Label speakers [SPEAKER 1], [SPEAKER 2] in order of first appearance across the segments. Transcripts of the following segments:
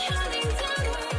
[SPEAKER 1] Counting down, we're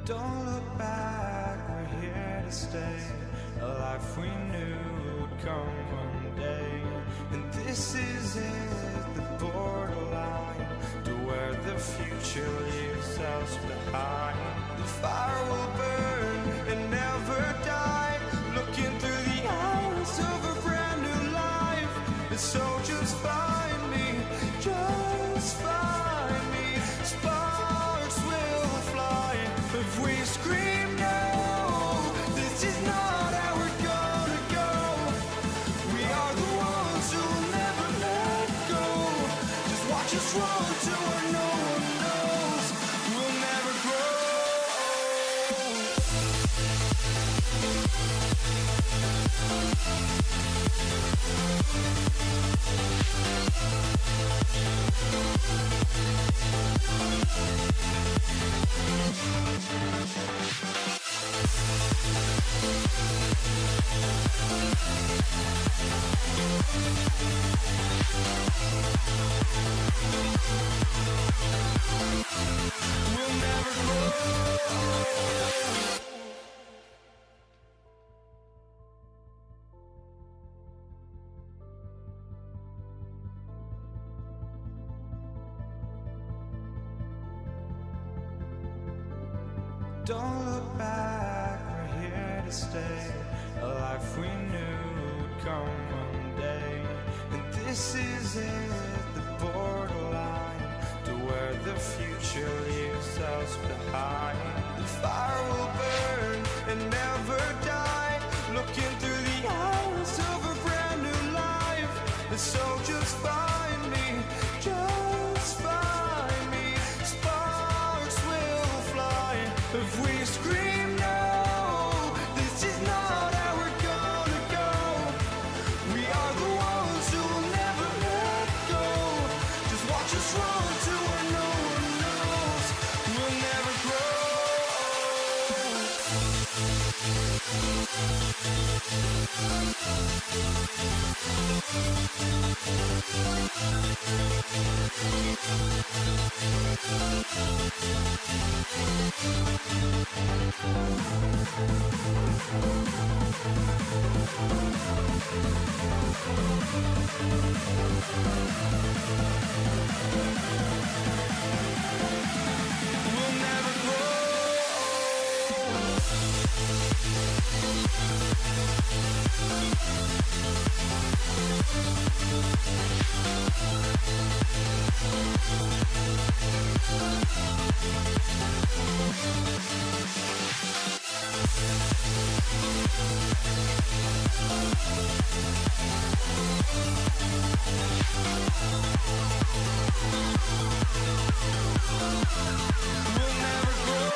[SPEAKER 1] Don't look back, we're here to stay. A life we knew would come one day. And this is it, the borderline to where the future leaves us behind. The fire will burn and never die, looking through the eyes of a brand new life. And so just find me, just find me. Sparks will fly if we scream no. This is not how we're gonna go. We are the ones who will never let go. Just watch us run to where no one knows. We'll never grow. We'll never grow. Don't look back, we're here to stay. A life we knew would come one day. And this is it, the borderline to where the future leaves us behind. The fire will burn and never die, looking through the eyes of a brand new life. And so just find me, just find me. Sparks will fly if we scream no. This is not how we're gonna go. We are the ones who will never let go. Just watch us run to where no one knows. We'll never grow. We'll never grow. We'll never grow.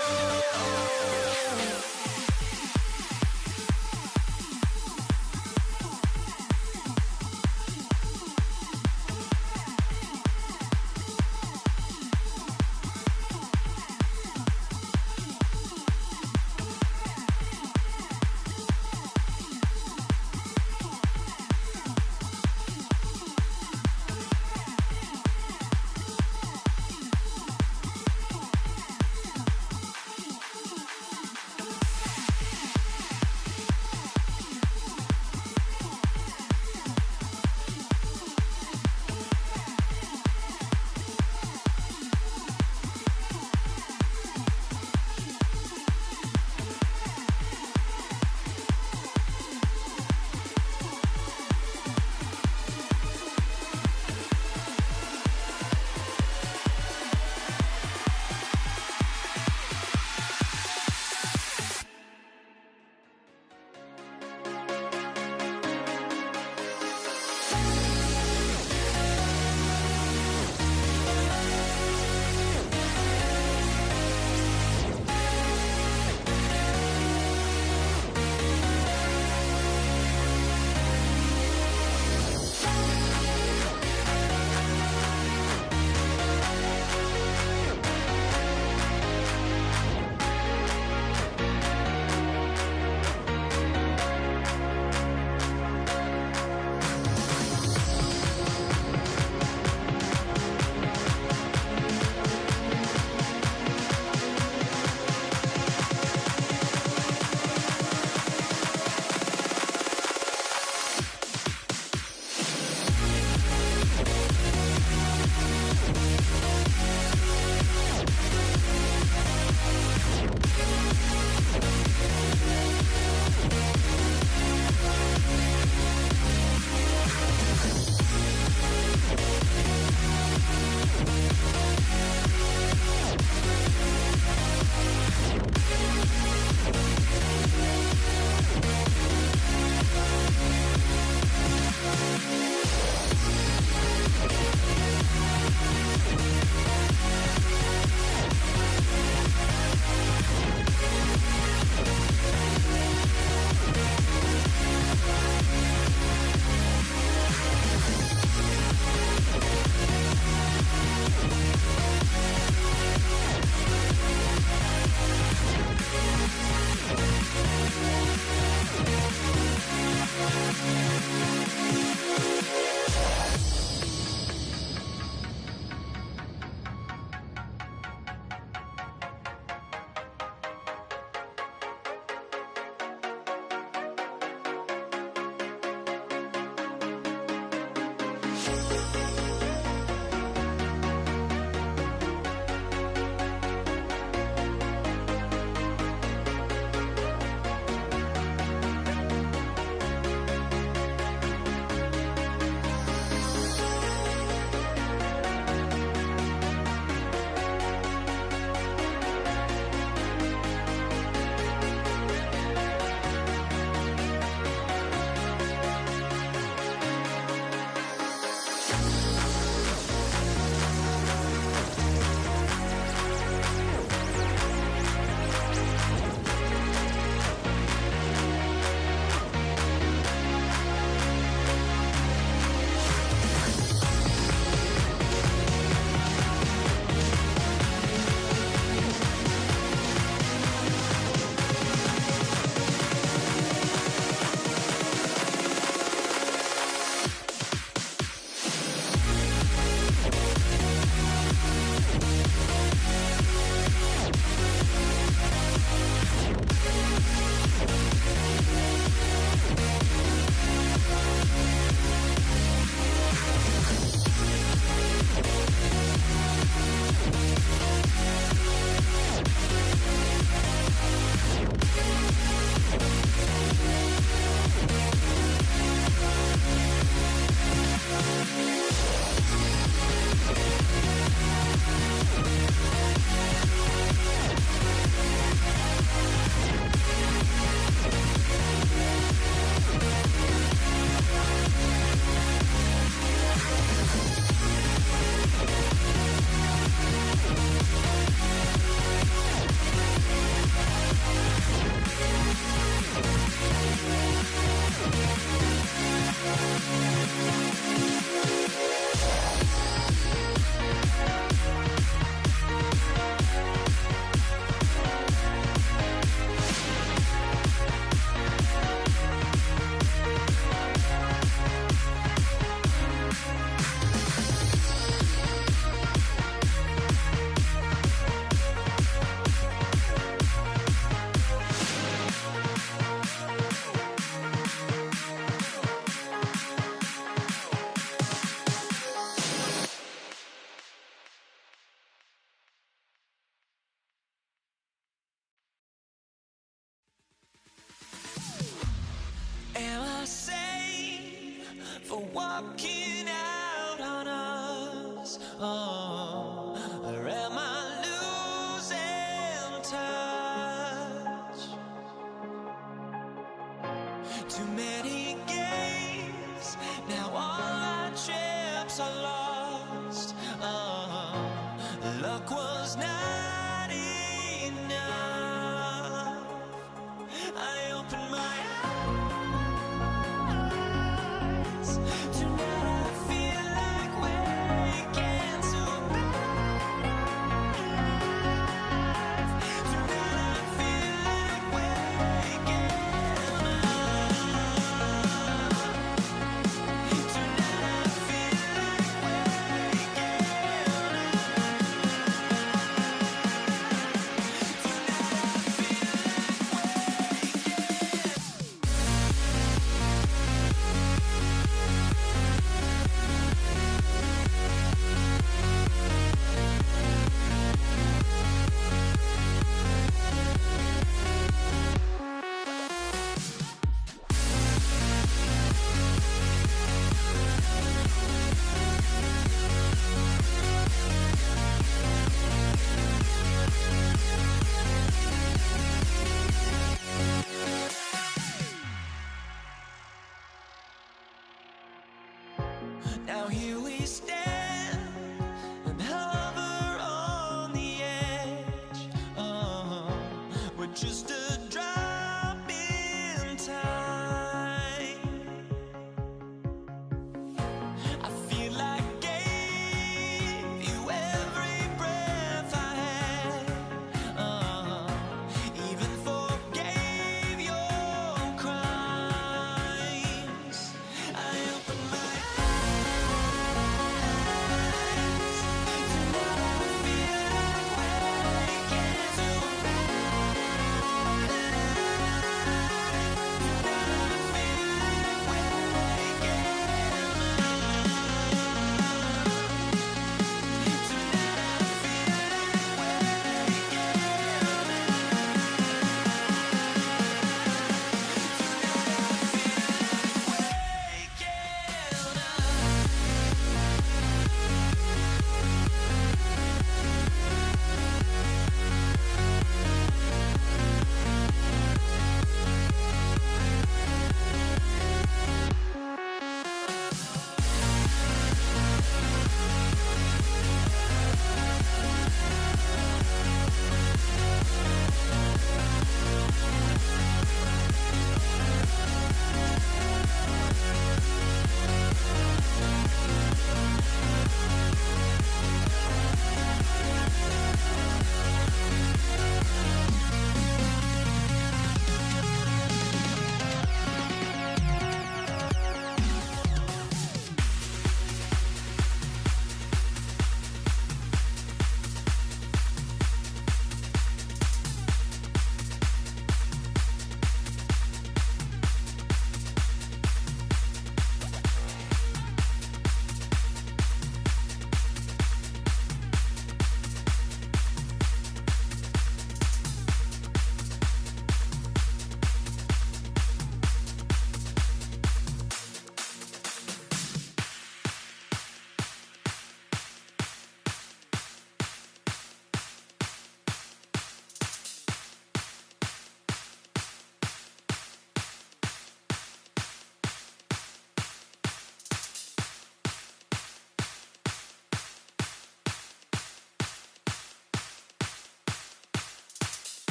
[SPEAKER 1] for walking out on us? Oh, or am I losing touch? Too many games, now all our trips are lost. Oh, luck was not enough. I opened my eyes.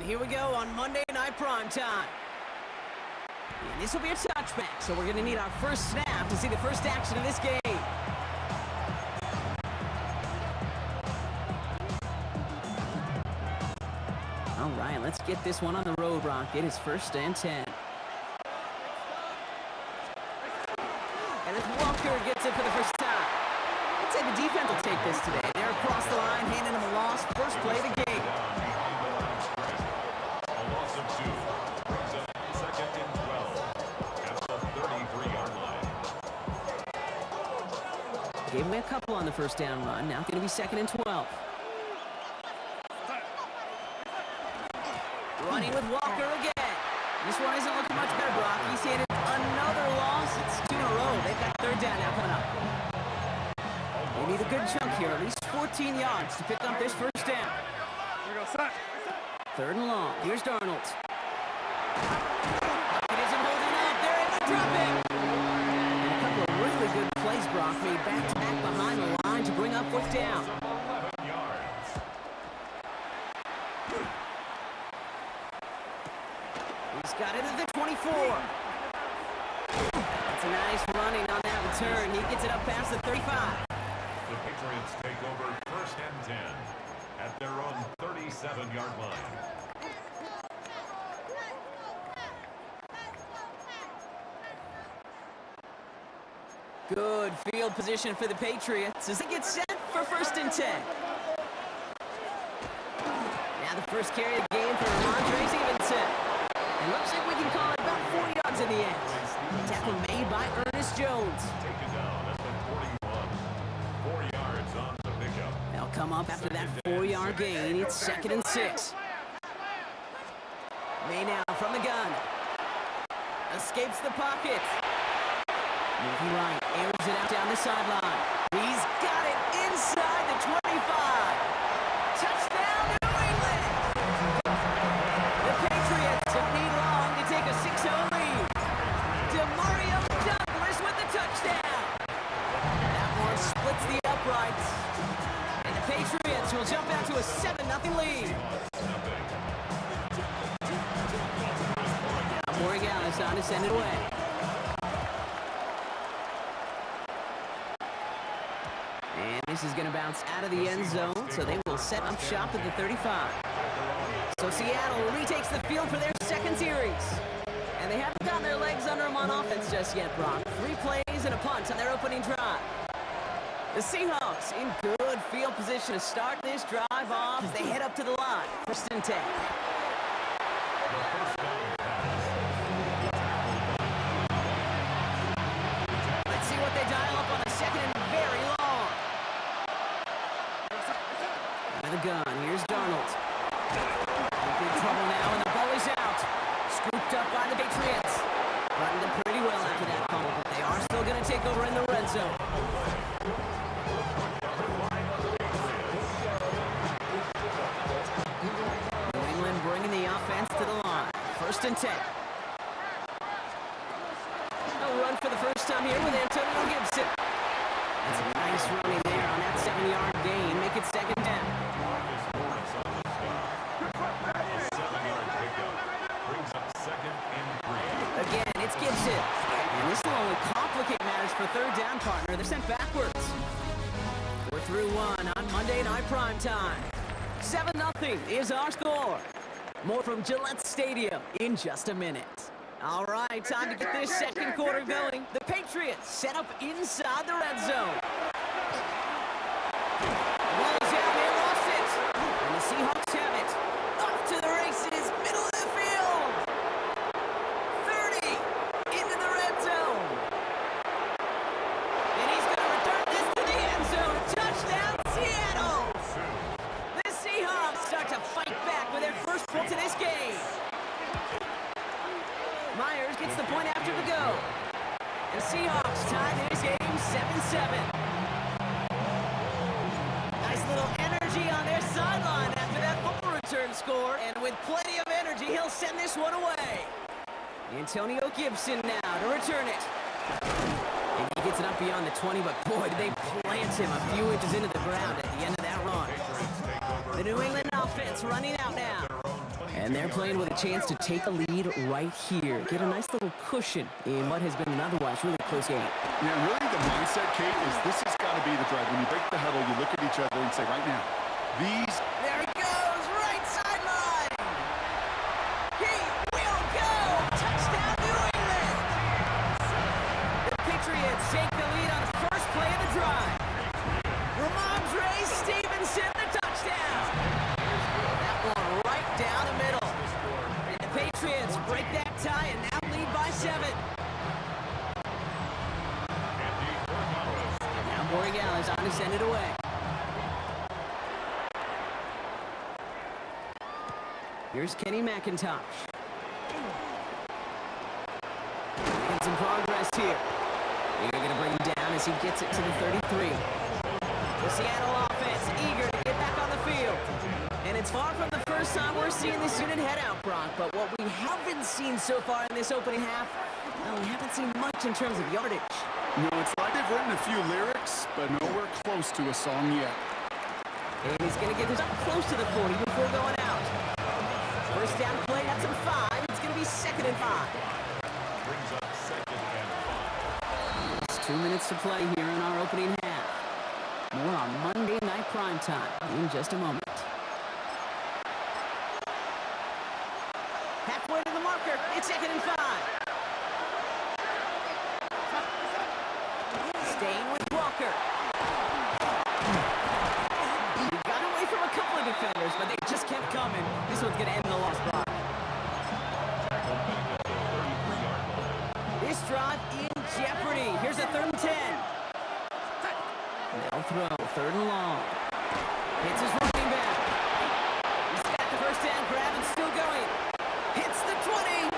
[SPEAKER 2] Here we go on Monday Night Primetime. And this will be a touchback, so we're going to need our first snap to see the first action of this game. All right, let's get this one on the road, Brock. It is 1st and 10. And as Walker gets it for the first time. I'd say the defense will take this today. They're across the line, handing them a loss. First play of the game. Gave away a couple on the first down run. Now it's going to be 2nd and 12. Running with Walker again. This one isn't looking much better, Brock. He's handed another loss. It's 2 in a row. They've got 3rd down now coming up. They need a good chunk here, at least 14 yards to pick up this first down.
[SPEAKER 3] Here we go, set.
[SPEAKER 2] 3rd and long. Here's Darnold. It isn't holding up. They're in the dropping. And a couple of really good plays, Brock, made back-to-back behind the line to bring up 4th down.
[SPEAKER 3] 11 yards.
[SPEAKER 2] He's got it at the 24. That's a nice running on that return. He gets it up past the 35.
[SPEAKER 3] The Patriots take over 1st and 10 at their own 37-yard line.
[SPEAKER 2] Good field position for the Patriots as they get set for 1st and 10. Now the first carry of the game for Rhamondre Stevenson. It looks like we can call it about 4 yards in the end. Tackle made by Ernest Jones.
[SPEAKER 3] Taken down at the 41. 4 yards on the pickup.
[SPEAKER 2] They'll come up after that 4-yard gain. It's 2nd and 6. May now from the gun. Escapes the pocket. Moving right, airs it out down the sideline. He's got it inside the 25. Touchdown, New England! The Patriots don't need long to take a 6-0 lead. Demario Douglas with the touchdown. That one splits the uprights. And the Patriots will jump out to a 7-0 lead. Now Morgan is on to send it away. this is going to bounce out of the end zone, so they will set up shop at the 35. So Seattle retakes the field for their second series. And they haven't gotten their legs under them on offense just yet, Brock. 3 plays and a punt on their opening drive. The Seahawks in good field position to start this drive off as they head up to the line. 1st and 10. Let's see what they dial up on a 2nd and very long. Out of the gun, here's Darnold. In big trouble now, and the ball is out. Scooped up by the Patriots. Running them pretty well after that fumble, but they are still going to take over in the red zone. New England bringing the offense to the line. 1st and 10. A run for the first time here with Antonio Gibson. That's a nice running there on that 7-yard gain. Make it 2nd down. Again, it's Gibson. And this will only complicate matters for 3rd down, partner. They're sent backwards. We're through 1 on Monday Night Primetime. 7-0 is our score. More from Gillette Stadium in just a minute. All right, time to get this second quarter going. The Patriots set up inside the red zone. Ball is out, they lost it. And the Seahawks have it. Up to the races, middle of the field. 30 into the red zone. And he's going to return this to the end zone. Touchdown, Seattle. The Seahawks start to fight back with their first point to this game. Myers gets the point after the go. The Seahawks tie this game 7-7. Nice little energy on their sideline after that fumble return score. And with plenty of energy, he'll send this one away. Antonio Gibson now to return it. And he gets it up beyond the 20, but boy, did they plant him a few inches into the ground at the end of that run. The New England offense running out now. And they're playing with a chance to take a lead right here. Get a nice little cushion in what has been an otherwise really close game.
[SPEAKER 4] Yeah, really the mindset, Kate, is this has got to be the drive. When you break the huddle, you look at each other and say, right now, these...
[SPEAKER 2] There he goes, right sideline. He will go. Touchdown, New England. The Patriots take the lead on the first play of the drive. Ramondre Stevenson, the touchdown. That one right down the middle. And the Patriots break that tie and now lead by 7. Now Borregales on to send it away. Here's Kenny McIntosh. Making some progress here. They're going to bring him down as he gets it to the 33. The Seattle offense eager to get back on the field. And it's far from the first time we're seeing this unit head out, Brock. But what we haven't seen so far in this opening half, well, we haven't seen much in terms of yardage.
[SPEAKER 4] No, it's like they've written a few lyrics, but nowhere close to a song yet.
[SPEAKER 2] And he's going to get this up close to the 40 before going out. First down play, that's a 5. It's going to be 2nd and 5.
[SPEAKER 3] Brings up 2nd and 5.
[SPEAKER 2] It's 2 minutes to play here in our opening half. More on Monday Night Primetime in just a moment. Halfway to the marker, it's 2nd and 5. Staying with Walker. He got away from a couple of defenders, but they just kept coming. This one's going to end in a loss, Brock. This drive in jeopardy. Here's a 3rd and 10. Now throw, 3rd and long. Hits his running back. He's got the first down grab and still going. Hits the 20.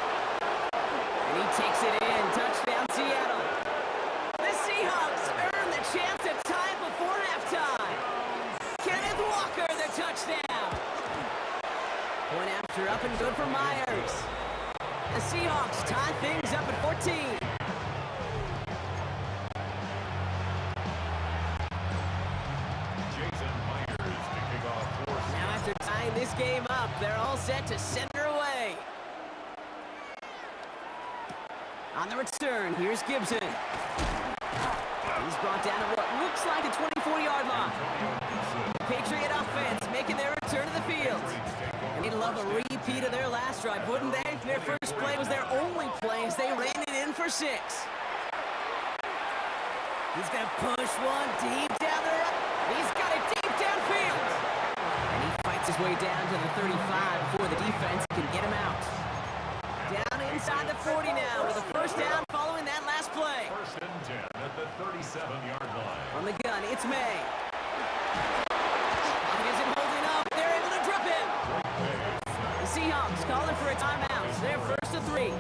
[SPEAKER 2] And he takes it in. Touchdown, Seattle. The Seahawks earn the chance to tie before halftime. Kenneth Walker, the touchdown. Point after up and good for Myers. The Seahawks tie things up at 14. Now after tying this game up, they're all set to send her away. On the return, here's Gibson. He's brought down to what looks like a 24-yard line. Patriot offense making their return to the field. And they'd love a repeat of their last drive, wouldn't they? Their first play was their only play as they ran it in for 6. He's going to push one deep down the road. He's got it deep downfield. And he fights his way down to the 35 before the defense can get him out. Down inside the 40 now with a first down following that last play.
[SPEAKER 3] First and 10 at the 37-yard line.
[SPEAKER 2] On the gun, it's May. It isn't holding up. They're able to drop him. The Seahawks calling for a timeout. They're first to 3.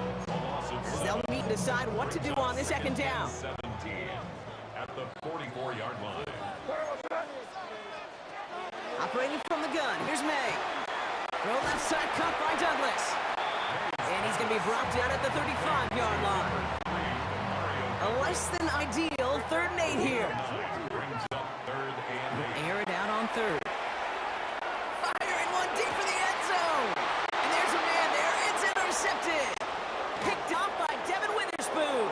[SPEAKER 2] As they'll meet and decide what to do on this second down.
[SPEAKER 3] 17 at the 44-yard line.
[SPEAKER 2] Operating from the gun, here's May. Throw left side cut by Douglas. And he's going to be brought down at the 35-yard line. A less than ideal 3rd and 8 here.
[SPEAKER 3] Brings up 3rd and 8.
[SPEAKER 2] Air it out on 3rd. Firing one deep for the end zone. And there's a man there. It's intercepted. Picked up by Devin Witherspoon.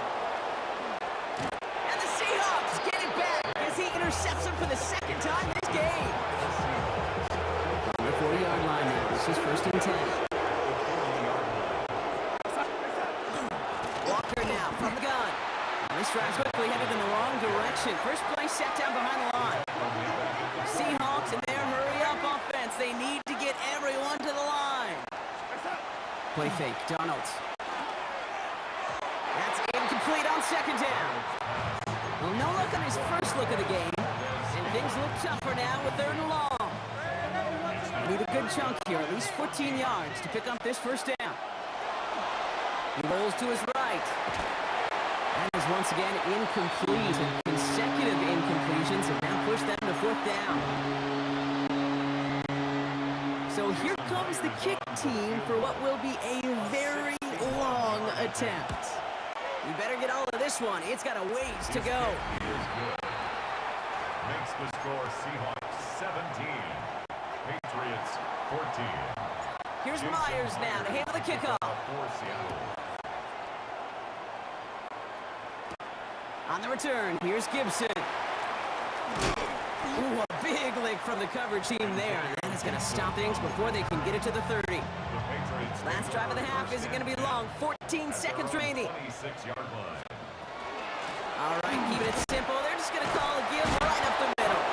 [SPEAKER 2] And the Seahawks get it back as he intercepts him for the 2nd time this game. On the 40-yard line now. This is 1st and 10. Walker now from the gun. This drive's quickly headed in the wrong direction. First play set down behind the line. Seahawks in their hurry-up offense. They need to get everyone to the line. Play fake. Donald. That's incomplete on 2nd down. Well, no look on his first look of the game. And things look tougher now with 3rd and long. Need a good chunk here, at least 14 yards to pick up this first down. He rolls to his right. That is once again incomplete. And consecutive incompletions have now pushed them to 4th down. So here comes the kick team for what will be a very long attempt. You better get all of this one. It's got a ways to go.
[SPEAKER 3] He is good. Makes the score Seahawks 17. Patriots 14.
[SPEAKER 2] Here's Myers now to handle the kickoff.
[SPEAKER 3] For Seattle.
[SPEAKER 2] On the return, here's Gibson. Ooh, a big lick from the coverage team there. And that is going to stop things before they can get it to the 30.
[SPEAKER 3] The Patriots
[SPEAKER 2] Last drive of the half isn't going to be long. 14 seconds remaining.
[SPEAKER 3] 26-yard line.
[SPEAKER 2] All right, keeping it simple. They're just going to call a give right up the middle.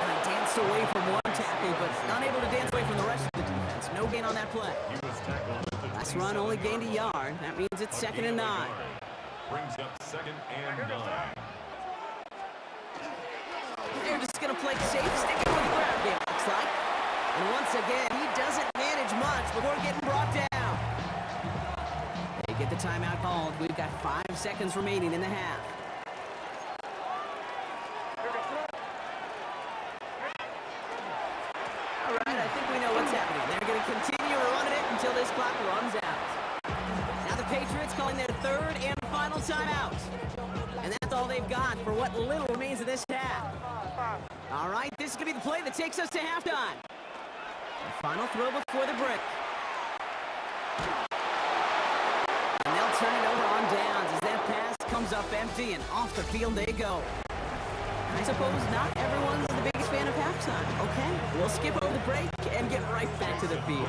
[SPEAKER 2] And I danced away from one tackle, but unable to dance away from the rest of the defense. No gain on that play.
[SPEAKER 3] He was tackled at the
[SPEAKER 2] Last run only gained a yard. That means it's 2nd and 9.
[SPEAKER 3] Brings up 2nd and 9.
[SPEAKER 2] They're just going to play safe, sticking with the ground game, looks like. And once again, he doesn't manage much before getting brought down. They get the timeout called. We've got 5 seconds remaining in the half. All right, I think we know what's happening. They're going to continue running it until this clock runs out. Now the Patriots calling their 3rd and final timeout. And that's all they've got for what little remains of this half. All right, this is going to be the play that takes us to halftime. The final throw before the break. And they'll turn it over on downs as that pass comes up empty and off the field they go. I suppose not everyone's the biggest fan of halftime. Okay, we'll skip over the break and get right back to the field.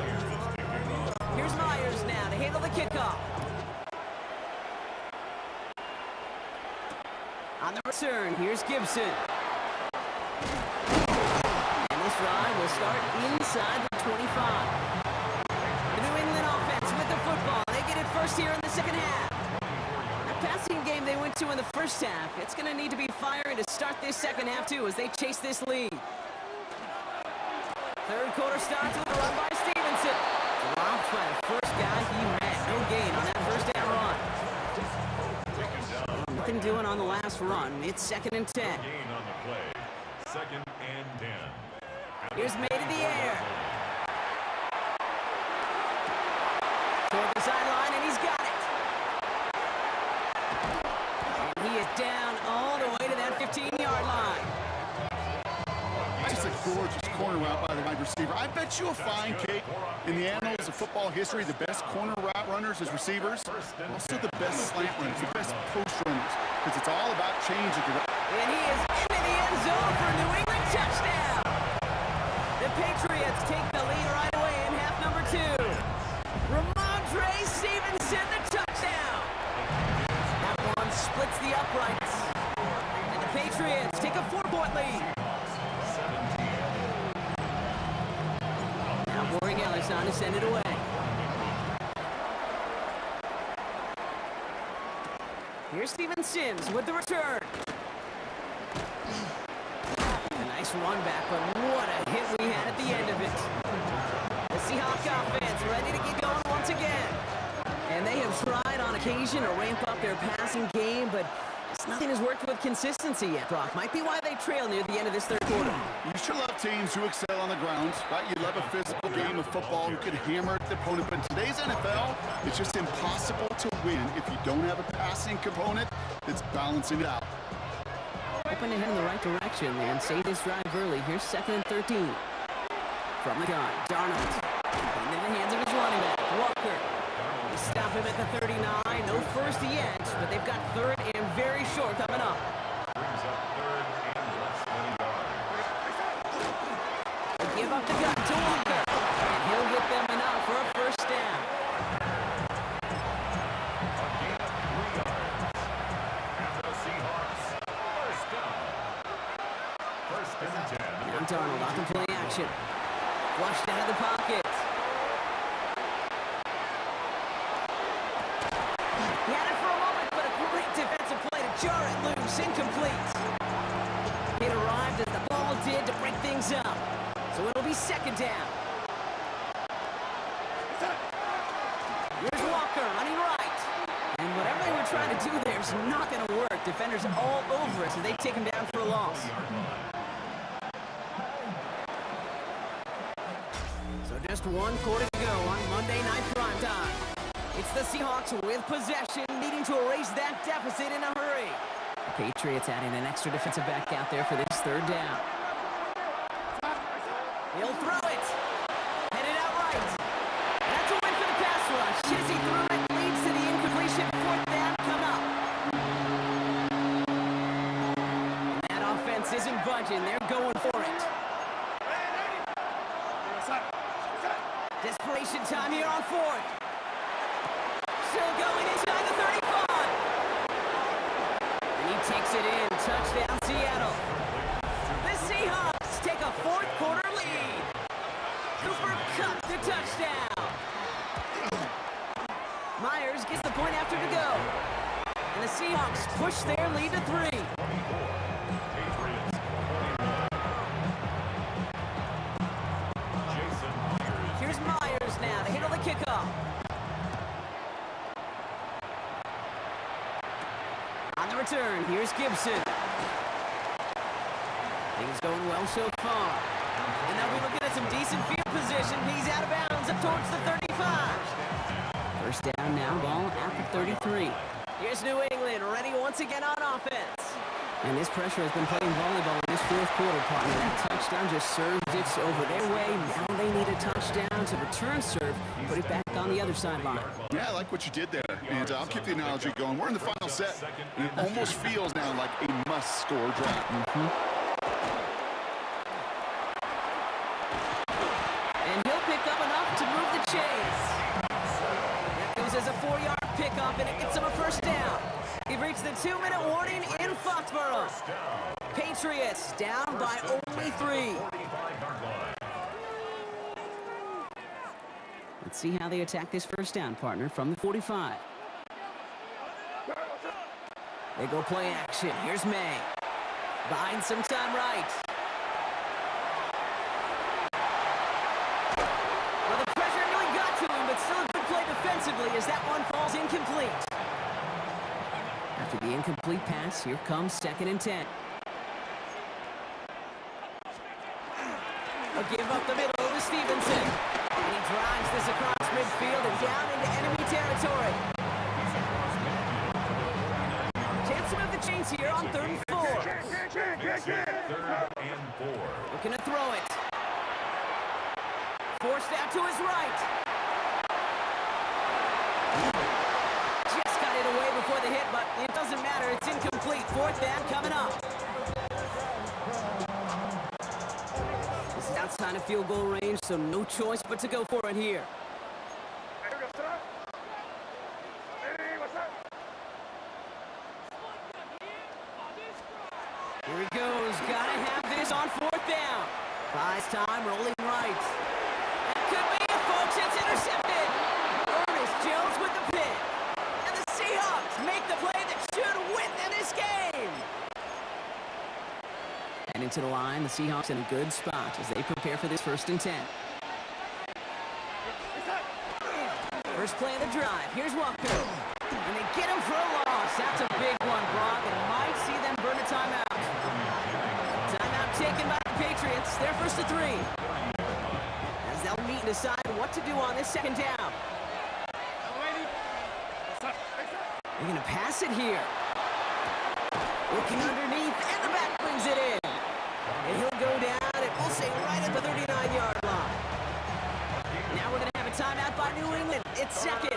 [SPEAKER 2] Here's Myers now to handle the kickoff. On the return, here's Gibson. And this drive will start inside the 25. The New England offense with the football. They get it first here in the 2nd half. The passing game they went to in the 1st half, it's going to need to be firing to start this 2nd half too as they chase this lead. 3rd quarter starts with a run by Stevenson. Dropped by the first guy he met. No gain on that first down run. Nothing doing on the last run. It's 2nd and 10.
[SPEAKER 3] Gain on the play. 2nd and 10.
[SPEAKER 2] Here's May to the air. Toward the sideline, and he's got it. And he is down all the way to that 15-yard line.
[SPEAKER 4] Just a gorgeous corner route by the wide receiver. I bet you'll find, Kate, in the annals of football history, the best corner route runners as receivers, also the best slant runners, the best post runners. because it's all about changing direction.
[SPEAKER 2] And he is into the end zone for a New England touchdown. The Patriots take the lead right away in half number 2. Ramondre Stevenson, the touchdown. That one splits the uprights. And the Patriots take a 4-point lead. Now Boring Ellis on to send it away. Here's Steven Sims with the return. A nice run back, but what a hit we had at the end of it. The Seahawks offense ready to get going once again. And they have tried on occasion to ramp up their passing game, but nothing has worked with consistency yet, Brock. Might be why they trail near the end of this third quarter.
[SPEAKER 4] You sure love teams who excel on the ground, right? You love a physical game of football who can hammer the opponent, but in today's NFL, it's just impossible to win if you don't have a passing component that's balancing it out.
[SPEAKER 2] Hoping to head in the right direction there and save this drive early. Here's 2nd and 13. From the gun, Darnold. Into the hands of his running back, Walker. They stop him at the 39. No first yet, but they've got 3rd and very short coming up.
[SPEAKER 3] Brings up 3rd and less than a yard.
[SPEAKER 2] They give up the gun to Walker. And he'll get them enough for a first down.
[SPEAKER 3] A gain of 3 yards. And the Seahawks, first down. 1st and 10.
[SPEAKER 2] Now Darnold off the play action. Flushed out of the pocket. He had it for a moment, but a great defensive play to jar it loose. Incomplete. It arrived as the ball did to break things up. So it'll be 2nd down. Here's Walker running right. And whatever they were trying to do there is not going to work. Defenders all over it, so they take him down for a loss. Just 1 quarter to go on Monday Night Primetime. It's the Seahawks with possession, needing to erase that deficit in a hurry. The Patriots adding an extra defensive back out there for this 3rd down. He'll throw it. Headed out right. That's a win for the pass rush. Chizzy threw it, leads to the incompletion. 4th down, come up. And that offense isn't budging. They're going for it. Desperation time here on 4th. Still going inside the 35. And he takes it in. Touchdown, Seattle. The Seahawks take a 4th quarter lead. Cooper Kupp the touchdown. Myers gets the point after to go. And the Seahawks push their lead to 3. Here's Myers now to handle the kickoff. On the return, here's Gibson. Things going well so far. And now we're looking at some decent field position. He's out of bounds up towards the 35. First down now, ball at the 33. Here's New England ready once again on offense. And this pressure has been playing volleyball in this 4th quarter, partner. That touchdown just served it over their way. Now they need a touchdown to return serve, put it back on the other sideline.
[SPEAKER 4] Yeah, I like what you did there. And I'll keep the analogy going. We're in the final set. And it almost feels now like a must-score drive.
[SPEAKER 2] And he'll pick up enough to move the chains. That goes as a 4-yard pickup, and it gets him a first down. We've reached the 2-minute warning in Foxborough. Patriots down by only 3. Let's see how they attack this first down, partner, from the 45. They go play action. Here's May. Buying some time right. Well, the pressure really got to him, but still a good play defensively as that one falls incomplete. After the incomplete pass, here comes 2nd and 10. A give up the middle to Stevenson. And he drives this across midfield and down into enemy territory. Chance to move the chains here on 3rd and 4.
[SPEAKER 3] 3rd and 4.
[SPEAKER 2] Looking to throw it. Forced out to his right. Just got it away before the hit, but it doesn't matter. It's incomplete. line of field goal range, so no choice but to go for it here. Here he goes. Gotta have this on fourth down. Buys time, rolling right. That could be it, folks. It's intercepted. Ernest Jones with the pick. And the Seahawks make the play that should win them this game. And into the line, the Seahawks in a good spot as they prepare for this 1st and 10. First play of the drive. Here's Walker. And they get him for a loss. That's a big one, Brock, and might see them burn a timeout. Timeout taken by the Patriots. They're 1st and 3. As they'll meet and decide what to do on this 2nd down. They're going to pass it here. Looking underneath, and the back brings it in. And he'll go down, and we'll say right at the 39-yard line. Now we're going to have a timeout by New England. It's 2nd.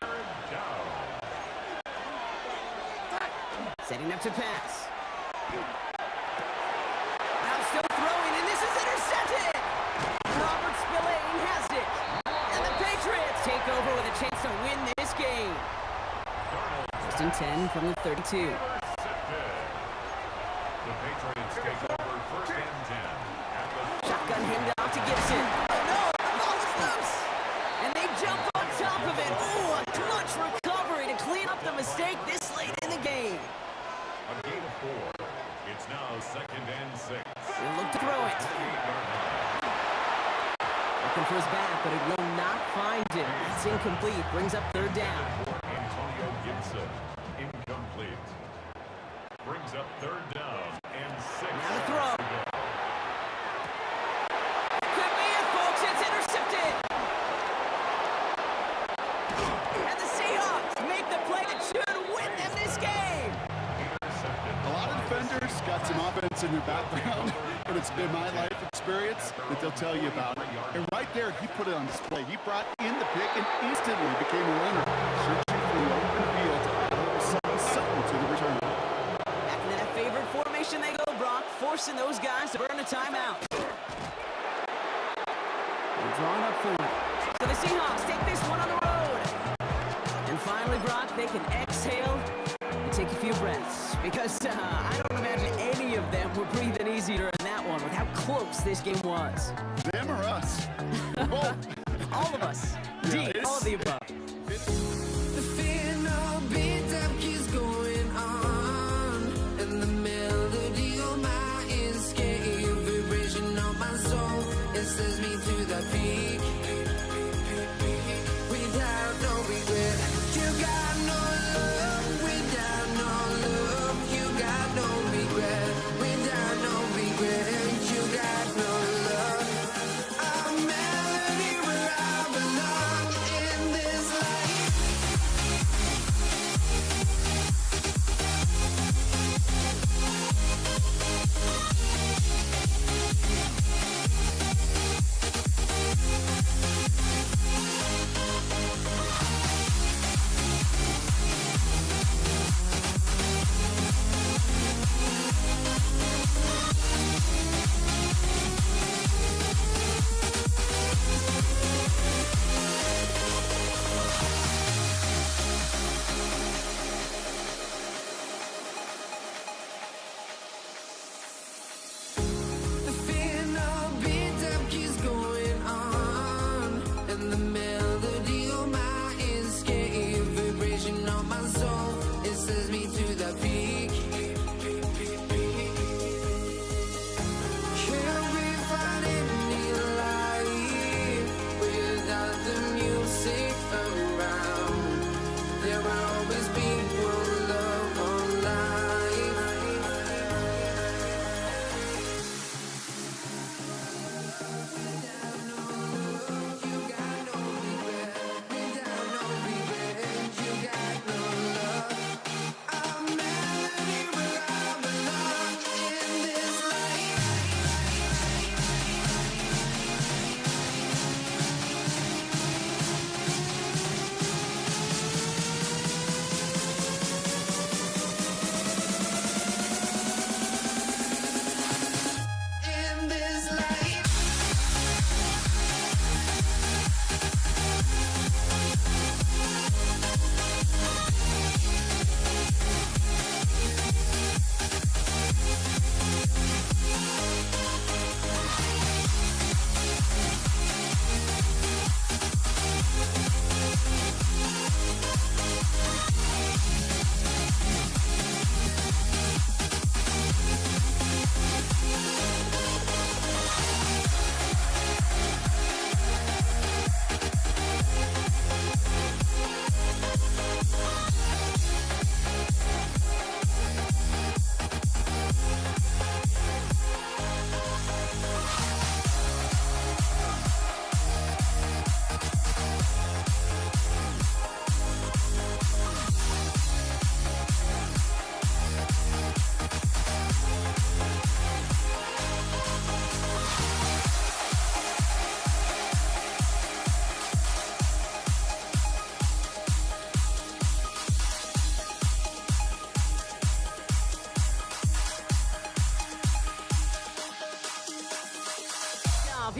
[SPEAKER 2] Setting up to pass. Now still throwing, and this is intercepted! Robert Spillane has it. And the Patriots take over with a chance to win this game. 1st and 10 from the 32.
[SPEAKER 3] The Patriots take over 1st and 10.
[SPEAKER 2] Shotgun handoff to Gibson. Oh no, the ball is loose! And they jump on top of it. Ooh, a clutch recovery to clean up the mistake this late in the game.
[SPEAKER 3] A gain of 4. It's now 2nd and 6.
[SPEAKER 2] He'll look to throw it. Looking for his back, but it will not find it. It's incomplete. Brings up 3rd down.
[SPEAKER 3] Antonio Gibson, incomplete. Brings up 3rd down and 6.
[SPEAKER 2] Now to throw. Could be it, folks. It's intercepted. And the Seahawks make the play that should win them this game.
[SPEAKER 4] A lot of defenders got some offense in their background, but it's been my life experience that they'll tell you about. And right there, he put it on display. He brought in the pick and instantly became a runner, searching for the open field to something to the return.
[SPEAKER 2] Back into that favorite formation they go, Brock, forcing those guys to burn a timeout. They're drawn up for it. So the Seahawks take this one on the road. And finally, Brock, they can exhale and take a few breaths. Because I don't imagine any of them were breathing easier in that one with how close this game was.
[SPEAKER 4] Them or us? Both.
[SPEAKER 2] All of us. D, all of the above.
[SPEAKER 5] The fear no beat up keeps going on, and the melody on my escape, vibration on my soul, it sends me to the peak. Without no regret, you got no love. Without no love, you got no regret. Without no regret, you got no love. A melody where I belong in this.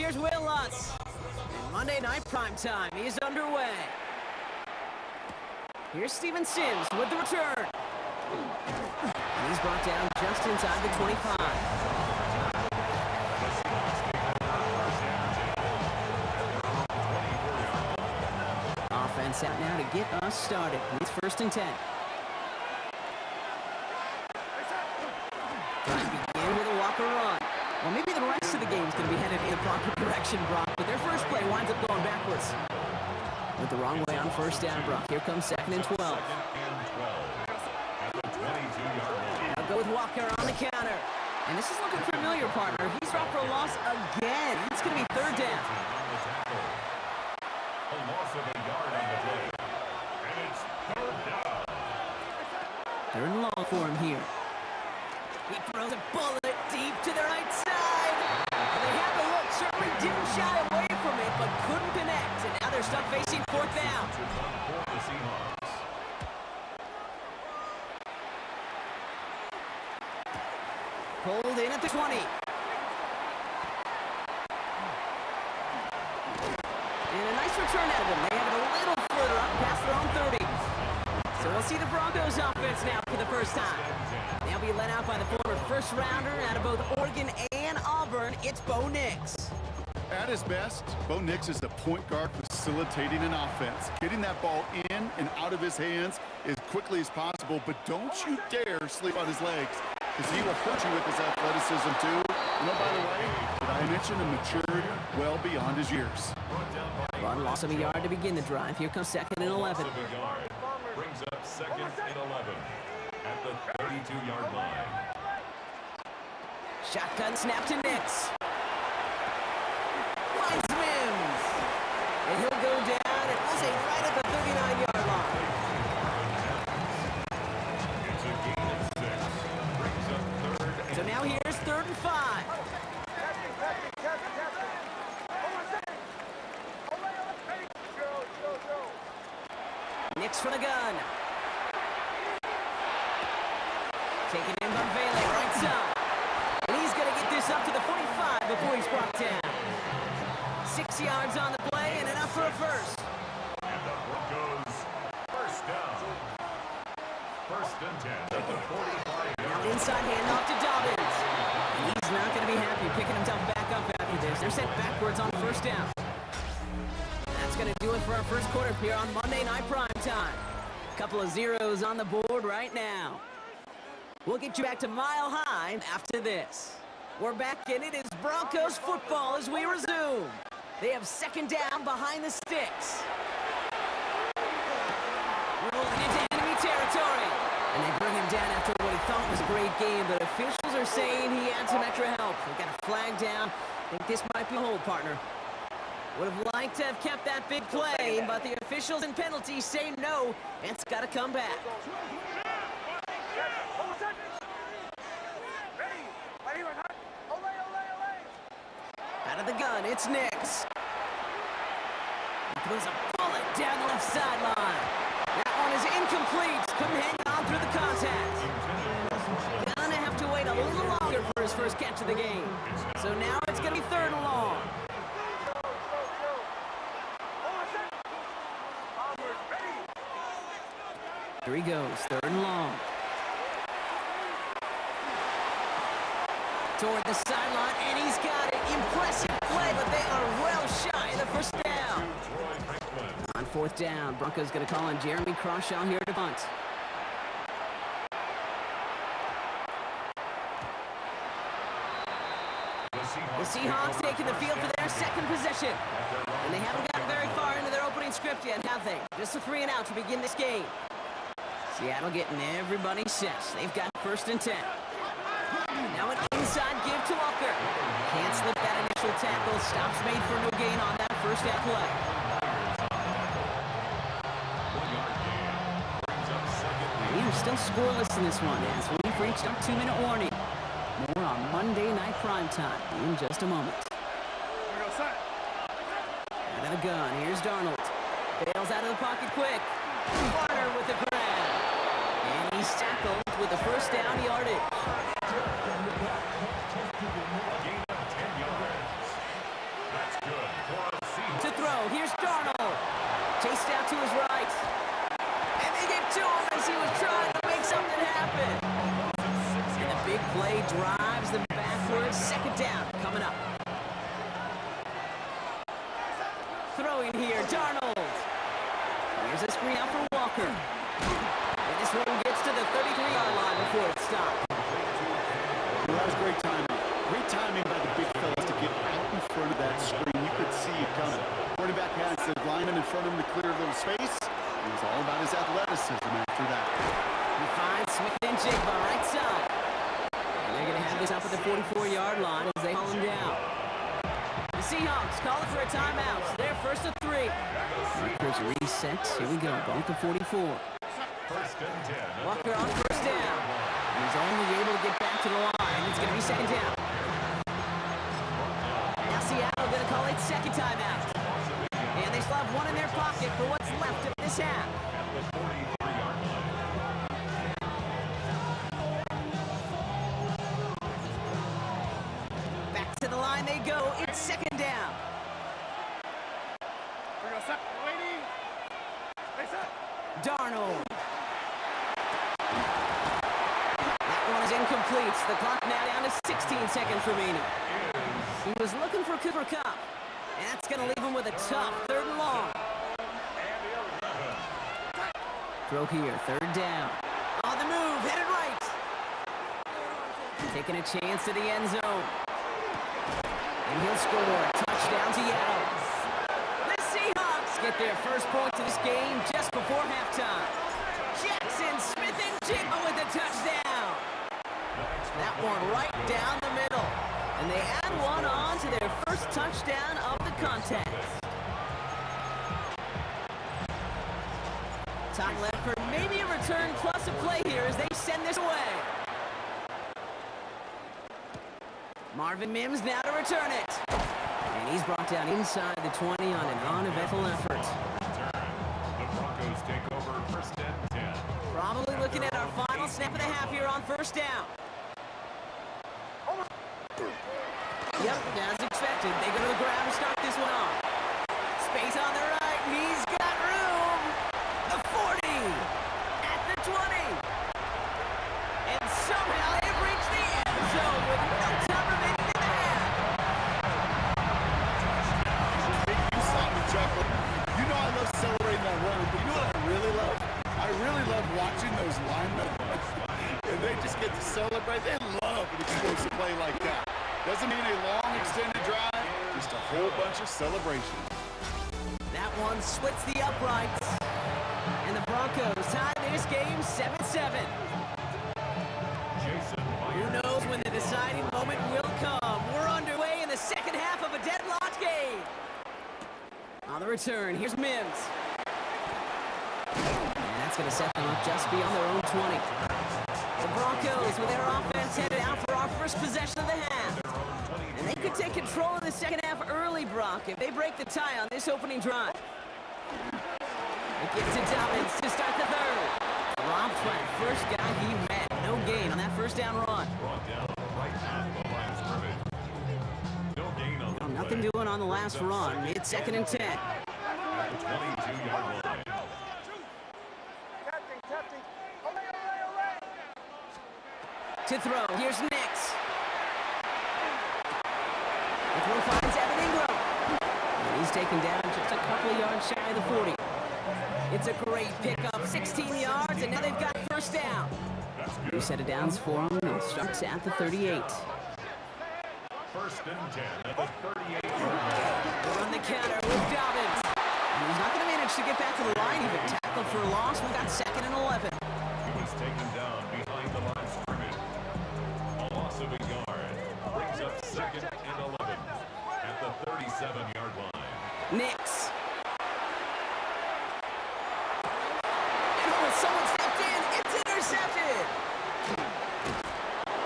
[SPEAKER 2] here's Will Lutz. And Monday Night Primetime is underway. Here's Steven Sims with the return. And he's brought down just inside the 25. Offense out now to get us started. It's 1st and 10. Trying to begin with a Walker run. Well, maybe the rest of the game's going to be headed in the proper direction, Brock, but their first play winds up going backwards. With the wrong way on 1st down, Brock. Here comes 2nd and 12. Now go with Walker on the counter. And this is looking familiar, partner. He's dropped for a loss again. It's going to be 3rd down.
[SPEAKER 3] A loss of a yard on the play. And it's 3rd down.
[SPEAKER 2] 3rd and long for him here. He throws a bullet deep to the right side. And they have the look. Certainly didn't shy away from it, but couldn't connect. And now they're stuck facing 4th down.
[SPEAKER 3] For the Seahawks.
[SPEAKER 2] Pulled in at the 20. And a nice return out of them. They have it a little further up past their own 30. So we'll see the Broncos offense now for the first time. They'll be led out by the former first-rounder out of both Oregon and Auburn. It's Bo Nix.
[SPEAKER 4] At his best, Bo Nix is the point guard facilitating an offense, getting that ball in and out of his hands as quickly as possible, but don't you dare sleep on his legs, because he will hurt you with his athleticism too. And oh, by the way, did I mention a maturity well beyond his years?
[SPEAKER 2] One loss of a yard to begin the drive. Here comes 2nd and 11.
[SPEAKER 3] Loss of a yard. Brings up 2nd and 11 at the 32-yard line.
[SPEAKER 2] Shotgun snap to Nix. Finds Mims. And he'll go down and we'll say right at the 39-yard line.
[SPEAKER 3] It's a gain of 6. Brings up 3rd and
[SPEAKER 2] So now here's 3rd and 5. Nix for the gun. Taken in by Vele, right side. And he's going to get this up to the 45 before he's brought down. 6 yards on the play and enough for a first.
[SPEAKER 3] And the Broncos first down. 1st and 10 at the 45.
[SPEAKER 2] Now inside handoff to Dobbins. And he's not going to be happy picking himself back up after this. They're sent backwards on 1st down. That's going to do it for our first quarter here on Monday Night Primetime. Couple of zeros on the board right now. We'll get you back to Mile High after this. We're back and it is Broncos football as we resume. They have 2nd down behind the sticks. Rolling into enemy territory. And they bring him down after what he thought was a great game, but officials are saying he had some extra help. They got a flag down. I think this might be a hold, partner. Would have liked to have kept that big play, but the officials and penalties say no. It's got to come back. Out of the gun, it's Nix. He throws a bullet down the left sideline. That one is incomplete. Couldn't hang on through the contact. Gonna have to wait a little longer for his first catch of the game. So now it's going to be 3rd and long. Here he goes, 3rd and long. Toward the sideline, and he's got it. Impressive play, but they are well shy of the first down. On 4th down, Broncos going to call on Jeremy Crawshaw here to punt. The Seahawks taking the field for their 2nd possession. And they haven't gotten very far into their opening script yet, have they? Just a 3 and out to begin this game. Seattle getting everybody set. They've got 1st and 10. Now an inside give to Walker. Can't slip that initial tackle. Stops made for no gain on that 1st down play.
[SPEAKER 3] 1 yard gain. Brings up 2nd.
[SPEAKER 2] We are still scoreless in this one as we've reached our 2-minute warning. More on Monday Night Primetime in just a moment. Out of the gun, here's Darnold. Bails out of the pocket quick. Warner with the grab. And he's tackled with the 1st down yardage.
[SPEAKER 3] A gain of 10 yards. At
[SPEAKER 2] to him as he was trying to make something happen. And the big play drives them backwards. Second down coming up. Throwing here, Darnold. Here's a screen out for Walker. And this one gets to the 33-yard line before it stopped.
[SPEAKER 4] Well, that was great timing. Great timing by the big fellas to get out in front of that screen. You could see it coming. Quarterback has the lineman in front of him to clear a little space. It was all about his athleticism after that.
[SPEAKER 2] He finds Smith and Jigba right side. And they're going to have this up at the 44-yard line as they haul him down. The Seahawks call it for a timeout. So they're first and 3. Markers reset. Here we go. Ball to 44.
[SPEAKER 3] First and 10.
[SPEAKER 2] Walker on first down. And he's only able to get back to the line. It's going to be second down. Now Seattle going to call it second timeout. And they still have one in their pocket for what's left of this half. Back to the line they go. It's second down. Darnold. That one is incomplete. The clock now down to 16 seconds remaining. He was looking for Cooper Kupp. And that's going to leave him with a tough third and long. Throw here, third down. On the move, headed right. Taking a chance to the end zone. And he'll score. Touchdown, Seattle. The Seahawks get their first point to this game just before halftime. Jackson Smith and Jigba with a touchdown. That one right down the middle. And they add one on to their first touchdown of the contest. Top left for maybe a return plus a play here as they send this away. Marvin Mims now to return it. And he's brought down inside the 20 on an uneventful effort.
[SPEAKER 3] The Broncos take over first and 10.
[SPEAKER 2] Probably looking at our final snap of the half here on first down. Yep, as expected. They go to the ground to start this one off. Space on the right. He's got room. The 40. At the 20. And somehow they've reached the end zone with no time remaining in the half.
[SPEAKER 4] You saw me chuckle. You know I love celebrating that run, but you know what I really love? I really love watching those linemen. And they just get to celebrate. They love an explosive play like that. Doesn't mean a long extended drive, just a whole bunch of celebration.
[SPEAKER 2] That one splits the uprights. And the Broncos tie this game 7-7.
[SPEAKER 3] Jason
[SPEAKER 2] Who
[SPEAKER 3] Myers.
[SPEAKER 2] knows when the deciding moment will come? We're underway in the second half of a deadlocked game. On the return, here's Mims. And that's going to set them up just beyond their own 20. The Broncos with their offense headed out for our first possession of the half. And they could take control of the second half early, Brock, if they break the tie on this opening drive. It gets to Dobbins to start the third. Rob Flat, first guy he met. No gain on that first down run.
[SPEAKER 3] Brought down right at the line of scrimmage. No gain on the
[SPEAKER 2] Well, nothing
[SPEAKER 3] play.
[SPEAKER 2] doing on the last run. It's second and 10.
[SPEAKER 3] At the 22-yard line.
[SPEAKER 2] To throw, here's Nix. The throw finds Evan Ingram. And he's taken down just a couple of yards shy of the 40. It's a great pickup, 16 yards, and now they've got first down. New set of downs for them. They'll start at the 38.
[SPEAKER 3] First and 10 at the 38-yard line.
[SPEAKER 2] They'll run the counter with Dobbins. And he's not going to manage to get back to the line. Even tackled for a loss. We've got second and 11.
[SPEAKER 3] He was taken down behind the line of scrimmage. A loss of a yard brings up second and 11 at the 37-yard line.
[SPEAKER 2] Nix. And oh, someone stepped in. It's intercepted.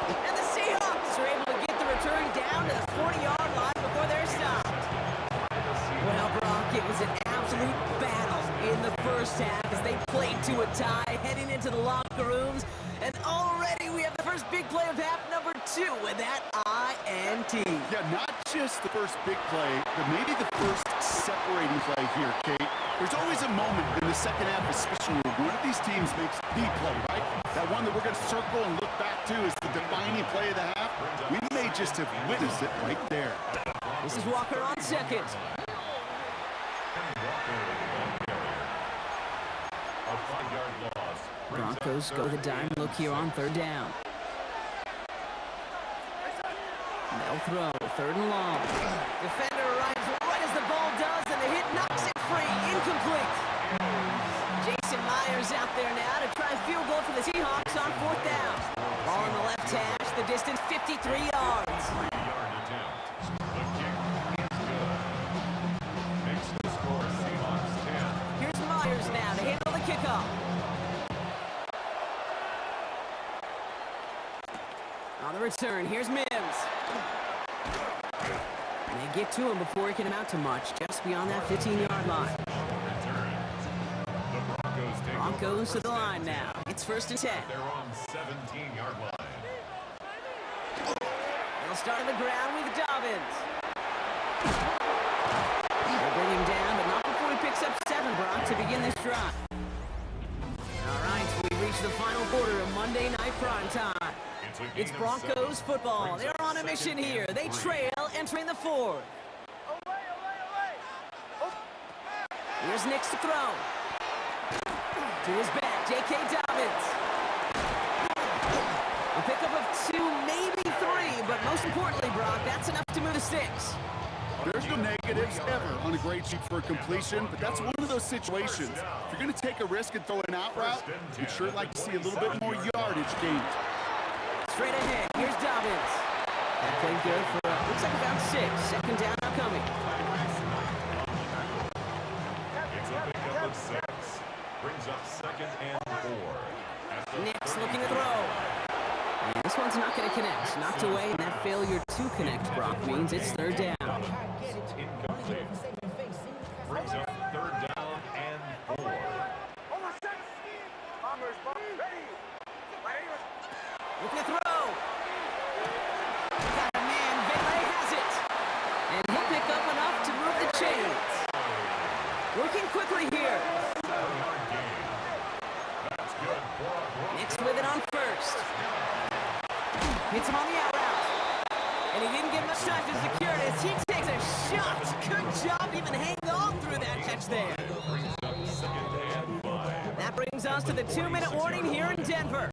[SPEAKER 2] And the Seahawks are able to get the return down to the 40-yard line before they're stopped. Well, Brock, it was an absolute battle in the first half as they played to a tie, heading into the locker rooms. And already we have the first big play of half number 2 with that INT.
[SPEAKER 4] Yeah, not just the first big play, but maybe the first separating play here, Kate. There's always a moment in the second half, especially when one of these teams makes the play, right? That one that we're going to circle and look back to is the defining play of the half. We may just have witnessed it right there.
[SPEAKER 2] This is Walker on second. Broncos go the dime look here on third down. They'll throw, third and long. Defender arrives right as the ball does, and the hit knocks it free. Incomplete. Jason Myers out there now to try a field goal for the Seahawks on fourth down. Ball in the left hash, the distance 53 yards.
[SPEAKER 3] 3-yard attempt. The kick is good. Makes the score Seahawks 10.
[SPEAKER 2] Here's Myers now to handle the kickoff. On the return, here's Mims. And they get to him before he can amount to much, just beyond that 15-yard line. Broncos to the line now. It's first and 10.
[SPEAKER 3] They're on 17-yard line.
[SPEAKER 2] They'll start on the ground with Dobbins. They'll bring him down, but not before he picks up 7, Brock, to begin this drive. All right, we reach the final quarter of Monday Night Primetime. It's Broncos football. They're on a mission here. They trail entering the fourth. Here's Nix to throw. To his back, J.K. Dobbins. A pickup of 2, maybe 3, but most importantly, Brock, that's enough to move the sticks.
[SPEAKER 4] There's no negatives ever on a grade sheet for a completion, but that's one of those situations. If you're going to take a risk and throw an out route, you'd sure like to see a little bit more yardage gained.
[SPEAKER 2] Straight ahead, here's Dobbins. That played good for, looks like about 6. Second down now coming.
[SPEAKER 3] It's a pickup of 6. Brings up second and 4.
[SPEAKER 2] Nix looking to throw. And this one's not going to connect. Knocked away, and that failure to connect, Brock, means it's third down.
[SPEAKER 3] Incomplete. Brings up third down and 4.
[SPEAKER 2] Looking to throw. Got a man. Valet has it. And he'll pick up enough to move the chains. Working quickly here. Nix with it on first. Hits him on the out route. And he didn't get much time to secure it as he takes a shot. Good job even hanging on through that catch there. That brings us to the 2-minute warning here in Denver.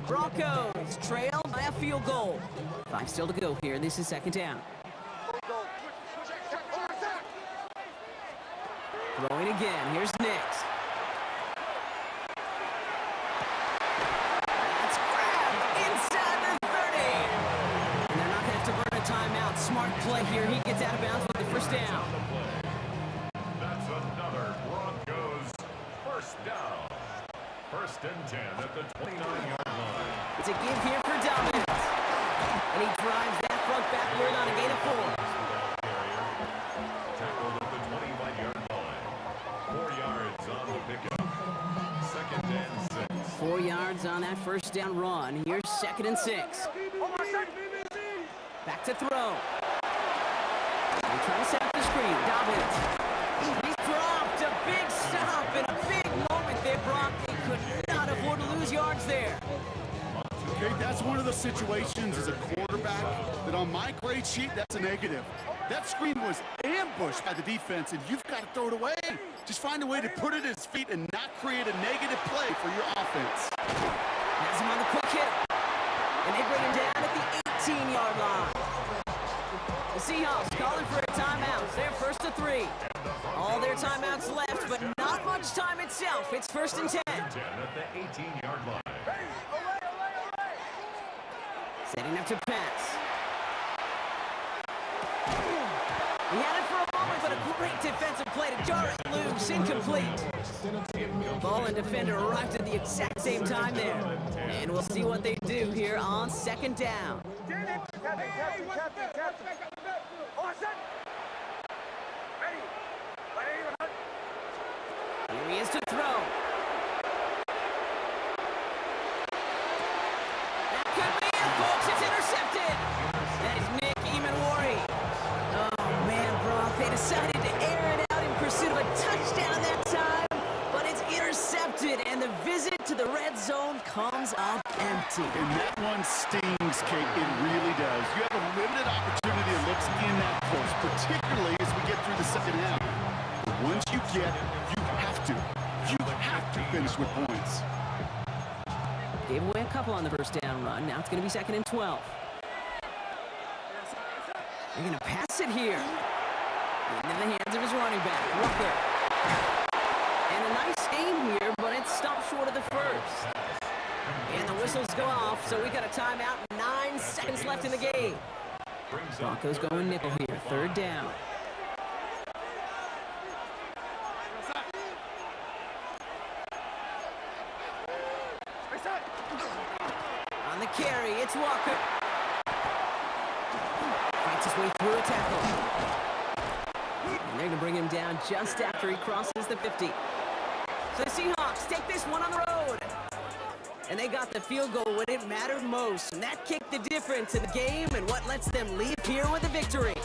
[SPEAKER 2] Broncos trail by a field goal. 5 still to go here. This is second down. Throwing again. Here's Nix. That's grabbed inside the 30. And they're not going to have to burn a timeout. Smart play here. He gets out of bounds with the first down.
[SPEAKER 3] That's another Broncos first down. First and 10 at the 29-yard line.
[SPEAKER 2] It's a give here for Dobbins. And he drives that front backward on a gain of 4.
[SPEAKER 3] Tackled at the 25-yard line. 4 yards on the pickup. Second and 6.
[SPEAKER 2] 4 yards on that first down run. Here's second and 6. Back to throw. They're trying to set up the screen. Dobbins. He's dropped a big stop and a big moment there, Brock. They could not afford to lose yards there.
[SPEAKER 4] Okay, that's one of those situations as a quarterback that on my grade sheet, that's a negative. That screen was ambushed by the defense, and you've got to throw it away. Just find a way to put it at his feet and not create a negative play for your offense.
[SPEAKER 2] Has him on the quick hit. And they bring him down at the 18-yard line. The Seahawks calling for a timeout. They're first to 3. All their timeouts left, but not much time itself. It's first and 10.
[SPEAKER 3] 10 at the 18-yard line.
[SPEAKER 2] Setting up to pass. He had it for a moment, but a great defensive play to jar it loose. Incomplete. Ball and defender arrived at the exact same time there. And we'll see what they do here on second down. Here he is to throw. That could be it, folks. It's intercepted. That is Nick Emanwari. Oh, man, Brock. They decided to air it out in pursuit of a touchdown that time, but it's intercepted. to the red zone comes up empty.
[SPEAKER 4] And that one stings, Kate. It really does. You have a limited opportunity of looks in that close, particularly as we get through the second half. But once you have to finish with points.
[SPEAKER 2] Gave away a couple on the first down run. Now it's going to be 2nd and 12. They're going to pass it here. Into the hands of his running back, Rucker. And a nice aim here, but it's stopped short of the first. And the whistles go off, so we got a timeout. 9 seconds left in the game. Broncos going nickel here, 3rd down. On the carry, it's Walker. Fights his way through a tackle. And they're going to bring him down just after he crosses the 50. So the Seahawks take this one on the road. And they got the field goal when it mattered most. And that kicked the difference in the game and what lets them leave here with a victory.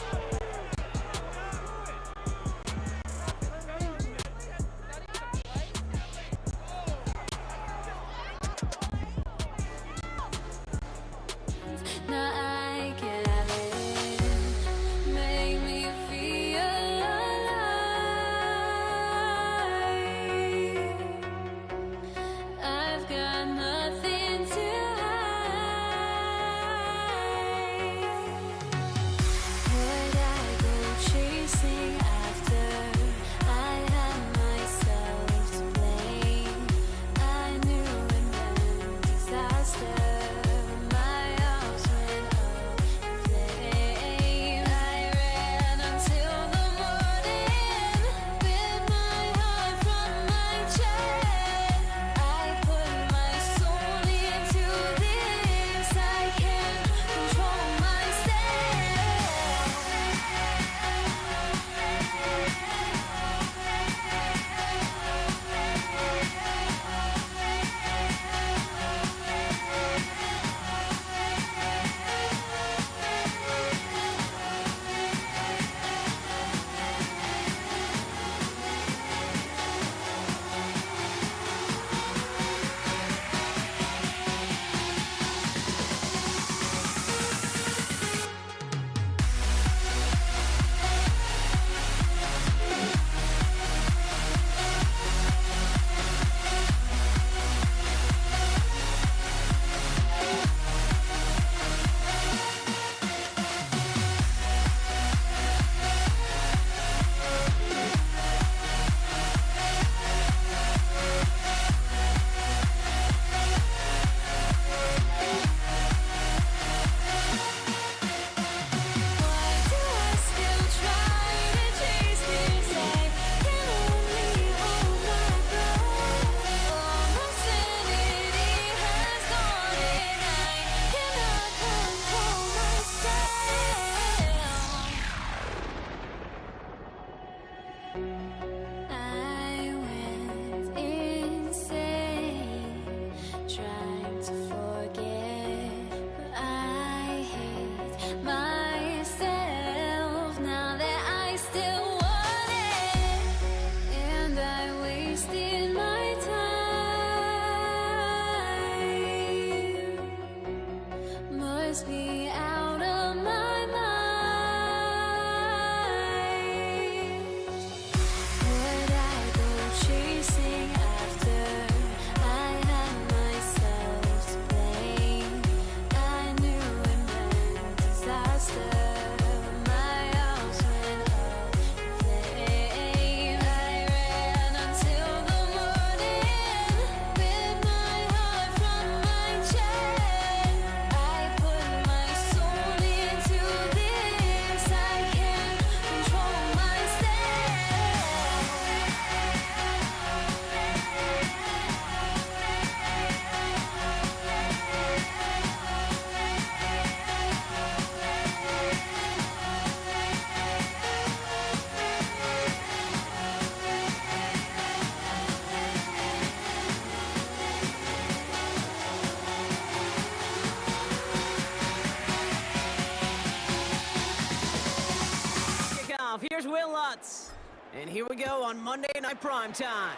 [SPEAKER 2] Here's Will Lutz. And here we go on Monday Night Primetime.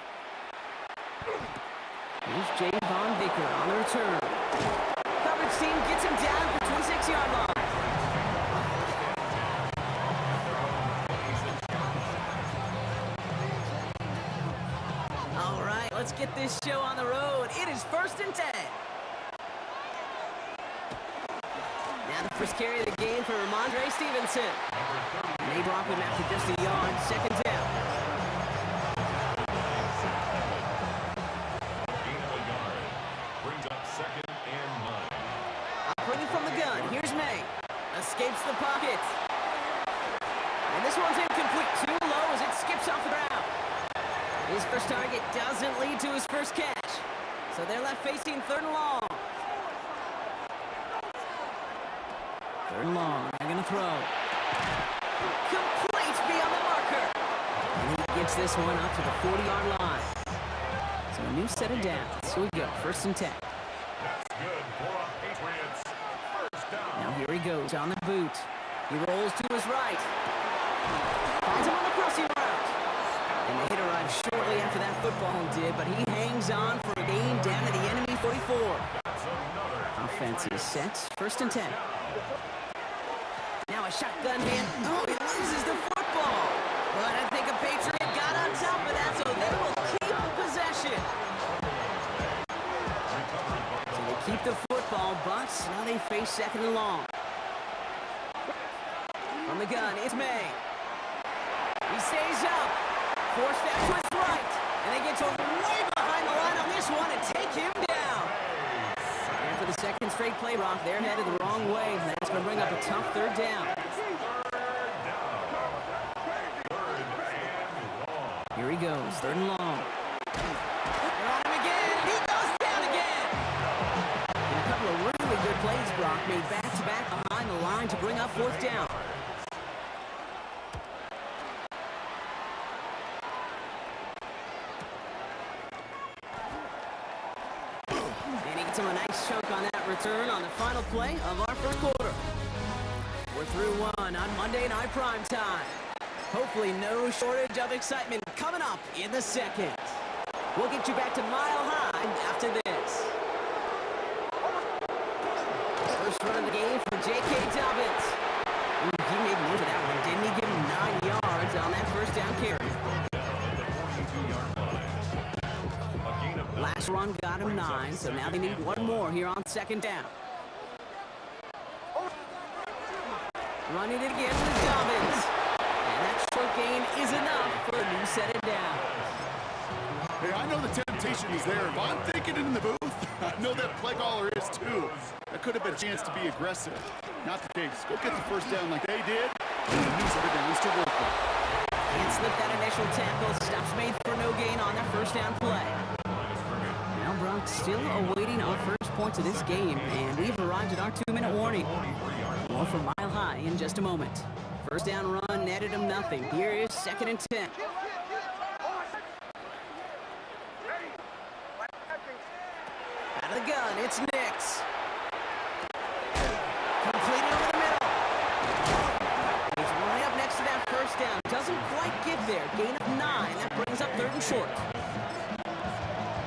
[SPEAKER 2] Here's Javon Baker on the return. Coverage team gets him down at the 26-yard line. All right, let's get this show on the road. It is 1st and 10. Now the first carry of the game for Ramondre Stevenson. And they drop him after just a yard, 2nd down.
[SPEAKER 3] Gain of a yard. Brings up 2nd and 9.
[SPEAKER 2] Bringing from the gun, here's May. Escapes the pocket. And this one's incomplete. Too low as it skips off the ground. His first target doesn't lead to his first catch. So they're left facing 3rd and long. 3rd and long. They're going to throw. Complete beyond the marker. And he gets this one up to the 40-yard line. So a new set of downs. Here we go. 1st and 10.
[SPEAKER 3] That's good for a Patriots. First down.
[SPEAKER 2] Now here he goes on the boot. He rolls to his right. Finds him on the crossing route. And the hit arrived shortly after that football did, but he hangs on for a gain down to the enemy 44.
[SPEAKER 3] That's another.
[SPEAKER 2] Offense is set. 1st and 10. Now a shotgun hand. Oh, he loses the football. But I think a Patriot got on top of that, so they will keep possession. So they keep the football, but now they face 2nd and long. From the gun, it's May. He stays up. Forced back to his right. And they get to way behind the line on this one and take him down. And for the 2nd straight play, Rock, they're headed the wrong way. That's going to bring up a tough 3rd down. Here he goes, 3rd and long. They're on him again. He goes down again. And a couple of really good plays, Brock, made back-to-back behind the line to bring up 4th down. And he gets him a nice chunk on that return on the final play of our 1st quarter. We're through 1 on Monday Night Prime Time. Hopefully no shortage of excitement coming up in the 2nd. We'll get you back to Mile High after this. First run of the game for J.K. Dobbins. Ooh, he made most of that one, didn't he? Give him 9 yards on that 1st down carry. Last run got him 9, so now they need 1 more here on 2nd down. Running it again with Dobbins. And that short gain is enough for a new set of downs.
[SPEAKER 4] Hey, I know the temptation is there. If I'm thinking it in the booth, I know that play caller is too. That could have been a chance to be aggressive. Not the case. Go get the 1st down like they did, and a new set of downs to work with.
[SPEAKER 2] Can't slip that initial tackle. Stops made for no gain on their 1st down play. Now Brock still awaiting our first points of this game, and we've arrived at our 2-minute warning. More from Mile High in just a moment. 1st down run netted him nothing. Here is 2nd and 10. Out of the gun, it's Nix. Completed over the middle. He's right up next to that 1st down. Doesn't quite get there. Gain of 9. That brings up 3rd and short.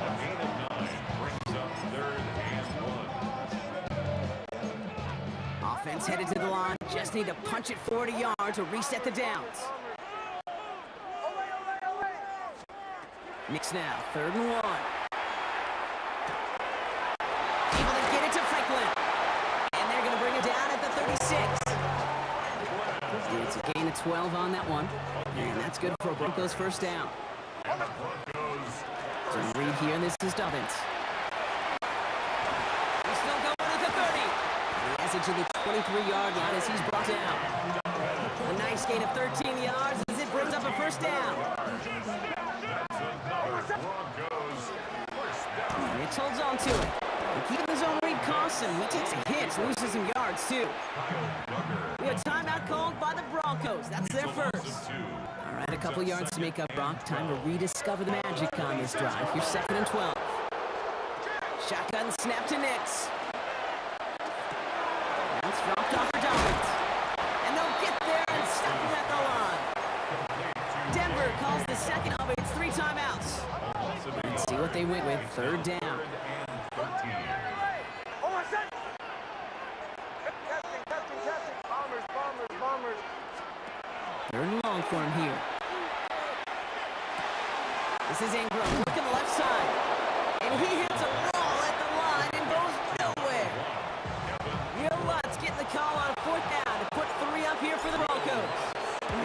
[SPEAKER 3] A gain of 9 brings up 3rd and 1.
[SPEAKER 2] Offense headed to the line. Just need to punch it 40 yards to reset the downs. Nix now, 3rd and 1. Able to get it to Franklin. And they're going to bring it down at the 36. And it's a gain of 12 on that one. And that's good for Broncos 1st down.
[SPEAKER 3] And the Broncos
[SPEAKER 2] So Reed here, and this is Dobbins. He's still going at the 30. He has it to the 23-yard line as he's brought down. A nice gain of 13 yards as it brings up a 1st down. And it holds on to it. And keeping his own read costs him. He takes a hit, loses some yards too. We have timeout called by the Broncos. That's their 1st. All right, a couple yards to make up, Brock. Time to rediscover the magic on this drive. You're 2nd and 12. Shotgun snap to Nix. That's dropped off for Dobbins. And they'll get there and stop him at the line. Denver calls the 2nd of its 3 timeouts. Let's see what they went with. 3rd down. for him here. This is Ingram, looking the left side. And he hits a ball at the line and goes nowhere. Will Lutz getting the call on 4th down to put 3 up here for the Broncos.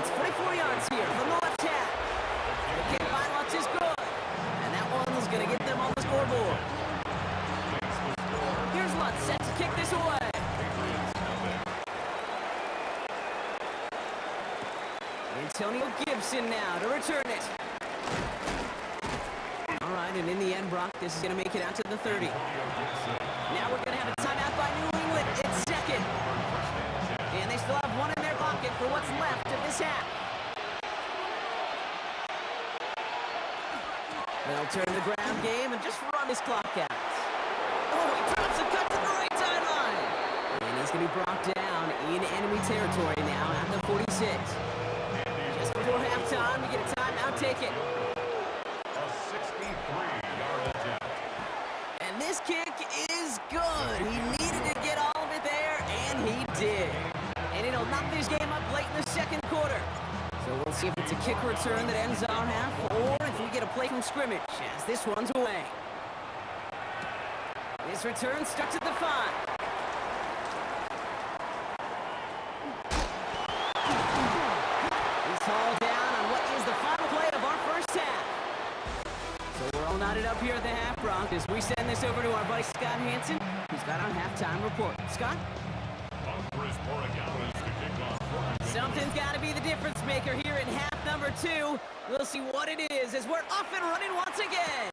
[SPEAKER 2] It's 44 yards here from the left half. The kick by Lutz is good. And that one is going to get them on the scoreboard. Here's Lutz set to kick this away. Antonio Gibson now to return it. All right, and in the end, Brock, this is going to make it out to the 30. Now we're going to have a timeout by New England. It's second. And they still have one in their pocket for what's left of this half. They'll turn the ground game and just run this clock out. Oh, he drops a cut to the right sideline. And he's going to be brought down in enemy territory now at the 46. Just before halftime, we get a timeout ticket.
[SPEAKER 3] A 63-yard attempt.
[SPEAKER 2] And this kick is good. He needed to get all of it there, and he did. And it'll knock this game up late in the second quarter. So we'll see if it's a kick return that ends our half, or if we get a play from scrimmage as this one's away. This return starts at the 5. He's hauled down on what is the final play of our first half. So we're all knotted up here at the half, Bronx, as we send this over to our buddy Scott Hansen, who's got our halftime report. Scott? Something's got to be the difference maker here in half number 2. We'll see what it is as we're off and running once again.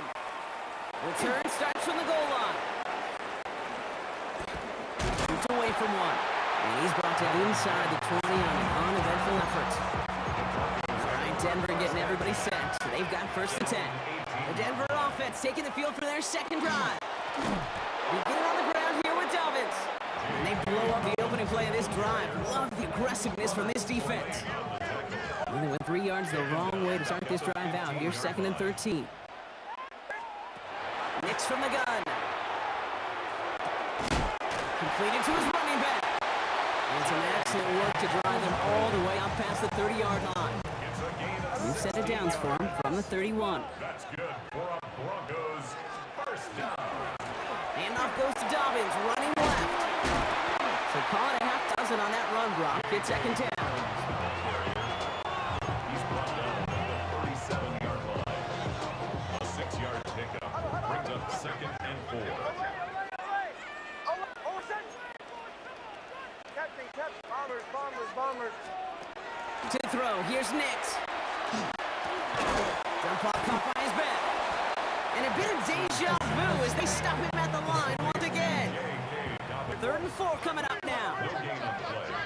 [SPEAKER 2] Return starts from the goal line. Shoots away from one. And he's brought to inside the 20 on an uneventful effort. All right, Denver getting everybody set. So they've got 1st and 10. The Denver offense taking the field for their second drive. We get it on the ground here with Dobbins. And they blow up the opening play of this drive. Love the aggressiveness from this defense. And they went 3 yards the wrong way to start this drive out. Here's 2nd and 13. Nix from the gun. Completed to his running back. And some excellent work to drive them all the way up past the 30-yard line. New set of downs for him from the 31.
[SPEAKER 3] That's good for a Broncos 1st down.
[SPEAKER 2] Handoff goes to Dobbins, running left. So call it a half dozen on that run, Brock. It's 2nd down.
[SPEAKER 3] He's brought down at the 37-yard line. A 6-yard pickup brings up 2nd and 4.
[SPEAKER 2] To throw, here's Nix. Jump off caught by his back. And a bit of deja vu as they stop him at the line once again. 3rd and 4 coming up now.
[SPEAKER 3] No gain on the play.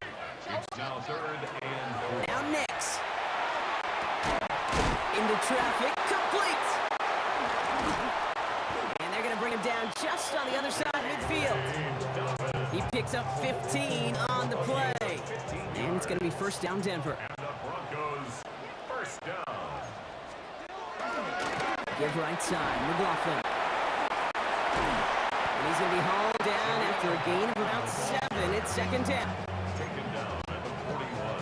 [SPEAKER 3] It's now 3rd and 4.
[SPEAKER 2] Now Nix. Into traffic, complete. And they're going to bring him down just on the other side of midfield. He picks up 15 on the play. And it's going to be 1st down Denver.
[SPEAKER 3] And the Broncos 1st down.
[SPEAKER 2] Give right side, McLaughlin. And he's going to be hauled down after a gain of about 7. It's 2nd down.
[SPEAKER 3] Taken down at the 41.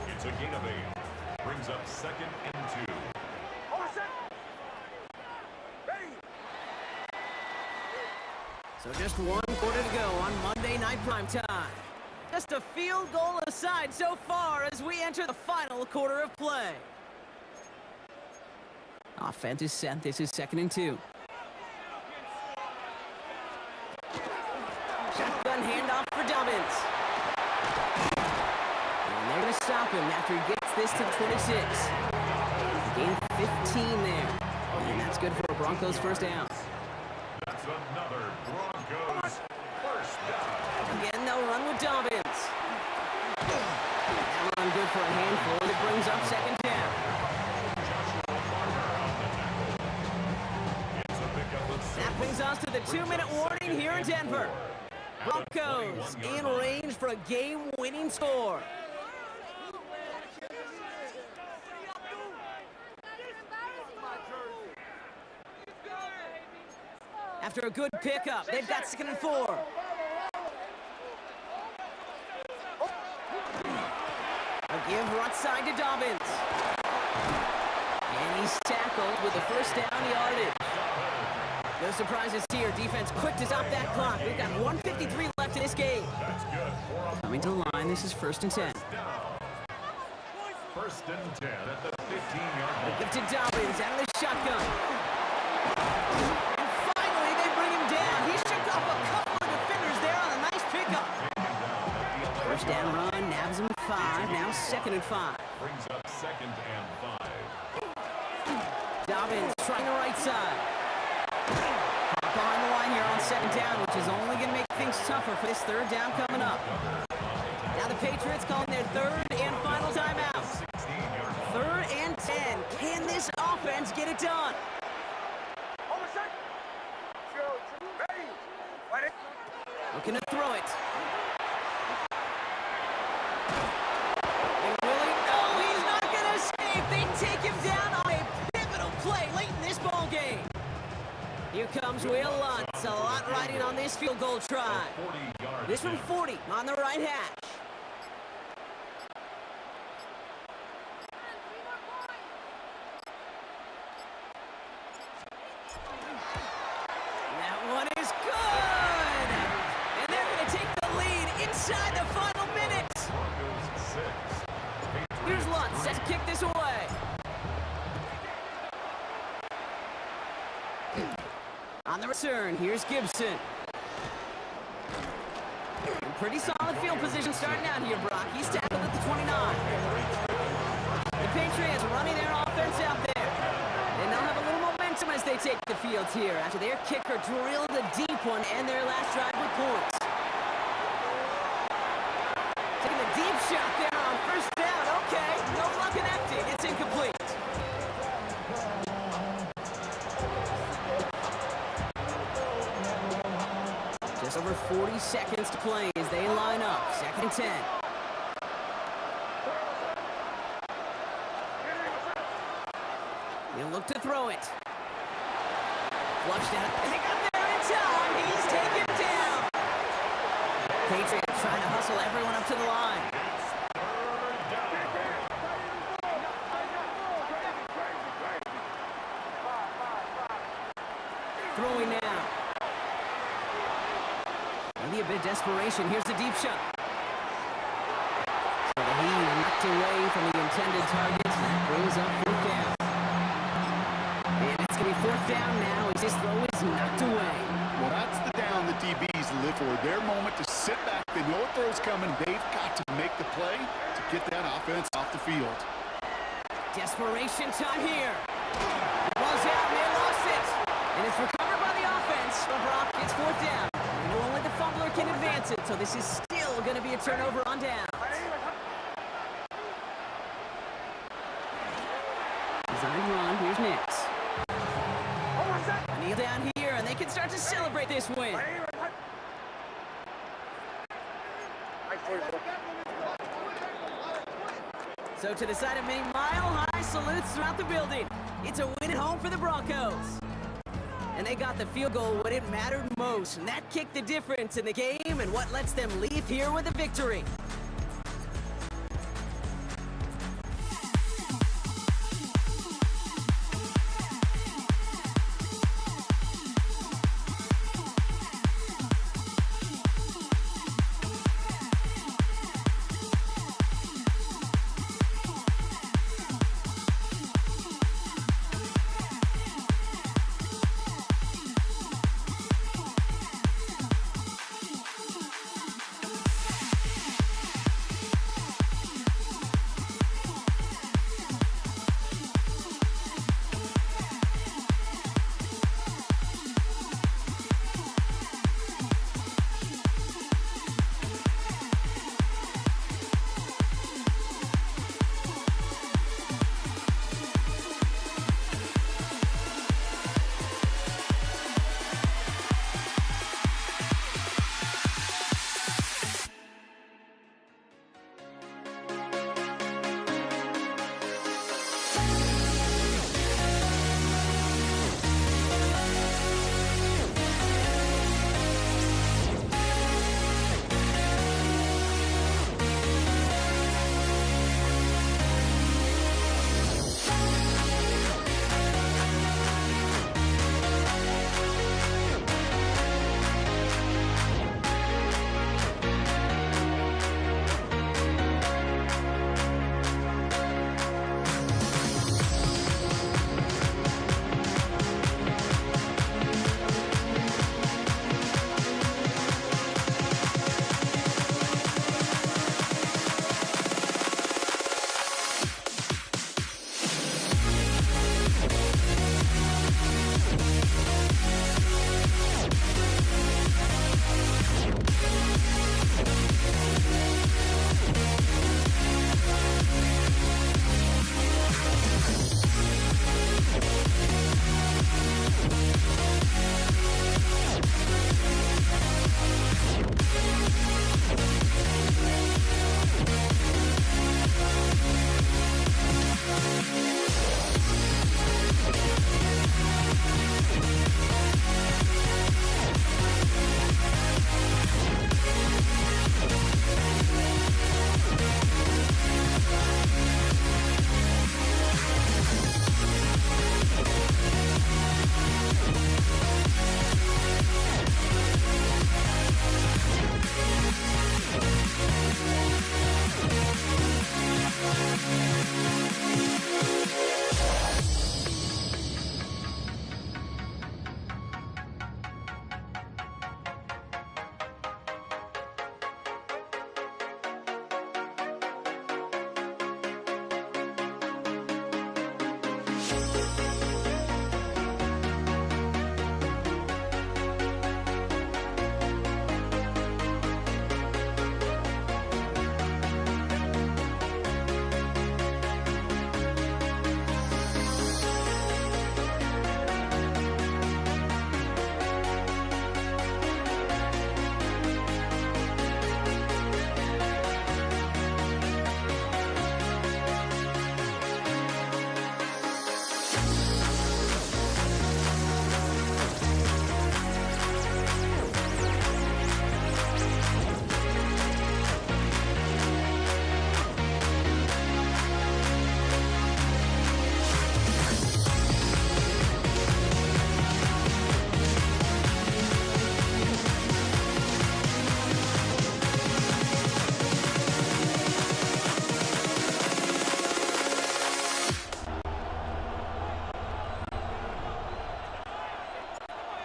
[SPEAKER 3] It's a gain of 8. Brings up 2nd and 2.
[SPEAKER 2] So just 1 quarter to go on Monday Night Primetime. Just a field goal aside so far as we enter the final quarter of play. Offense is set. This is 2nd and 2. Shotgun handoff for Dobbins. And they're going to stop him after he gets this to 26. Gain of 15 there. And that's good for a Broncos 1st down.
[SPEAKER 3] That's another Broncos 1st down.
[SPEAKER 2] Again, they'll run with Dobbins. That run good for a handful. It brings up 2nd down. That brings us to the 2-minute warning here in Denver. Broncos in range for a game-winning score. After a good pickup, they've got 2nd and 4. A give right side to Dobbins. He's tackled with a first down yardage. No surprises here. Defense quick to stop that clock. We've got 1:53 left in this game. Coming to the line, this is 1st and 10.
[SPEAKER 3] 1st and 10 at the 15-yard line.
[SPEAKER 2] Give to Dobbins out of the shotgun. And finally, they bring him down. He shook off a couple of defenders there on a nice pickup. First down run, nabs him 5. Now 2nd and 5.
[SPEAKER 3] Brings up 2nd and 5.
[SPEAKER 2] Dobbins trying the right side. Behind the line here on 2nd down, which is only going to make things tougher for this 3rd down coming up. Now the Patriots calling their 3rd and final timeout. 3rd and 10. Can this offense get it done? Looking to throw it. And Willie, no, he's not going to escape. They take him down on a pivotal play late in this ball game. Here comes Will Lutz. A lot riding on this field goal try. This from 40 on the right hash. That one is good. And they're going to take the lead inside the final minute. Here's Lutz set to kick this away. On the return, here's Gibson. In pretty solid field position starting out here, Brock. He's tackled at the 29. The Patriots running their offense out there. And they'll have a little momentum as they take the field here after their kicker drilled a deep one and their last drive with points. Taking a deep shot there on 1st down. Okay, no luck connecting. It's incomplete. Just over 40 seconds to play as they line up. 2nd and 10. He'll look to throw it. Flushed out, and they got there in time. He's taken down. Patriots trying to hustle everyone up to the line. Throwing now. Maybe a bit of desperation. Here's the deep shot. So the heave knocked away from the intended target. That brings up 4th down. And it's going to be 4th down now as this throw is knocked away.
[SPEAKER 4] Well, that's the down the DBs live for. Their moment to sit back. They know a throw's coming. They've got to make the play to get that offense off the field.
[SPEAKER 2] Desperation time here. Ball's out, and they lost it. And it's recovered by the offense. But Brock, it's 4th down. And only the fumbler can advance it, so this is still going to be a turnover on down. Design run, here's Nix. Kneel down here, and they can start to celebrate this win. So to the side of many mile-high salutes throughout the building. It's a win at home for the Broncos. And they got the field goal when it mattered most. And that kicked the difference in the game and what lets them leave here with a victory.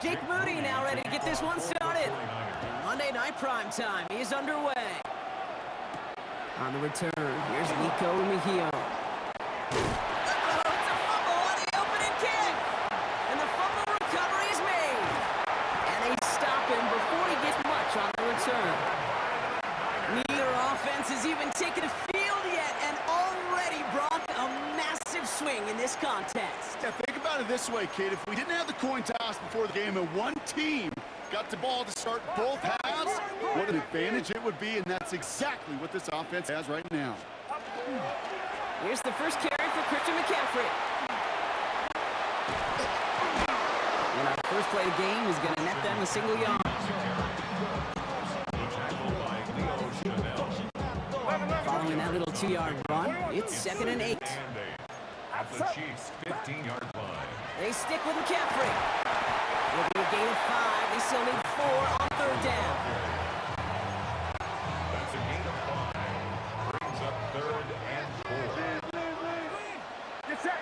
[SPEAKER 2] Jake Moody now ready to get this one started. Monday Night Primetime is underway. On the return, here's Nico Mejia. Oh, it's a fumble on the opening kick. And the fumble recovery is made. And they stop him before he gets much on the return. Neither offense has even taken a field yet and already brought a massive swing in this contest.
[SPEAKER 4] Yeah, think about it this way, kid. If we didn't have the coin toss before the game and one team got the ball to start both halves, what an advantage it would be, and that's exactly what this offense has right now.
[SPEAKER 2] Here's the first carry for Christian McCaffrey. And our first play of the game is going to net them a single yard. Following that little 2-yard run, it's 2nd and 8.
[SPEAKER 3] At the Chiefs' 15-yard line.
[SPEAKER 2] They stick with McCaffrey. It'll be a gain of 5. They still need 4 on 3rd down.
[SPEAKER 3] That's a gain of 5. Brings up 3rd and 4.
[SPEAKER 6] Get set.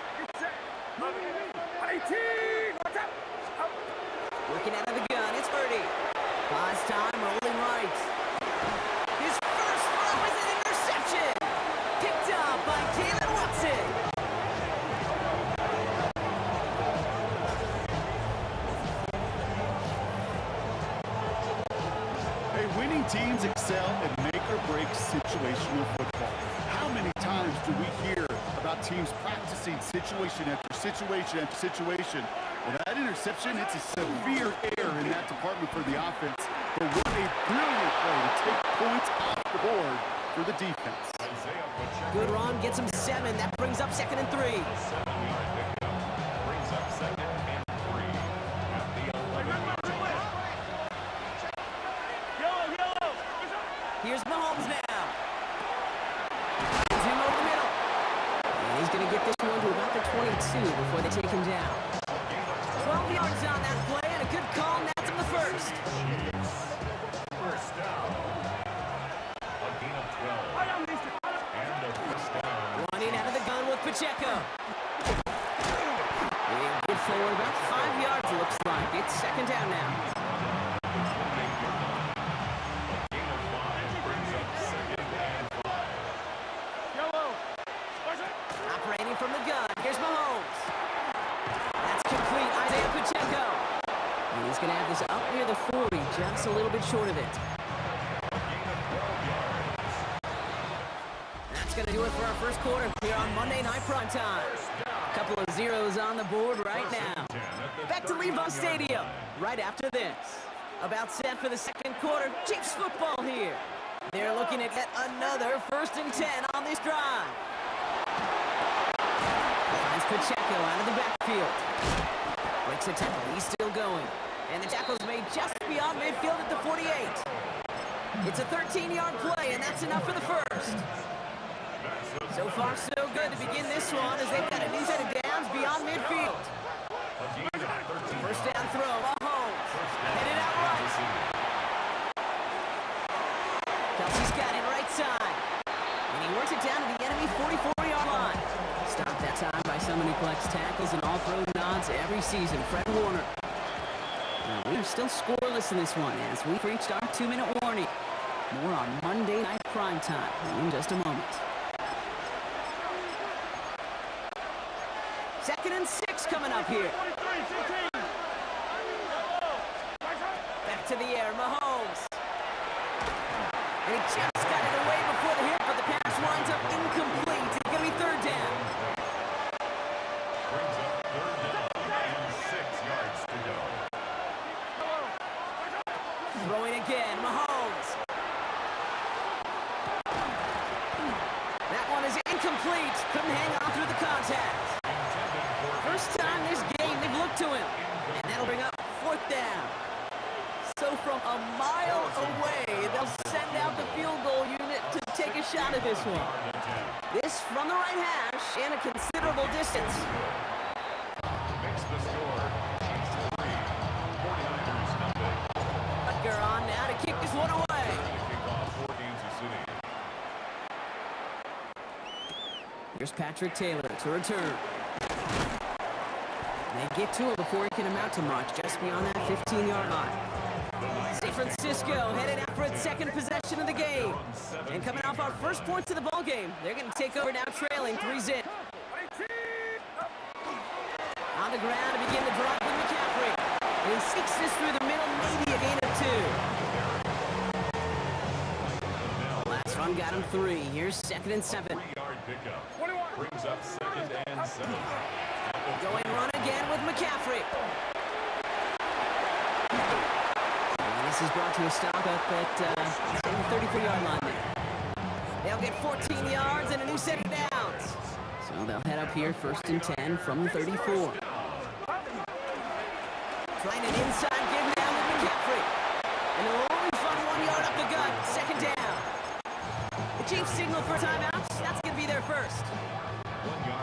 [SPEAKER 6] 18. Watch out.
[SPEAKER 2] Working out of the gun, it's Purdy. Pause time, rolling right. His first throw is an interception. Picked up by Jalen Watson.
[SPEAKER 4] Hey, winning teams excel at make-or-break situational football. How many times do we hear about teams practicing situation after situation after situation? Well, that interception, it's a severe error in that department for the offense. But what a brilliant play to take points off the board for the defense.
[SPEAKER 3] Isaiah Pacheco.
[SPEAKER 2] Good run, gets him 7. That brings up 2nd and 3.
[SPEAKER 3] 7-yard pickup. Brings up 2nd and 3. At the 11-yard line.
[SPEAKER 2] Here's Mahomes now. Zoom over the middle. And he's going to get this one to about the 22 before they take him down. 12 yards on that play and a good call. That's him the first.
[SPEAKER 3] First down. A gain of 12. And a first down.
[SPEAKER 2] Running out of the gun with Pacheco. And good forward, about 5 yards looks like. It's 2nd down now. Operating from the gun, here's Mahomes. That's complete, Isaiah Pacheco. And he's going to have this up near the 40, just a little bit short of it. That's going to do it for our first quarter here on Monday Night Primetime. A couple of zeros on the board right now. Back to Levi Stadium right after this. About set for the second quarter. Chiefs football here. They're looking at yet another 1st and 10 on this drive. Finds Pacheco out of the backfield. Breaks a tackle. He's still going. And the tackle's made just beyond midfield at the 48. It's a 13-yard play, and that's enough for the first. So far, so good to begin this one as they've got a new set of downs beyond midfield. First down throw, Mahomes. Headed out right. Kelsey's got it right side. And he works it down to the enemy 44-yard line. Stopped that time by someone who collects tackles and all-pro nods every season, Fred Warner. Now, we are still scoreless in this one as we've reached our 2-minute warning. More on Monday Night Primetime in just a moment. 2nd coming up here. Back to the air, Mahomes. And he just got it away before the hit, but the pass winds up incomplete. It's going to be third down.
[SPEAKER 3] Brings up third down and 6 yards to go.
[SPEAKER 2] Throwing again, Mahomes. That one is incomplete. Couldn't hang on through the contact. First time this game they've looked to him. And that'll bring up fourth down. So from a mile away, they'll send out the field goal unit to take a shot at this one. This from the right hash and a considerable distance.
[SPEAKER 3] Makes the score. Chiefs 3, 49ers nothing.
[SPEAKER 2] Butker on now to kick this one away.
[SPEAKER 3] Kick off for Kansas City.
[SPEAKER 2] Here's Patrick Taylor to return. They get to him before he can amount to much, just beyond that 15-yard line. San Francisco headed out for its second possession of the game. And coming off our first points of the ball game, they're going to take over now trailing 3-0. On the ground to begin the drive with McCaffrey. And he sneaks this through the middle, maybe a gain of 2. Last run got him 3. Here's 2nd and 7.
[SPEAKER 3] 3-yard pickup. Brings up 2nd and 7.
[SPEAKER 2] Going run again with McCaffrey. And this is brought to a stop up at the 33-yard line there. They'll get 14 yards and a new set of downs. So they'll head up here 1st and 10 from the 34. Trying an inside give now with McCaffrey. And it'll only find 1 yard up the gut. 2nd down. The Chiefs signal for timeouts. That's going to be their first.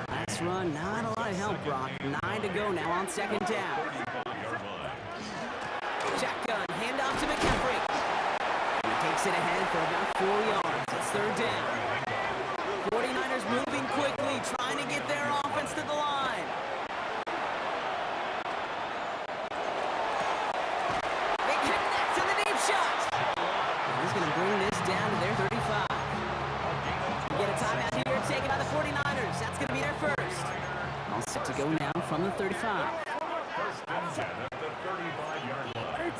[SPEAKER 2] Last run, not a lot of help, Brock. 9 to go now on 2nd down. Shotgun, handoff to McCaffrey. He takes it ahead for about 4 yards. It's 3rd down. 49ers moving quickly, trying to get their offense to the line. They connect to the deep shot. And he's going to bring this down to their 35. We get a timeout here taken by the 49ers. That's going to be their first. All set to go now from the 35.
[SPEAKER 3] 1st and 10 at the 35-yard line.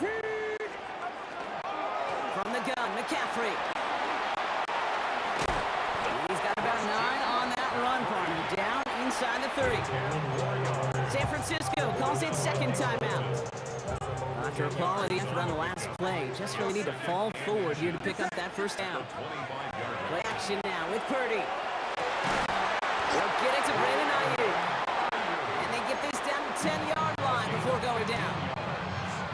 [SPEAKER 2] From the gun, McCaffrey. He's got about 9 on that run, partner. Down inside the 30. San Francisco calls it 2nd timeout. After a quality effort on the last play, just really need to fall forward here to pick up that 1st down. Play action now with Purdy. They'll get it to Brandon Ayuk. And they get this down to the 10-yard line before going down.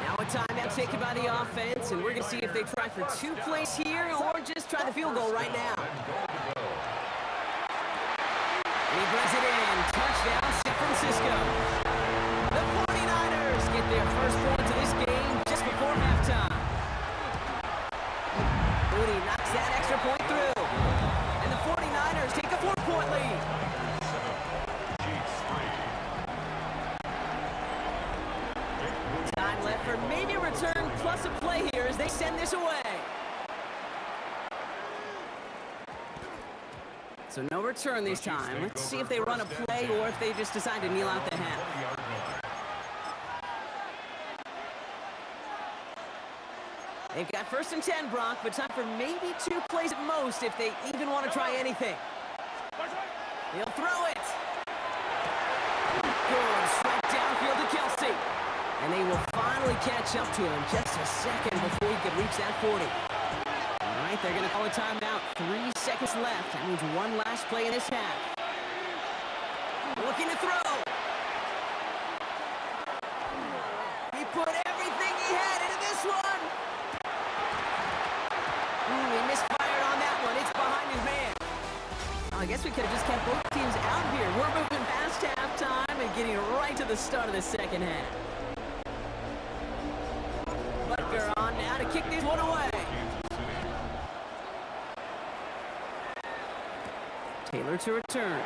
[SPEAKER 2] Now a timeout taken by the offense, and we're going to see if they try for 2 plays here or just try the field goal right now. And he brings it in. Touchdown, San Francisco. The 49ers get their first points of this game just before halftime. Moody knocks that extra point through. And the 49ers take a 4-point lead. Time left for maybe a return plus a play here as they send this away. So no return this time. Let's see if they run a play or if they just decide to kneel out the half. They've got 1st and 10, Brock, but time for maybe 2 plays at most if they even want to try anything. He'll throw it. Good, straight downfield to Kelsey. And they will finally catch up to him just a second before he could reach that 40. All right, they're going to call a timeout. 3 seconds left. That means 1 last play in this half. Looking to throw. He put everything he had into this one. He misfired on that one. It's behind his man. I guess we could have just kept both teams out here. We're moving past halftime and getting right to the start of the 2nd half. Butker on now to kick this one away. Taylor to return.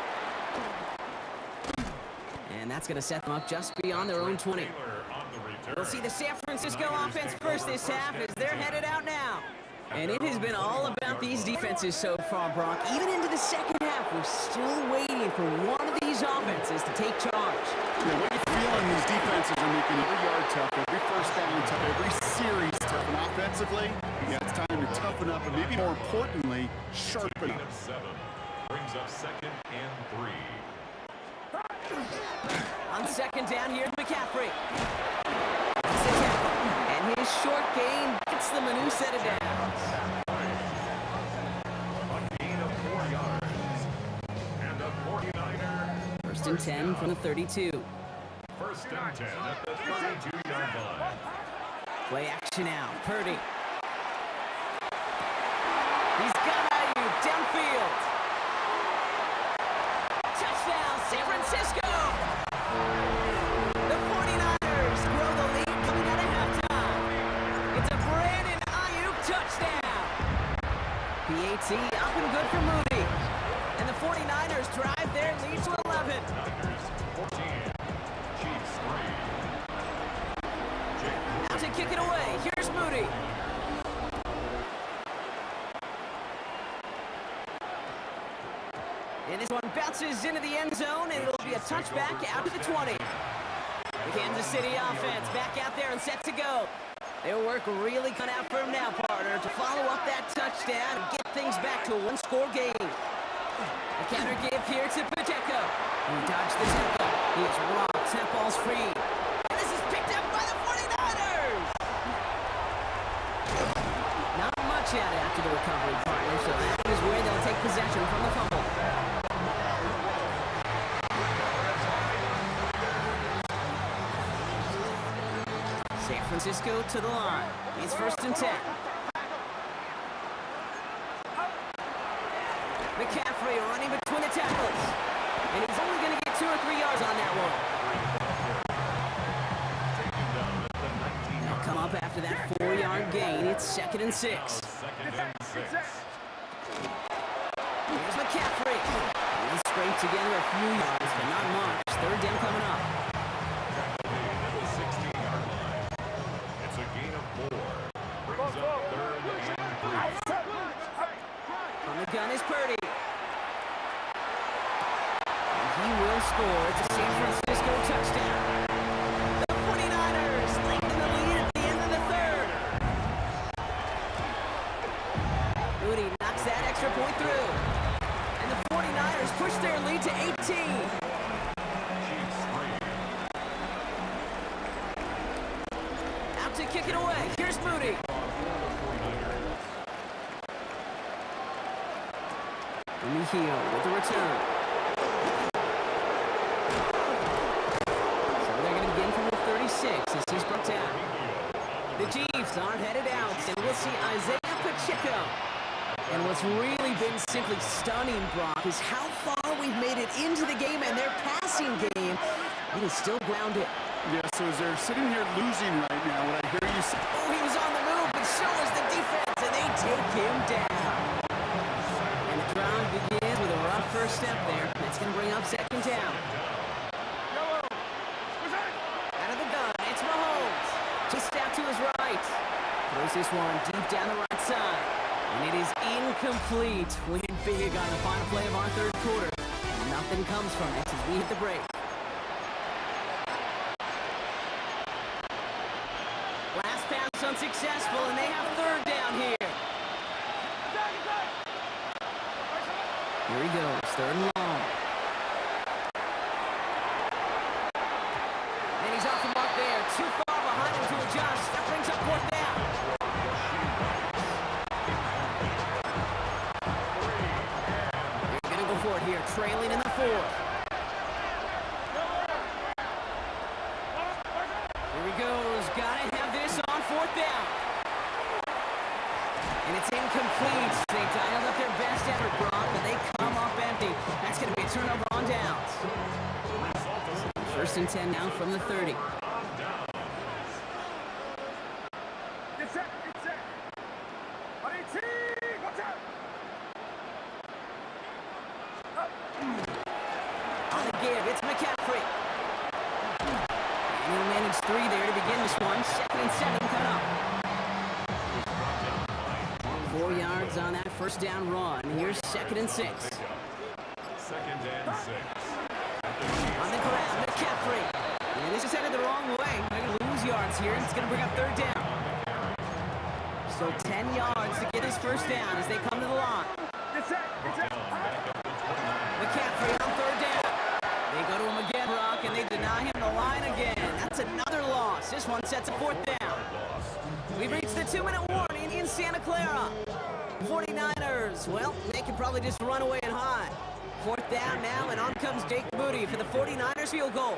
[SPEAKER 2] And that's going to set them up just beyond their own 20. We'll see the San Francisco offense first this half as they're headed out now. And it has been all about these defenses so far, Brock. Even into the 2nd half, we're still waiting for one of these offenses to take charge.
[SPEAKER 4] Yeah, waiting One, these defenses are making every yard tough, every first down tough, every series tough. And offensively, yeah, it's time to toughen up, and maybe more importantly, sharpen up.
[SPEAKER 3] 7 brings up 2nd and 3.
[SPEAKER 2] On 2nd down, here's McCaffrey. It's the tackle. And his short gain gets them a new set of downs.
[SPEAKER 3] A gain of 4 yards. And the 49er.
[SPEAKER 2] 1st and 10 from the 32.
[SPEAKER 3] 1st and 10 at the 32-yard line.
[SPEAKER 2] Play action now. Purdy. He's got Ayuk downfield. Touchdown, San Francisco! The 49ers grow the lead coming out of halftime. It's a Brandon Ayuk touchdown. PAT up and good for Moody. And the 49ers drive their lead to 11.
[SPEAKER 3] Niners 14. Chiefs 3.
[SPEAKER 2] Now to kick it away. Here's Moody. And this one bounces into the end zone, and it'll be a touchback out to the 20. The Kansas City offense back out there and set to go. Their work really cut out for him now, partner, to follow up that touchdown and get things back to a one-score game. A counter give here to Pacheco. He dodged the tackle. He is rocked. That ball's free. And this is picked up by the 49ers! Not much out after the recovery, partner, so that is where they'll take possession from the fumble. San Francisco to the line. It's 1st and 10. McCaffrey running between the tackles. And he's only going to get 2 or 3 yards on that one. They'll come up after that 4-yard gain. It's 2nd and 6.
[SPEAKER 3] 2nd and 6.
[SPEAKER 2] Here's McCaffrey. He'll scrape together a few yards, but not much. 3rd down coming up.
[SPEAKER 3] At the 16-yard line. It's a gain of 4. Brings up 3rd and 3.
[SPEAKER 2] On the gun is Purdy. And he will score. It's a San Francisco touchdown. The 49ers lengthen the lead at the end of the 3rd. Moody knocks that extra point through. And the 49ers push their lead to 18.
[SPEAKER 3] Chiefs 3.
[SPEAKER 2] Out to kick it away. Here's Moody. Heel with the return. So they're going to begin from the 36 as he's brought down. The Chiefs aren't headed out, and we'll see Isaiah Pacheco. And what's really been simply stunning, Brock, is how far we've made it into the game, and their passing game, it is still grounded.
[SPEAKER 4] Yeah, so as they're sitting here losing right now, what I hear you say...
[SPEAKER 2] Oh, he was on the move, but so was the defense, and they take him down. And the drive begins with a rough first step there. That's going to bring up 2nd down. Out of the gun, it's Mahomes. Just out to his right. Throws this one deep down the right side. And it is incomplete. We hit big on the final play of our 3rd quarter. Nothing comes from it as we hit the break. Last pass unsuccessful, and they have 3rd down here. Here he goes, 3rd and long. And he's off the mark there. Too far behind him to adjust. That brings up 4th down. They're going to go for it here, trailing in the 4th. Here he goes. Got to have this on 4th down. And it's incomplete. They dialed up their best effort, Brock, but they come up empty. That's going to be a turnover on downs. 1st and 10 now from the 30.
[SPEAKER 6] Get set, get set. Hurry, team, watch out.
[SPEAKER 2] On the give, it's McCaffrey. And he'll manage 3 there to begin this one. 2nd and 7 coming up. 4 yards on that 1st down run. Here's 2nd and 6.
[SPEAKER 3] 2nd and 6.
[SPEAKER 2] On the ground, McCaffrey. And This is headed the wrong way. They're going to lose yards here. It's going to bring up third down. So 10 yards to get his first down as they come to the line. McCaffrey on third down. They go to him again, Brock, and they deny him the line again. That's another loss. This one sets a fourth down. We've reached the 2-minute warning in Santa Clara. 49ers, well, they can probably just run away and hide. Fourth down now, and on comes Jake Moody for the 49ers field goal.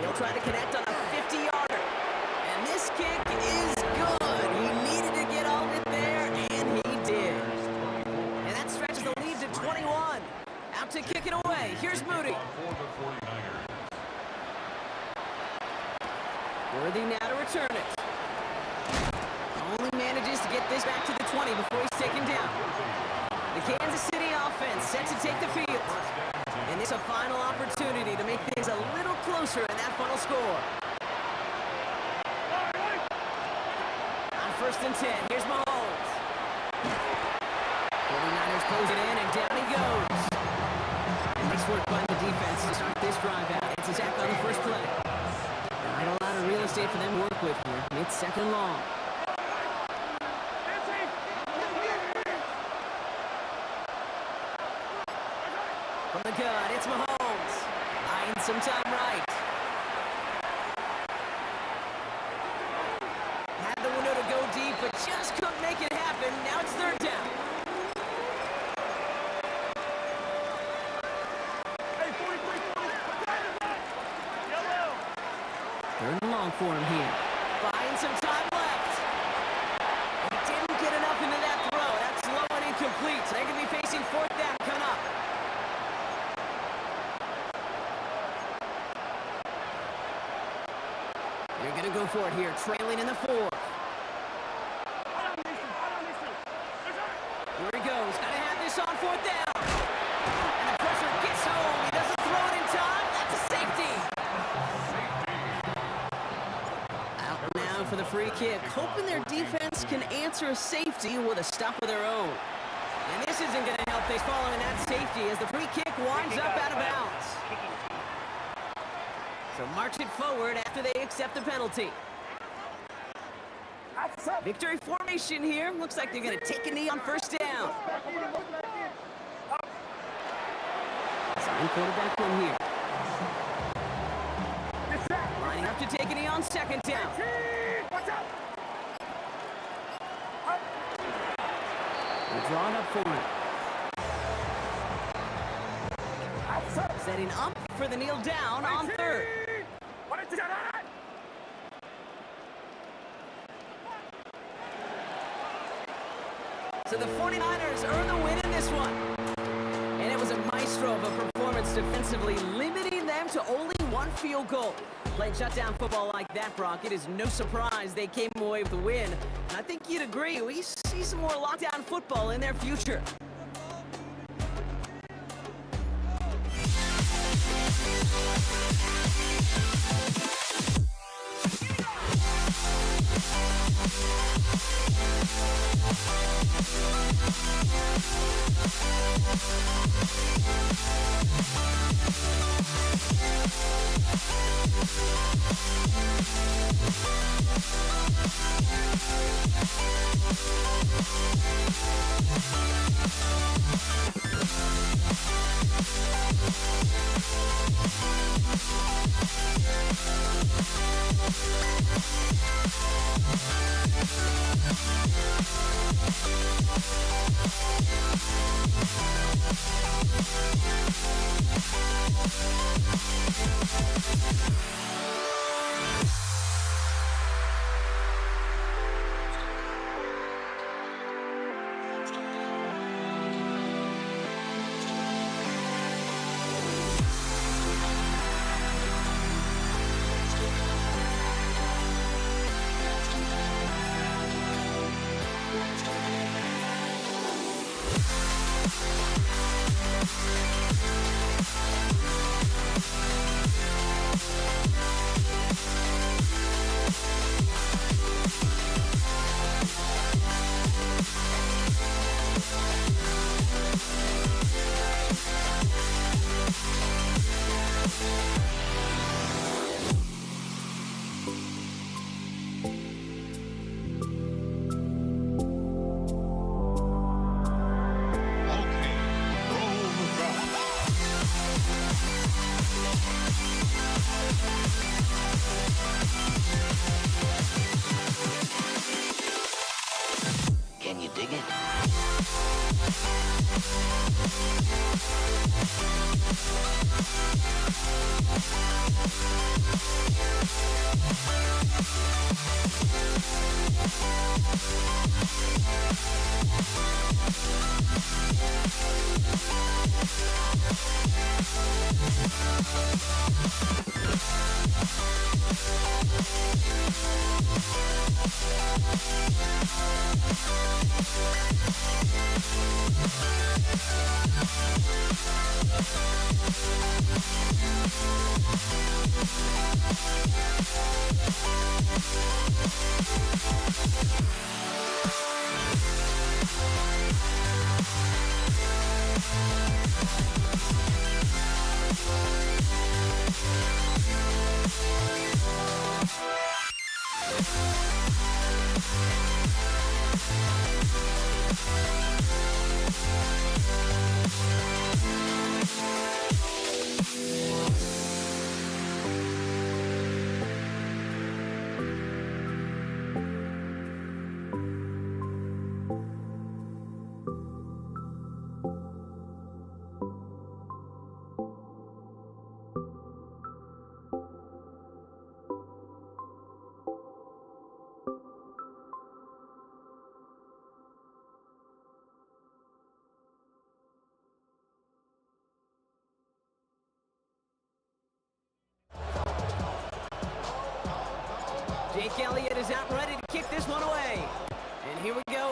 [SPEAKER 2] He'll try to connect on a 50-yarder. And this kick is good. He needed to get all of it there, and he did. And that stretches the lead to 21. Out to kick it away. Here's Moody. Worthy now to return it. Only manages to get this back to the 20 before he's taken down. The Kansas City offense set to take the field. And it's a final opportunity to make things a little closer in that final score. On 1st and 10, here's Mahomes. 49ers close it in, and down he goes. Nice work by the defense to start this drive out. It's a sack on the first play. Not a lot of real estate for them to work with here. It's second and long. From the gun, it's Mahomes. Buying some time right. Had the window to go deep, but just couldn't make it happen. Now it's third down. Third and long for him here. Buying some time left. He didn't get enough into that throw. That's low and incomplete. So they're going to be facing fourth down coming up. They're going to go for it here, trailing in the fourth. Here he goes. Got to have this on fourth down. And the pressure gets home. He doesn't throw it in time. That's a safety. Out now for the free kick, hoping their defense can answer a safety with a stop of their own. And this isn't going to help things following that safety as the free kick winds up out of bounds. So march it forward after they accept the penalty. Victory formation here. Looks like they're going to take a knee on first down. Sign quarterback one here. Lining up to take a knee on second down. They're drawn up for it. Setting up for the kneel down on third. So the 49ers earn the win in this one. And it was a maestro of a performance defensively, limiting them to only one field goal. Playing shutdown football like that, Brock, it is no surprise they came away with the win. And I think you'd agree, we see some more lockdown football in their future.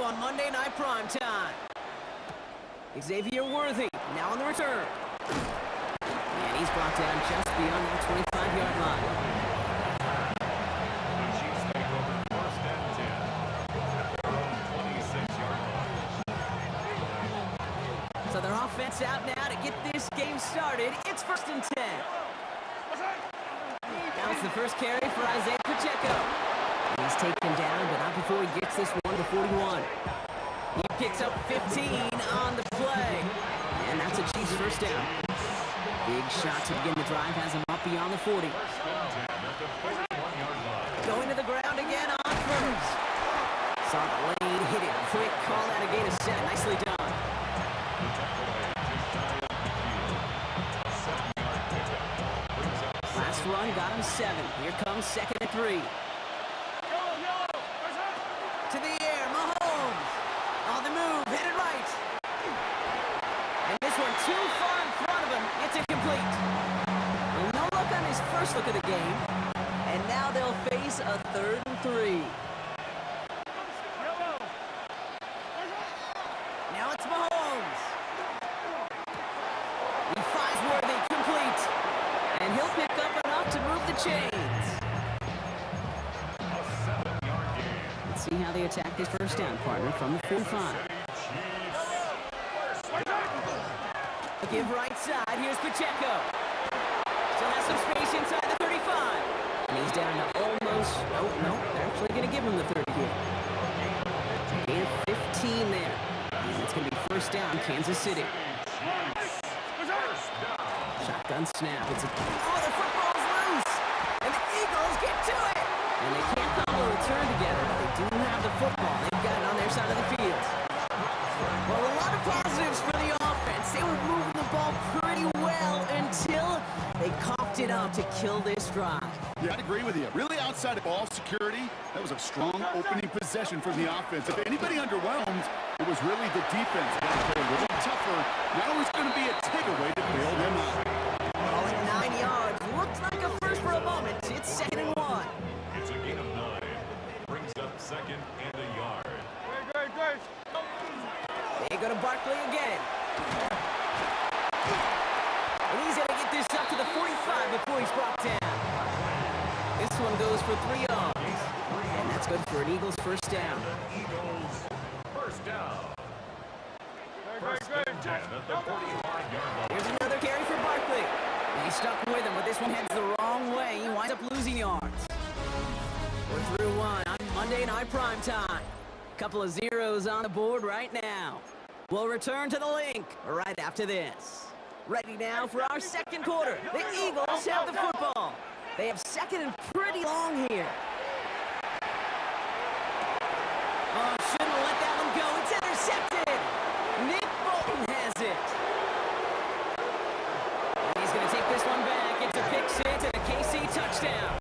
[SPEAKER 2] on Monday Night Primetime. Xavier Worthy now on the return. And he's brought down just beyond that 25-yard line.
[SPEAKER 3] The Chiefs take over first and 10 at their own 26-yard line.
[SPEAKER 2] So their offense out now to get this game started. It's first and 10. Now it's the first carry for Isaiah Pacheco. And he's taken down, but not before he gets this one to 41. He picks up 15 on the play. And that's a Chiefs first down. Big shot to begin the drive has him up beyond the 40. Going to the ground again on first. Saw the lane, hit it quick, call that a gain of 7. Nicely done. Last run got him 7. Here comes second and 3. To the air, Mahomes. On the move, hit it right. And this one too far in front of him. It's incomplete. Well, no look on his first look of the game. And now they'll face a 3rd and 3. Now it's Mahomes. He finds Worthy, complete. And he'll pick up enough to move the chains. Let's see how they attack this first down, partner, from the 45. Give right side, here's Pacheco. Still has some space inside the 35. And he's down to almost, oh no, they're actually going to give him the 30 here. Gain of 15 there. And it's going to be first down, Kansas City. Shotgun snap. It's a, oh, the football's loose. And the Eagles get to it. And they can't cobble a return together. They do have the football. They've got it on their side of the field. Well, a lot of positives for the offense. They were moving the ball pretty well until they coughed it up to kill this drive.
[SPEAKER 4] Yeah, I'd agree with you. Really outside of ball security, that was a strong opening possession from the offense. If anybody underwhelmed, it was really the defense. Got to play a little tougher. Now it's going to be a takeaway to bail them out.
[SPEAKER 2] Ball at 9 yards. Looked like a first for a moment. It's 2nd and 1.
[SPEAKER 3] It's a gain of 9. Brings up 2nd and a yard.
[SPEAKER 2] They go to Barkley again. And he's going to get this up to the 45 before he's brought down. This one goes for 3 yards. And that's good for an Eagles first down.
[SPEAKER 3] Eagles first down. First and 10 at the 45-yard line.
[SPEAKER 2] Here's another carry for Barkley. And he stuck with him, but this one heads the wrong way. He winds up losing yards. We're through one on Monday Night Primetime. Couple of zeros on the board right now. We'll return to the link right after this. Ready now for our second quarter. The Eagles have the football. They have 2nd and pretty long here. Oh, shouldn't have let that one go. It's intercepted. Nick Bolton has it. And he's going to take this one back. It's a pick 6 and a KC touchdown.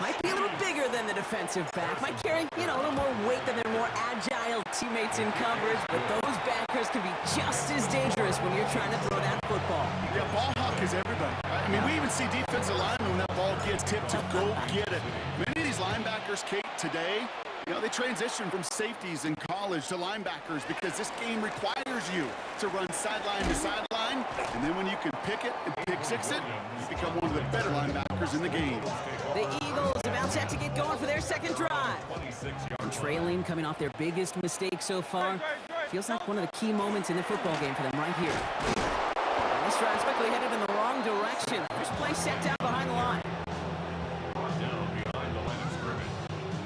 [SPEAKER 2] Might be a little bigger than the defensive back. Might carry, a little more weight than their more agile teammates in coverage. But those backers can be just as dangerous when you're trying to throw that football.
[SPEAKER 4] Yeah, ball hawk is everybody. I mean, we even see defensive linemen when that ball gets tipped to go get it. Many of these linebackers, Kate, today, they transition from safeties in college to linebackers because this game requires you to run sideline to sideline. And then when you can pick it and pick 6 it, you become one of the better linebackers in the game.
[SPEAKER 2] The Eagles about set to get going for their second drive. And trailing, coming off their biggest mistake so far. Feels like one of the key moments in the football game for them right here. And this drive's quickly headed in the wrong direction. First play set down behind the line.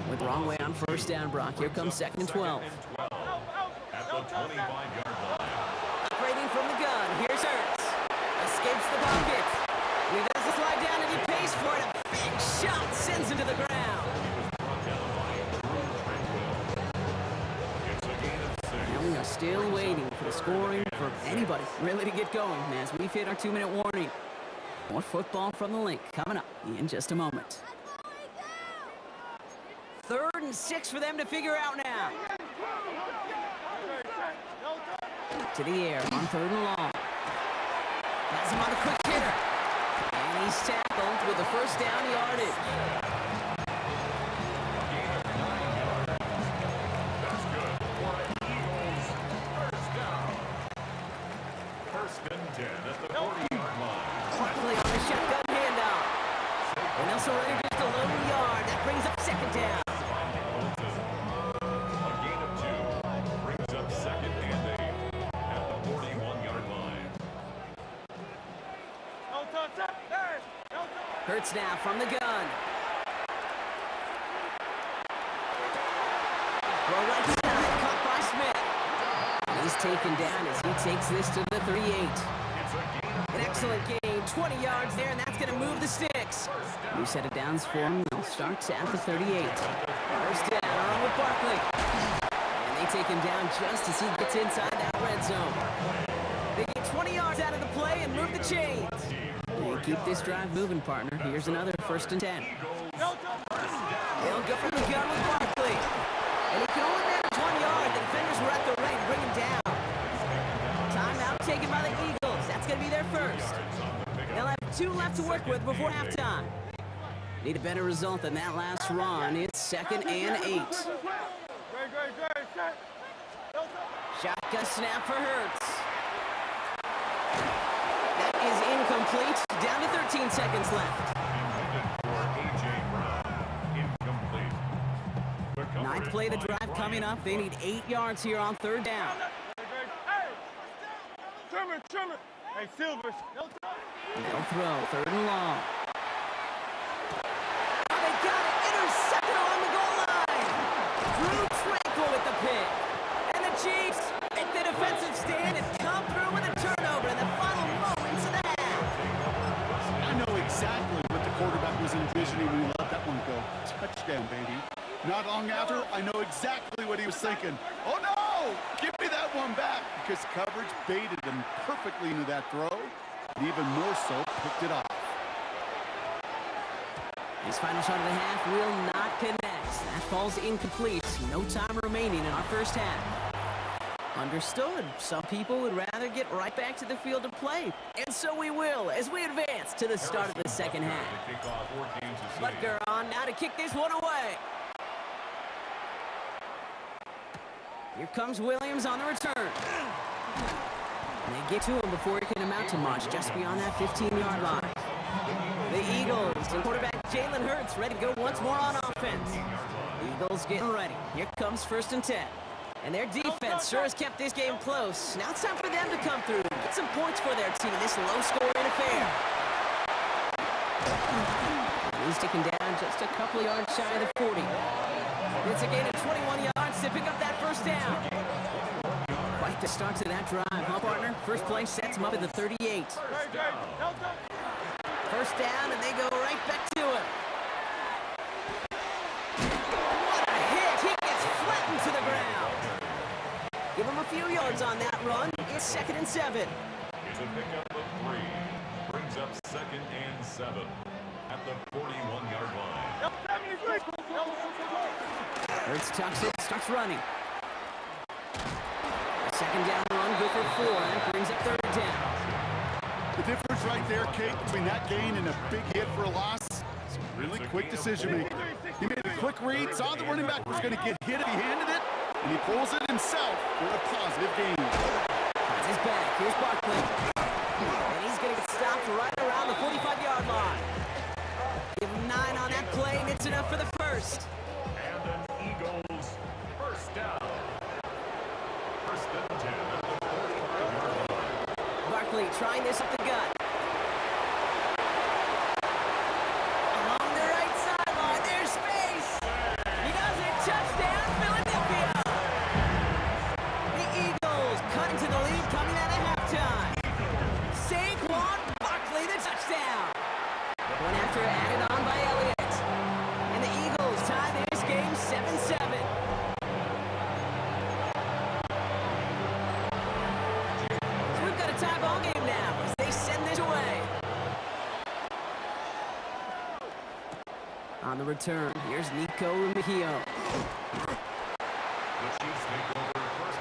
[SPEAKER 2] Went the wrong way on first down, Brock. Here comes 2nd and 12.
[SPEAKER 3] At the 25-yard line.
[SPEAKER 2] Operating from the gun. Here's Hurts. Escapes the pocket. He does the slide down and he pays for it. A big shot sends him to the ground. Now we are still waiting for the scoring for anybody really to get going as we've hit our 2-minute warning. More football from the link coming up in just a moment. 3rd and 6 for them to figure out now. To the air on 3rd and long. Has him on the quick hitter. And he's tackled with the first down yardage. Hurts now from the gun. Throw right side, caught by Smith. And he's taken down as he takes this to the 38. An excellent gain, 20 yards there, and that's going to move the sticks. New set of downs for him. They'll start at the 38. First down, on with Barkley. And they take him down just as he gets inside that red zone. They get 20 yards out of the play and move the chains. They keep this drive moving, partner. Here's another 1st and 10. They'll go from the gun with Barkley. And he can only manage 1 yard. The defenders were at the right to bring him down. Timeout taken by the Eagles. That's going to be their first. They'll have 2 left to work with before halftime. Need a better result than that last run. It's 2nd and 8. Shotgun snap for Hurts. That is incomplete. Down to 13 seconds left.
[SPEAKER 3] For A.J. Brown, incomplete. The
[SPEAKER 2] 9th play of the drive coming up. They need 8 yards here on 3rd down.
[SPEAKER 6] Trim it. Hey, Silvers.
[SPEAKER 2] They'll throw 3rd and long. Oh, they got it. Intercepted along the goal line. Drew Tranquil with the pick. And the Chiefs make the defensive stand and come through with a turnover in the final moments of the half.
[SPEAKER 4] I know exactly what the quarterback was envisioning when he let that one go. Touchdown, baby. Not long after, I know exactly what he was thinking. Oh, no! Give me that one back, because coverage baited him perfectly into that throw, and even more so, picked it off.
[SPEAKER 2] His final shot of the half will not connect. That falls incomplete. No time remaining in our first half. Understood. Some people would rather get right back to the field to play. And so we will as we advance to the start of the second half. Butker on now to kick this one away. Here comes Williams on the return. And they get to him before he can amount to much, just beyond that 15-yard line. The Eagles and quarterback Jalen Hurts ready to go once more on offense. Eagles getting ready. Here comes 1st and 10. And their defense sure has kept this game close. Now it's time for them to come through, get some points for their team, this low-scoring affair. He's taken down just a couple of yards shy of the 40. It's a gain of 21 yards to pick up that first down. Quite the start to that drive, huh, partner? First play sets him up at the 38. First down, and they go right back to it. What a hit! He gets flattened to the ground. Give him a few yards on that run. It's 2nd and 7.
[SPEAKER 3] It's a pickup of 3. Brings up 2nd and 7 at the 41-yard line.
[SPEAKER 2] Hurts tucks it, starts running. Second down run, good for 4. That brings up 3rd down.
[SPEAKER 4] The difference right there, Kate, between that gain and a big hit for a loss, it's a really quick decision-making. He made a quick read, saw the running back was going to get hit if he handed it, and he pulls it himself for a positive gain.
[SPEAKER 2] That's his back. Here's Barkley. And he's going to get stopped right around the 45-yard line. Give him 9 on that play, and it's enough for the first.
[SPEAKER 3] And an Eagles first down. 1st and 10 at the 45-yard line.
[SPEAKER 2] Barkley trying this up the gut. Along the right sideline, there's space. He does it. Touchdown, Philadelphia. The Eagles cut into the lead coming out of halftime. Saquon Barkley, the touchdown. One after added on by Elliott. And the Eagles tie this game 7-7. So we've got a tie ball game now as they send this away. On the return, here's Nico Rumihio.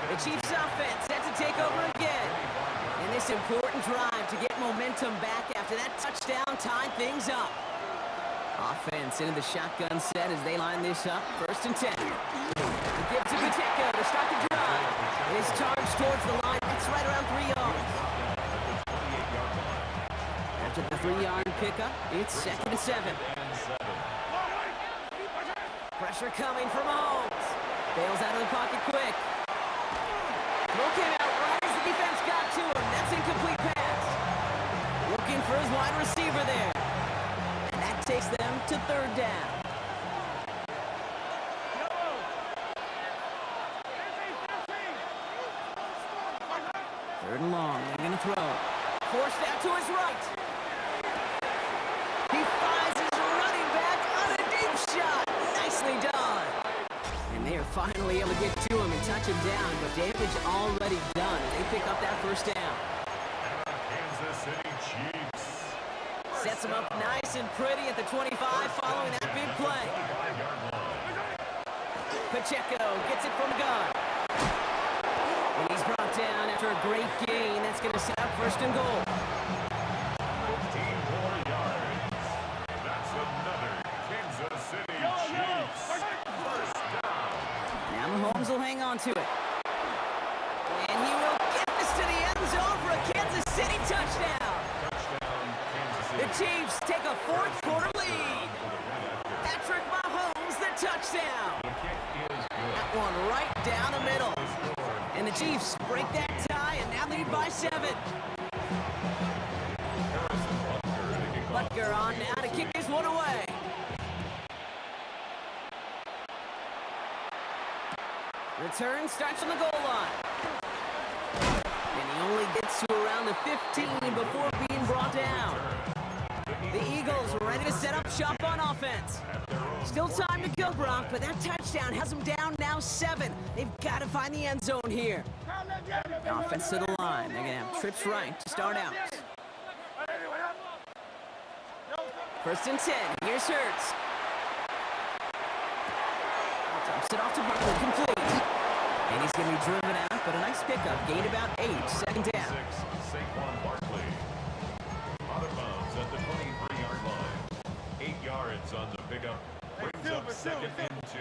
[SPEAKER 2] The Chiefs offense set to take over again. And this important drive to get momentum back after that touchdown tied things up. Offense into the shotgun set as they line this up. 1st and 10. The give to Pacheco to start the drive. His charge towards the line. That's right around 3 yards. After the 3-yard pickup, it's 2nd and 7. Pressure coming from Mahomes. Bails out of the pocket quick. Throw came out right as the defense got to him. That's incomplete pass. Looking for his wide receiver there. And that takes them to third down. Third and long, they're going to throw. Forced out to his right. He finds his running back on a deep shot. Nicely done. And they are finally able to get to him and touch him down, but damage already done. They pick up that first down.
[SPEAKER 3] Kansas City Chiefs.
[SPEAKER 2] Sets him up nice and pretty at the 25 following that big play.
[SPEAKER 3] 25-yard line.
[SPEAKER 2] Pacheco gets it from gun. And he's brought down after a great gain. That's going to set up first and goal.
[SPEAKER 3] 15 more yards. That's another Kansas City Chiefs. First down.
[SPEAKER 2] Now Mahomes will hang on to it. And he will get this to the end zone for a Kansas City touchdown.
[SPEAKER 3] Touchdown, Kansas City.
[SPEAKER 2] The Chiefs take a fourth quarter lead. Patrick Mahomes, the touchdown.
[SPEAKER 3] The kick is good.
[SPEAKER 2] That one right down the middle. And the Chiefs break that tie and now lead by 7. Butker on now to kick this one away. Return starts on the goal line. And he only gets to around the 15 before being brought down. The Eagles ready to set up shop on offense. Still time to go, Brock, but that touchdown has them down now 7. They've got to find the end zone here. Offense to the line. They're going to have trips right to start out. First and 10. Here's Hurts. Dumps it off to Barkley, complete. And he's going to be driven out, but a nice pickup. Gained about 8. Second down.
[SPEAKER 3] Saquon Barkley. Out of bounds at the 23-yard line. 8 yards on the pickup. Brings up second and 2.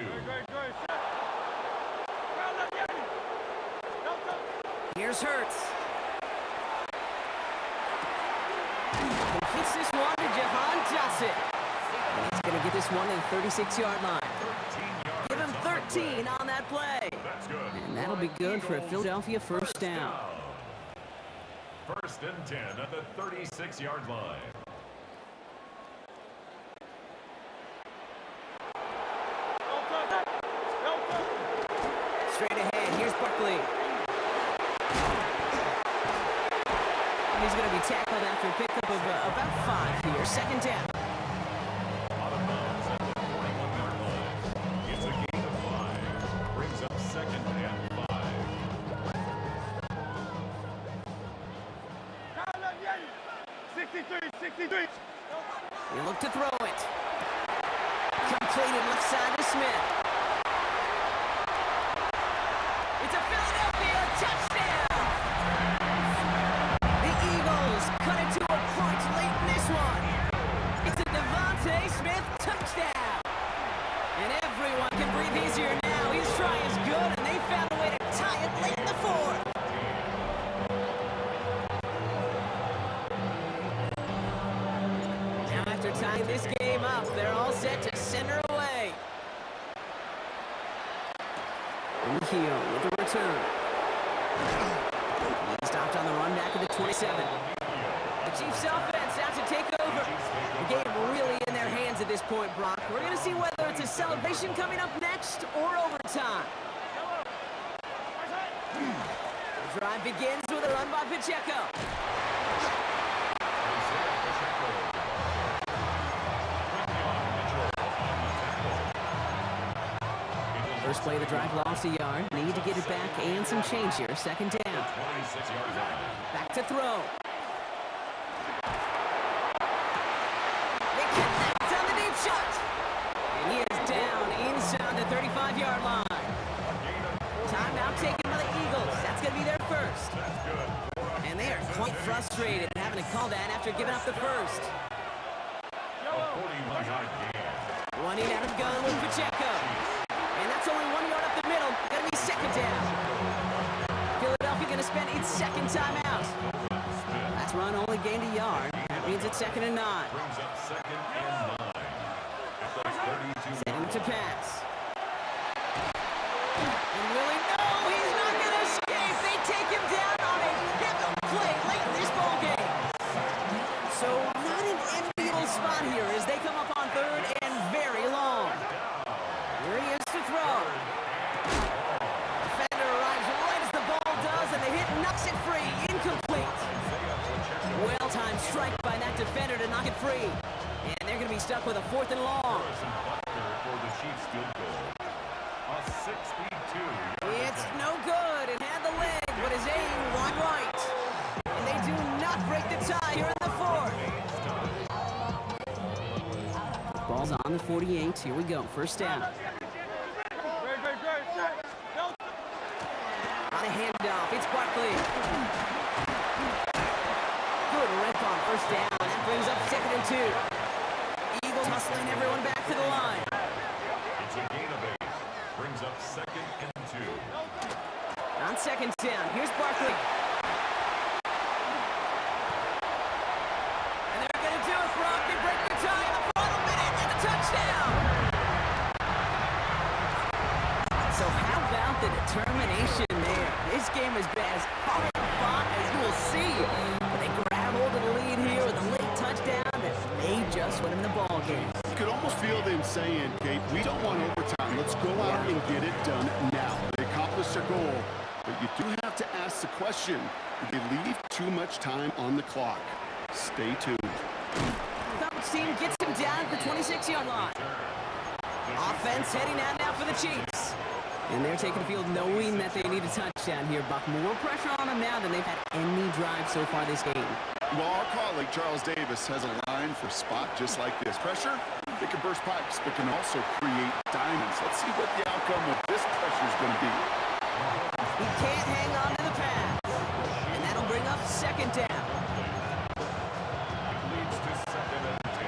[SPEAKER 2] Here's Hurts. Completes this one to Jahan Dotson. And he's going to get this one to the 36-yard line.
[SPEAKER 3] 13 yards.
[SPEAKER 2] Give him 13 on that play.
[SPEAKER 3] That's good.
[SPEAKER 2] And that'll be good for a Philadelphia first down.
[SPEAKER 3] First and 10 at the 36-yard line.
[SPEAKER 2] Straight ahead, here's Barkley. And he's going to be tackled after a pickup of about 5 here. Second down.
[SPEAKER 3] Out of bounds at the 41-yard line. It's a gain of 5. Brings up second and 5.
[SPEAKER 2] You look to throw it. Completed left side to Smith. It's a Philadelphia touchdown. The Eagles cut it to a point late in this one. It's a Devontae Smith touchdown. And everyone can breathe easier now. His try is good, and they found a way to tie it late in the fourth. Now after tying this game up, they're all set to send her away. Heel with the return. He stopped on the run back at the 27. The Chiefs offense out to take over. The game really in their hands at this point, Brock. We're going to see whether it's a celebration coming up next or overtime. The drive begins with a run by Pacheco. First play of the drive, lost a yard. Need to get it back and some change here. Second down.
[SPEAKER 3] 26 yards out.
[SPEAKER 2] Back to throw. They connect on the deep shot. And he is down inside the 35-yard line. Timeout taken by the Eagles. That's going to be their first. And they are quite frustrated having to call that after giving up the first.
[SPEAKER 3] A 41-yard gain.
[SPEAKER 2] Running out of gun with Pacheco. And that's only 1 yard up the middle. Going to be second down. Philadelphia going to spend its second timeout. Last run only gained a yard. That means it's second and 9.
[SPEAKER 3] Brings up second and 9. At the 32.
[SPEAKER 2] Setting to pass. And Willie, no, he's not going to escape. They take him down on a pivotal play late in this ball game. So not an enviable spot here as they come up on free. And they're going to be stuck with a 4th and long.
[SPEAKER 3] Harrison Butker for the Chiefs field goal. A 62.
[SPEAKER 2] It's no good. It had the leg, but is aimed wide right. And they do not break the tie here in the 4th. Ball's on the 48. Here we go. First down. On a handoff, it's Barkley. Good rip on first down. That brings up 2nd and 2. Eagles hustling everyone back to the line.
[SPEAKER 3] It's a gain of 8. Brings up 2nd and 2.
[SPEAKER 2] On 2nd down, here's Barkley. And they're going to do it, Brock. They break the tie in the final minute. It's a touchdown. So how about the determination there? This game has been as hard fought as you will see. But they grab hold of the lead here with a late touchdown that may just win them the ball game.
[SPEAKER 4] You could almost feel them saying, Kate, we don't want overtime. Let's go out and get it done now. They accomplished their goal, but you do have to ask the question, did they leave too much time on the clock? Stay tuned.
[SPEAKER 2] Coverage team gets him down at the 26-yard line. Offense heading out now for the Chiefs. And they're taking the field knowing that they need a touchdown here, Buck. More pressure on them now than they've had any drive so far this game.
[SPEAKER 4] Well, our colleague Charles Davis has a line for a spot just like this. Pressure, it can burst pipes, but can also create diamonds. Let's see what the outcome of this pressure is going to be.
[SPEAKER 2] He can't hang on to the pass. And that'll bring up 2nd down.
[SPEAKER 3] Leads to 2nd and 10.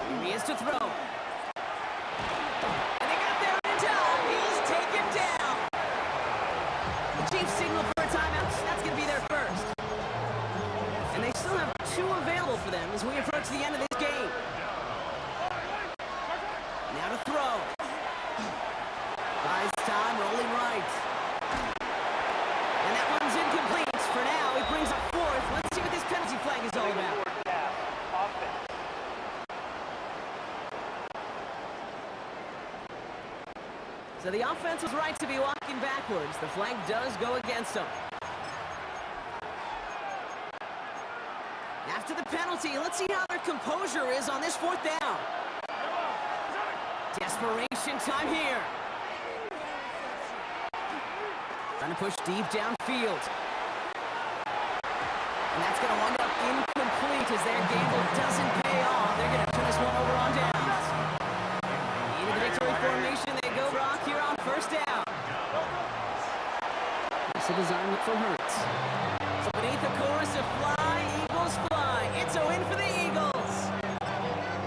[SPEAKER 2] Here he is to throw. And they got there in time. He's taken down. The Chiefs signal for a timeout. That's going to be their first. And they still have 2 available for them as we approach the end of this game. Now to throw. Buys time, rolling right. And that one's incomplete. For now, he brings up 4th. Let's see what this penalty flag is all about. So the offense was right to be walking backwards. The flag does go against them. After the penalty, let's see how their composure is on this 4th down. Desperation time here. Trying to push deep downfield. And that's going to wind up incomplete as their gamble doesn't pay off. They're going to turn this one over on downs. Into the victory formation they go, Brock, here on first down. It's a design look for Hurts. So beneath the chorus of fly, Eagles fly. It's a win for the Eagles.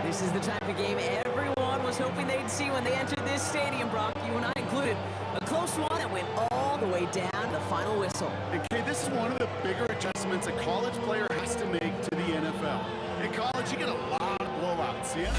[SPEAKER 2] This is the type of game everyone was hoping they'd see when they entered this stadium, Brock, you and I included. A close one that went all the way down to the final whistle.
[SPEAKER 4] And Kay, this is one of the bigger adjustments a college player has to make to the NFL. In college, you get a lot of blowouts, yeah?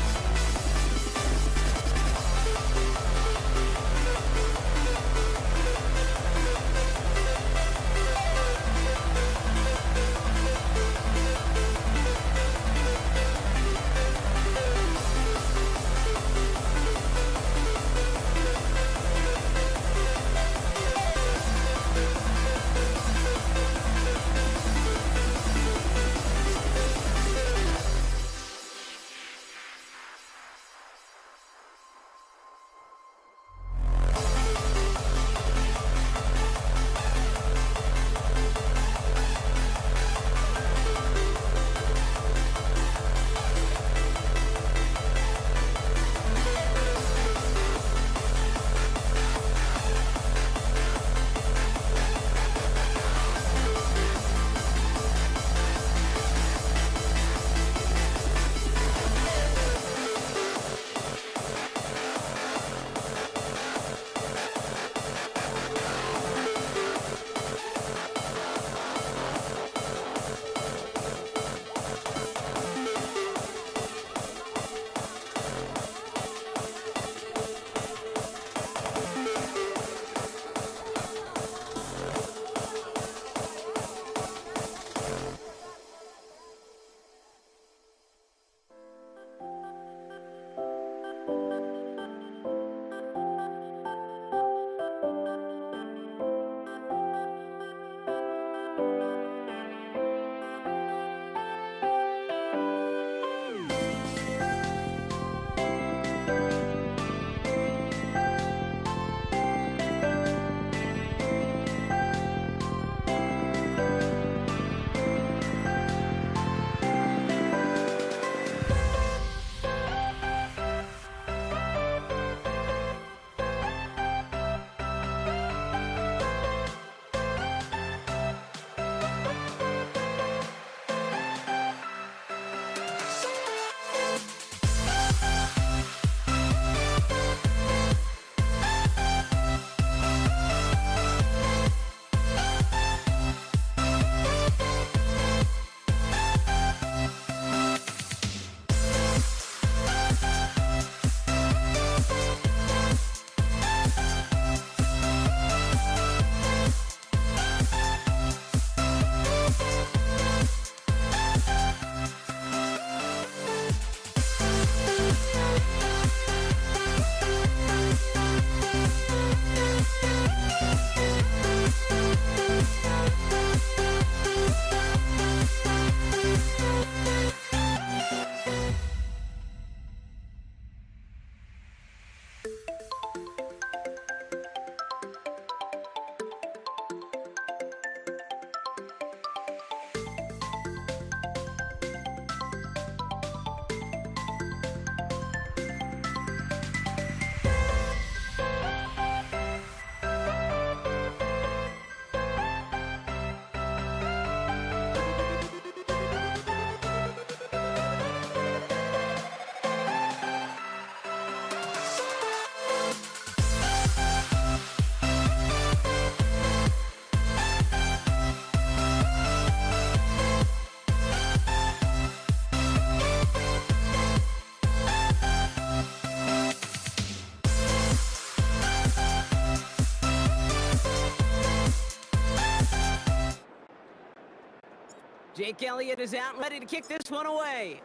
[SPEAKER 2] Jake Elliott is out, ready to kick this one away.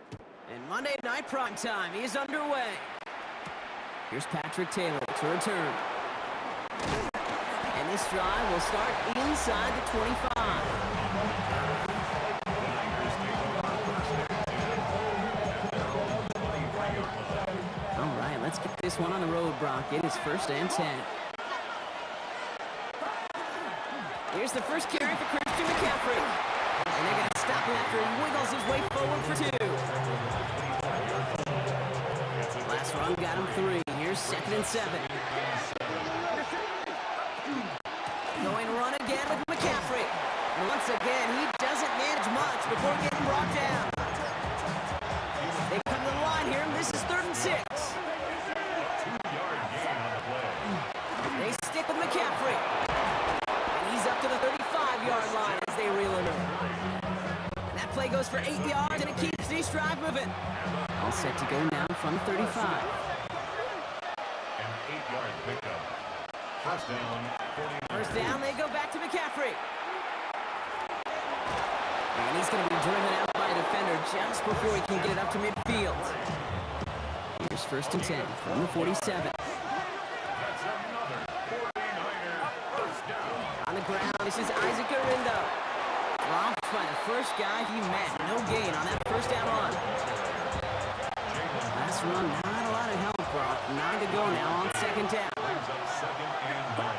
[SPEAKER 2] And Monday Night Primetime is underway. Here's Patrick Taylor to return. And this drive will start inside the 25. All right, let's get this one on the road, Brock. It is 1st and 10. Here's the first carry for Christian McCaffrey. And they're going to stop him after he wiggles his way forward for 2. Last run got him 3. Here's 2nd and 7. Going run again with McCaffrey. And once again, he doesn't manage much before getting brought down. They come to the line here, and this is 3rd and 6. They stick with McCaffrey. And he's up to the 35-yard line as they reel him in. That play goes for 8 yards, and it keeps this drive moving. All set to go now from the 35.
[SPEAKER 3] An 8-yard pickup. First down, 49.
[SPEAKER 2] First down, they go back to McCaffrey. And he's going to be driven out by a defender just before he can get it up to midfield. Here's 1st and 10 from the 47.
[SPEAKER 3] That's another 49er first down.
[SPEAKER 2] On the ground, this is Isaac Arindo. Dropped by the first guy he met. No gain on that first down run. Last run, not a lot of help, Brock. 9 to go now on 2nd down.
[SPEAKER 3] Brings up 2nd and 9.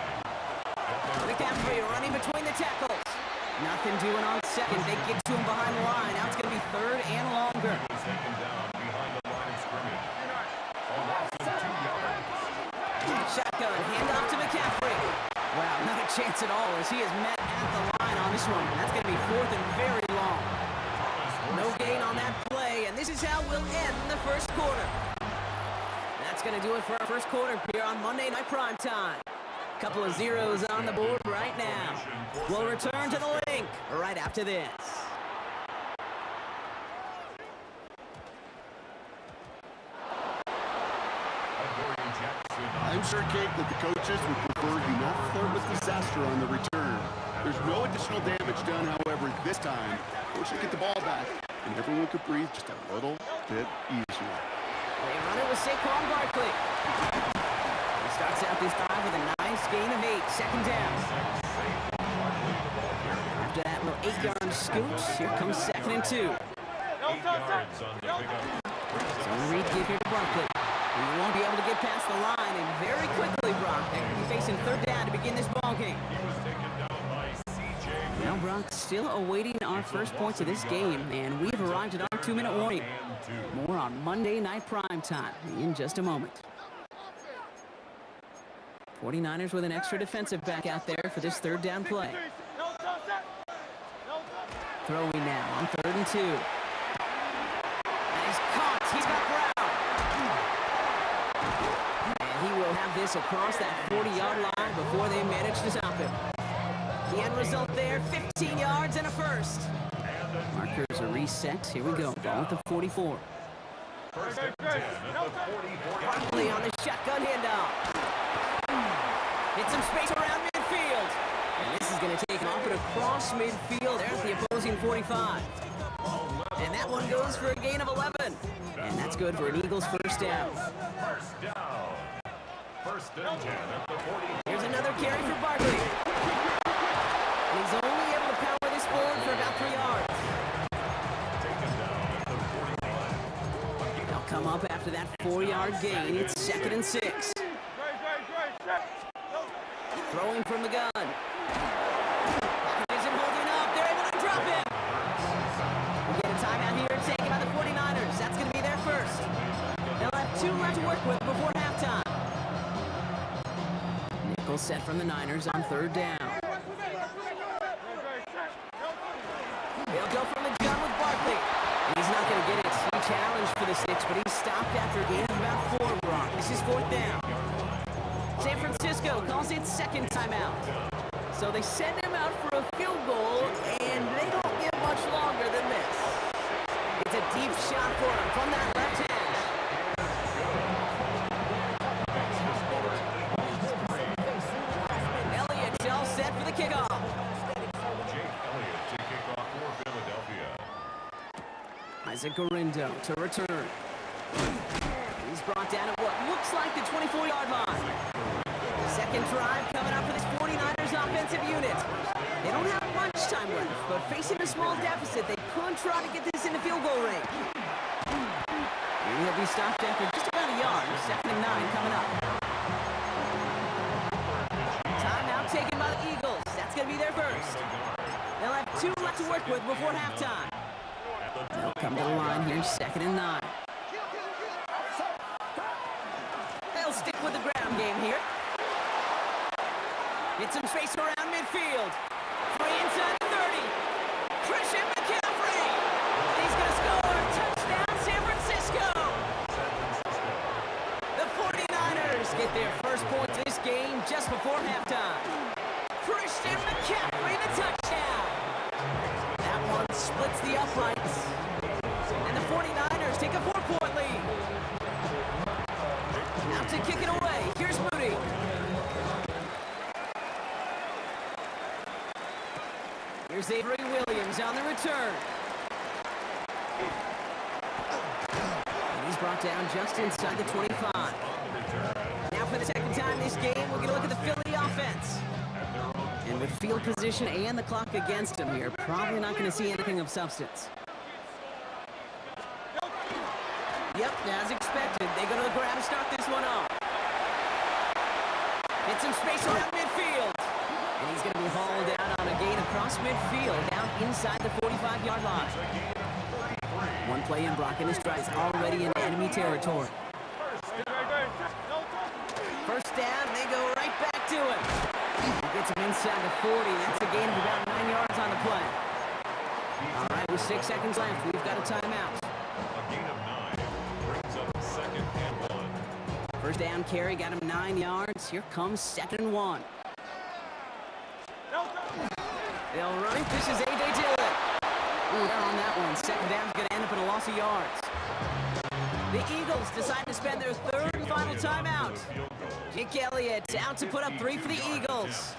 [SPEAKER 2] McCaffrey running between the tackles. Nothing doing on 2nd. They get to him behind the line. Now it's going to be 3rd and longer.
[SPEAKER 3] Second down behind the line of scrimmage. A loss of 2 yards.
[SPEAKER 2] Shotgun, handoff to McCaffrey. Wow, not a chance at all as he is met at the line on this one. That's going to be 4th and very long. No gain on that play, and this is how we'll end the first quarter. That's going to do it for our first quarter here on Monday Night Primetime. Couple of zeros on the board right now. We'll return to the link right after this.
[SPEAKER 4] I'm sure, Kate, that the coaches would prefer you not flirt with disaster on the return. There's no additional damage done, however, this time. Force you get the ball back, and everyone could breathe just a little bit easier.
[SPEAKER 2] They run it with Saquon Barkley. He starts out this drive with a nice gain of 8, 2nd down. After that little 8-yard scoot, here comes 2nd and 2.
[SPEAKER 3] 8 yards on the pickup.
[SPEAKER 2] So read give here to Barkley. He won't be able to get past the line, and very quickly, Brock, they're going to be facing 3rd down to begin this ball game.
[SPEAKER 3] He was taken down by C.J.
[SPEAKER 2] Now, Brock, still awaiting our first points of this game, and we've arrived at our 2-minute warning. More on Monday Night Primetime in just a moment. 49ers with an extra defensive back out there for this 3rd down play. Throwing now on 3rd and 2. And he's caught. He's got Brown. And he will have this across that 40-yard line before they manage to stop him. The end result there, 15 yards and a first. Markers are reset. Here we go. Ball at the 44.
[SPEAKER 3] First and 10 at the 44.
[SPEAKER 2] Barkley on the shotgun handoff. Hit some space around midfield. And this is going to take him off and across midfield there at the opposing 45. And that one goes for a gain of 11. And that's good for an Eagles first down.
[SPEAKER 3] First down. First and 10 at the 40.
[SPEAKER 2] Here's another carry for Barkley. And he's only able to power this forward for about 3 yards.
[SPEAKER 3] Taken down at the 41.
[SPEAKER 2] They'll come up after that 4-yard gain. It's 2nd and 6. Throwing from the gun. Isn't holding up. They're able to drop him. We get a timeout here taken by the 49ers. That's going to be their first. They'll have 2 left to work with before halftime. Nickel set from the Niners on 3rd down. They'll go from the gun with Barkley. He's not going to get it. He challenged for the 6, but he's stopped after a gain of about 4, Brock. This is 4th down. San Francisco calls it 2nd timeout. So they send him out for a field goal, and they don't get much longer than this. It's a deep shot for him from that left hand. Elliott's all set for the kickoff.
[SPEAKER 3] Jake Elliott to kick off for Philadelphia.
[SPEAKER 2] As a Gorindo to return. He's brought down at what looks like the 24-yard line. Second drive coming up for this 49ers offensive unit. They don't have much time left, but facing a small deficit, they could try to get this into field goal range. And he'll be stopped after just about a yard. 2nd and 9 coming up. Timeout taken by the Eagles. That's going to be their first. They'll have 2 left to work with before halftime. They'll come to the line here, 2nd and 9. They'll stick with the ground game here. Get some space around midfield. 3 inside the 30. Christian McCaffrey. He's going to score. Touchdown, San Francisco. The 49ers get their first point of this game just before halftime. Christian McCaffrey, the touchdown. That one splits the uprights. And the 49ers take a 4-point lead. Now to kick it away. Here's Moody. Here's Avery Williams on the return. And he's brought down just inside the 25. Now for the second time this game, we're going to look at the Philly offense. And with field position and the clock against them, you're probably not going to see anything of substance. Yep, as expected, they go to the grab to start this one off. Get some space around midfield. And he's going to be hauled out on a gain across midfield, down inside the 45-yard line. One play in, Brock and his stride is already in enemy territory. First down, they go right back to him. He gets him inside the 40. That's a gain of about 9 yards on the play. All right, with 6 seconds left, we've got a timeout.
[SPEAKER 3] A gain of 9 brings up 2nd and 1.
[SPEAKER 2] First down carry, got him 9 yards. Here comes 2nd and 1. All right, this is A.J. Dillon. Down on that one. 2nd down's going to end up in a loss of yards. The Eagles decide to spend their 3rd and final timeout. Jake Elliott out to put up 3 for the Eagles.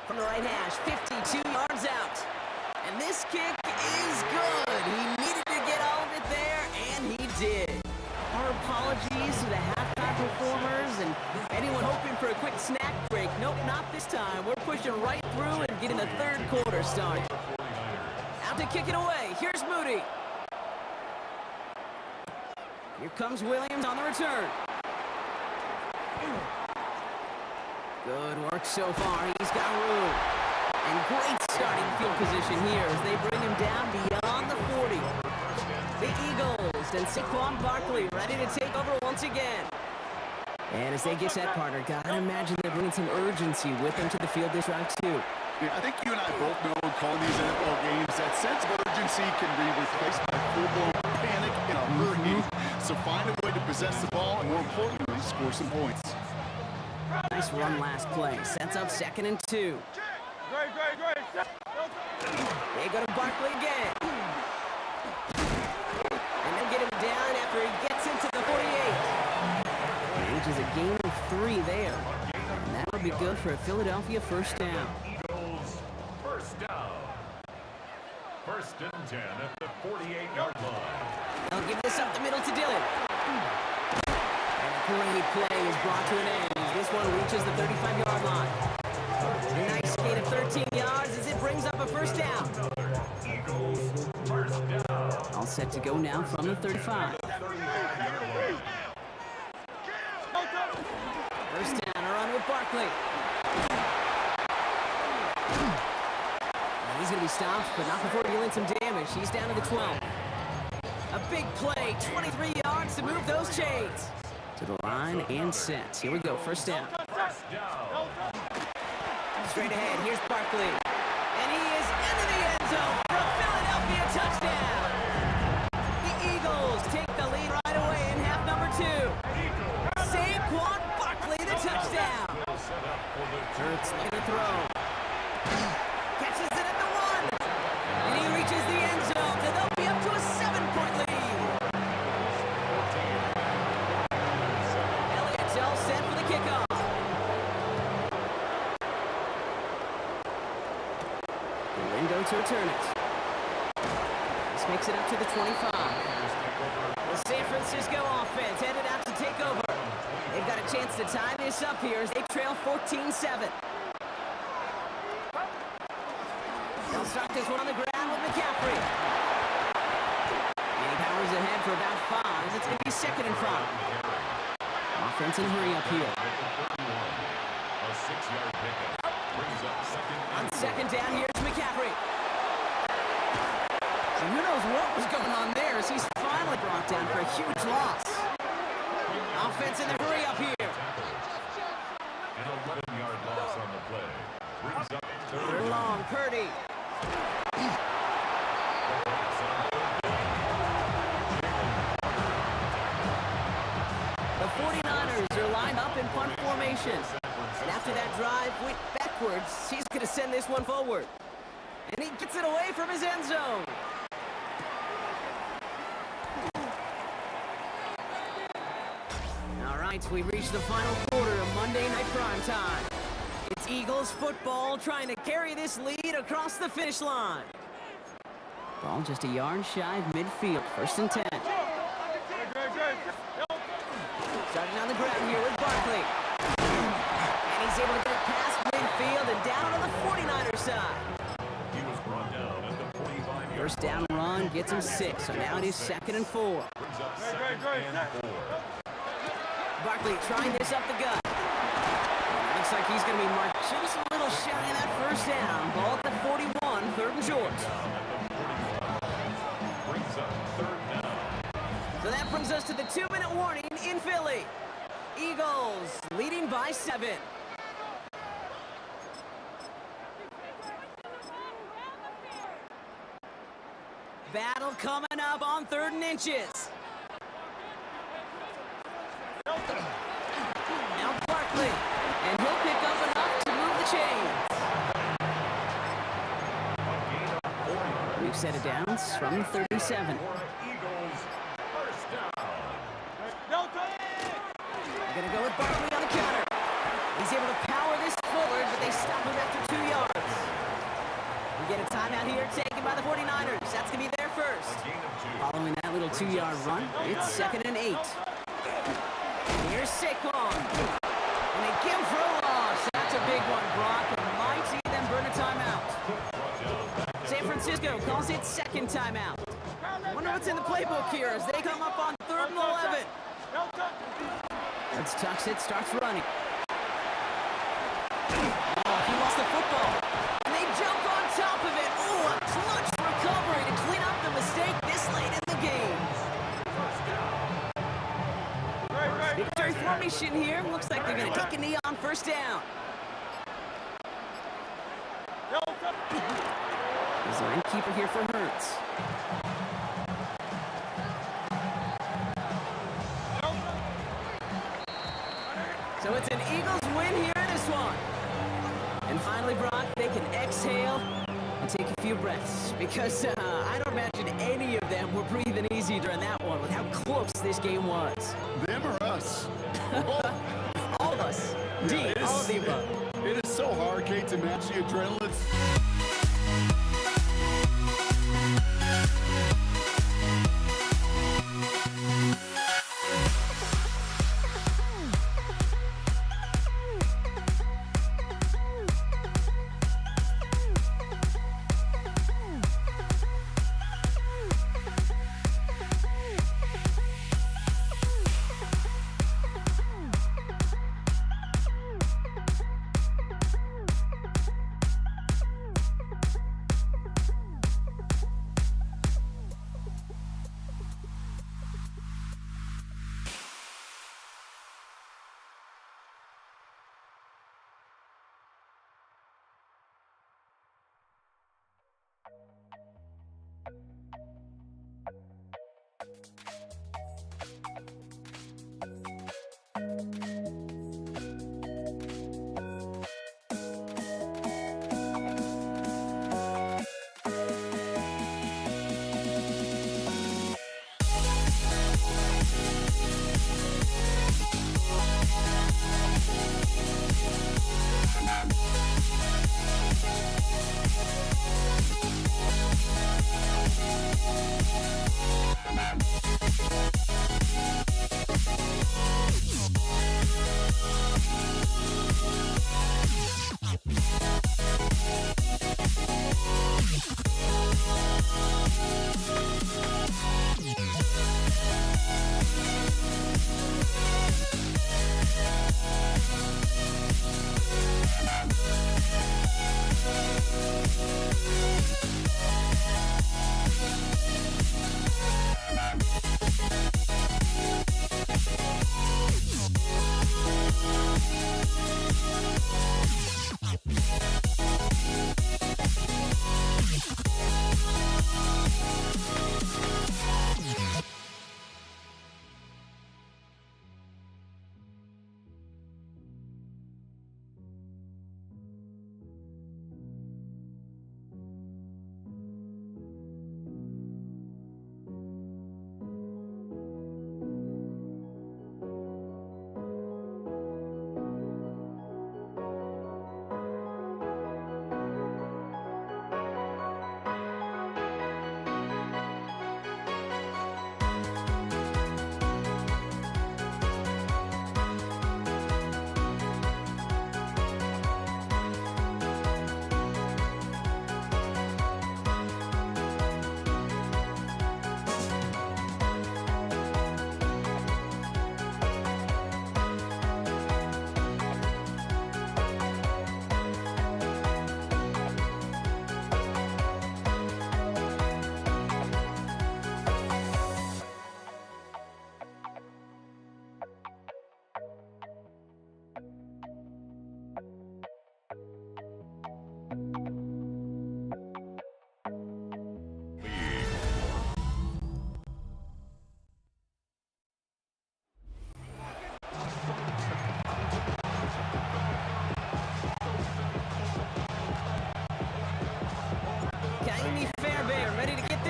[SPEAKER 2] From the right hash, 52 yards out. And this kick is good. He needed to get all of it there, and he did. Our apologies to the halftime performers and anyone hoping for a quick snack break. Nope, not this time. We're pushing right through and getting the 3rd quarter started. Out to kick it away. Here's Moody. Here comes Williams on the return. Good work so far. He's got room. And great starting field position here as they bring him down beyond the 40. The Eagles and Saquon Barkley ready to take over once again. And as they get that partner, gotta imagine they're bringing some urgency with them to the field this drive too.
[SPEAKER 4] Yeah, I think you and I both know in calling these NFL games that sense of urgency can be replaced by full-blown panic in a hurry. So find a way to possess the ball and, more importantly, score some points.
[SPEAKER 2] Nice run last play. Sets up 2nd and 2. They go to Barkley again. And they get him down after he gets into the 48. Which is a gain of 3 there. And that'll be good for a Philadelphia first down.
[SPEAKER 3] Eagles first down. 1st and 10 at the 48-yard line.
[SPEAKER 2] They'll give this up the middle to Dillon. And a great play is brought to an end as this one reaches the 35-yard line. A nice gain of 13 yards as it brings up a first down.
[SPEAKER 3] Eagles first down.
[SPEAKER 2] All set to go now from the 35. First down, a run with Barkley. And he's going to be stopped, but not before dealing some damage. He's down to the 12. A big play, 23 yards to move those chains. To the line and set. Here we go, first down. Straight ahead, here's Barkley. And he is into the end zone for a Philadelphia touchdown. The Eagles take the lead right away in half number 2. Saquon Barkley, the touchdown. Hurts looking to throw. Catches it at the 1. And he reaches the end zone, and they'll be up to a 7-point lead. Elliott's all set for the kickoff. Gorindo to return it. This makes it up to the 25. Francisco offense headed out to take over. They've got a chance to tie this up here as they trail 14-7. They'll start this one on the ground with McCaffrey. And he powers ahead for about 5. It's going to be 2nd and 5. Offense and hurry up here.
[SPEAKER 3] A 6-yard pickup brings up
[SPEAKER 2] On 2nd down, here's McCaffrey. And who knows what was going on there as he's finally brought down for a huge loss. Offense in the hurry up here.
[SPEAKER 3] an 11-yard loss on the play. Brings up
[SPEAKER 2] 3rd and long, Purdy. The 49ers are lined up in punt formation. And after that drive went backwards, he's going to send this one forward. And he gets it away from his end zone. All right, we've reached the final quarter of Monday Night Primetime. It's Eagles football trying to carry this lead across the finish line. Ball just a yard shy of midfield, 1st and 10. Starting on the ground here with Barkley. And he's able to get past midfield and down on the 49ers side.
[SPEAKER 3] He was brought down at the 45-yard
[SPEAKER 2] 1st down run gets him 6, so now it is 2nd and 4.
[SPEAKER 3] brings up 2nd and 4.
[SPEAKER 2] Barkley trying this up the gut. Looks like he's going to be marked just a little shy of that 1st down. Ball at the 41, 3rd and short.
[SPEAKER 3] Brings up 3rd down.
[SPEAKER 2] So that brings us to the 2-minute warning in Philly. Eagles leading by 7. Battle coming up on 3rd and inches. Now Barkley, and he'll pick up enough to move the chains. We've set it down from 37.
[SPEAKER 3] Eagles, 1st down.
[SPEAKER 2] We're going to go with Barkley on the counter. He's able to power this forward, but they stop him after 2 yards. We get a timeout here taken by the 49ers. That's going to be their first. Following that little 2-yard run, it's 2nd and 8. Here's Saquon. And they give him for a loss. That's a big one, Brock. And might see them burn a timeout. San Francisco calls it 2nd timeout. Wonder what's in the playbook here as they come up on 3rd and 11. Let's Tucks it, starts running. Oh, he lost the football. And they jump on top of it. Oh, a clutch recovery to clean up the mistake this late in the game. Victory formation here. Looks like they're going to take a knee on 1st down. Design keeper here for Hurts. So it's an Eagles win here in this one. And finally, Brock, they can exhale and take a few breaths because I don't imagine any of them were breathing easy during that one with how close this game was.
[SPEAKER 4] Them or us?
[SPEAKER 2] All of us. D, all of the above.
[SPEAKER 4] It is so hard, Kate, to match the adrenaline.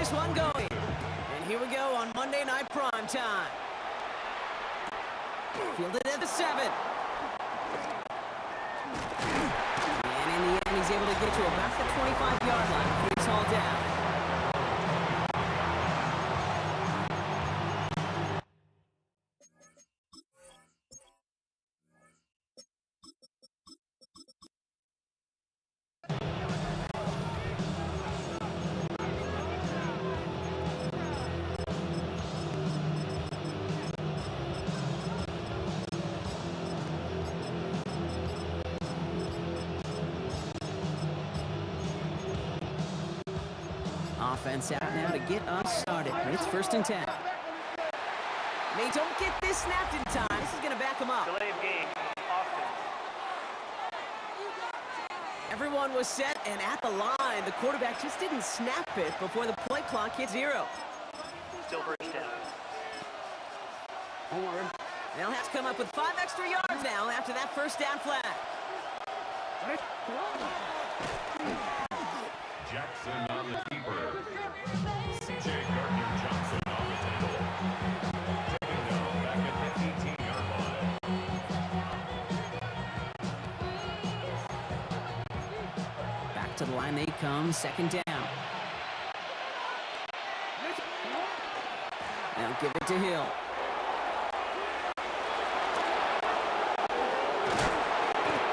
[SPEAKER 2] this one going. And here we go on Monday Night Prime Time. Fielded at the 7. And in the end, he's able to get to about the 25-yard line. He's all down. Offense out now to get us started. It's 1st and 10. They don't get this snapped in time. This is going to back them up.
[SPEAKER 6] Delay of game, offense.
[SPEAKER 2] Everyone was set and at the line. The quarterback just didn't snap it before the play clock hit 0.
[SPEAKER 6] Still 1st down.
[SPEAKER 2] They'll have to come up with 5 extra yards now after that 1st down flag.
[SPEAKER 3] Jackson on the keeper. C.J. Gardner-Johnson on the tackle. Taking down back at the 18-yard line.
[SPEAKER 2] Back to the line they come, 2nd down. They'll give it to Hill.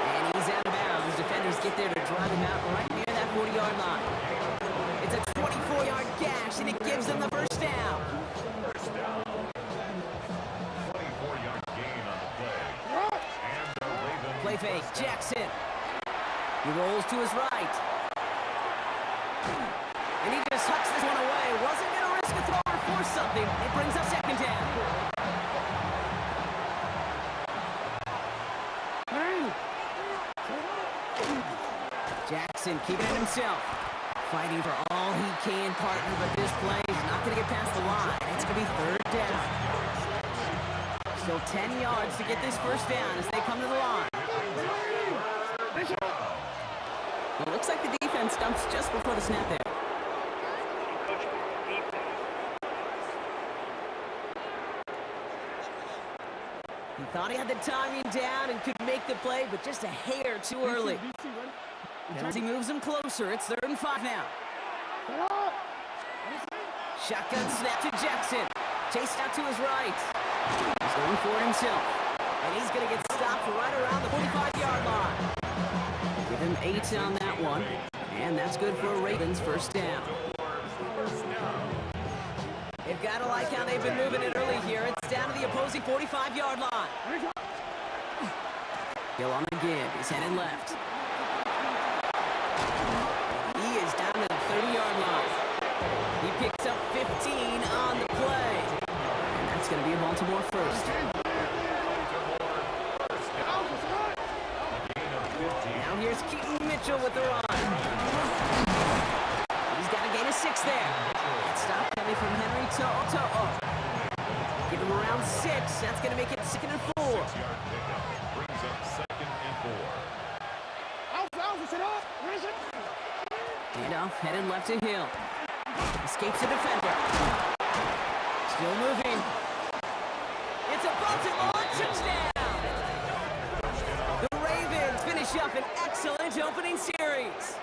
[SPEAKER 2] And he's out of bounds. Defenders get there to drive him out right near that 40-yard line. It's a 24-yard gash, and it gives them the 1st down.
[SPEAKER 3] First down. 24-yard gain on the play. And the Ravens.
[SPEAKER 2] Play fake, Jackson. He rolls to his right. And he just hucks this one away. Wasn't going to risk a throw or force something. It brings up 2nd down. Jackson keeping it himself. Fighting for all he can, partner, but this play is not going to get past the line. It's going to be 3rd down. Still 10 yards to get this 1st down as they come to the line. It looks like the defense dumps just before the snap there. He thought he had the timing down and could make the play, but just a hair too early. As he moves him closer, it's 3rd and 5 now. Shotgun snap to Jackson. Chased out to his right. He's going for it himself. And he's going to get stopped right around the 45-yard line. Give him 8 on that one. And that's good for a Ravens 1st down. They've got to like how they've been moving it early here. It's down to the opposing 45-yard line. Hill on the give. He's headed left. He is down to the 30-yard line. He picks up 15 on the play. And that's going to be a Baltimore 1st. Here's Keaton Mitchell with the run. He's got a gain of 6 there. That stop coming from Henry To'o. Give him around 6. That's going to make it 2nd and 4.
[SPEAKER 3] 6-yard pickup brings up 2nd and 4.
[SPEAKER 2] Handoff headed left to Hill. Escapes the defender. Still moving. It's a Baltimore touchdown. The Ravens finish up an excellent opening series.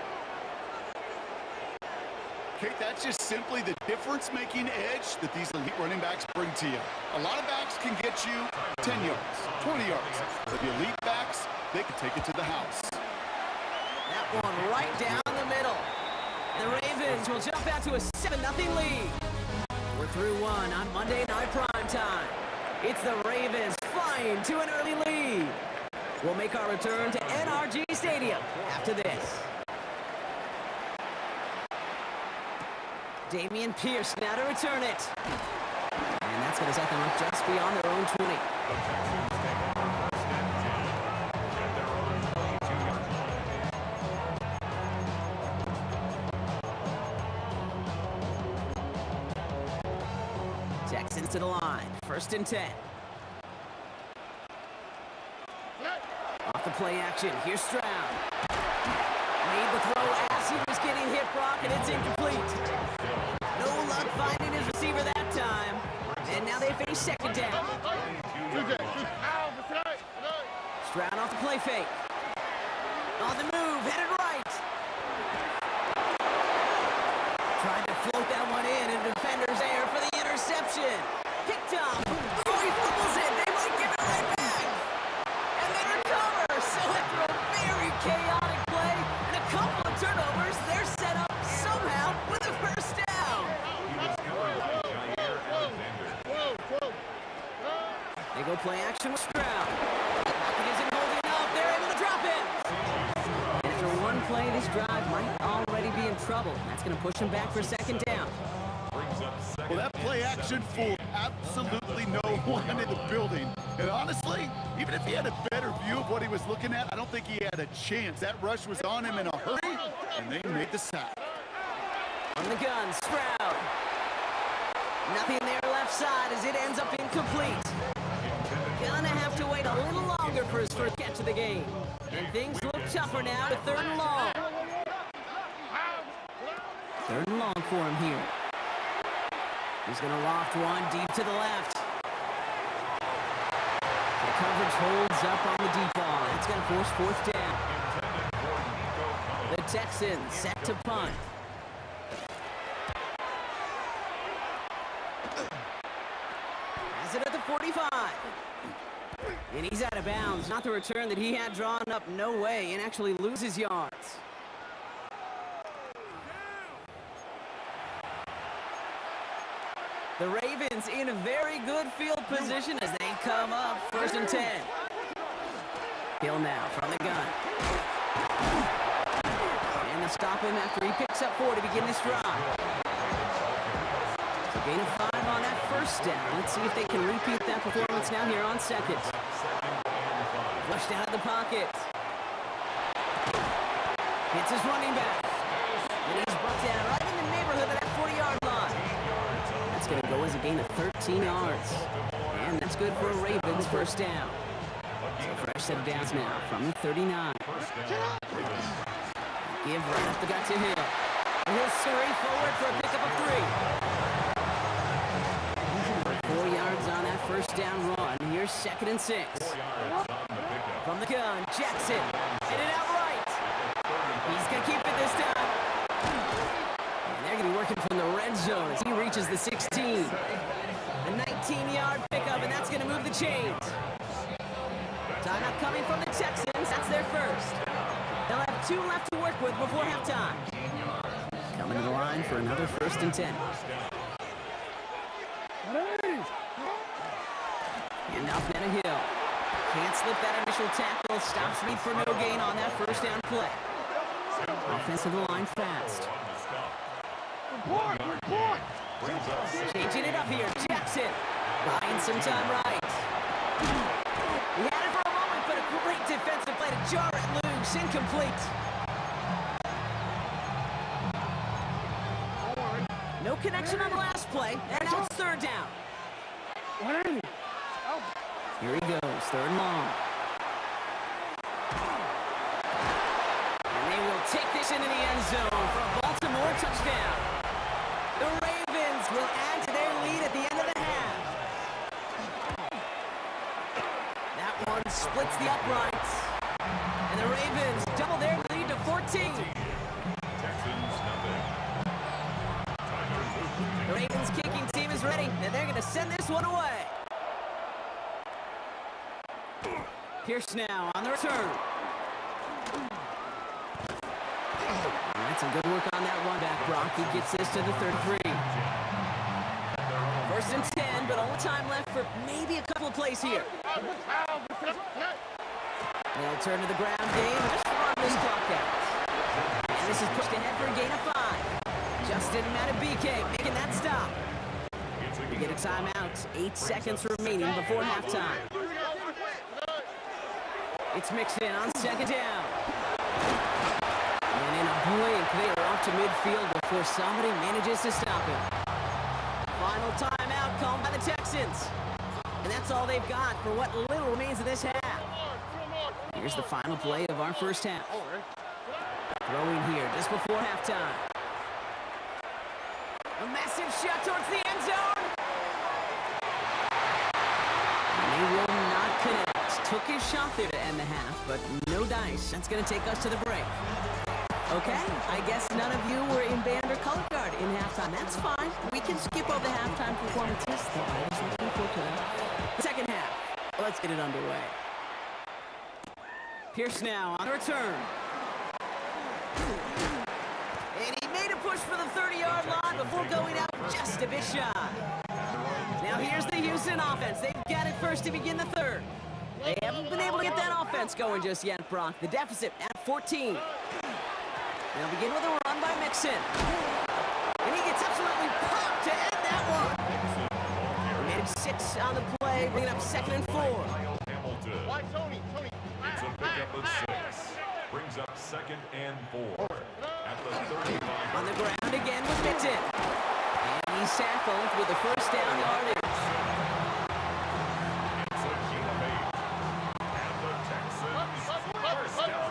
[SPEAKER 4] Kate, that's just simply the difference-making edge that these elite running backs bring to you. A lot of backs can get you 10 yards, 20 yards. But the elite backs, they can take it to the house.
[SPEAKER 2] That one right down the middle. The Ravens will jump out to a 7-0 lead. We're through one on Monday Night Primetime. It's the Ravens flying to an early lead. We'll make our return to NRG Stadium after this. Damian Pierce now to return it. And that's going to set them up just beyond their own 20. Texans to the line. 1st and 10. Off the play action. Here's Stroud. Made the throw as he was getting hit, Brock, and it's incomplete. No luck finding his receiver that time. And now they face 2nd down. Stroud off the play fake. On the move, headed right. Tried to float that one in, and the defender's there for the interception. Picked up. Oh, he fumbles it. They might give it right back. And they recover. So after a very chaotic play and a couple of turnovers, they're set up somehow with a 1st down. They go play action with Stroud. Pocket isn't holding up. They're able to drop it. After one play, this drive might already be in trouble. That's going to push him back for 2nd down.
[SPEAKER 4] Well, that play action fooled absolutely no one in the building. And honestly, even if he had a better view of what he was looking at, I don't think he had a chance. That rush was on him in a hurry, and they made the sack.
[SPEAKER 2] On the gun, Stroud. Nothing there left side as it ends up incomplete. Gonna have to wait a little longer for his first catch of the game. And things look tougher now to 3rd and long. 3rd and long for him here. He's going to loft one deep to the left. The coverage holds up on the deep ball. That's going to force 4th down. The Texans set to punt. Has it at the 45. And he's out of bounds. Not the return that he had drawn up. No way. And actually loses yards. The Ravens in a very good field position as they come up 1st and 10. Hill now from the gun. And they'll stop him after he picks up 4 to begin this drive. So gain of 5 on that 1st down. Let's see if they can repeat that performance now here on 2nd. Flushed out of the pocket. Hits his running back. And he's brought down right in the neighborhood of that 40-yard line. That's going to go as a gain of 13 yards. And that's good for a Ravens 1st down. So fresh set of downs now from the 39. Give right up the gut to Hill. He'll scurry forward for a pickup of 3. 4 yards on that 1st down run. Here's 2nd and 6. From the gun, Jackson. Headed out right. He's going to keep it this time. And they're going to be working from the red zone as he reaches the 16. A 19-yard pickup, and that's going to move the chains. Timeout coming from the Texans. That's their 1st. They'll have 2 left to work with before halftime. Coming to the line for another 1st and 10. And off now to Hill. Can't slip that initial tackle. Stops me for no gain on that 1st down play. Offensive line fast. Changing it up here. Jackson. Buying some time right. He had it for a moment, but a great defensive play to jar it loose. throws, incomplete. No connection on the last play, and now it's third down. Here he goes, third and long. And they will take this into the end zone for a Baltimore touchdown. The Ravens will add to their lead at the end of the half. That one splits the uprights. And the Ravens double their lead to 14.
[SPEAKER 3] Texans nothing.
[SPEAKER 2] The Ravens kicking team is ready, and they're going to send this one away. Pierce now on the return. All right, some good work on that run back. Brock, he gets this to the 33. First and 10, but only time left for maybe a couple of plays here. They'll turn to the ground game and just run this clock out. And this is pushed ahead for a gain of 5. Justin Matabike making that stop. We get a timeout. 8 seconds remaining before halftime. It's Mixon on second down. And in a blink, they are off to midfield before somebody manages to stop him. Final timeout called by the Texans. And that's all they've got for what little remains of this half. Here's the final play of our first half. Throwing here just before halftime. A massive shot towards the end zone. And they will not connect. Took his shot there to end the half, but no dice. That's going to take us to the break. Okay, I guess none of you were in band or color guard in halftime. That's fine. We can skip over the halftime performances. Though I was looking forward to that. The second half. Let's get it underway. Pierce now on the return. And he made a push for the 30-yard line before going out just a bit shy. Now here's the Houston offense. They've got it first to begin the third. They haven't been able to get that offense going just yet, Brock. The deficit at 14. They'll begin with a run by Mixon. And he gets absolutely popped to end that one. They made it 6 on the play, bringing up 2nd and 4.
[SPEAKER 3] Why, Tony? It's a pickup of 6. Brings up 2nd and 4. At the 35.
[SPEAKER 2] On the ground again with Mixon. And he's tackled with the first down yardage.
[SPEAKER 3] It's a gain of 8. And the Texans first down.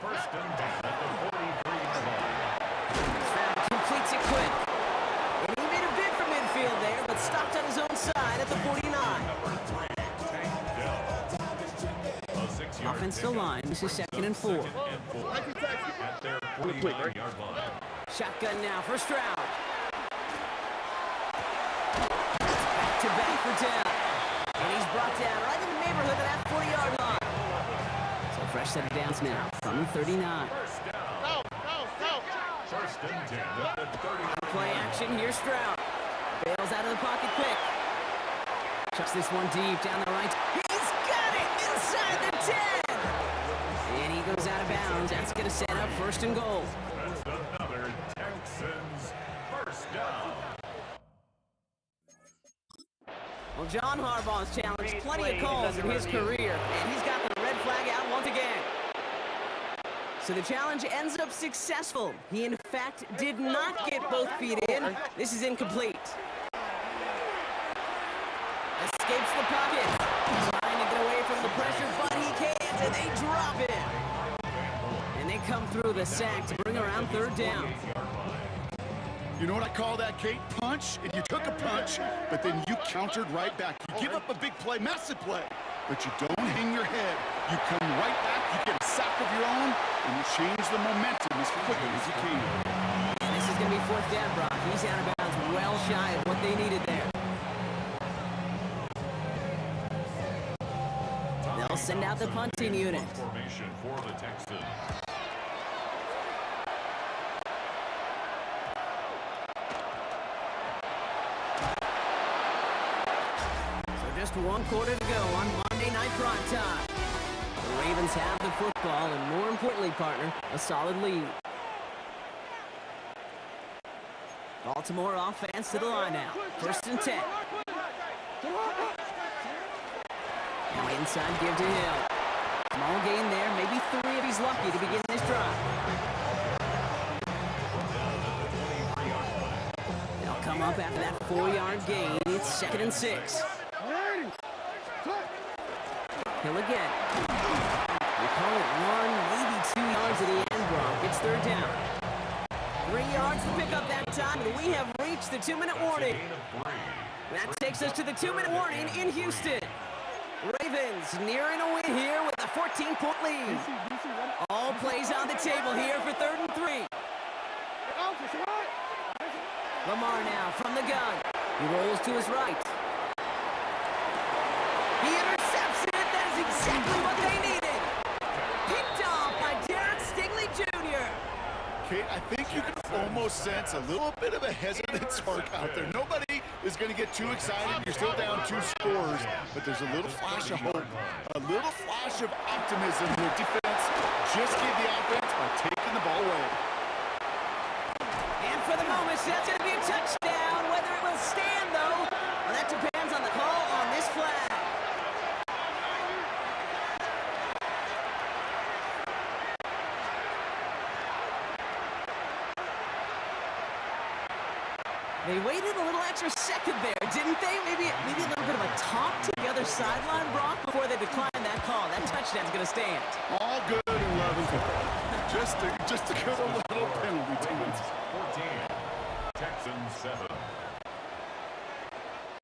[SPEAKER 3] First and 10 at the 43-yard line.
[SPEAKER 2] Completes it quick. And he made a bid for midfield there, but stopped on his own side at the 49.
[SPEAKER 3] Number 3, Tank Dell. A 6-yard
[SPEAKER 2] Offensive line. This is 2nd and 4.
[SPEAKER 3] at their 49-yard line.
[SPEAKER 2] Shotgun now for Stroud. Back-to-back for down. And he's brought down right in the neighborhood of that 40-yard line. So fresh set of downs now from the 39.
[SPEAKER 3] First down. First and 10 at the 30.
[SPEAKER 2] Play action, here's Stroud. Bails out of the pocket quick. Chucks this one deep down the right. He's got it inside the 10. And he goes out of bounds. That's going to set up 1st and goal.
[SPEAKER 3] That's another Texans first down.
[SPEAKER 2] Well, John Harbaugh's challenged plenty of calls in his career, and he's got the red flag out once again. So the challenge ends up successful. He, in fact, did not get both feet in. This is incomplete. Escapes the pocket. Trying to get away from the pressure, but he can't, and they drop it. And they come through the sack to bring around 3rd down.
[SPEAKER 4] You know what I call that, Kate? Punch. And you took a punch, but then you countered right back. You give up a big play, massive play, but you don't hang your head. You come right back, you get a sack of your own, and you change the momentum as quickly as you can.
[SPEAKER 2] This is going to be 4th down, Brock. He's out of bounds, well shy of what they needed there. They'll send out the punting unit.
[SPEAKER 3] Formation for the Texans.
[SPEAKER 2] Just 1 quarter to go on Monday Night Prime Time. The Ravens have the football, and more importantly, partner, a solid lead. Baltimore offense to the line now. 1st and 10. Now inside, give to Hill. Small gain there, maybe 3 if he's lucky to begin this drive. They'll come up after that 4-yard gain. It's 2nd and 6. Hill again. We call it 1, maybe 2 yards at the end, Brock. It's 3rd down. 3 yards to pick up that time, and we have reached the 2-minute warning. That takes us to the 2-minute warning in Houston. Ravens nearing a win here with a 14-point lead. All plays on the table here for 3rd and 3. Lamar now from the gun. He rolls to his right. He intercepts it. That is exactly what they needed. Picked off by Derek Stingley Jr.
[SPEAKER 4] Kate, I think you can almost sense a little bit of a hesitant spark out there. Nobody is going to get too excited. You're still down 2 scores, but there's a little flash of hope, a little flash of optimism here. Defense just gave the offense by taking the ball away.
[SPEAKER 2] And for the moment, that's going to be a touchdown. Whether it will stand, though, well, that depends on the call on this flag. They waited a little extra second there, didn't they? Maybe a little bit of a talk to the other sideline, Brock, before they declined that call. That touchdown's going to stand.
[SPEAKER 4] All good in love and football. Just to give a little penalty to it.
[SPEAKER 3] 14. Texans 7.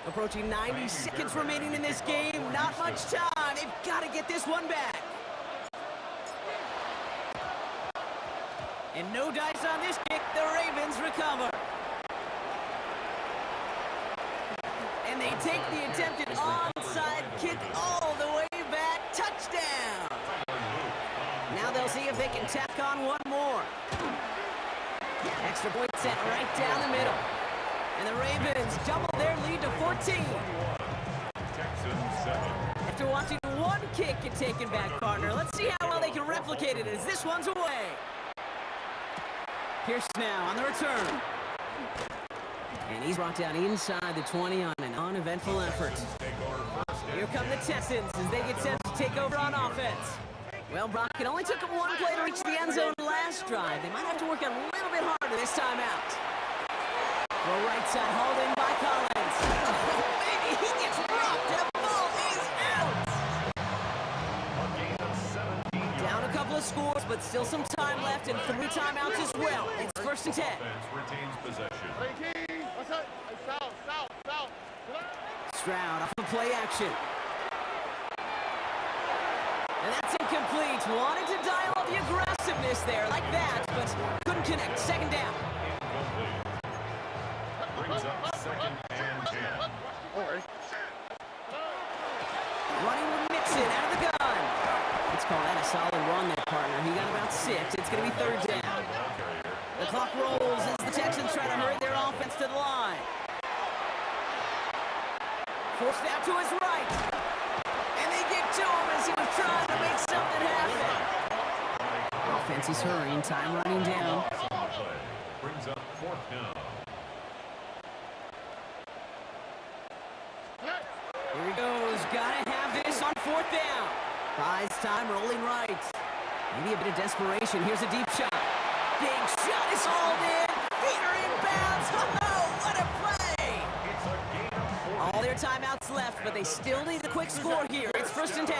[SPEAKER 2] Approaching 90 seconds remaining in this game. Not much time. They've got to get this one back. And no dice on this kick. The Ravens recover. And they take the attempted onside kick all the way back. Touchdown! Now they'll see if they can tack on one more. Extra point set right down the middle. And the Ravens double their lead to 14.
[SPEAKER 3] Texans 7.
[SPEAKER 2] After watching one kick get taken back, partner, let's see how well they can replicate it as this one's away. Pierce now on the return. And he's brought down inside the 20 on an uneventful effort. Here come the Texans as they get set to take over on offense. Well, Brock, it only took them one play to reach the end zone last drive. They might have to work a little bit harder this time out. Well, right side hauled in by Collins. Oh, baby, he gets rocked. The ball is out. Down a couple of scores, but still some time left and 3 timeouts as well. It's 1st and 10.
[SPEAKER 3] Offense retains possession.
[SPEAKER 2] Stroud off of play action. And that's incomplete. Wanted to dial up the aggressiveness there like that, but couldn't connect. 2nd down.
[SPEAKER 3] Brings up 2nd and 10.
[SPEAKER 2] Running with Mixon out of the gun. Let's call that a solid run there, partner. He got about 6. It's going to be 3rd down. The clock rolls as the Texans try to hurry their offense to the line. Forced out to his right. And they get to him as he was trying to make something happen. Offense is hurrying. Time running down.
[SPEAKER 3] Brings up 4th down.
[SPEAKER 2] Here he goes. Gotta have this on 4th down. Buys time rolling right. Maybe a bit of desperation. Here's a deep shot. Big shot is hauled in. Feet are inbounds. Oh, what a play! All their timeouts left, but they still need a quick score here. It's 1st and 10.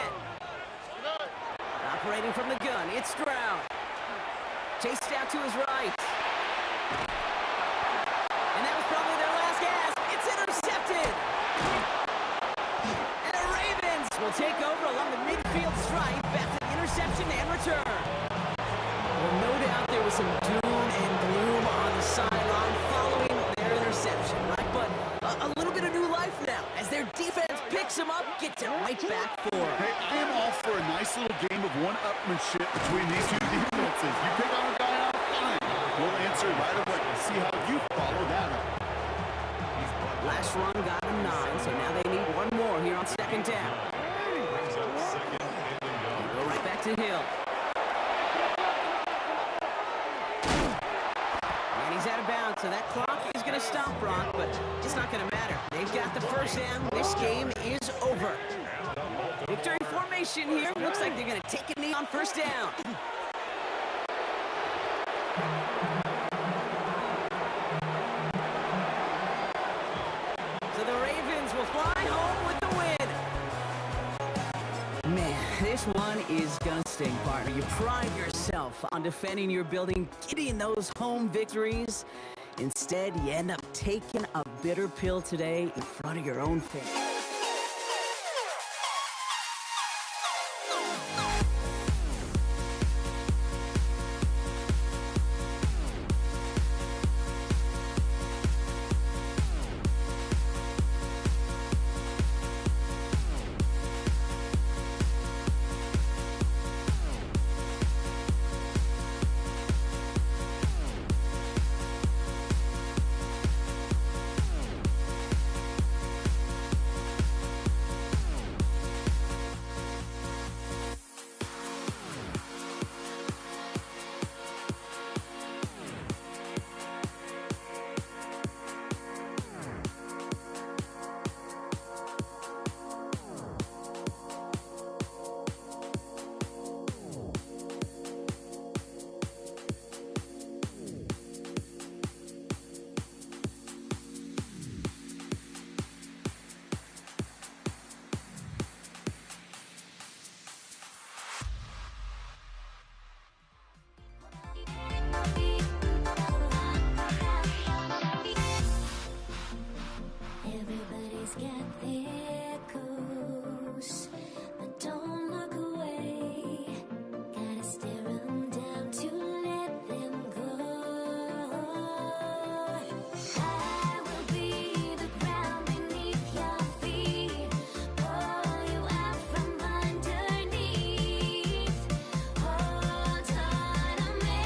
[SPEAKER 2] Operating from the gun, it's Stroud. Chased out to his right. And that was probably their last gasp. It's intercepted. And the Ravens will take over along the midfield stripe after the interception and return. Well, no doubt there was some doom and gloom on the sideline following their interception, right? But a little bit of new life now as their defense picks them up, gets it right back for them.
[SPEAKER 4] Hey, I am all for a nice little game of one-upmanship between these 2 defenses. You pick on a guy out, fine. We'll answer right away. See how you follow that up.
[SPEAKER 2] Last run got them 9, so now they need one more here on 2nd down.
[SPEAKER 3] Brings up 2nd and
[SPEAKER 2] Go right back to Hill. And he's out of bounds, so that clock is going to stop, Brock, but it's not going to matter. They've got the 1st down. This game is over. Victory formation. celebration here. Looks like they're going to take a knee on first down. So the Ravens will fly home with the win. Man, this one is gonna sting, partner. You pride yourself on defending your building, getting those home victories. Instead, you end up taking a bitter pill today in front of your own fans.
[SPEAKER 7] Everybody's got their goals, but don't look away. Gotta stare 'em down to let them go. I will be the ground beneath your feet, pull you out from underneath. Hold on to me.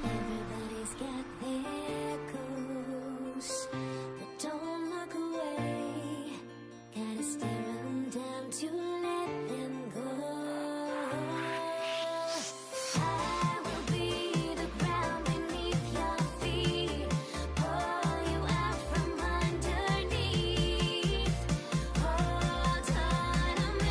[SPEAKER 7] Everybody's got their goals, but don't look away. Gotta stare 'em down to let them go. I will be the ground beneath your feet, pull you out from underneath. Hold on to me.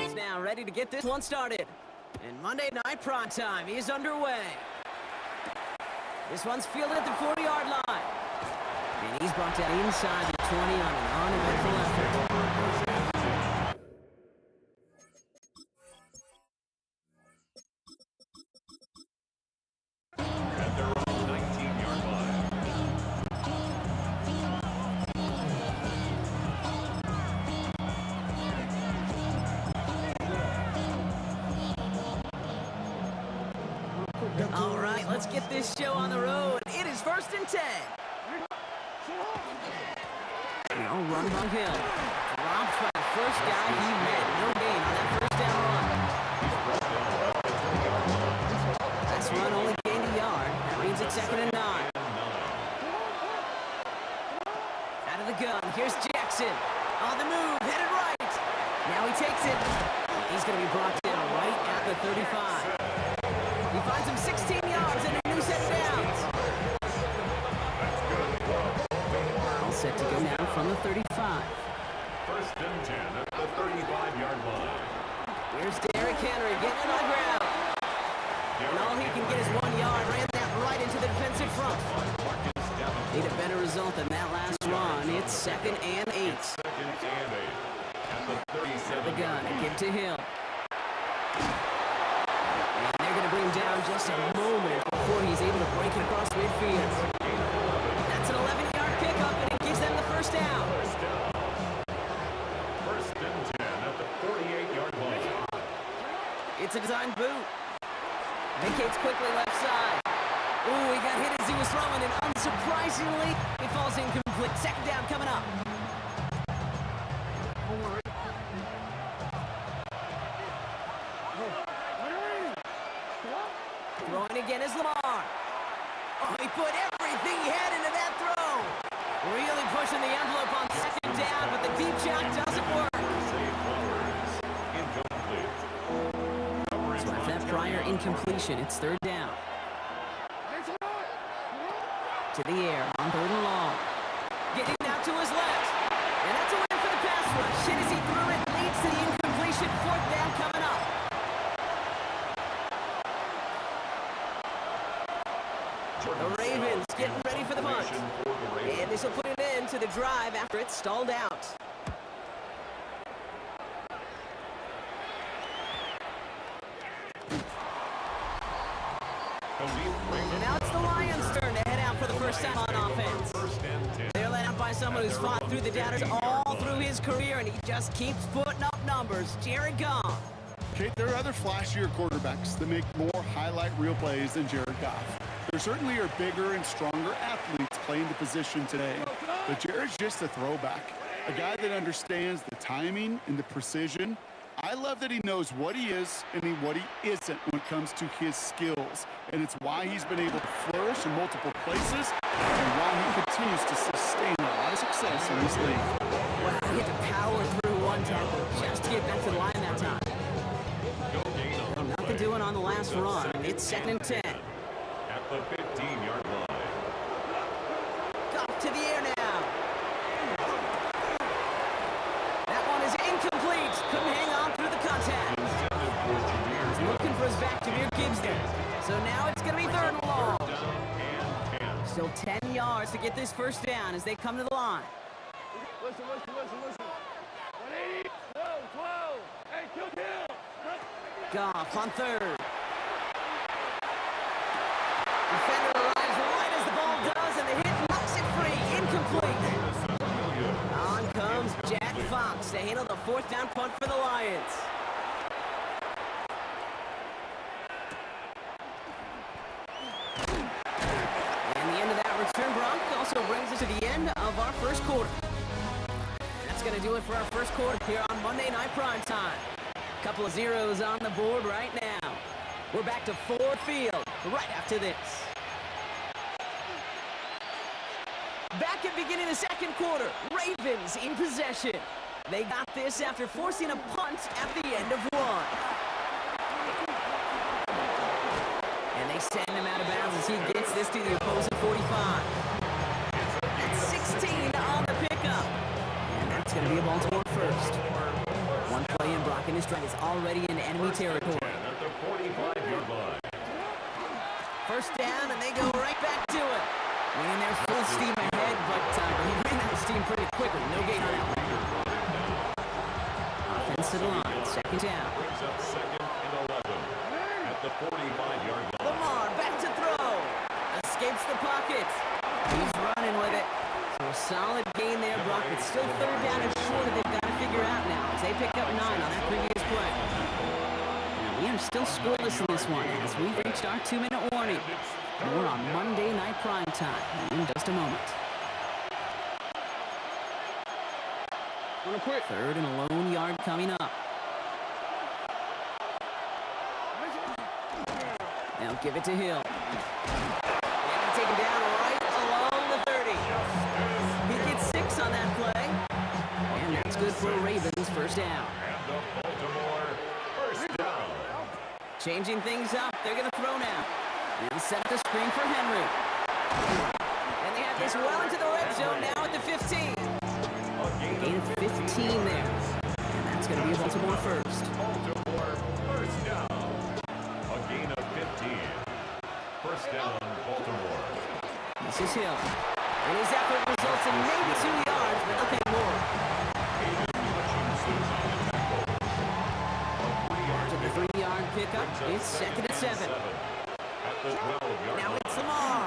[SPEAKER 2] Is now ready to get this one started. And Monday Night Prime Time is underway. This one's fielded at the 40-yard line. And he's brought down inside the 20 on an uneventful effort.
[SPEAKER 3] At their own 19-yard line.
[SPEAKER 2] All right, let's get this show on the road. It is 1st and 10. No run by Hill. Dropped by the first guy he met. No gain on that first down run. Last run only gained a yard. That means it's 2nd and 9. Out of the gun. Here's Jackson. On the move. Headed right. Now he takes it. He's going to be brought down right at the 35. He finds him 16 yards and a new set of downs. All set to go now from the 35.
[SPEAKER 3] 1st and 10 at the 35-yard line.
[SPEAKER 2] Here's Derrick Henry getting on the ground. And all he can get is 1 yard. Ran that right into the defensive front. Need a better result than that last run. It's 2nd and 8.
[SPEAKER 3] 2nd and 8 at the 37.
[SPEAKER 2] The gun, give to Hill. And they're going to bring him down just a moment before he's able to break it across midfield. That's an 11-yard pickup, and it gives them the first down.
[SPEAKER 3] 1st and 10 at the 48-yard line.
[SPEAKER 2] It's a design boot. Vacates quickly left side. Ooh, he got hit as he was throwing, and unsurprisingly, he falls incomplete. 2nd down coming up. Throwing again is Lamar. Oh, he put everything he had into that throw. Really pushing the envelope on 2nd down, but the deep shot doesn't work. So after that prior incompletion, it's 3rd down. To the air on 3rd and long. Getting out to his left. And that's a win for the pass rush. Hit as he threw it, leads to the incompletion. 4th down coming up. The Ravens getting ready for the punt. And this will put an end to the drive after it's stalled out. And now it's the Lions' turn to head out for the first time on offense. They're led out by someone who's fought through the doubters all through his career, and he just keeps putting up numbers. Jared Goff.
[SPEAKER 4] Kate, there are other flashier quarterbacks that make more highlight reel plays than Jared Goff. There certainly are bigger and stronger athletes playing the position today, but Jared's just a throwback, a guy that understands the timing and the precision. I love that he knows what he is and what he isn't when it comes to his skills, and it's why he's been able to flourish in multiple places and why he continues to sustain a lot of success in this league.
[SPEAKER 2] Wow, he had to power through one tackle just to get back to the line that time. Well, nothing doing on the last run. It's 2nd and 10.
[SPEAKER 3] At the 15-yard line.
[SPEAKER 2] Goff to the air now. That one is incomplete. Couldn't hang on through the contact. He's looking for his back, Jahmyr Gibbs there. So now it's going to be 3rd and long. Still 10 yards to get this first down as they come to the line.
[SPEAKER 6] Listen. 180. No, 12. Hey, kill.
[SPEAKER 2] Goff on 3rd. Defender arrives right as the ball does, and the hit knocks it free. Incomplete. On comes Jack Fox to handle the 4th down punt for the Lions. And the end of that return, Bronk, also brings us to the end of our first quarter. That's going to do it for our first quarter here on Monday Night Prime Time. Couple of zeros on the board right now. We're back to Ford Field right after this. Back at beginning of the 2nd quarter, Ravens in possession. They got this after forcing a punt at the end of one. And they send him out of bounds as he gets this to the opposing 45. That's 16 on the pickup. And that's going to be a Baltimore first. One play in, Brock and his strike is already in enemy territory.
[SPEAKER 3] At the 45-yard line.
[SPEAKER 2] 1st down, and they go right back to it. And there's full steam ahead, but he ran out of steam pretty quickly. No gain on that one. Offense to the line. 2nd down.
[SPEAKER 3] Brings up 2nd and 11 at the 45-yard line.
[SPEAKER 2] Lamar back to throw. Escapes the pocket. He's running with it. So a solid gain there, Brock. It's still 3rd down and short that they've got to figure out now as they picked up 9 on that previous play. Now, we are still scoreless in this one as we've reached our 2-minute warning. More on Monday Night Prime Time in just a moment. Third and a lone yard coming up. Now give it to Hill. And take him down right along the 30. He gets 6 on that play. And that's good for Ravens first down.
[SPEAKER 3] And the Baltimore first down.
[SPEAKER 2] Changing things up. They're going to throw now. They'll set the screen for Henry. And they have this well into the red zone now at the 15. Gain of 15 there. And that's going to be Baltimore first.
[SPEAKER 3] Baltimore first down. A gain of 15. First down, Baltimore.
[SPEAKER 2] This is Hill. And his effort results in maybe 2 yards, but nothing more. After the 3-yard pickup, it's 2nd and 7.
[SPEAKER 3] At the 12-yard
[SPEAKER 2] Now
[SPEAKER 3] line.
[SPEAKER 2] it's Lamar.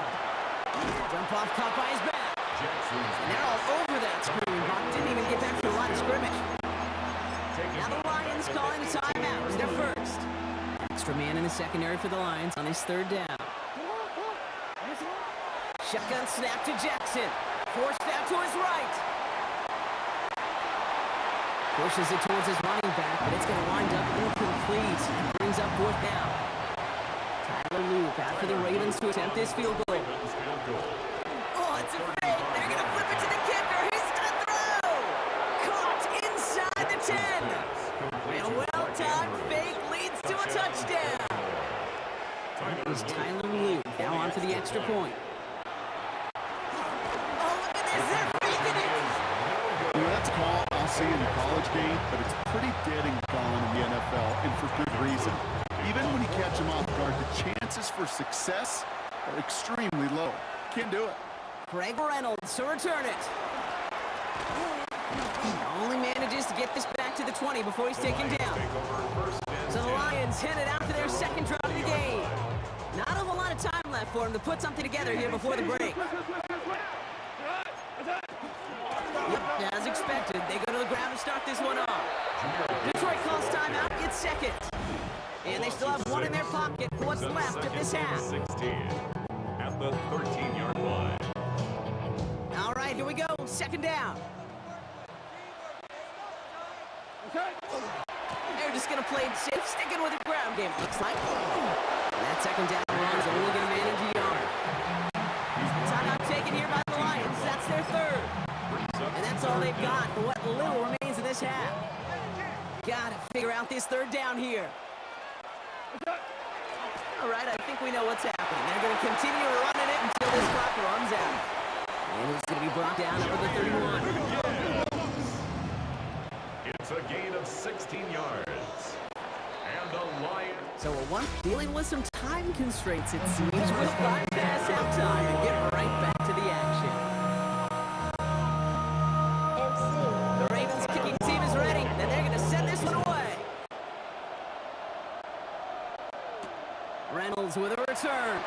[SPEAKER 2] Jump off caught by his back. And they're all over that screen. Bach didn't even get back to the line of scrimmage. Now the Lions calling a timeout. It's their first. Extra man in the secondary for the Lions on his 3rd down. Shotgun snap to Jackson. Forced out to his right. Pushes it towards his running back, but it's going to wind up incomplete. And brings up 4th down. Tyler Luke out for the Ravens to attempt this field goal. Oh, it's a fake. They're going to flip it to the kicker. He's going to throw. Caught inside the 10. And a well-timed fake leads to a touchdown. That was Tyler Luke. Now on for the extra point. Oh, look at this. They're faking it.
[SPEAKER 4] You know, that's a call I'll see in the college game, but it's pretty dead and gone in the NFL, and for good reason. Even when you catch them off guard, the chances for success are extremely low. Can't do it.
[SPEAKER 2] Greg Reynolds to return it. Only manages to get this back to the 20 before he's taken down. So the Lions headed out for their 2nd drive of the game. Not a whole lot of time left for him to put something together here before the break. Yep, as expected, they go to the ground to start this one off. Detroit calls timeout. It's 2nd. And they still have 1 in their pocket for what's left of this half.
[SPEAKER 3] 16 at the 13-yard line.
[SPEAKER 2] All right, here we go. 2nd down. They're just going to play it safe, sticking with the ground game, looks like. And that 2nd down run is only going to manage a yard. Timeout taken here by the Lions. That's their 3rd. And that's all they've got for what little remains of this half. Got to figure out this 3rd down here. All right, I think we know what's happening. They're going to continue running it until this clock runs out. And it's going to be brought down over the 31.
[SPEAKER 3] It's a gain of 16 yards. And the Lions.
[SPEAKER 2] So a one dealing with some time constraints, it seems. We'll bypass halftime and get right back to the action. The Ravens kicking team is ready, and they're going to send this one away. Reynolds with a return.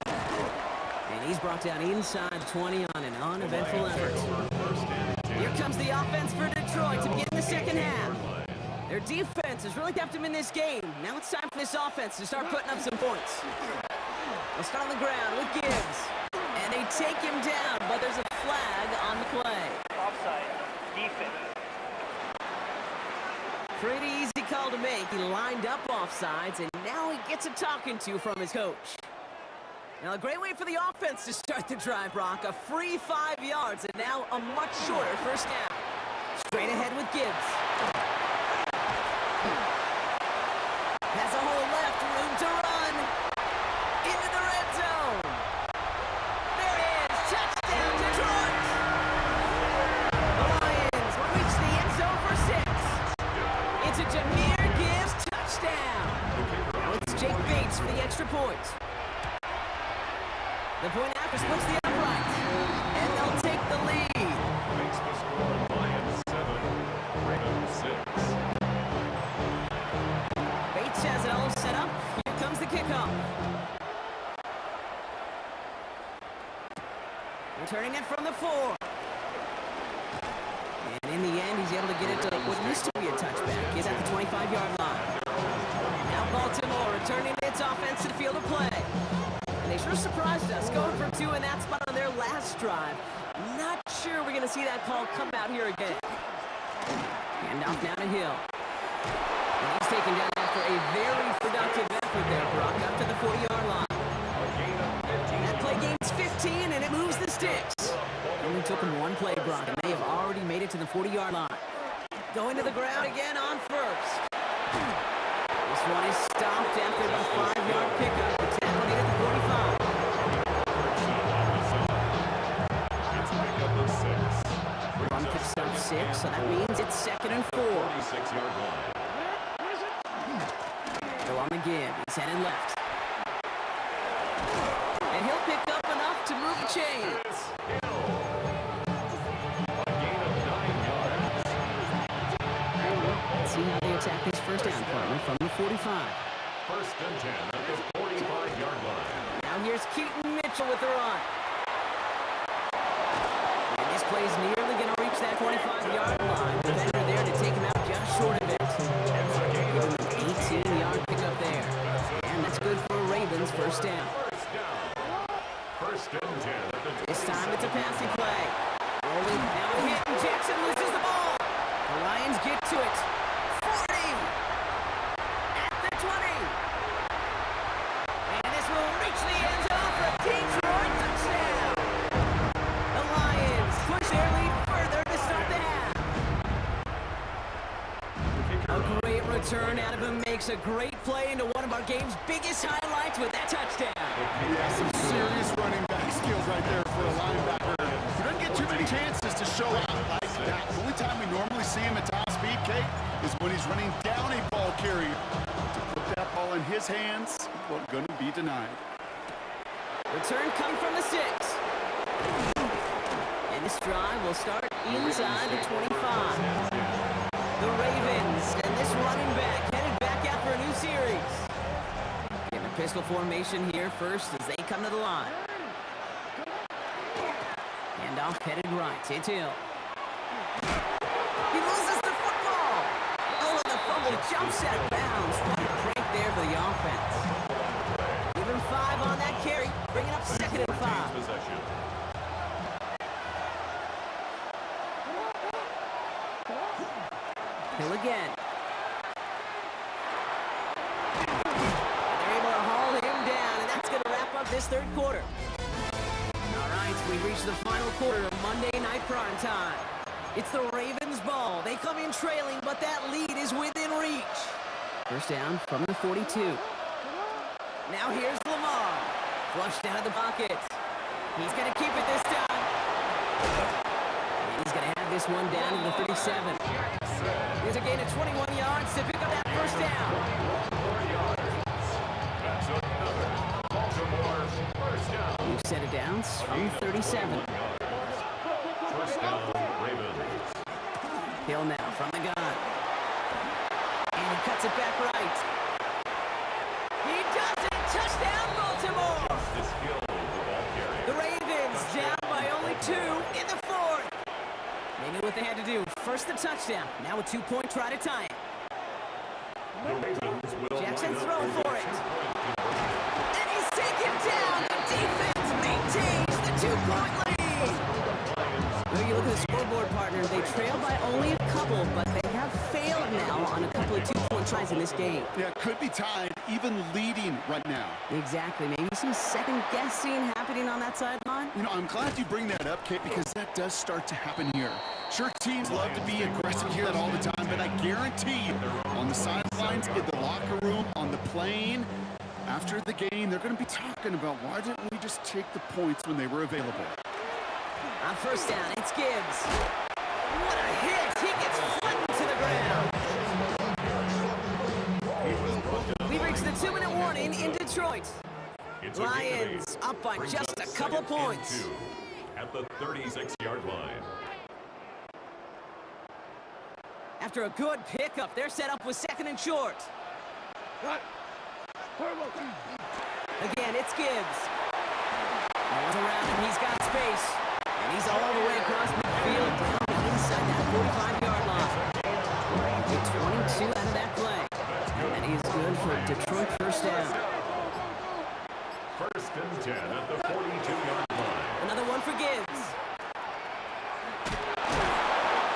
[SPEAKER 2] And he's brought down inside 20 on an uneventful effort. Here comes the offense for Detroit to begin the 2nd half. Their defense has really kept them in this game. Now it's time for this offense to start putting up some points. They'll start on the ground with Gibbs. And they take him down, but there's a flag on the play.
[SPEAKER 6] Offside. Defense.
[SPEAKER 2] Pretty easy call to make. He lined up offsides, and now he gets a talking to from his coach. Now a great way for the offense to start the drive, Brock. A free 5 yards, and now a much shorter first down. Straight ahead with Gibbs. Has a hole left, room to run. Into the red zone. There it is, touchdown Detroit. The Lions reach the end zone for 6. It's a Jahmyr Gibbs touchdown. Now it's Jake Bates for the extra point. The point after splits the upright. And they'll take the lead.
[SPEAKER 3] Makes the score Lions 7, Ravens 6.
[SPEAKER 2] Bates has it all set up. Here comes the kickoff. Returning it from the 4. And in the end, he's able to get it to what used to be a touchback. He's at the 25-yard line. Now Baltimore returning its offense to the field of play. And they sure surprised us, going for 2 in that spot on their last drive. Not sure we're going to see that call come out here again. And off now to Hill. And he's taken down after a very productive effort there, Brock, up to the 40-yard line. That play gains 15, and it moves the sticks. Only took him one play, Brock, and they have already made it to the 40-yard line. Going to the ground again on first. This one is stopped after the 5-yard pickup. The tackle made at the 45.
[SPEAKER 3] It's a pickup of 6.
[SPEAKER 2] Run picks up 6, so that means it's 2nd and 4.
[SPEAKER 3] 46-yard line.
[SPEAKER 2] Go on the give. He's headed left. And he'll pick up enough to move the chains. Let's see how they attack this first down, partner, from the 45.
[SPEAKER 3] First and 10 at the 45-yard line.
[SPEAKER 2] Now here's Keaton Mitchell with the run. And this play's nearly going to reach that 25-yard line. Defender there to take him out just short of it. Give him an 18-yard pickup there. And that's good for Ravens first down.
[SPEAKER 3] First and 10 at the
[SPEAKER 2] This time it's a passing play. Rolling, now a hit, and Jackson loses the ball. The Lions get to it. 40! At the 20! And this will reach the end zone for a Detroit touchdown! The Lions push their lead further to start the half. A great return out of him makes a great play into one of our game's biggest highlights with that touchdown.
[SPEAKER 4] Yeah, some serious running back skills right there for a linebacker. He doesn't get too many chances to show out like that. The only time we normally see him at top speed, Kate, is when he's running down a ball carrier. To put that ball in his hands, well, going to be denied.
[SPEAKER 2] Return coming from the 6. And this drive will start inside the 25. The Ravens and this running back headed back after a new series. In a pistol formation here first as they come to the line. Handoff headed right. It's Hill. He loses the football. Oh, and the fumble jumps out of bounds. What a break there for the offense. Even 5 on that carry, bringing up 2nd and 5.
[SPEAKER 3] possession.
[SPEAKER 2] Hill again. And they're able to haul him down, and that's going to wrap up this third quarter. All right, we reach the final quarter of Monday Night Prime Time. It's the Ravens' ball. They come in trailing, but that lead is within reach. First down from the 42. Now here's Lamar. Flushed out of the pocket. He's going to keep it this time. And he's going to have this one down to the 37. Here's a gain of 21 yards to pick up that first down.
[SPEAKER 3] That's another Baltimore first down.
[SPEAKER 2] We've set it down from 37.
[SPEAKER 3] First down, Ravens.
[SPEAKER 2] Hill now from the gun. And he cuts it back right. He does it! Touchdown, Baltimore!
[SPEAKER 3] The skill of the ball carrier.
[SPEAKER 2] The Ravens down by only 2 in the 4th. They knew what they had to do. First the touchdown. Now a 2-point try to tie it.
[SPEAKER 3] The Ravens will
[SPEAKER 2] Jackson
[SPEAKER 3] line up
[SPEAKER 2] throwing
[SPEAKER 3] for
[SPEAKER 2] for
[SPEAKER 3] the
[SPEAKER 2] it.
[SPEAKER 3] 2-point
[SPEAKER 2] And he's taken down. The defense maintains the 2-point lead. When you look at the scoreboard, partner, they trail by only a couple, but they have failed now on a couple of 2-point tries in this game.
[SPEAKER 4] Yeah, could be tied, even leading right now.
[SPEAKER 2] Exactly. Maybe some second guessing happening on that sideline.
[SPEAKER 4] You know, I'm glad you bring that up, Kate, because that does start to happen here. Sure, teams love to be aggressive here all the time, but I guarantee you, on the sidelines, in the locker room, on the plane, after the game, they're going to be talking about why didn't we just take the points when they were available.
[SPEAKER 2] On first down, it's Gibbs. What a hit! He gets flattened to the ground. We reached the 2-minute warning in Detroit.
[SPEAKER 3] It's a
[SPEAKER 2] Lions up by
[SPEAKER 3] brings
[SPEAKER 2] just
[SPEAKER 3] up
[SPEAKER 2] a couple
[SPEAKER 3] 2nd and
[SPEAKER 2] points.
[SPEAKER 3] 2 at the 36-yard line.
[SPEAKER 2] After a good pickup, they're set up with 2nd and short. Again, it's Gibbs. Rolls around him, he's got space. And he's all the way across midfield, down inside that 45-yard line. Get 22 out of that play. And he's good for a Detroit first down.
[SPEAKER 3] First and 10 at the 42-yard line.
[SPEAKER 2] Another one for Gibbs.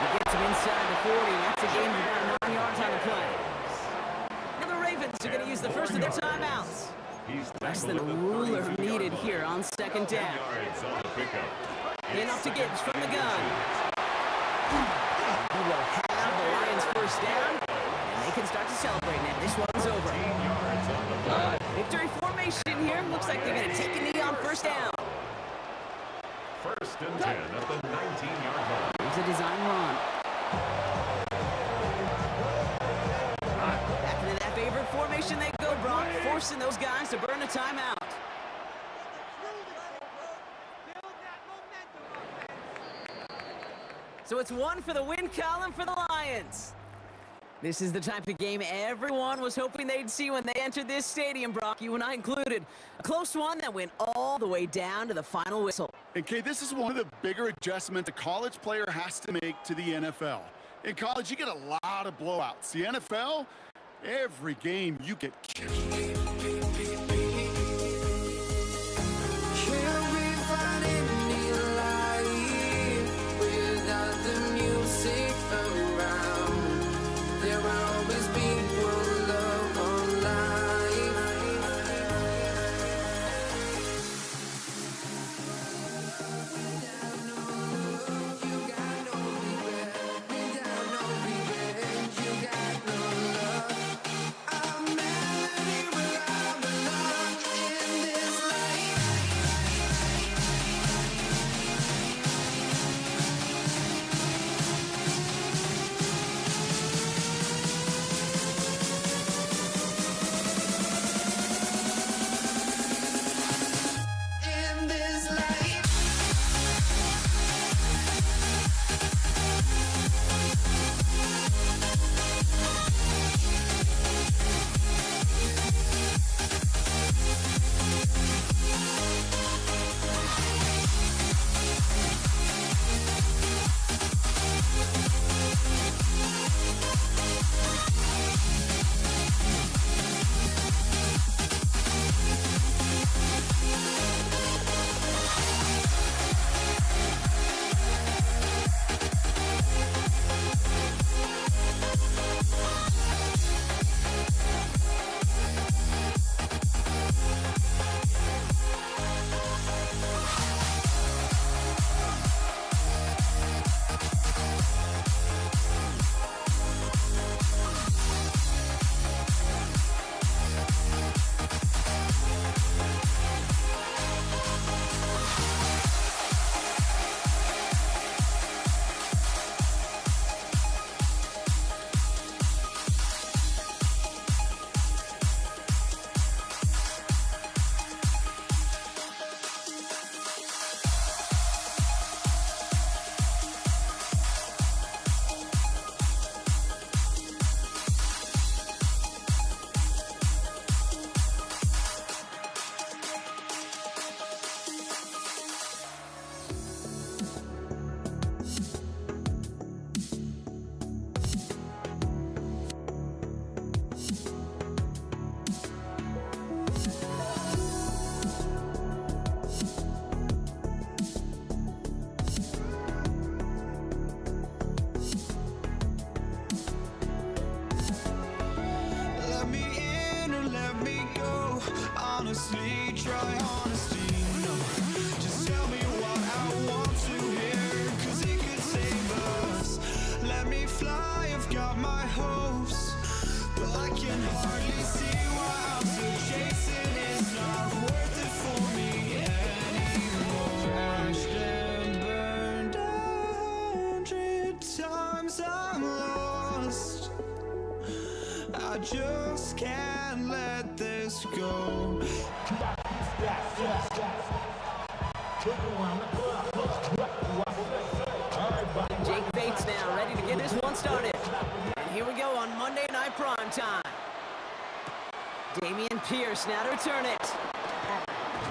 [SPEAKER 2] He gets him inside the 40. That's a gain of about 9 yards on the play. Now the Ravens are going to use the first of their timeouts. Less than a ruler needed here on second down. In off to Gibbs from the gun. He will have the Lions first down, and they can start to celebrate now. This one's over. Victory formation here. Looks like they're going to take a knee on first down.
[SPEAKER 3] First and 10 at the 19-yard line.
[SPEAKER 2] Here's a design run. Back into that favorite formation they go, Brock, forcing those guys to burn a timeout. So it's one for the win column for the Lions. This is the type of game everyone was hoping they'd see when they entered this stadium, Brock, you and I included. A close one that went all the way down to the final whistle.
[SPEAKER 4] And Kay, this is one of the bigger adjustments a college player has to make to the NFL. In college, you get a lot of blowouts. The NFL, every game you get killed.
[SPEAKER 1] Honestly, try honesty. No, just tell me what I want to hear, 'cause it could save us. Let me fly, I've got my hopes, but I can hardly see why I'm still chasing. It's not worth it for me anymore. Crashed and burned 100 times, I'm lost. I just can't let this go.
[SPEAKER 2] Jake Bates now ready to get this one started. And here we go on Monday Night Prime Time. Damian Pierce now to return it.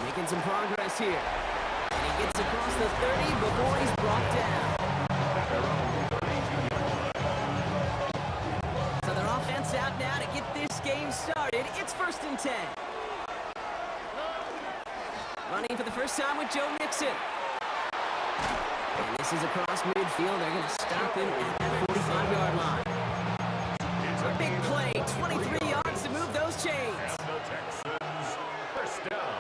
[SPEAKER 2] Making some progress here. And he gets across the 30 before he's brought down. So their offense out now to get this game started. It's 1st and 10. Running for the first time with Joe Mixon. And this is across midfield. They're going to stop him at that 45-yard line.
[SPEAKER 3] It's
[SPEAKER 2] A big play, 23 yards to move those chains.
[SPEAKER 3] and the Texans first down.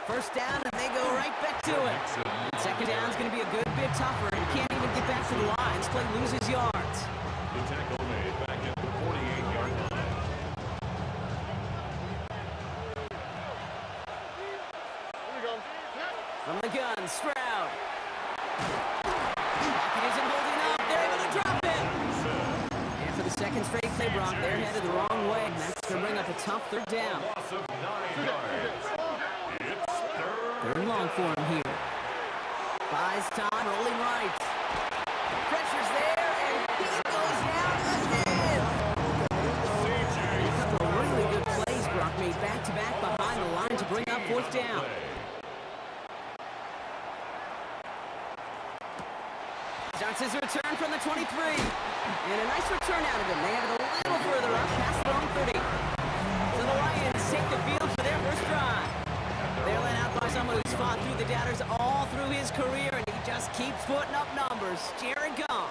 [SPEAKER 2] First down, and they go right back to it. And second down's going to be a good bit tougher. He can't even get back to the Lions. Play loses yards.
[SPEAKER 3] The tackle made back at the 48-yard line.
[SPEAKER 2] From the gun, Stroud. Pocket isn't holding up. They're able to drop it. And for the second straight play, Brock, they're headed the wrong way. And that's going to bring up a tough third down.
[SPEAKER 3] Loss of 9 yards. It's
[SPEAKER 2] Third and long for him here. Buys time, rolling right. Pressure's there, and he goes down again. A couple of really good plays, Brock made back-to-back behind the line to bring up fourth down. Starts his return from the 23. And a nice return out of him. They have it a little further up, past their own 30. So the Lions take the field for their first drive. They're led out by someone who's fought through the doubters all through his career, and he just keeps putting up numbers. Jared Goff.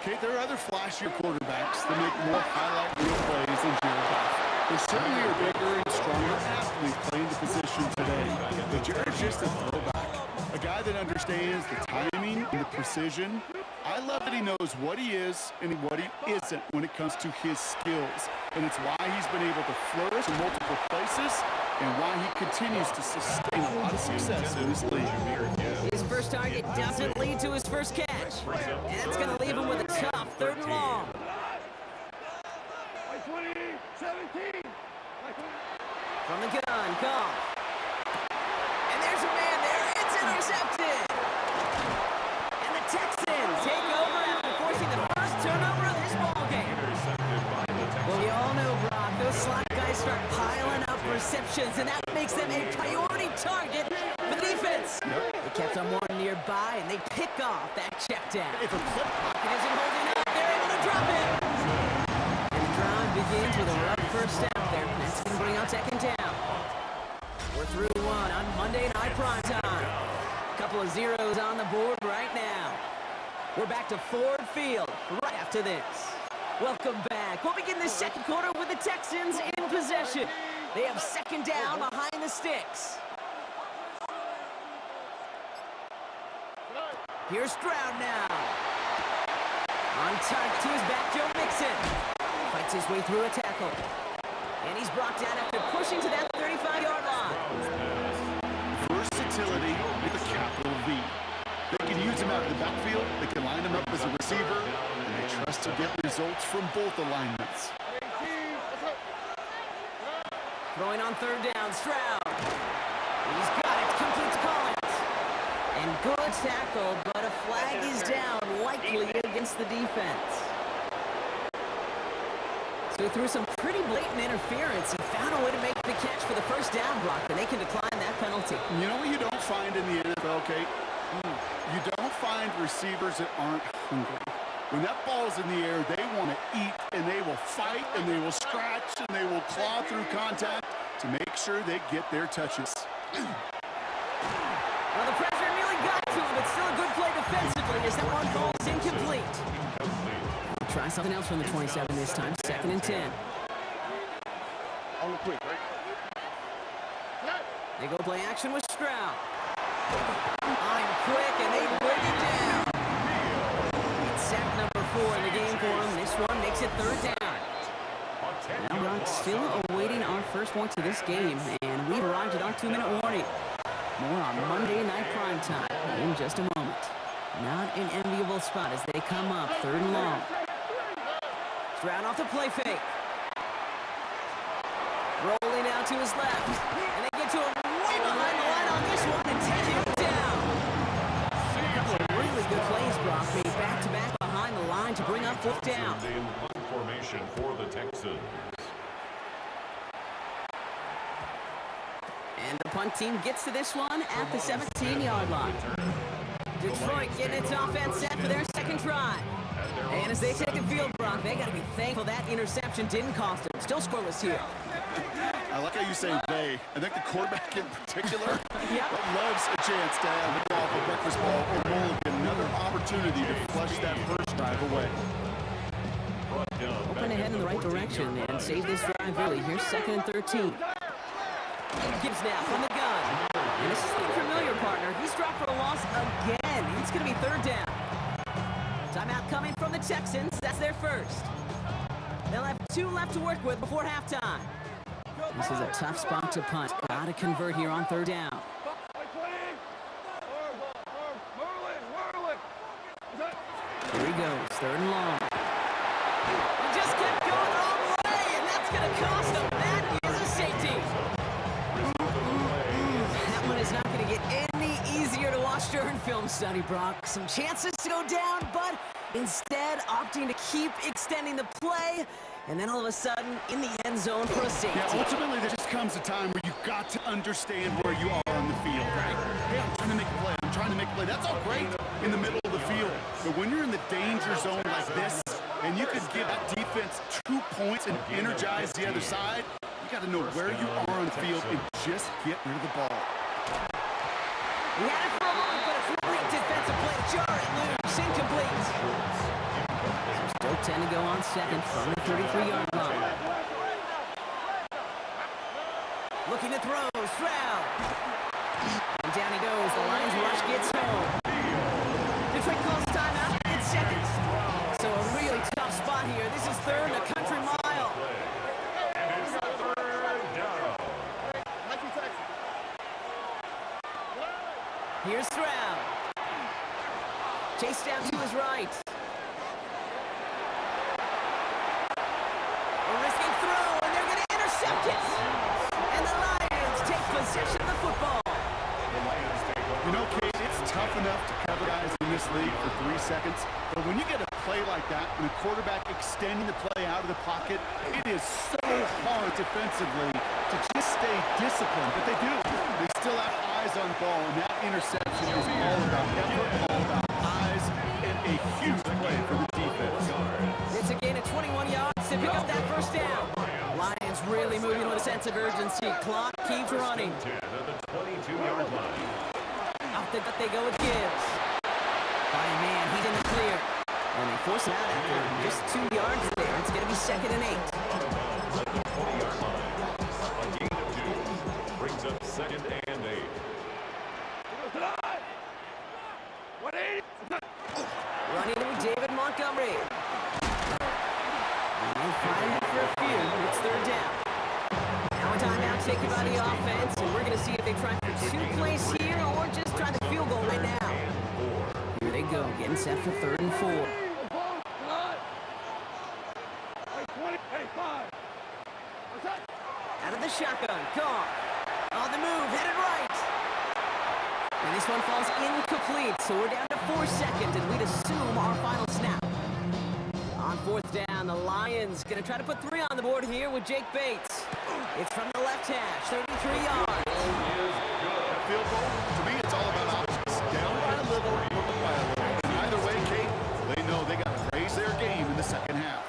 [SPEAKER 4] Kate, there are other flashier quarterbacks that make more highlight reel plays than Jared Goff. There certainly are bigger and stronger athletes playing the position today, but Jared's just a throwback. A guy that understands the timing and the precision. I love that he knows what he is and what he isn't when it comes to his skills. And it's why he's been able to flourish in multiple places and why he continues to sustain a lot of success in this league.
[SPEAKER 2] His first target doesn't lead to his first catch. And that's going to leave him with a tough third and long.
[SPEAKER 6] By 20, 17.
[SPEAKER 2] From the gun, Goff. And there's a man there. It's intercepted. And the Texans take over after forcing the first turnover of this ballgame. Well, we all know, Brock, those slot guys start piling up receptions, and that makes them a priority target for the defense. They kept on one nearby, and they pick off that check down.
[SPEAKER 4] If a clip
[SPEAKER 2] Pocket isn't holding up. They're able to drop it. And the drive begins with a rough first down there. That's going to bring out second down. We're through one on Monday Night Primetime. Couple of zeros on the board right now. We're back to Ford Field right after this. Welcome back. We'll begin the second quarter with the Texans in possession. They have second down behind the sticks. Here's Stroud now. On target to his back, Joe Mixon. Fights his way through a tackle. And he's brought down after pushing to that 35-yard line.
[SPEAKER 4] versatility with a capital V. They can use him out in the backfield, they can line him up as a receiver, and they trust to get results from both alignments.
[SPEAKER 2] Throwing on third down, Stroud. He's got it, complete to Collins. And good tackle, but a flag is down, likely against the defense. So through some pretty blatant interference, he found a way to make the catch for the first down block, and they can decline that penalty.
[SPEAKER 4] You know what you don't find in the NFL, Kate? You don't find receivers that aren't hungry. When that ball's in the air, they want to eat, and they will fight, and they will scratch, and they will claw through contact to make sure they get their touches.
[SPEAKER 2] Well, the pressure nearly got to him, but still a good play defensively as that one falls incomplete. Try something else from the 27 this time, 2nd and 10.
[SPEAKER 6] On the quick, right?
[SPEAKER 2] They go play action with Stroud. On him quick, and they bring it down. It's sack number 4 in the game for him. This one makes it third down. Now, Brock, still awaiting our first points of this game, and we've arrived at our 2-minute warning. More on Monday Night Primetime in just a moment. Not an enviable spot as they come up 3rd and long. Stroud off the play fake. Rolling out to his left. And they get to him way behind the line on this one and take him down. A couple of really good plays, Brock, made back-to-back behind the line to bring up 4th down.
[SPEAKER 3] In punt formation for the Texans.
[SPEAKER 2] And the punt team gets to this one at the 17-yard line. Detroit getting its offense set for their second drive. And as they take the field, Brock, they got to be thankful that interception didn't cost them. Still scoreless here.
[SPEAKER 4] I like how you say they. I think the quarterback in particular
[SPEAKER 2] Yep.
[SPEAKER 4] loves a chance to have the ball for Packers ball, or Mulligan another opportunity to flush that first drive away.
[SPEAKER 2] Open ahead in the right direction and save this drive early. Here's 2nd and 13. Gibbs now from the gun. And this is looking familiar, partner. He's dropped for a loss again. It's going to be 3rd down. Timeout coming from the Texans. That's their first. They'll have 2 left to work with before halftime. This is a tough spot to punt. Got to convert here on 3rd down. Here he goes, 3rd and long. He just kept going the wrong way, and that's going to cost him. That is a safety. That one is not going to get any easier to watch during film study, Brock. Some chances to go down, but instead opting to keep extending the play, and then all of a sudden in the end zone for a safety.
[SPEAKER 4] Yeah, ultimately there just comes a time where you've got to understand where you are on the field, right? Hey, I'm trying to make a play. I'm trying to make a play. That's all great in the middle of the field. But when you're in the danger zone like this, and you could give that defense 2 points and energize the other side, you got to know where you are on the field and just get rid of the ball.
[SPEAKER 2] He had it for a moment, but a great defensive play. Jar it loose, incomplete. Still 10 to go on 2nd from the 33-yard line. Looking to throw, Stroud. And down he goes. The Lions rush gets home. Detroit calls timeout in seconds. So a really tough spot here. This is 3rd and a country mile. Here's Stroud. Chase down to his right. A risky throw, and they're going to intercept it. And the Lions take possession of the football.
[SPEAKER 4] You know, Kate, it's tough enough to cover guys in this league for 3 seconds, but when you get a play like that, and a quarterback extending the play out of the pocket, it is so hard defensively to just stay disciplined, but they do. They still have eyes on the ball, and that interception is all about effort, all about eyes, and a huge play for the defense.
[SPEAKER 2] It's a gain of 21 yards to pick up that first down. Lions really moving with a sense of urgency. Clock keeps running. Up they go with Gibbs. By a man, he's in the clear. And they force it out after just 2 yards there. It's going to be 2nd and 8.
[SPEAKER 3] A gain of 2 brings up 2nd and 8.
[SPEAKER 2] Running with David Montgomery. And fighting for a few. It's 3rd down. Now a timeout taken by the offense, and we're going to see if they try for 2 plays here or just try the field goal right now. Here they go, getting set for 3rd and 4. Out of the shotgun, Goff. On the move, headed right. And this one falls incomplete, so we're down to 4 seconds, and we'd assume our final snap. On 4th down, the Lions going to try to put 3 on the board here with Jake Bates. It's from the left hash, 33 yards.
[SPEAKER 4] That field goal, to me, it's all about options. Down by a little, up by a little. And either way, Kate, they know they got to raise their game in the second half.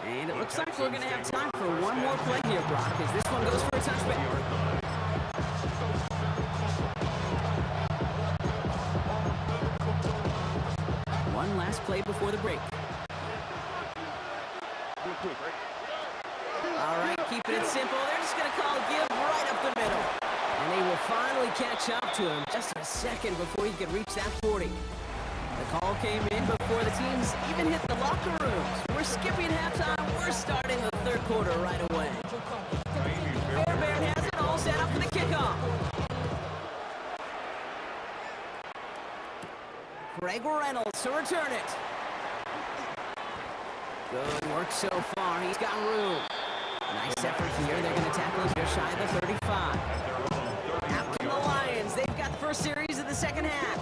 [SPEAKER 2] And it looks like we're going to have time for one more play here, Brock, as this one goes for a touchback. One last play before the break. All right, keeping it simple. They're just going to call a give right up the middle. And they will finally catch up to him just a second before he could reach that 40. The call came in before the teams even hit the locker rooms. We're skipping halftime. We're starting the 3rd quarter right away. Fairbairn has it all set up for the kickoff. Greg Reynolds to return it. Good work so far. He's got room. Nice effort here. They're going to tackle him just shy of the 35. Out come the Lions. They've got the first series of the second half.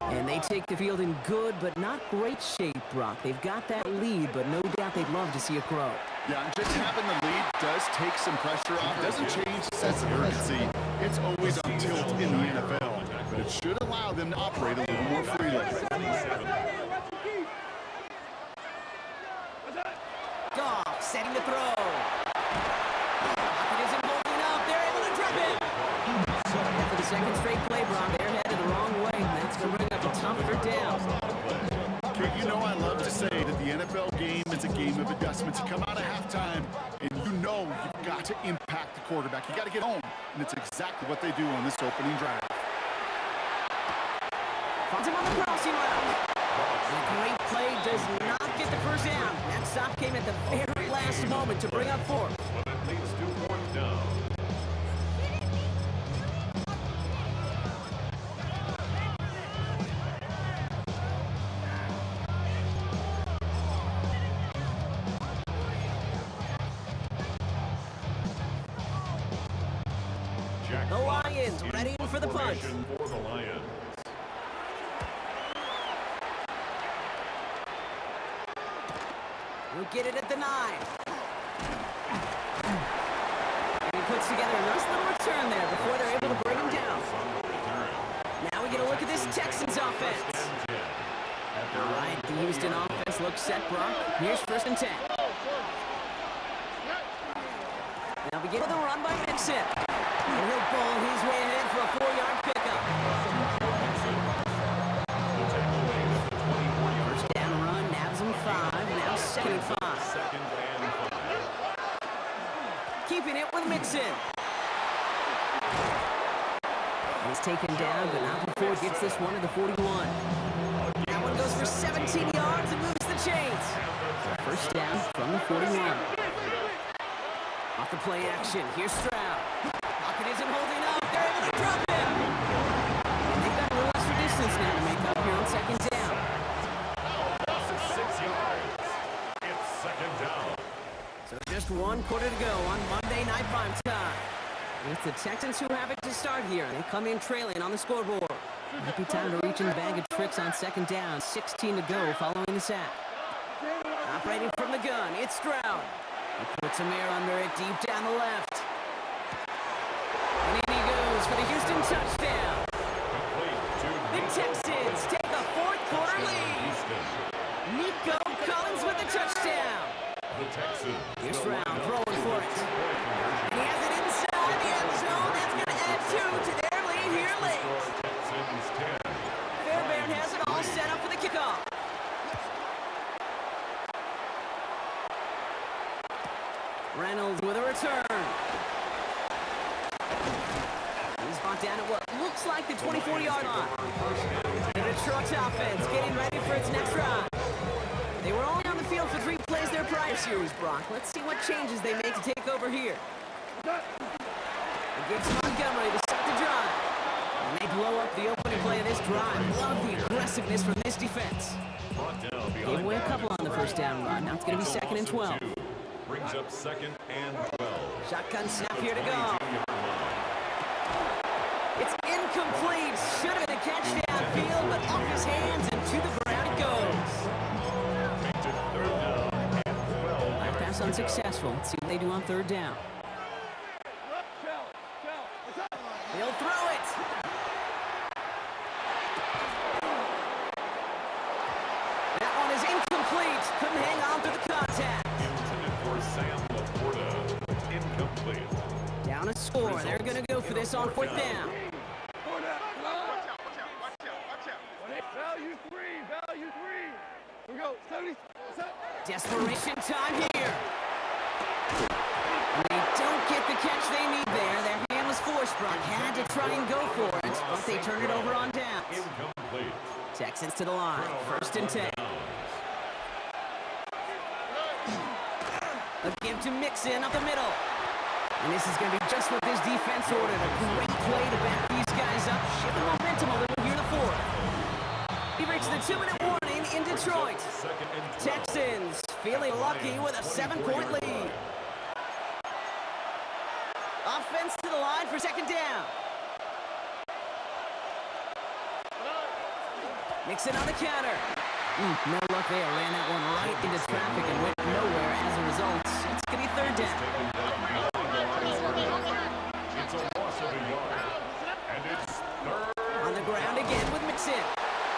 [SPEAKER 2] And they take the field in good but not great shape, Brock. They've got that lead, but no doubt they'd love to see it grow.
[SPEAKER 4] Yeah, just having the lead does take some pressure off. Doesn't change the sense of urgency. It's always on tilt in the NFL, but it should allow them to operate a little more freely.
[SPEAKER 2] Goff setting the throw. Pocket isn't holding up. They're able to drop it. second straight play, Brock. They're headed the wrong way. That's going to bring up a tough third down.
[SPEAKER 4] Kurt, you know I love to say that the NFL game is a game of adjustments. You come out of halftime, and you know you've got to impact the quarterback. You got to get home, and it's exactly what they do on this opening drive.
[SPEAKER 2] Finds him on the crossing route. The great play does not get the first down. That stop came at the very last moment to bring up fourth.
[SPEAKER 3] But it leads to fourth down. Jack
[SPEAKER 2] The
[SPEAKER 3] Fox
[SPEAKER 2] Lions
[SPEAKER 3] in
[SPEAKER 2] ready for the punt.
[SPEAKER 3] formation for the Lions.
[SPEAKER 2] We'll get it at the 9. And he puts together a nice little return there before they're able to bring him down. Now we get a look at this Texans offense. All right, the Houston offense looks set, Brock. Here's 1st and 10. Now we get with a run by Mixon. And he'll bowl his way ahead for a 4-yard pickup. First down run, nabs him 5. Now 2nd and 5.
[SPEAKER 3] Second and 5.
[SPEAKER 2] Keeping it with Mixon. He's taken down, but not before it gets this one to the 41. That one goes for 17 yards and moves the chains. First down from the 41. Off the play action, here's Stroud. Pocket isn't holding up, they're able to drop him. And they've got a little extra distance now to make up here on 2nd down.
[SPEAKER 3] Loss of 6 yards. It's second down.
[SPEAKER 2] So just 1 quarter to go on Monday Night Prime Time. It's the Texans who have it to start here. They come in trailing on the scoreboard. Might be time to reach in the bag of tricks on 2nd down. 16 to go following the sack. Operating from the gun, it's Stroud. He puts some air under it deep down the left. And in he goes for the Houston touchdown.
[SPEAKER 3] Complete to
[SPEAKER 2] The Texans take a 4th quarter lead.
[SPEAKER 3] Houston.
[SPEAKER 2] Nico Collins with the touchdown.
[SPEAKER 3] The Texans.
[SPEAKER 2] Here's
[SPEAKER 3] will
[SPEAKER 2] Stroud
[SPEAKER 3] line up
[SPEAKER 2] throwing for it.
[SPEAKER 3] two-point conversion.
[SPEAKER 2] And he has it inside the end zone. That's going to add 2 to their lead here late.
[SPEAKER 3] Score Texans 10.
[SPEAKER 2] Fairbairn has it all set up for the kickoff. Reynolds with a return. He's brought down at what looks like the 24-yard line. The Detroit offense getting ready for its next drive. They were only on the field for 3 plays their prior series, Brock. Let's see what changes they make to take over here. It gives Montgomery to start the drive. And they blow up the opening play of this drive. Love the aggressiveness from this defense.
[SPEAKER 3] Brought down
[SPEAKER 2] Gave
[SPEAKER 3] behind
[SPEAKER 2] away a couple on the first down run. Now it's going to be 2nd and 12.
[SPEAKER 3] Brings up 2nd and 12.
[SPEAKER 2] Shotgun snap here to go.
[SPEAKER 3] 22-yard line.
[SPEAKER 2] It's incomplete. Should have been a catch downfield, but off his hands and to the ground it goes.
[SPEAKER 3] Makes it 3rd down and 12.
[SPEAKER 2] Last pass unsuccessful. Let's see what they do on 3rd down. He'll throw it. That one is incomplete. Couldn't hang on to the contact.
[SPEAKER 3] Intended for Sam Laporta. Incomplete.
[SPEAKER 2] Down a score. They're going to go for this on 4th down.
[SPEAKER 6] Value 3, value 3. Here we go, 70.
[SPEAKER 2] Desperation time here. And they don't get the catch they need there. Their hand was forced. Brock had to try and go for it, but they turn it over on downs.
[SPEAKER 3] Incomplete.
[SPEAKER 2] Texans to the line. 1st and 10. A give to Mixon up the middle. And this is going to be just what this defense ordered. A great play to back these guys up. Shift the momentum a little here in the 4th. He reached the 2-minute warning in Detroit.
[SPEAKER 3] 2nd and 12.
[SPEAKER 2] Texans feeling lucky with a 7-point lead. Offense to the line for 2nd down. Mixon on the counter. No luck there. Ran that one right into traffic and went nowhere as a result. It's going to be 3rd down.
[SPEAKER 3] It's a loss of a yard. And it's 3rd.
[SPEAKER 2] On the ground again with Mixon.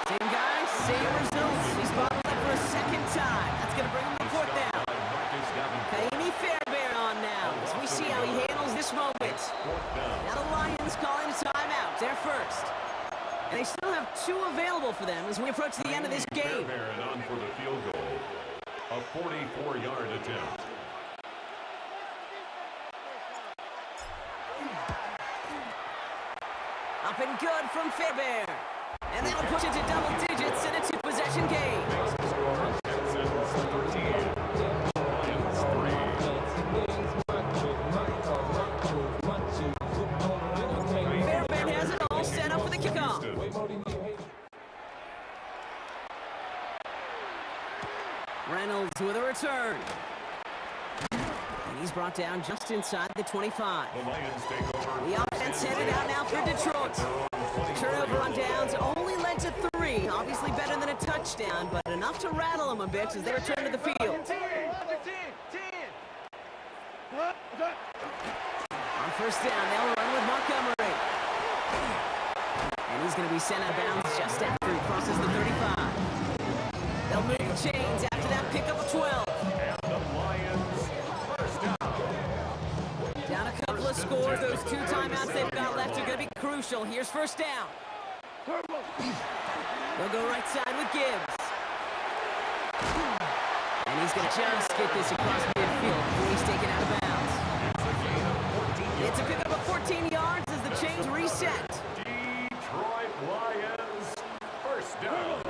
[SPEAKER 2] Same guy, same results. He's bottled it for a 2nd time. That's going to bring him to 4th down.
[SPEAKER 3] Marcus Davenport.
[SPEAKER 2] Kaimi Fairbairn on now as we see how he handles this moment.
[SPEAKER 3] 4th down.
[SPEAKER 2] Now the Lions calling a timeout. Their And they still have 2 available for them as we approach the end of this game.
[SPEAKER 3] Fairbairn on for the field goal. A 44-yard attempt.
[SPEAKER 2] Up and good from Fairbairn. And that'll push it to double digits in a 2-possession game.
[SPEAKER 3] Texans 13. Lions 3.
[SPEAKER 2] Fairbairn has it all set up for the kickoff. Reynolds with a return. And he's brought down just inside the 25.
[SPEAKER 3] The Lions take over.
[SPEAKER 2] The offense headed out now for Detroit. Turnover on downs only led to 3. Obviously better than a touchdown, but enough to rattle them a bit as they return to the field. On first down, they'll run with Montgomery. And he's going to be sent out of bounds just after he crosses the 35. They'll move chains after that pickup of 12.
[SPEAKER 3] And the Lions first down.
[SPEAKER 2] Down a couple of scores. Those 2 timeouts they've got left are going to be crucial. Here's first down. They'll go right side with Gibbs. And he's going to just get this across midfield before he's taken out of bounds. It's a pickup of 14 yards as the chains reset.
[SPEAKER 3] Detroit Lions first down.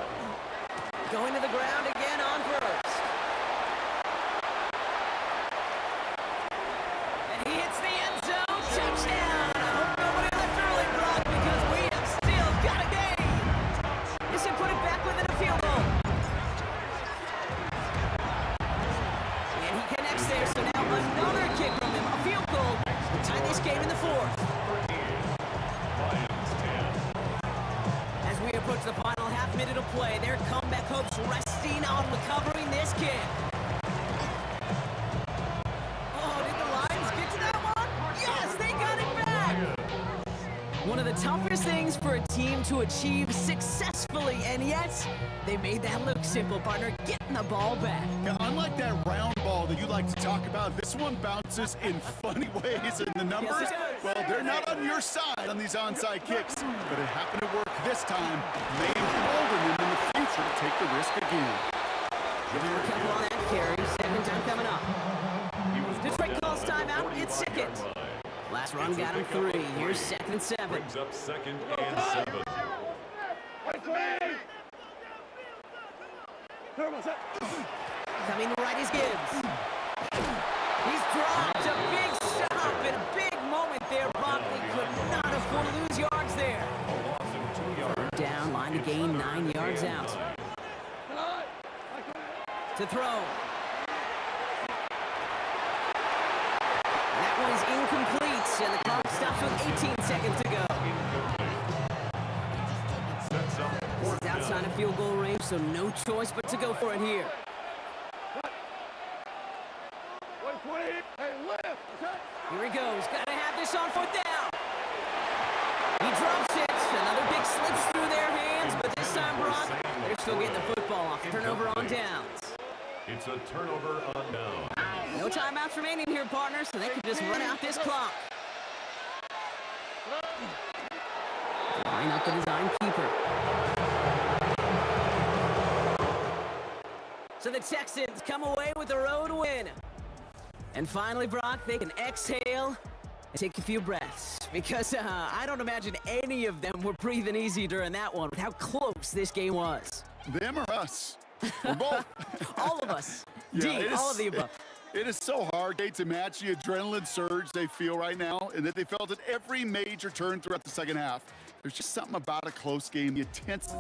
[SPEAKER 2] Going to the ground again on first. And he hits the end zone. Touchdown! I hope nobody left early, Brock, because we have still got a game. This should put it back within a field goal. And he connects there, so now another kick from him. A field goal to tie this game in the 4th.
[SPEAKER 3] Lions 10.
[SPEAKER 2] As we approach the final half-minute of play, their comeback hopes resting on recovering this kick. Oh, did the Lions get to that one? Yes, they got it back! One of the toughest things for a team to achieve successfully, and yet they made that look simple, partner, getting the ball back.
[SPEAKER 4] Yeah, unlike that round ball that you like to talk about, this one bounces in funny ways, and the numbers,
[SPEAKER 2] Yes, it does.
[SPEAKER 4] well, they're not on your side on these onside kicks, but it happened to work this time. May embolden them in the future to take the risk again.
[SPEAKER 2] Giving him a couple on that carry, 2nd down coming up. Detroit calls timeout, it's second. Last run got him 3, here's 2nd and 7.
[SPEAKER 3] Brings up 2nd and 7.
[SPEAKER 2] Coming right is Gibbs. He's dropped a big stop and a big moment there. Barkley could not afford to lose yards there.
[SPEAKER 3] A loss of 2 yards.
[SPEAKER 2] Down, line to gain 9 yards out. To throw. That one's incomplete, and the clock stops with 18 seconds to go.
[SPEAKER 3] Sets up
[SPEAKER 2] This is outside of field goal range, so no choice but to go for it here. Here he goes. Got to have this on 4th down. He drops it. Another big slips through their hands, but this time, Brock, they're still getting the football off. Turnover on downs.
[SPEAKER 3] It's a turnover on down.
[SPEAKER 2] No timeouts remaining here, partners, so they can just run out this clock. Line up the design keeper. So the Texans come away with the road win. And finally, Brock, they can exhale and take a few breaths. Because I don't imagine any of them were breathing easy during that one with how close this game was.
[SPEAKER 4] Them or us? We're both.
[SPEAKER 2] All of us.
[SPEAKER 4] Yeah,
[SPEAKER 2] D, all of the above.
[SPEAKER 4] It is so hard, Kate, to match the adrenaline surge they feel right now, and that they felt at every major turn throughout the second half. There's just something about a close game, the intense.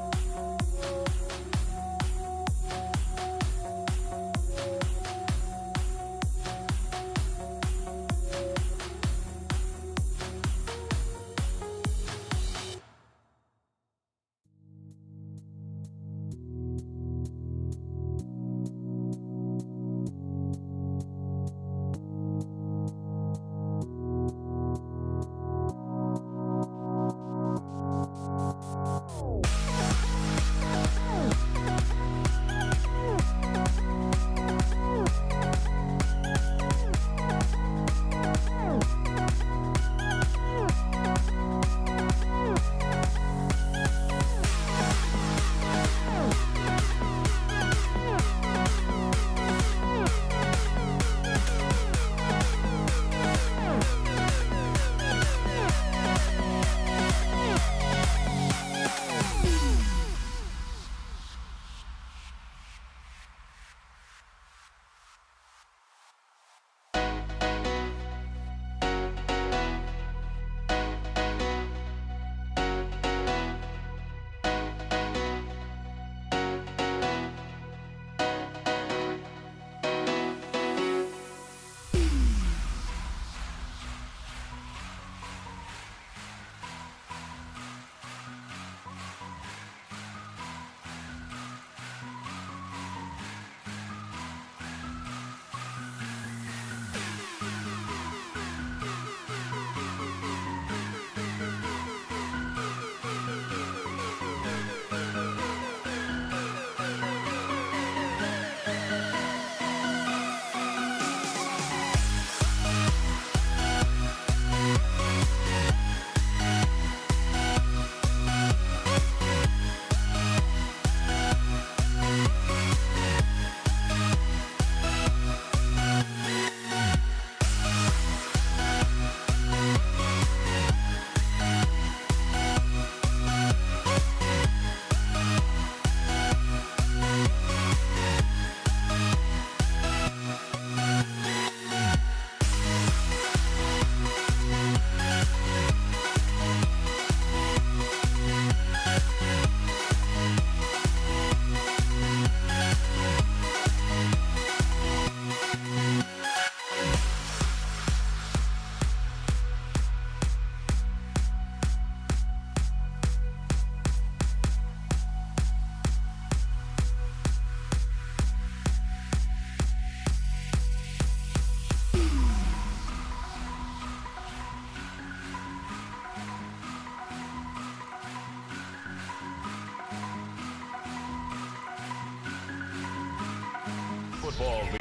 [SPEAKER 3] Football League.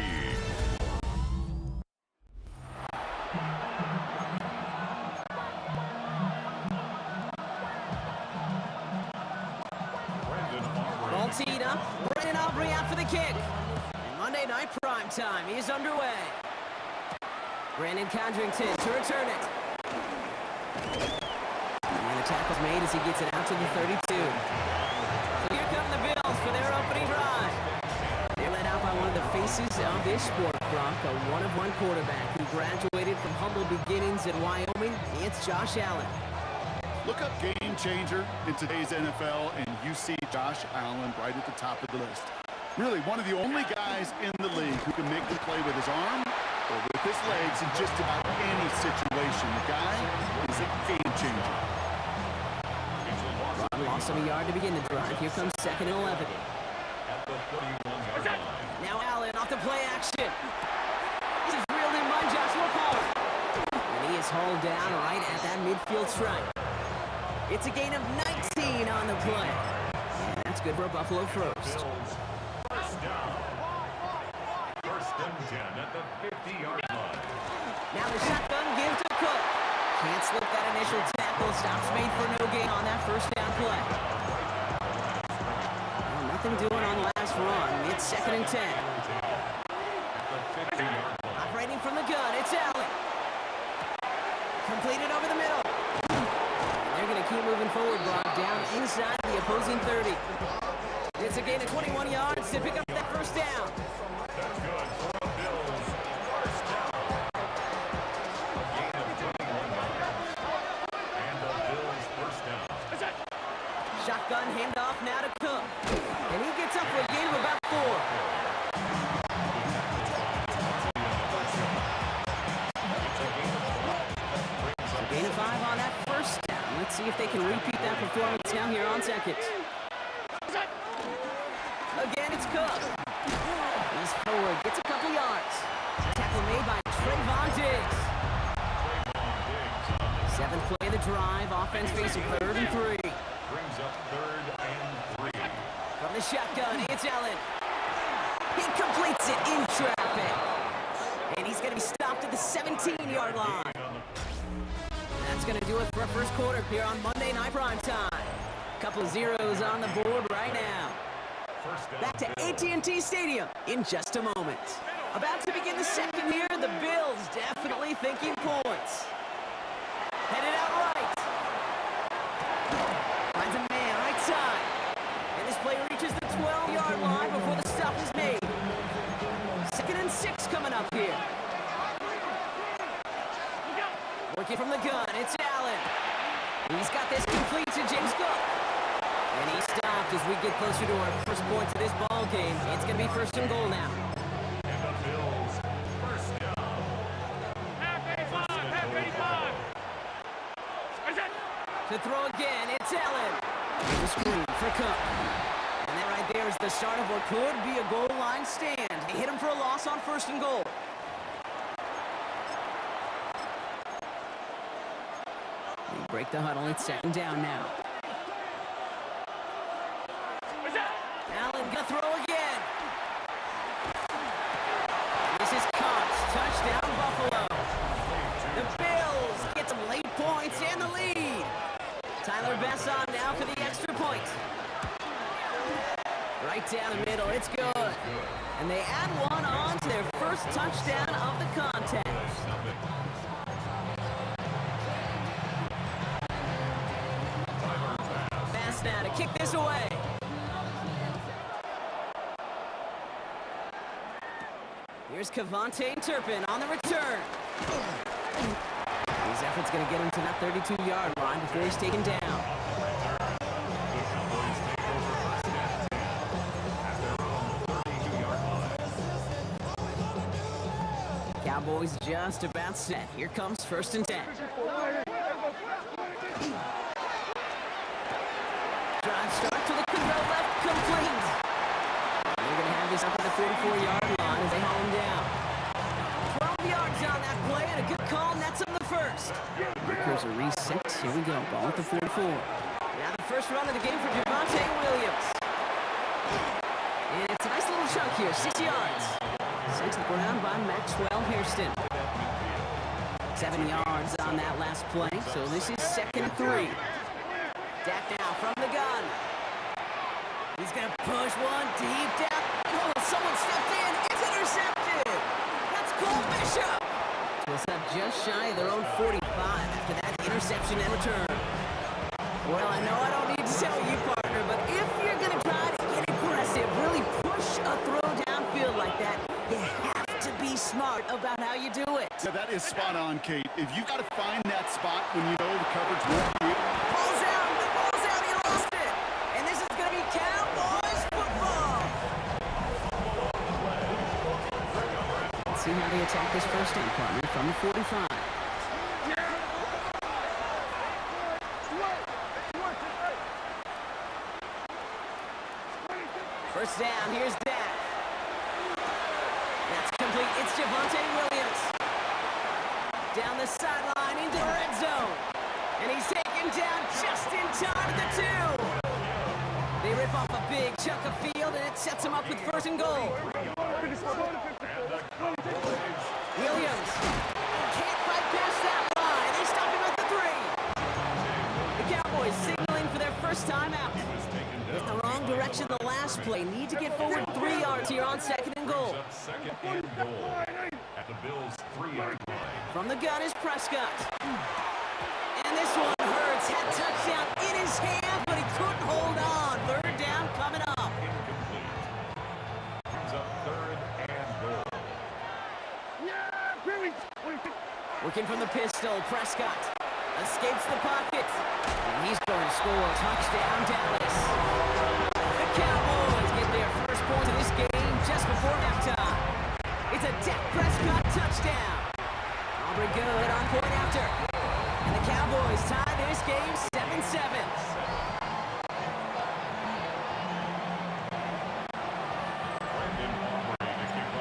[SPEAKER 2] Ball teed up. Brennan Aubrey out for the kick. And Monday night prime time is underway. Brandon Condrington to return it. And the tackle's made as he gets it out to the 32. So here come the Bills for their opening drive. They're led out by one of the faces of this sport, Gronk, a one-of-one quarterback who graduated from humble beginnings in Wyoming. It's Josh Allen.
[SPEAKER 4] Look up game changer in today's NFL, and you see Josh Allen right at the top of the list. Really, one of the only guys in the league who can make the play with his arm or with his legs in just about any situation. The guy is a game changer.
[SPEAKER 2] Lost him a yard to begin the drive. Here comes 2nd and 11.
[SPEAKER 3] At the 31-yard line.
[SPEAKER 2] Now Allen off the play action. This is reeled in by Joshua Palmer. And he is hauled down right at that midfield stripe. It's a gain of 19 on the play. And that's good for a Buffalo first.
[SPEAKER 3] Bills first down. First and 10 at the 50-yard line.
[SPEAKER 2] Now the shotgun gives to Cook. Can't slip that initial tackle. Stops made for no gain on that first down play. Well, nothing doing on the last run. It's 2nd and 10.
[SPEAKER 3] At the 50-yard line.
[SPEAKER 2] Operating from the gun, it's Allen. Completed over the middle. They're going to keep moving forward, Brock, down inside the opposing 30. It's a gain of 21 yards to pick up that first down.
[SPEAKER 3] That's good for the Bills. First down. A gain of 21 yards. And the Bills first down.
[SPEAKER 2] Shotgun handoff now to Cook. And he gets up for a gain of about 4. A gain of 5 on that first down. Let's see if they can repeat that performance now here on second. Again, it's Cook. He's forward, gets a couple yards. Tackle made by Trayvon Diggs. 7th play of the drive. Offense facing 3rd and 3.
[SPEAKER 3] Brings up 3rd and 3.
[SPEAKER 2] From the shotgun, it's Allen. He completes it in traffic. And he's going to be stopped at the 17-yard line. That's going to do it for our first quarter here on Monday Night Prime Time. Couple of zeros on the board right now.
[SPEAKER 3] First down.
[SPEAKER 2] Back to AT&T Stadium in just a moment. About to begin the second here, the Bills definitely thinking points. Headed out right. Finds a man right side. And this play reaches the 12-yard line before the stop is made. 2nd and 6 coming up here. Working from the gun, it's Allen. He's got this complete to James Cook. And he stopped as we get closer to our first point to this ball game. It's going to be 1st and goal now.
[SPEAKER 3] And the Bills first down.
[SPEAKER 2] To throw again, it's Allen. Here's a screen for Cook. And that right there is the start of what could be a goal line stand. They hit him for a loss on 1st and goal. They break the huddle. It's 2nd down now. Allen gonna throw again. This is caught. Touchdown, Buffalo. The Bills get some late points and the lead. Tyler Besson now for the extra point. Right down the middle, it's good. And they add one on to their first touchdown of the contest. Pass now to kick this away. Here's Kevontae Turpin on the return. His effort's going to get him to that 32-yard line before he's taken down. Cowboys just about set. Here comes 1st and 10. Drive start to the control left, complete. They're going to have this up at the 44-yard line as they haul him down. 12 yards on that play and a good call nets him the first. Markers are reset. Here we go. Ball at the 44. Now the first run of the game for Javonte Williams. And it's a nice little chunk here, 6 yards. Sent to the ground by Maxwell Hairston. 7 yards on that last play, so this is 2nd and 3. Dak now from the gun. He's going to push one deep down. Oh, someone stepped in. It's intercepted. That's Cole Bishop. Was up just shy of their own 45 after that interception and return. Well, I know I don't need to tell you, partner, but if you're going to try to get aggressive, really push a throw downfield like that, you have to be smart about how you do it.
[SPEAKER 4] Yeah, that is spot on, Kate. If you got to find that spot when you know the coverage won't be able.
[SPEAKER 2] Ball's out, the ball's out, he lost it. And this is going to be Cowboys football. Let's see how they attack this first down, partner, from the 45. First down, here's Dak. That's complete, it's Javonte Williams. Down the sideline into the red zone. And he's taken down just in time at the 2. They rip off a big chunk of field and it sets him up with 1st and goal. Williams can't fight past that line. They stop him at the 3. The Cowboys signaling for their first time out. In the wrong direction the last play. Need to get forward 3 yards here on 2nd and goal.
[SPEAKER 3] 2nd and goal at the Bills' 3-yard line.
[SPEAKER 2] From the gun is Prescott. And this one hurts. Had touchdown in his hand, but he couldn't hold on. 3rd down coming up.
[SPEAKER 3] Incomplete. Brings up 3rd and goal.
[SPEAKER 2] Working from the pistol, Prescott escapes the pocket. And he's going to score. Touchdown, Dallas. The Cowboys get their first point of this game just before halftime. It's a Dak Prescott touchdown. Aubrey good on point after. And the Cowboys tie this game 7-7.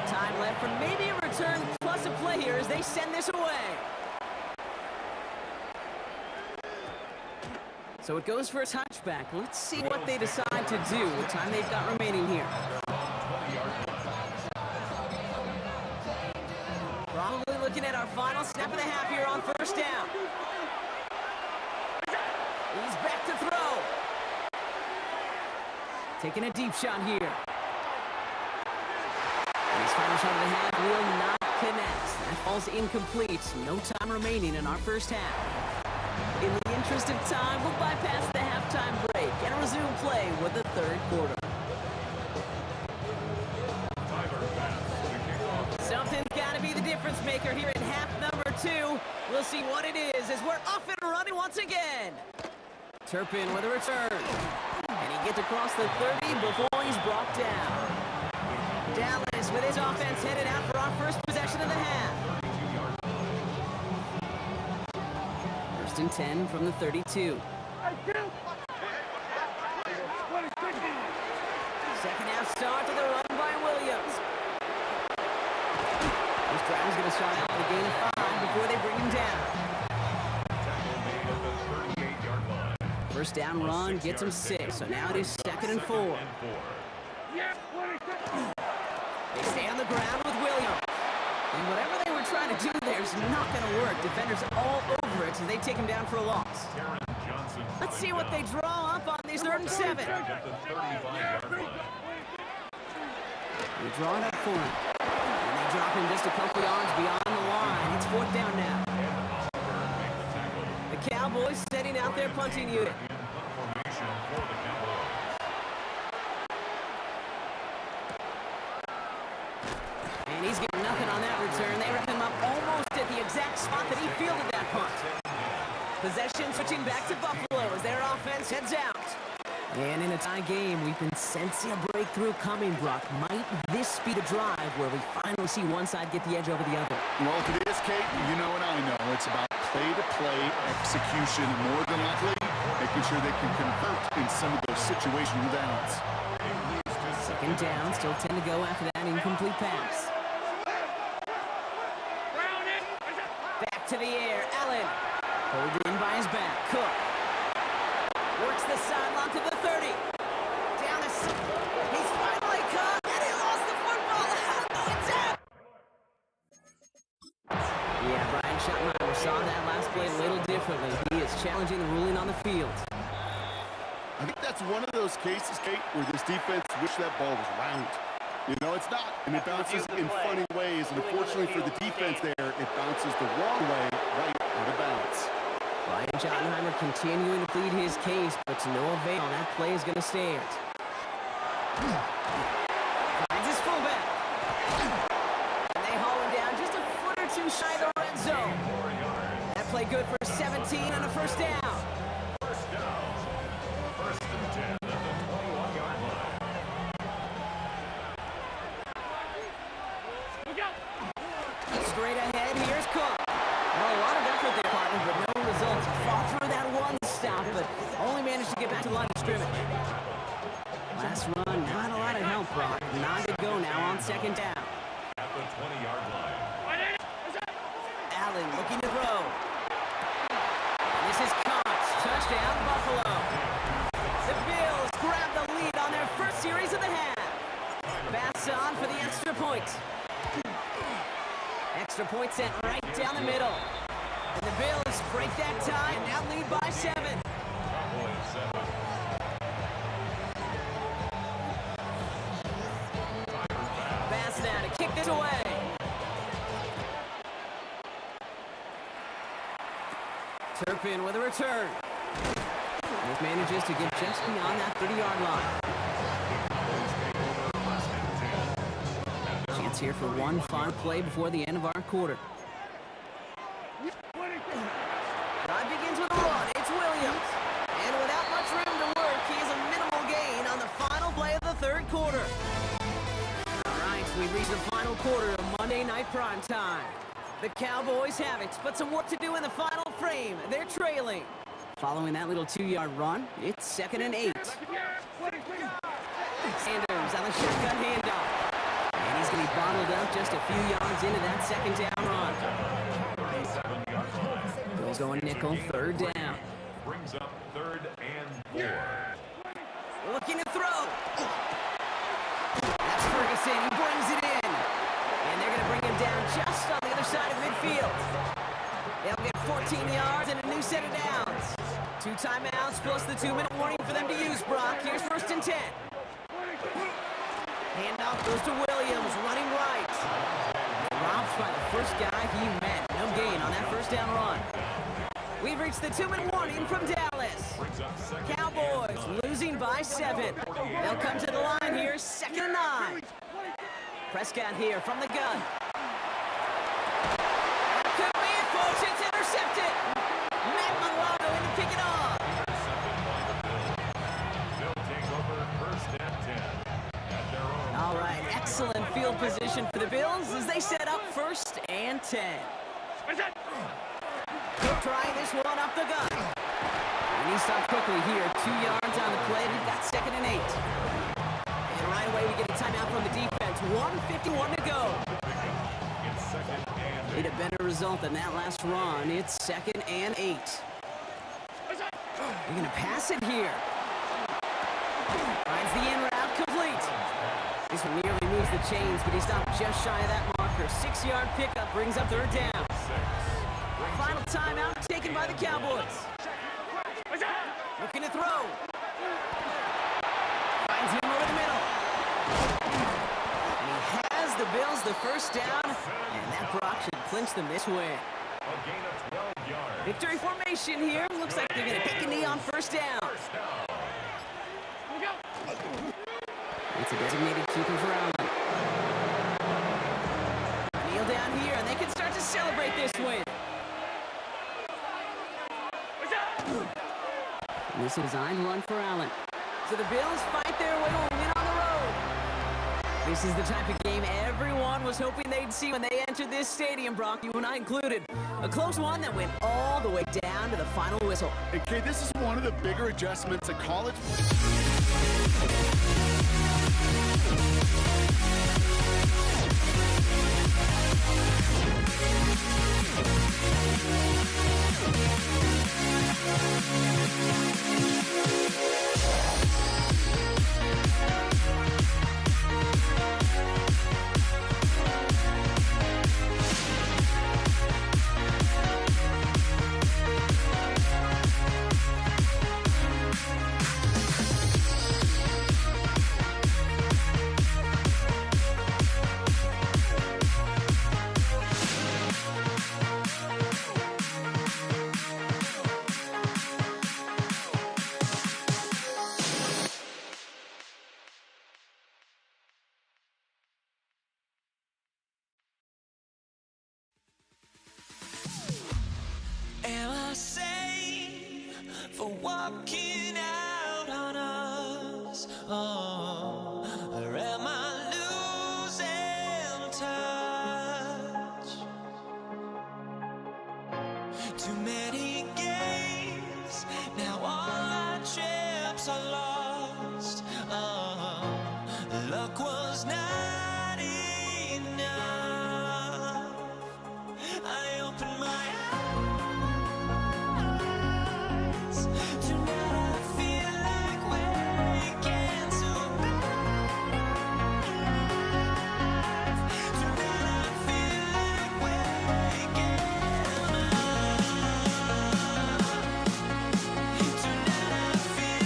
[SPEAKER 2] Time left for maybe a return plus a play here as they send this away. So it goes for a touchback. Let's see what they decide to do with time they've got remaining here. Probably looking at our final snap of the half here on 1st down. He's back to throw. Taking a deep shot here. And his final shot of the half will not connect. That falls incomplete. No time remaining in our first half. In the interest of time, we'll bypass the halftime break and resume play with the 3rd quarter. Something's got to be the difference maker here in half number 2. We'll see what it is as we're off and running once again. Turpin with a return. And he gets across the 30 before he's brought down. Dallas with his offense headed out for our first possession of the half. 1st and 10 from the 32. Second half start to the run by Williams. This drive is going to start out with a gain of 5 before they bring him down. First down run gets him 6, so now it is 2nd and 4. They stay on the ground with Williams. And whatever they were trying to do there is not going to work. Defenders all over it, so they take him down for a loss. Let's see what they draw up on these 3rd and 7. They draw it up for him. And they drop him just a couple yards beyond the line. It's 4th down now. The Cowboys setting out their punting unit. And he's getting nothing on that return. They wrap him up almost at the exact spot that he fielded that punt. Possession switching back to Buffalo as their offense heads out. And in a tie game, we've been sensing a breakthrough coming, Brock. Might this be the drive where we finally see one side get the edge over the other?
[SPEAKER 4] Well, if it is, Kate, you know and I know it's about play-to-play execution, and more than likely making sure they can convert in some of those situational downs.
[SPEAKER 2] 2nd down, still 10 to go after that incomplete pass. Back to the air, Allen. Pulled in by his back, Cook. Works the sideline to the 30. Down the... He's finally caught, and he lost the football. Oh, it's out! Schottenheimer saw that last play a little differently. He is challenging the ruling on the field.
[SPEAKER 4] I think that's one of those cases, Kate, where this defense wished that ball was round. You know, it's not, and it bounces in funny ways, and unfortunately for the defense there, it bounces the wrong way, right out of bounds.
[SPEAKER 2] Brian Schottenheimer continuing to plead his case, but to no avail. That play is going to stand. Finds his fullback. And they haul him down just a foot or two shy of the red zone. That play good for 17 and a first down.
[SPEAKER 3] First down. First and 10 at the 21-yard line.
[SPEAKER 2] Straight ahead, here's Cook. Well, a lot of effort there, partner, but no results. Fought through that one stop, but only managed to get back to the line of scrimmage. Last run, not a lot of help, Brock. 9 to go now on second down.
[SPEAKER 3] At the 20-yard line.
[SPEAKER 2] Allen looking to throw. And this is Cox. Touchdown, Buffalo. The Bills grab the lead on their first series of the half. Pass on for the extra point. Extra point sent right down the middle. And the Bills break that tie and now lead by 7.
[SPEAKER 3] Cowboys 7.
[SPEAKER 2] Pass now to kick this away. Turpin with a return. This manages to get just beyond that 30-yard line. Chance here for one final play before the end of our quarter. Drive begins with a run. It's Williams. And without much room to work, he has a minimal gain on the final play of the third quarter. All right, we've reached the final quarter of Monday Night Prime Time. The Cowboys have it, but some work to do in the final frame. They're trailing. Following that little 2-yard run, it's 2nd and 8. Sanders on the shotgun handoff. And he's going to be bottled up just a few yards into that second down run.
[SPEAKER 3] 37-yard line.
[SPEAKER 2] Bills going nickel, third down.
[SPEAKER 3] Brings up 3rd and 4.
[SPEAKER 2] Looking to throw. That's Ferguson. He brings it in. And they're going to bring him down just on the other side of midfield. They'll get 14 yards and a new set of downs. 2 timeouts plus the 2-minute warning for them to use, Brock. Here's 1st and 10. Handoff goes to Williams, running right. Robbed by the first guy he met. No gain on that first down run. We've reached the 2-minute warning from Dallas. Cowboys losing by 7. They'll come to the line here, 2nd and 9. Prescott here from the gun. That could be it, folks. It's intercepted. Matt Milano in to pick it off.
[SPEAKER 3] They'll take over 1st and 10 at their own.
[SPEAKER 2] All right, excellent field position for the Bills as they set up 1st and 10. Cook trying this one up the gut. And he stopped quickly here. 2 yards on the play. We've got 2nd and 8. And right away we get a timeout from the defense. 1:51 to go.
[SPEAKER 3] It's 2nd and 8.
[SPEAKER 2] Need a better result than that last run. It's 2nd and 8. They're going to pass it here. Finds the in route complete. This one nearly moves the chains, but he stopped just shy of that marker. 6-yard pickup brings up 3rd down. Final timeout taken by the Cowboys. Looking to throw. Finds him over the middle. And he has the Bills the first down, and that Brock should clinch them this way.
[SPEAKER 3] A gain of 12 yards.
[SPEAKER 2] Victory formation here. Looks like they're going to take a knee on first down.
[SPEAKER 3] First down.
[SPEAKER 2] It's a designated keeper for Allen. Kneel down here, and they can start to celebrate this win. This is a designed run for Allen. So the Bills fight their way to a win on the road. This is the type of game everyone was hoping they'd see when they entered this stadium, Brock, you and I included. A close one that went all the way down to the final whistle.
[SPEAKER 4] Okay, this is one of the bigger adjustments in college.
[SPEAKER 1] Or am I losing touch? Too many games, now all our chips are lost. Luck was not enough. I opened my eyes. Tonight I feel like waking to life. Tonight I feel like waking up. Tonight I feel like waking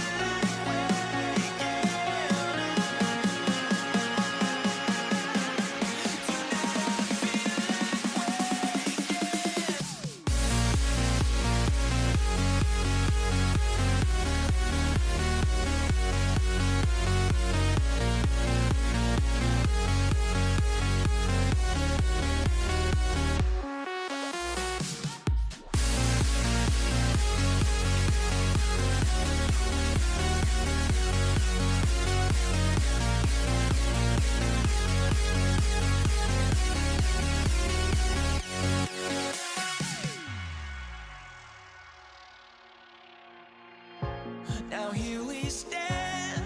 [SPEAKER 1] Now here we stand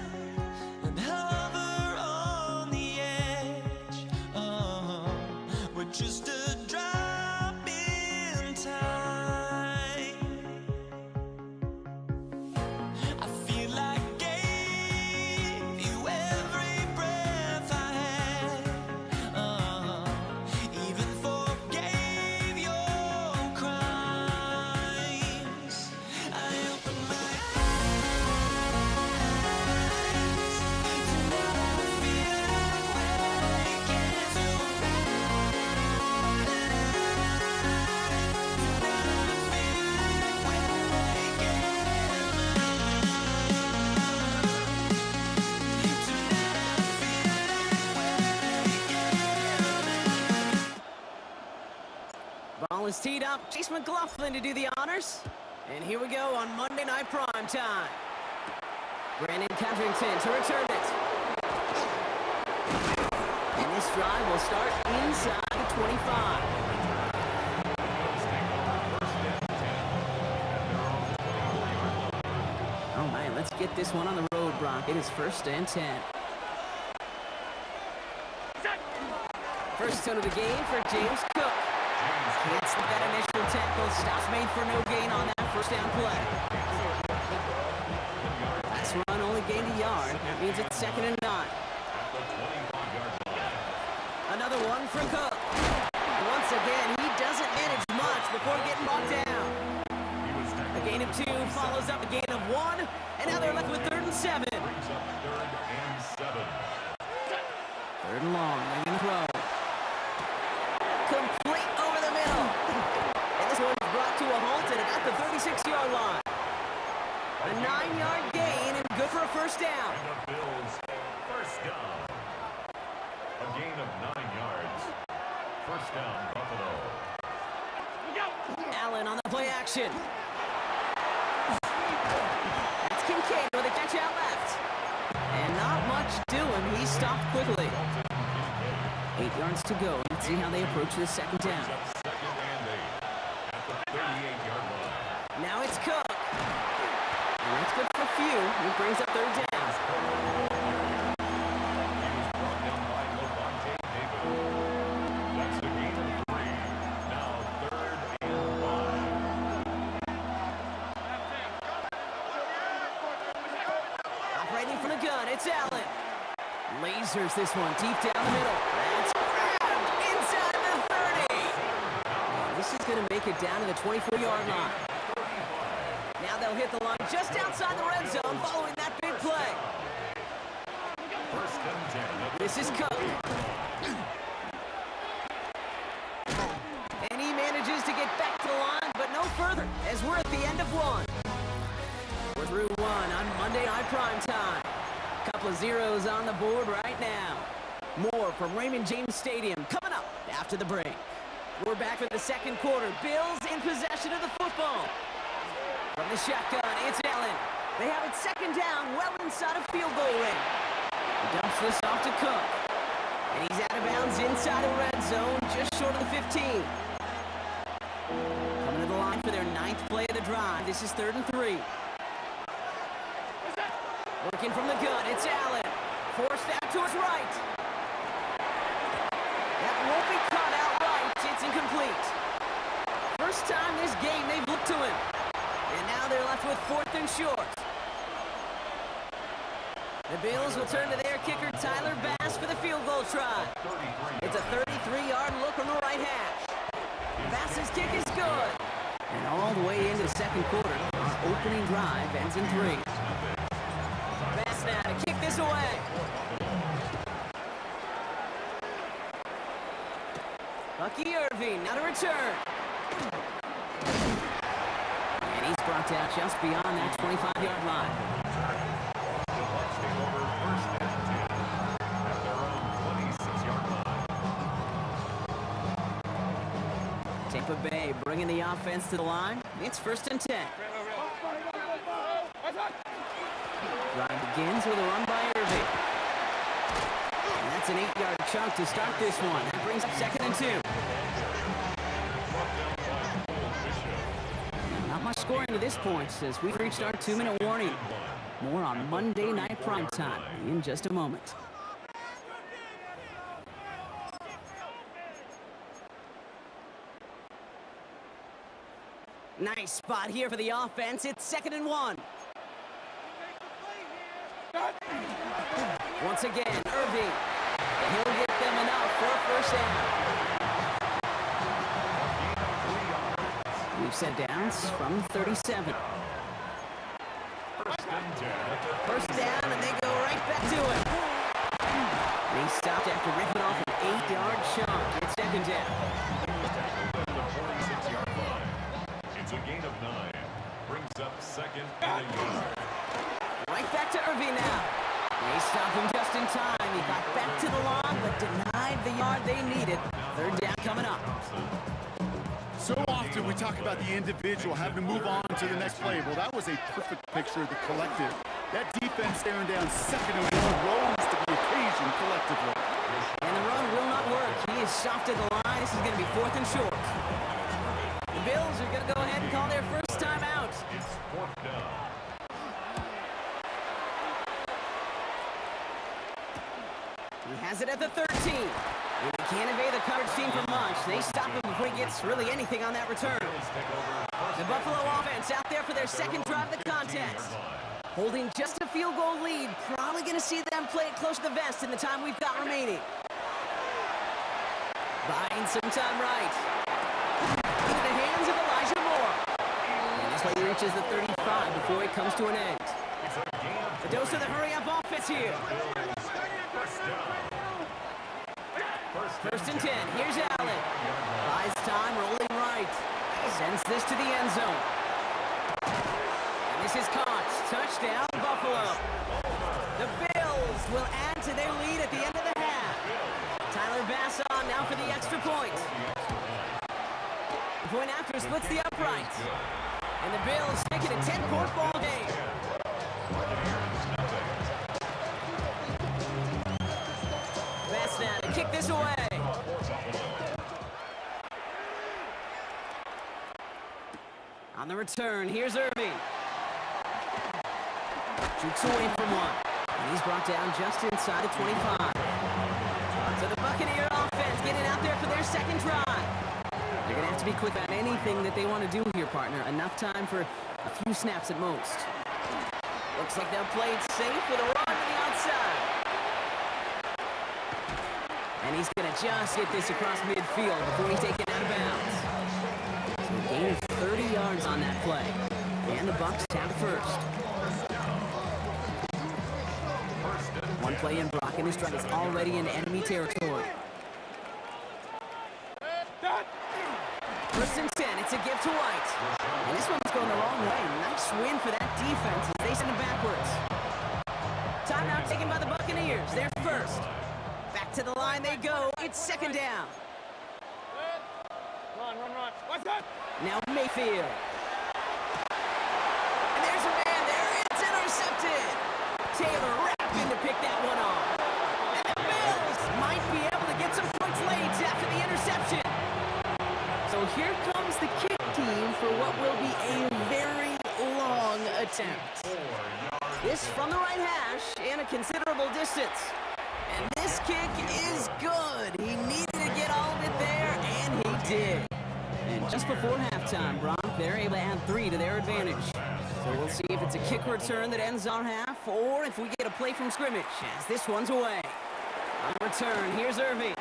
[SPEAKER 1] and hover on the edge. We're just a drop in time. I feel like gave you every breath I had. Even forgave your crimes. I opened my
[SPEAKER 2] Ball is teed up. Chase McLaughlin to do the honors. And here we go on Monday Night Prime Time. Brandon Covington to return it. And this drive will start inside the 25. All right, let's get this one on the road, Brock. It is 1st and 10. First down of the game for James Cook. Can't slip that initial tackle. Stops made for no gain on that first down play. Last run only gained a yard. That means it's 2nd and 9. Another one for Cook. Once again, he doesn't manage much before getting bogged down. A gain of 2 follows up a gain of 1, and now they're left with 3rd and 7.
[SPEAKER 3] 3rd and 7.
[SPEAKER 2] 3rd and long, laying the throw. Complete over the middle. And this one's brought to a halt at about the 36-yard line. A 9-yard gain and good for a first down.
[SPEAKER 3] And the Bills, first down. A gain of 9 yards. First down, Buffalo.
[SPEAKER 2] Allen on the play action. That's Kincaid with a catch out left. And not much doing. He stopped quickly. 8 yards to go. Let's see how they approach the second down.
[SPEAKER 3] Second and 8 at the 38-yard line.
[SPEAKER 2] Now it's Cook. And that's good for a few. It brings up 3rd down.
[SPEAKER 3] He was brought down by Levante David. That's a gain of 3. Now 3rd and 5.
[SPEAKER 2] Operating from the gun, it's Allen. Lasers this one deep down the middle. That's grabbed inside the 30. And this is going to make it down to the 24-yard line. Now they'll hit the line just outside the red zone following that big play.
[SPEAKER 3] First and 10.
[SPEAKER 2] This is Cook. And he manages to get back to the line, but no further, as we're at the end of 1. We're through 1 on Monday Night Prime Time. Couple of zeros on the board right now. More from Raymond James Stadium coming up after the break. We're back for the second quarter. Bills in possession of the football. From the shotgun, it's Allen. They have it second down, well inside a field goal range. He dumps this off to Cook. And he's out of bounds inside the red zone, just short of the 15. Coming to the line for their 9th play of the drive. This is 3rd and 3. Working from the gun, it's Allen. Forced out to his right. That won't be caught outright. It's incomplete. First time this game they've looked to him. And now they're left with 4th and short. The Bills will turn to their kicker, Tyler Bass, for the field goal try. It's a 33-yard look on the right hash. Bass's kick is good. And all the way into the second quarter, our opening drive ends in 3. Bass now to kick this away. Bucky Irving now to return. And he's brought down just beyond that 25-yard line. Tampa Bay bringing the offense to the line. It's 1st and 10. Drive begins with a run by Irving. And that's an 8-yard chunk to start this one. That brings up 2nd and 2. Not much scoring to this point as we've reached our 2-minute warning. More on Monday Night Primetime in just a moment. Nice spot here for the offense. It's 2nd and 1. Once again, Irving. And he'll get them enough for a first down. We've set downs from 37. First down, and they go right back to it. And he stopped after ripping off an 8-yard chunk. It's 2nd down.
[SPEAKER 3] It's a gain of 9. Brings up 2nd and a yard.
[SPEAKER 2] Right back to Irving now. They stopped him just in time. He got back to the line, but denied the yard they needed. 3rd down coming up.
[SPEAKER 4] So often we talk about the individual having to move on to the next play. Well, that was a perfect picture of the collective. That defense staring down 2nd and 1 rose to the occasion collectively.
[SPEAKER 2] And the run will not work. He is stopped at the line. This is going to be 4th and short. The Bills are going to go ahead and call their first timeout.
[SPEAKER 3] It's 4th down.
[SPEAKER 2] He has it at the 13. And they can't evade the coverage team for much. They stop him before he gets really anything on that return. The Buffalo offense out there for their 2nd drive of the contest. Holding just a field goal lead. Probably going to see them play it close to the vest in the time we've got remaining. Buying some time right. Into the hands of Elijah Moore. And this way he reaches the 35 before it comes to an end. The dose of the hurry-up offense here. 1st and 10. Here's Allen. Buys time, rolling right. Sends this to the end zone. And this is caught. Touchdown, Buffalo. The Bills will add to their lead at the end of the half. Tyler Bass on now for the extra point. The point after splits the upright. And the Bills take it a 10-point ball game. Bass now to kick this away. On the return, here's Irving. Jukes away from one. And he's brought down just inside the 25. So the Buccaneer offense getting out there for their 2nd drive. They're going to have to be quick about anything that they want to do here, partner. Enough time for a few snaps at most. Looks like they'll play it safe with a run to the outside. And he's going to just hit this across midfield before he's taken out of bounds. So a gain of 30 yards on that play. And the Bucs have first. One play in, Brock and his strike is already in enemy territory. 1st and 10, it's a give to White. And this one's going the wrong way. Nice win for that defense as they send it backwards. Timeout taken by the Buccaneers. They're first. Back to the line they go. It's 2nd down.
[SPEAKER 6] Run. What's that?
[SPEAKER 2] Now Mayfield. And there's a man there. It's This from the right hash and a considerable distance. And this kick is good. He needed to get all of it there, and he did. And just before halftime, Bronx, they're able to add 3 to their advantage. So we'll see if it's a kick return that ends our half, or if we get a play from scrimmage, as this one's away. On return, here's Irving.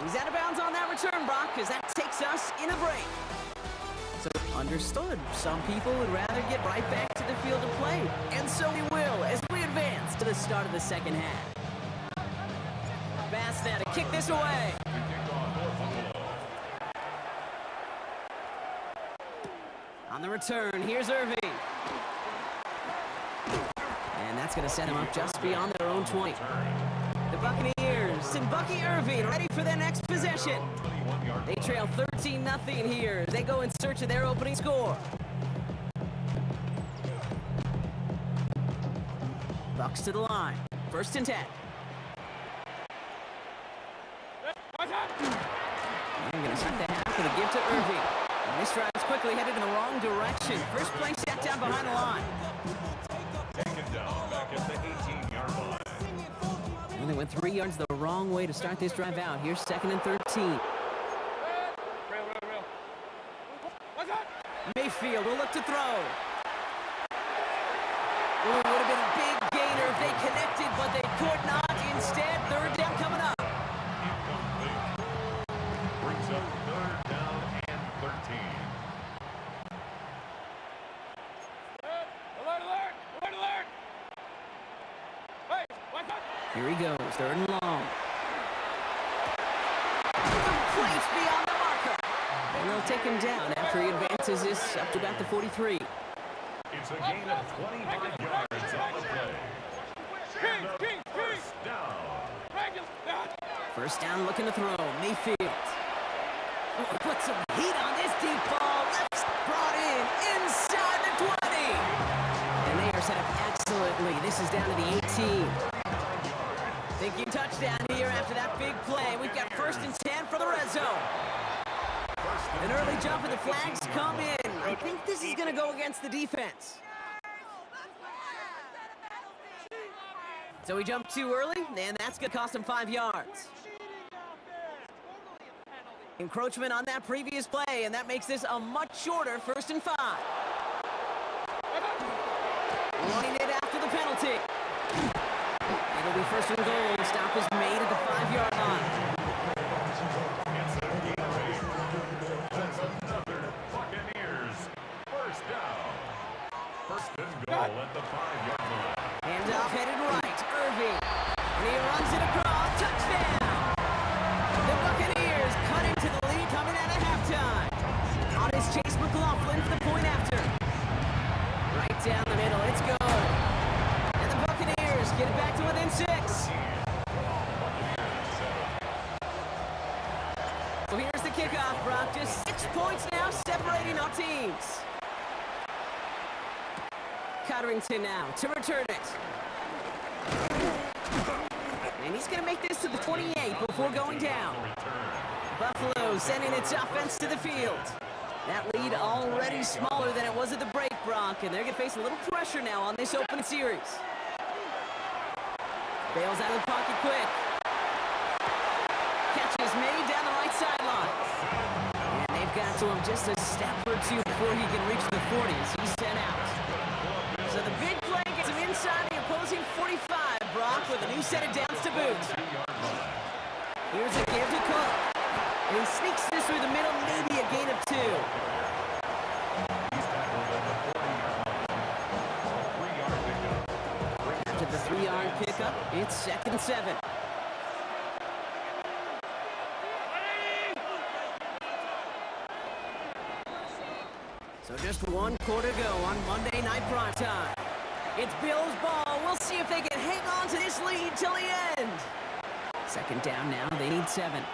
[SPEAKER 2] He's out of bounds on that return, Brock, because that takes us in a break. So understood. Some people would rather get right back to the field of play. And so we will as we advance to the start of the second half. Bass now to kick this away. On the return, here's Irving. And that's going to set him up just beyond their own 20. The Buccaneers and Bucky Irving ready for their next possession. They trail 13-0 here. They go in search of their opening score. Bucks to the line. 1st and 10. They're going to start the half with a give to Irving. And this drive's quickly headed in the wrong direction. First play sat down behind the line.
[SPEAKER 3] Taken down back at the 18-yard line.
[SPEAKER 2] And they went 3 yards the wrong way to start this drive out. Here's 2nd and 13. Mayfield will look to throw. Ooh, would have been a big gainer if they connected, but they could not. Instead, 3rd down coming up.
[SPEAKER 3] Incomplete. Brings up 3rd down and 13.
[SPEAKER 6] Alert, alert! Alert, alert! Hey, what's up?
[SPEAKER 2] Here he goes, 3rd and long. Complete beyond the marker. And they'll take him down after he advances this up to about the 43.
[SPEAKER 3] It's a gain of 25 yards on the play.
[SPEAKER 6] King!
[SPEAKER 3] First down.
[SPEAKER 2] First down looking to throw. Mayfield. Oh, put some heat on this deep ball. Left brought in inside the 20. And they are set up excellently. This is down to the 18. Thinking touchdown here after that big play. We've got 1st and 10 for the red zone. An early jump and the flags come in. I think this is going to go against the defense. So we jumped too early, and that's going to cost him 5 yards. Encroachment on that previous play, and that makes this a much shorter 1st and 5. Running it after the penalty. It'll be 1st and goal. Stop is made at the 5-yard line.
[SPEAKER 3] It's a gain of 8. That's another Buccaneers first down. 1st and goal at the 5-yard line.
[SPEAKER 2] Hand off headed right. Irving. And he runs it across. Touchdown. The Buccaneers cut into the lead coming out of halftime. On his Chase McLaughlin for the point after. Right down the middle. It's good. And the Buccaneers get it back to within 6. So here's the kickoff, Brock. Just 6 points now separating our teams. Cotterington now to return it. And he's going to make this to the 28 before going down. Buffalo sending its offense to the field. That lead already smaller than it was at the break, Brock, and they're going to face a little pressure now on this opening series. Bails out of the pocket quick. Catch is made down the right sideline. And they've got to him just a step or two before he can reach the 40s. He's sent out. So the big play gets him inside the opposing 45, Brock, with a new set of downs to boot. Here's a give to Cook. And he sneaks this through the middle, maybe a gain of 2. After the 3-yard pickup, it's 2nd and 7. So just 1 quarter to go on Monday Night Primetime. It's Bills ball. We'll see if they can hang on to this lead till the end. 2nd down now. They need 7.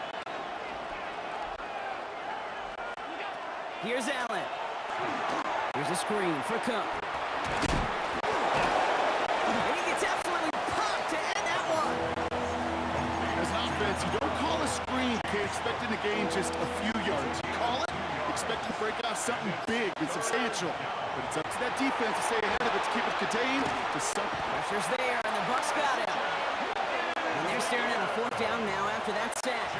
[SPEAKER 2] Here's Allen. Here's a screen for Cook. And he gets absolutely popped to end that one.
[SPEAKER 4] As an offense, you don't call a screen, okay, expecting to gain just a few yards. You call it if expecting to break out something big and substantial. But it's up to that defense to stay ahead of it, to keep it contained, to stop.
[SPEAKER 2] Pressure's there, and the Bucs got him. And they're staring at a fourth down now after that sack.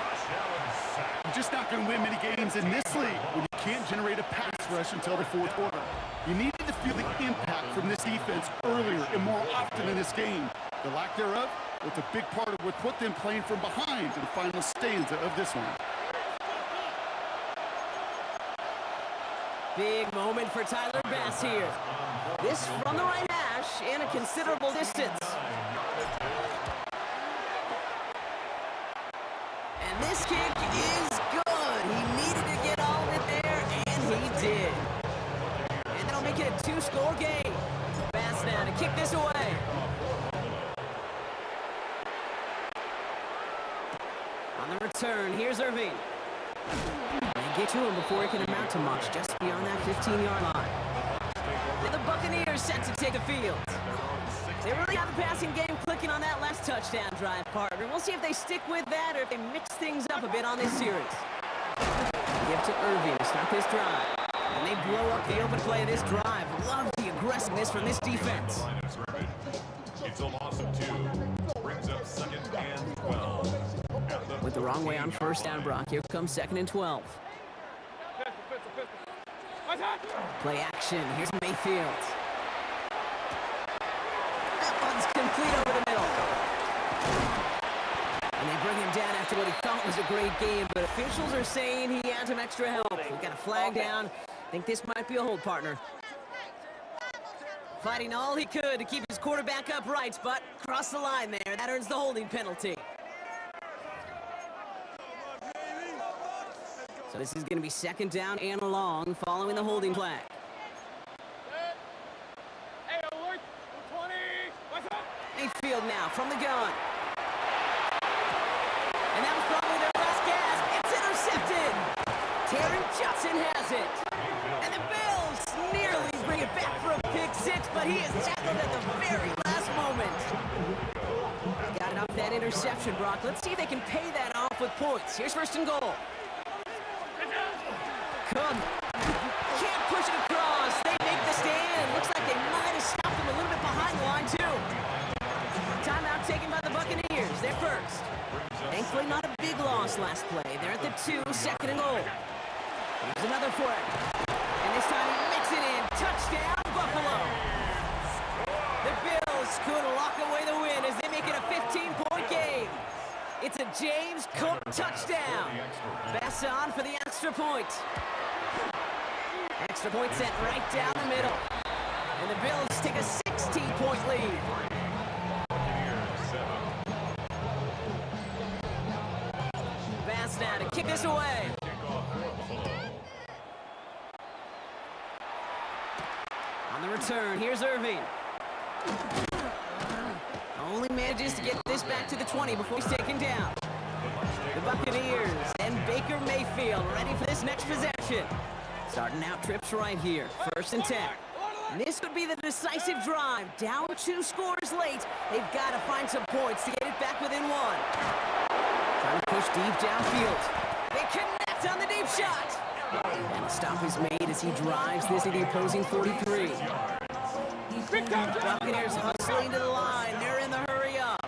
[SPEAKER 4] You're just not going to win many games in this league when you can't generate a pass rush until the fourth quarter. You needed to feel the impact from this defense earlier and more often in this game. The lack thereof was a big part of what put them playing from behind to the final stanza of this one.
[SPEAKER 2] Big moment for Tyler Bass here. This from the right hash and a considerable distance. And this kick is good. He needed to get all of it there, and he did. And that'll make it a two-score game. Bass now to kick this away. On the return, here's Irving. They get to him before he can amount to much, just beyond that 15-yard line. And the Buccaneers set to take the field. They really have the passing game clicking on that last touchdown drive, partner. We'll see if they stick with that or if they mix things up a bit on this series. Give to Irving to start this drive. And they blow up the open play of this drive. Love the aggressiveness from this defense.
[SPEAKER 3] It's a loss of 2. Brings up 2nd and 12.
[SPEAKER 2] With the wrong way on first down, Brock. Here comes 2nd and 12. Play action. Here's Mayfield. That one's complete over the middle. And they bring him down after what he thought was a great game, but officials are saying he had some extra help. We've got a flag down. Think this might be a hold, partner. Fighting all he could to keep his quarterback upright, but crossed the line there. That earns the holding penalty. So this is going to be 2nd down and long following the holding flag. Mayfield now from the gun. And that was probably their last gasp. It's intercepted. Taron Johnson has it. And the Bills nearly bring it back for a pick six, but he is tackled at the very last moment. Got it off that interception, Brock. Let's see if they can pay that off with points. Here's 1st and goal. Cook can't push it across. They make the stand. Looks like they might have stopped him a little bit behind the line, too. Timeout taken by the Buccaneers. They're first. Thankfully, not a big loss last play. They're at the 2, 2nd and goal. Here's another for it. And this time he makes it in. Touchdown, Buffalo. The Bills could lock away the win as they make it a 15-point game. It's a James Cook touchdown. Bass on for the extra point. Extra point sent right down the middle. And the Bills take a 16-point lead. Bass now to kick this away. On the return, here's Irving. Only manages to get this back to the 20 before he's taken down. The Buccaneers and Baker Mayfield ready for this next possession. Starting out trips right here, 1st and 10. And this could be the decisive drive. Down 2 scores late. They've got to find some points to get it back within 1. Trying to push deep downfield. They connect on the deep shot. And the stop is made as he drives this to the opposing 43. Buccaneers hustling to the line. They're in the hurry up.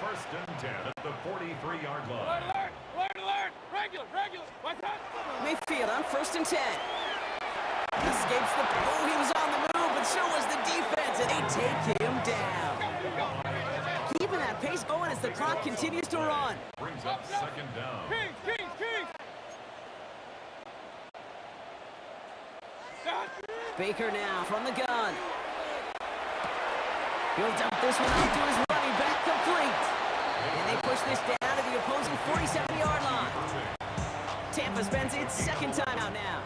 [SPEAKER 3] 1st and 10 at the 43-yard line.
[SPEAKER 6] Alert! Regular! What's that?
[SPEAKER 2] Mayfield on 1st and 10. Escapes the... Oh, he was on the move, but so was the defense, and they take him down. Keeping that pace going as the clock continues to run.
[SPEAKER 3] Brings up 2nd down.
[SPEAKER 6] Kings!
[SPEAKER 2] Baker now from the gun. He'll dump this one out to his running back, complete. And they push this down to the opposing 47-yard line. Tampa spends its 2nd time out now.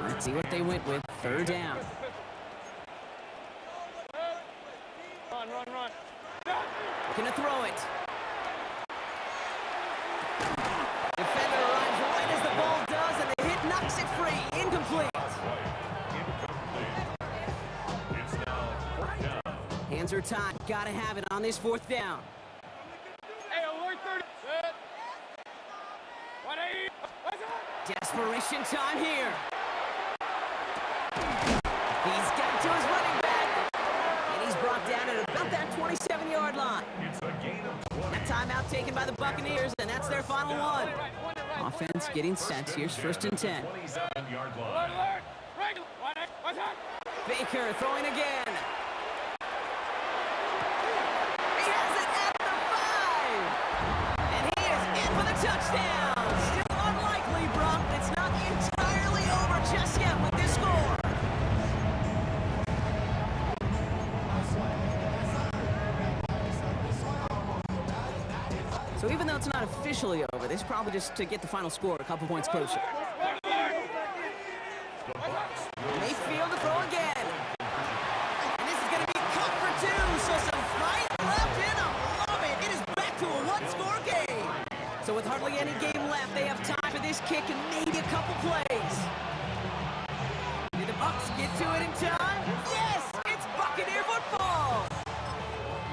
[SPEAKER 2] Let's see what they went with. 3rd down.
[SPEAKER 6] Run.
[SPEAKER 2] Looking to throw it. Defender arrives right as the ball does, and the hit knocks it free. Incomplete.
[SPEAKER 3] It's now 4th down.
[SPEAKER 2] Hands are tied. Gotta have it on this 4th down.
[SPEAKER 6] Hey, alert 30. Set. 180. What's that?
[SPEAKER 2] Desperation time here. He's got to his running back. And he's brought down at about that 27-yard line.
[SPEAKER 3] It's a gain of 20.
[SPEAKER 2] A timeout taken by the Buccaneers, and that's their final one. Offense getting set. Here's 1st and 10.
[SPEAKER 3] 27-yard line.
[SPEAKER 2] Baker throwing again. He has it at the 5. And he is in for the touchdown. Still unlikely, Brock. It's not entirely over just yet with this score. So even though it's not officially over, this is probably just to get the final score a couple points closer. Mayfield to throw again. And this is going to be cut for 2. So some fight left in. I love it. It is back to a one-score game. So with hardly any game left, they have time for this kick and maybe a couple plays. Did the Bucs get to it in time? Yes! It's Buccaneer football!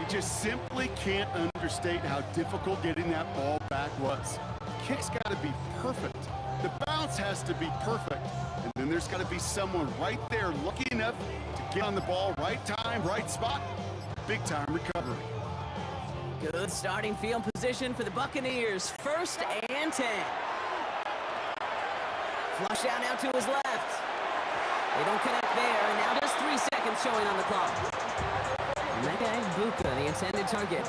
[SPEAKER 4] You just simply can't understate how difficult getting that ball back was. Kick's got to be perfect. The bounce has to be perfect. And then there's got to be someone right there lucky enough to get on the ball, right time, right spot. Big time recovery.
[SPEAKER 2] Good starting field position for the Buccaneers. 1st and 10. Flush out now to his left. They don't connect there, and now just 3 seconds showing on the clock. And that guy, Buka, the intended target.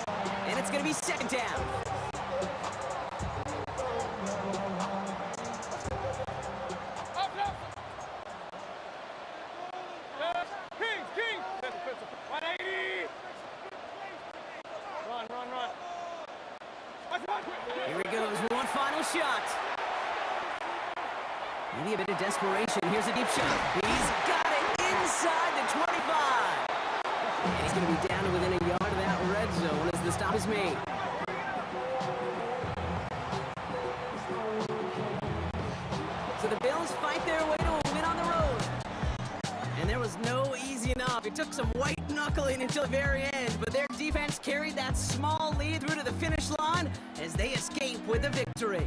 [SPEAKER 2] And it's going to be 2nd down. Here he goes, one final shot. Maybe a bit of desperation. Here's a deep shot. He's got it inside the 25. And he's going to be down to within a yard of that red zone as the stop is made. So the Bills fight their way to a win on the road. And there was no easy enough. It took some white knuckling until the very end, but their defense carried that small lead through to the finish line as they escape with a victory.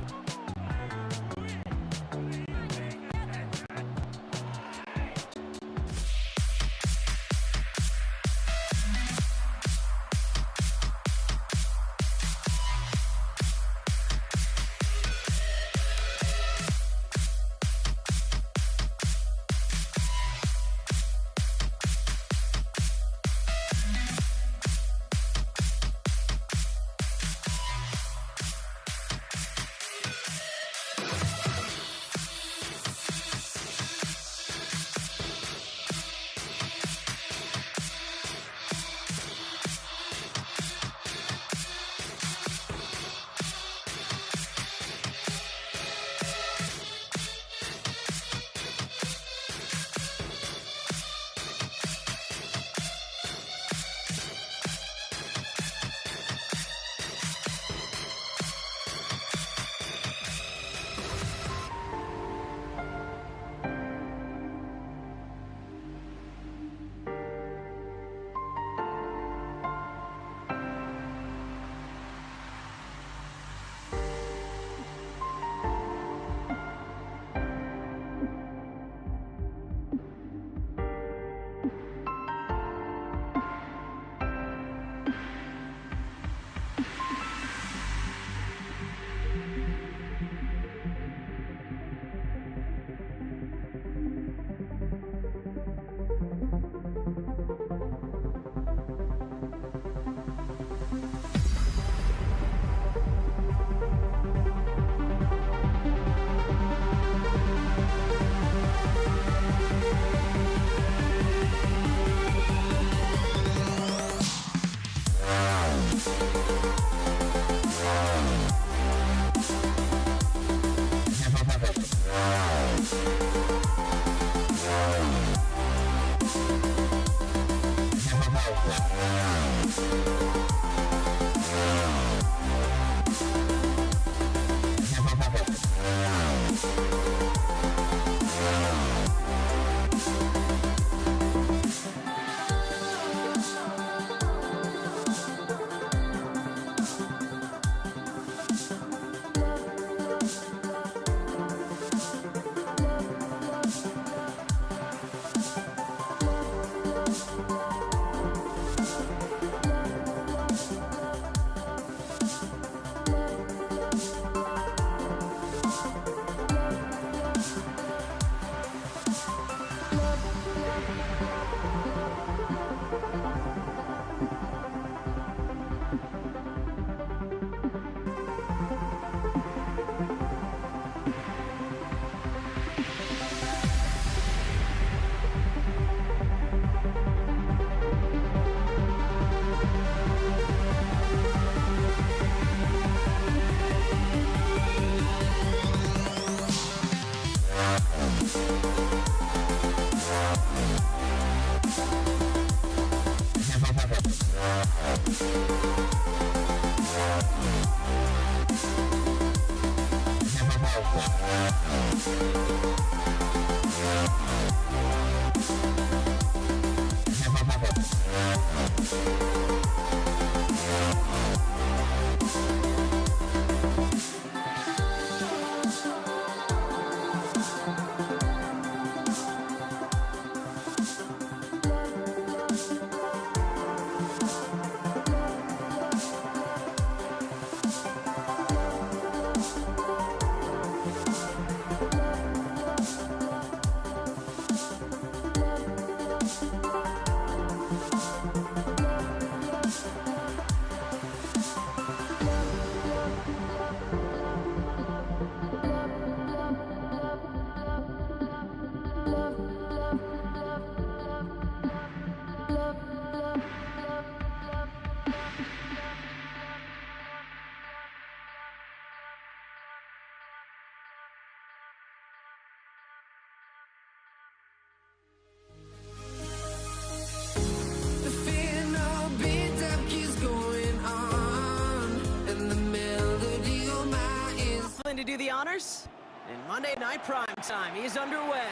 [SPEAKER 5] The final beat-up keeps going on, and the melody on my ears.
[SPEAKER 2] Flynn to do the honors. And Monday Night Prime Time is underway.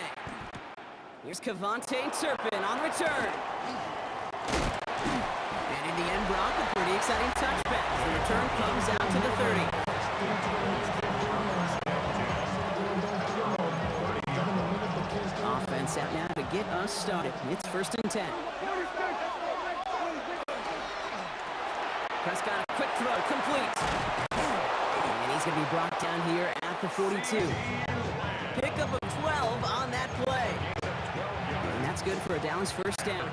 [SPEAKER 2] Here's Cavante Turpin on return. And in the end, Brock, a pretty exciting touchback. The return comes out to the 30. Offense out now to get us started. It's 1st and 10. Prescott, a quick throw, complete. And he's going to be brought down here at the 42. Pickup of 12 on that play. And that's good for a Dallas first down.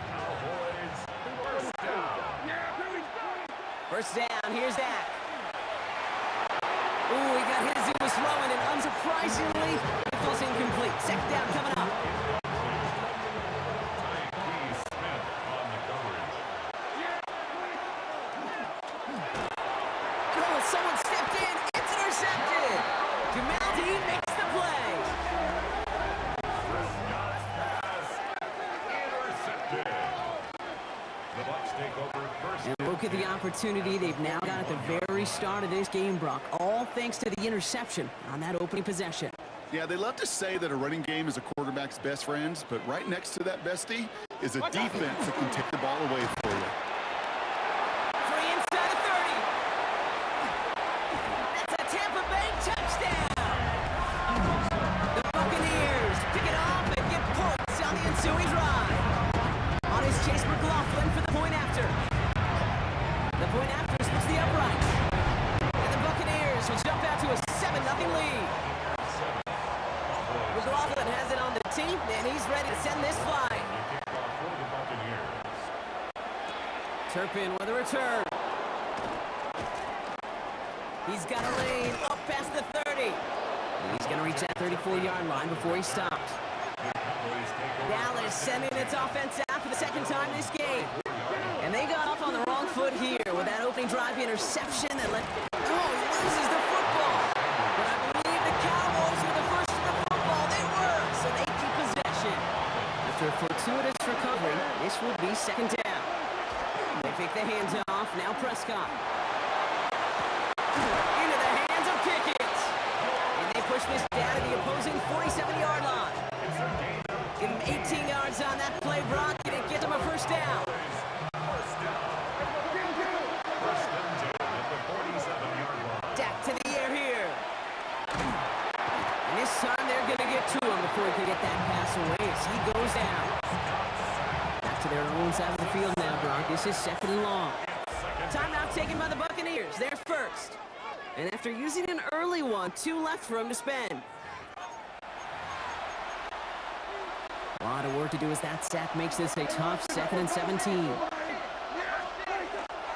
[SPEAKER 2] First down, here's Dak. Ooh, he got hit as he was throwing, and unsurprisingly, it falls incomplete. Second down coming up. Oh, someone stepped in. It's intercepted. Jamal Dean makes the play. And look at the opportunity they've now got at the very start of this game, Brock. All thanks to the interception on that opening possession.
[SPEAKER 4] Yeah, they love to say that a running game is a quarterback's best friend, but right next to that bestie is a defense that can take the ball away for you.
[SPEAKER 2] Free inside the 30. That's a Tampa Bay touchdown. The Buccaneers pick it off and get points on the ensuing drive. On his Chase McLaughlin for the point after. The point after splits the upright. And the Buccaneers will jump out to a 7-0 lead. McLaughlin has it on the team, and he's ready to send this flying. Turpin with a return. He's got a lane up past the 30. He's going to reach that 34-yard line before he stops. Dallas sending its offense out for the second time this game. And they got off on the wrong foot here with that opening drive interception that let... Oh, he loses the football. But I believe the Cowboys were the first to the football. They were, so they keep possession. After a fortuitous recovery, this will be second down. They take the hands off. Now Prescott. Into the hands of Pickett. And they push this down to the opposing 47-yard line. Give him 18 yards on that play, Brock, and it gets him a first down. Dak to the air here. And this time they're going to get to him before he can get that pass away as he goes down. Back to their own side of the field now, Brock. This is second and long. Timeout taken by the Buccaneers. They're first. And after using an early one, 2 left for him to spend. A lot of work to do as that sack makes this a tough 2nd and 17.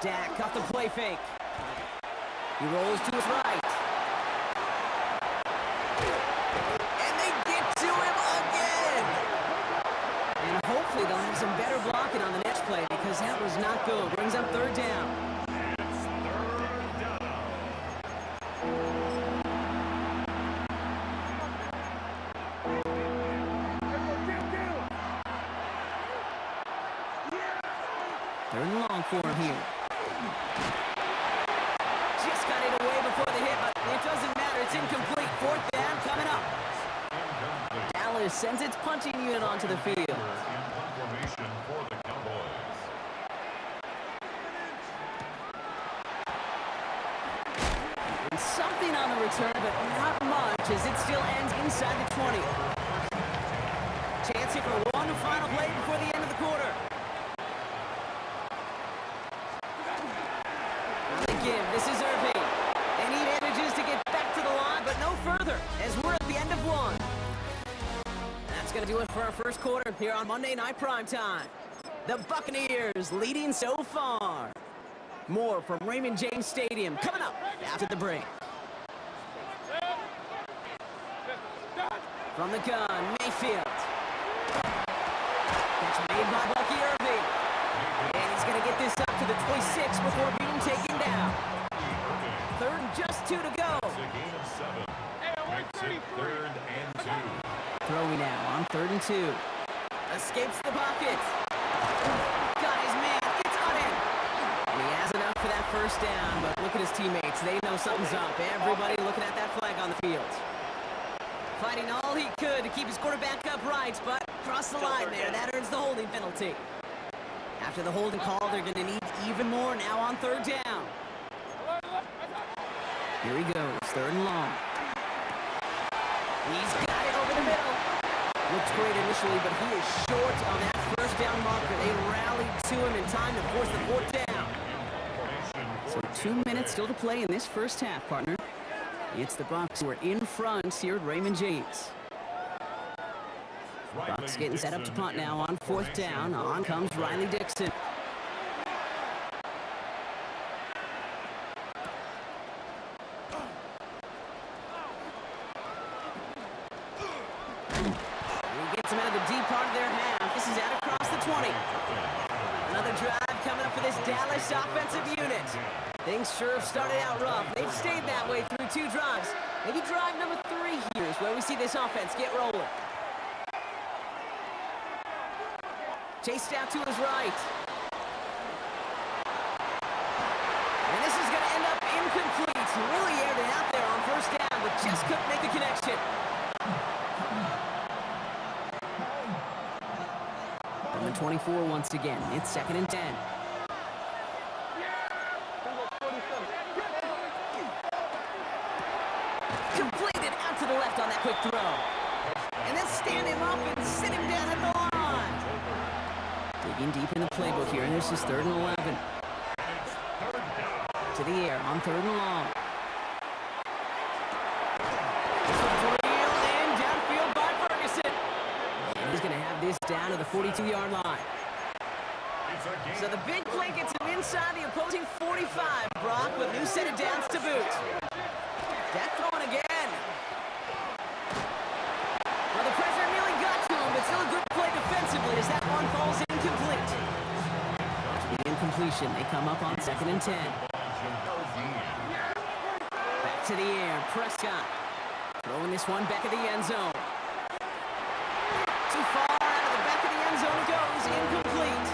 [SPEAKER 2] Dak off the play fake. He rolls to his right. And they get to him again! And hopefully they'll have some better blocking on the next play because that was not good. Brings up 3rd down. Third and long for him here. Just got it away before the hit, but it doesn't matter. It's incomplete. 4th down coming up. Dallas sends its punching unit onto the field. And something on the return, but not much as it still ends inside the 20. Chance here for one final play before the end of the quarter. This is Irving. They need manages to get back to the line, but no further as we're at the end of 1. That's going to do it for our first quarter here on Monday Night Primetime. The Buccaneers leading so far. More from Raymond James Stadium coming up after the break. From the gun, Mayfield. Catch made by Bucky Irving. And he's going to get this up to the 26 before being taken down. 3rd and just 2 to go.
[SPEAKER 3] Makes it 3rd and 2.
[SPEAKER 2] Throwing now on 3rd and 2. Escapes the pocket. Got his man. It's on him. And he has enough for that 1st down, but look at his teammates. They know something's up. Everybody looking at that flag on the field. Fighting all he could to keep his quarterback upright, but cross the line there. That earns the holding penalty. After the holding call, they're going to need even more now on 3rd down. Here he goes, 3rd and long. He's got it over the middle. Looks great initially, but he is short on that 1st down marker. They rallied to him in time to force the 4th down. So 2 minutes still to play in this first half, partner. It's the Bucs who are in front here at Raymond James. Bucs getting set up to punt now on 4th down. On comes Riley Dixon. He gets him out of the deep part of their half. This is out across the 20. Another drive coming up for this Dallas offensive unit. Things sure have started out rough. They've stayed that way through 2 drives. Maybe drive number 3 here is where we see this offense get rolling. Chased out to his right. And this is going to end up incomplete. He really aired it out there on 1st down, but just couldn't make the connection. From the 24 once again, it's 2nd and 10. Completed out to the left on that quick throw. And then stand him up and sit him down at the line. Digging deep in the playbook here, and this is 3rd and 11. To the air on 3rd and long. And downfield by Ferguson. And he's going to have this down to the 42-yard line. So the big play gets him inside the opposing 45, Brock, with a new set of downs to boot. Dak throwing again. Well, the pressure nearly got to him, but still a good play defensively as that one falls incomplete. After the incompletion, they come up on 2nd and 10. Back to the air, Prescott. Throwing this one back of the end zone. Too far out of the back of the end zone it goes, incomplete.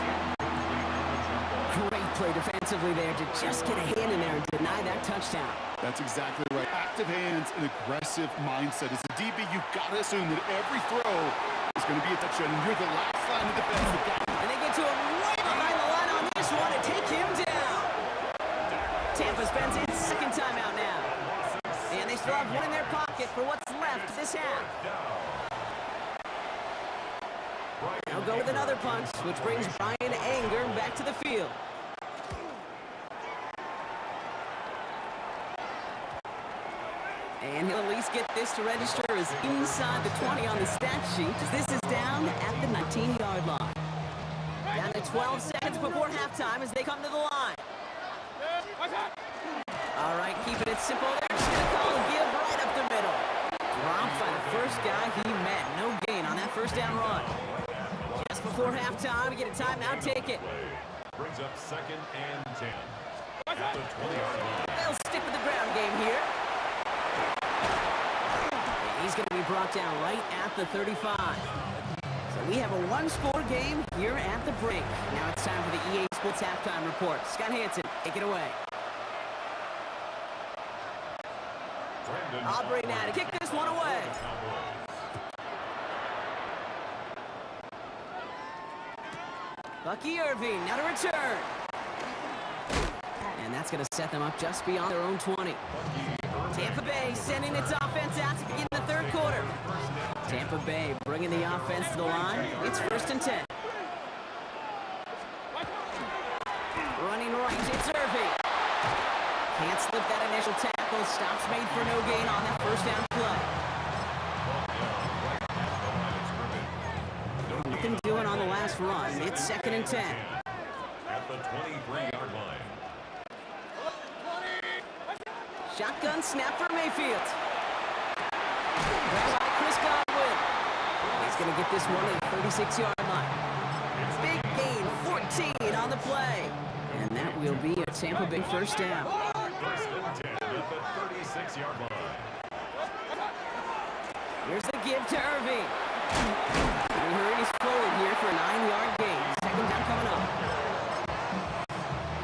[SPEAKER 2] Great play defensively there to just get a hand in there and deny that touchdown.
[SPEAKER 4] That's exactly right. Active hands and aggressive mindset. As a DB, you've got to assume that every throw is going to be a touchdown, and you're the last line of defense.
[SPEAKER 2] And they get to him way behind the line on this one and take him down. Tampa spends its 2nd timeout now. And they still have one in their pocket for what's left this half. Now go with another punch, which brings Brian Anger back to the field. And he'll at least get this to register as inside the 20 on the stat sheet, as this is down at the 19-yard line. Down to 12 seconds before halftime as they come to the line. All right, keeping it simple. They're just going to call and give right up the middle. Dropped by the first guy he met. No gain on that first down run. Just before halftime, we get a timeout. Take it.
[SPEAKER 3] Brings up 2nd and 10 at the 20-yard line.
[SPEAKER 2] They'll stick with the ground game here. And he's going to be brought down right at the 35. So we have a one-score game here at the break. Now it's time for the EA Sports Halftime Report. Scott Hansen, take it away. Aubrey now to kick this one away. Bucky Irving now to return. And that's going to set them up just beyond their own 20. Tampa Bay sending its offense out to begin the third quarter. Tampa Bay bringing the offense to the line. It's 1st and 10. Running right, it's Irving. Can't slip that initial tackle. Stops made for no gain on that first down play. Nothing doing on the last run. It's 2nd and 10.
[SPEAKER 3] At the 23-yard line.
[SPEAKER 2] Shotgun snap for Mayfield. Grabbed by Chris Godwin. He's going to get this one at the 36-yard line. Big gain, 14 on the play. And that will be a Tampa Bay first down.
[SPEAKER 3] 1st and 10 at the 36-yard line.
[SPEAKER 2] Here's the give to Irving. We hurries forward here for a 9-yard gain. 2nd down coming up.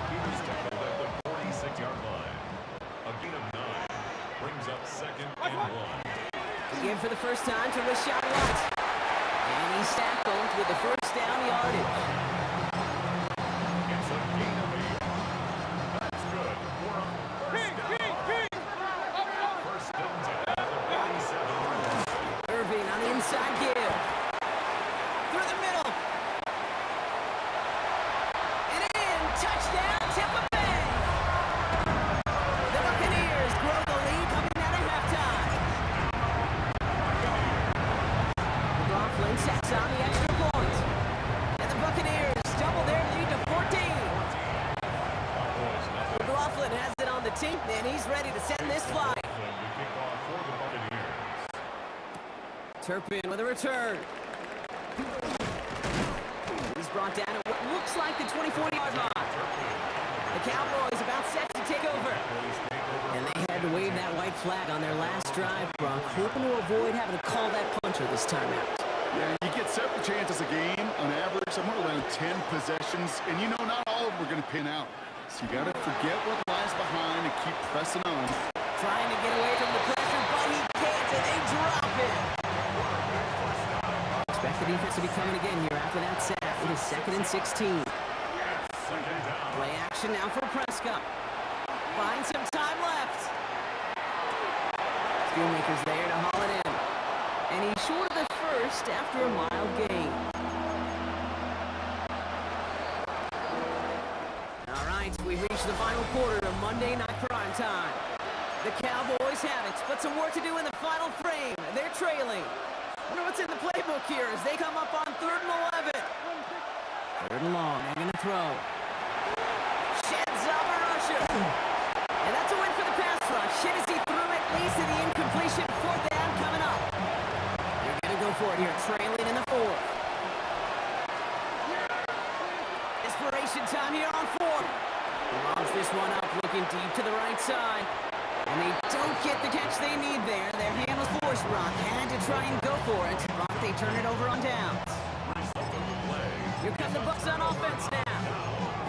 [SPEAKER 3] He's tackled at the 46-yard line. A gain of 9 brings up 2nd and 1.
[SPEAKER 2] The give for the first time to Rashad White. And he's tackled with the first down yardage.
[SPEAKER 3] It's a gain of 8. That's good. First and 10 at the 47-yard line.
[SPEAKER 2] Irving on the inside give. Through the middle. And in. Touchdown, Tampa Bay. The Buccaneers grow the lead coming out of halftime. McLaughlin sets on the extra point. And the Buccaneers double their lead to 14. McLaughlin has it on the tee, and he's ready to send this flight.
[SPEAKER 3] The kickoff for the Buccaneers.
[SPEAKER 2] Turpin with a return. He's brought down at what looks like the 24-yard line. The Cowboys about set to take over. And they had to wave that white flag on their last drive, Brock, hoping to avoid having to call that punter this time out.
[SPEAKER 4] Yeah, you get several chances a game, on average, somewhere around 10 possessions, and you know not all of them are going to pin out. So you got to forget what lies behind and keep pressing on.
[SPEAKER 2] Trying to get away from the pressure, but he can't, and they drop it. Expect the defense to be coming again here after that sack. It is 2nd and 16. Play action now for Prescott. Find some time left. Schoonmaker's there to haul it in. And he's short of the first after a mild gain. All right, we've reached the final quarter of Monday Night Prime Time. The Cowboys have it, but some work to do in the final frame. They're trailing. Wonder what's in the playbook here as they come up on 3rd and 11. 3rd and long, they're going to throw. Sheds up a rusher. And that's a win for the pass rush. Shit as he threw it, leads to the incompletion. 4th down coming up. They're going to go for it here, trailing in the 4th. Desperation time here on 4th. Lobs this one up, looking deep to the right side. And they don't get the catch they need there. Their hand was forced, Brock. Had to try and go for it. Brock, they turn it over on downs. Here come the Bucs on offense now.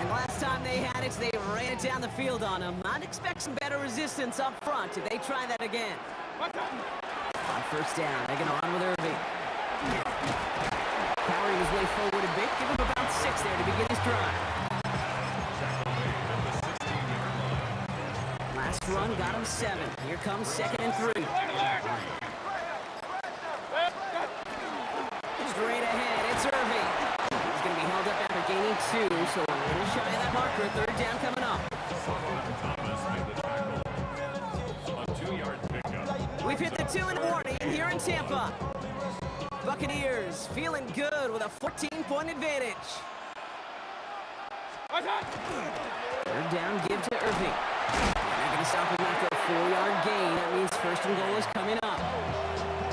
[SPEAKER 2] And last time they had it, they ran it down the field on them. I'd expect some better resistance up front if they try that again. On 1st down, they're going to run with Irving. Powering his way forward a bit. Give him about 6 there to begin his drive. Last run got him 7. Here comes 2nd and 3. Straight ahead, it's Irving. 2, so a little shy of that marker. Third down coming up.
[SPEAKER 3] Thomas made the tackle. A 2-yard pickup.
[SPEAKER 2] We've hit the 2-minute warning here in Tampa. Buccaneers feeling good with a 14-point advantage. Third down, give to Irving. They're going to stop him after a 4-yard gain. That means first and goal is coming up.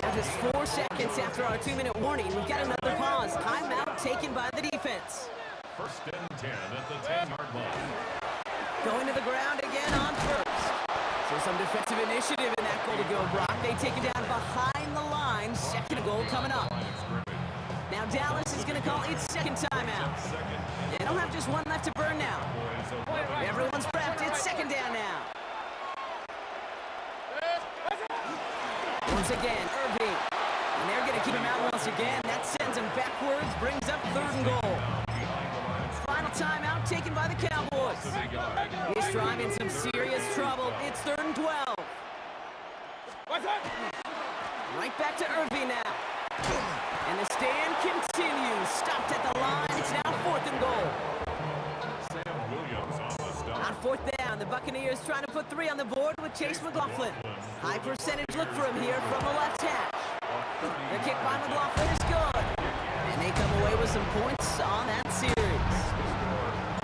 [SPEAKER 2] Now just 4 seconds after our 2-minute warning, we've got another pause. Timeout taken by the defense.
[SPEAKER 3] First and 10 at the 10-yard line.
[SPEAKER 2] Going to the ground again on first. So some defensive initiative in that goal to go, Brock. They take it down behind the line. Second and goal coming up. Now Dallas is going to call its second timeout. They don't have just one left to burn now. Everyone's prepped. It's second down now. Once again, Irving. And they're going to keep him out once again. That sends him backwards, brings up third and goal. Final timeout taken by the Cowboys. He's driving some serious trouble. It's third and 12. Right back to Irving now. And the stand continues. Stopped at the line. It's now fourth and goal.
[SPEAKER 3] Sam Williams on the stop.
[SPEAKER 2] On fourth down, the Buccaneers trying to put 3 on the board with Chase McLaughlin. High percentage look for him here from the left hash. The kick by McLaughlin is good. And they come away with some points on that series.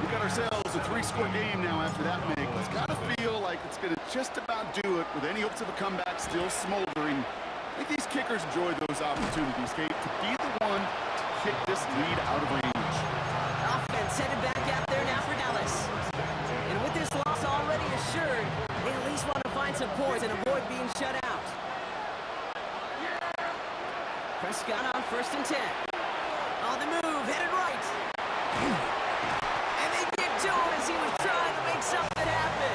[SPEAKER 4] We got ourselves a 3-score game now after that make. It's got to feel like it's going to just about do it with any hopes of a comeback still smoldering. I think these kickers enjoy those opportunities, Kate, to be the one to kick this lead out of range.
[SPEAKER 2] Offense headed back out there now for Dallas. And with this loss already assured, they at least want to find some points and avoid being shut out. Prescott on first and 10. On the move, headed right. And they get to him as he was trying to make something happen.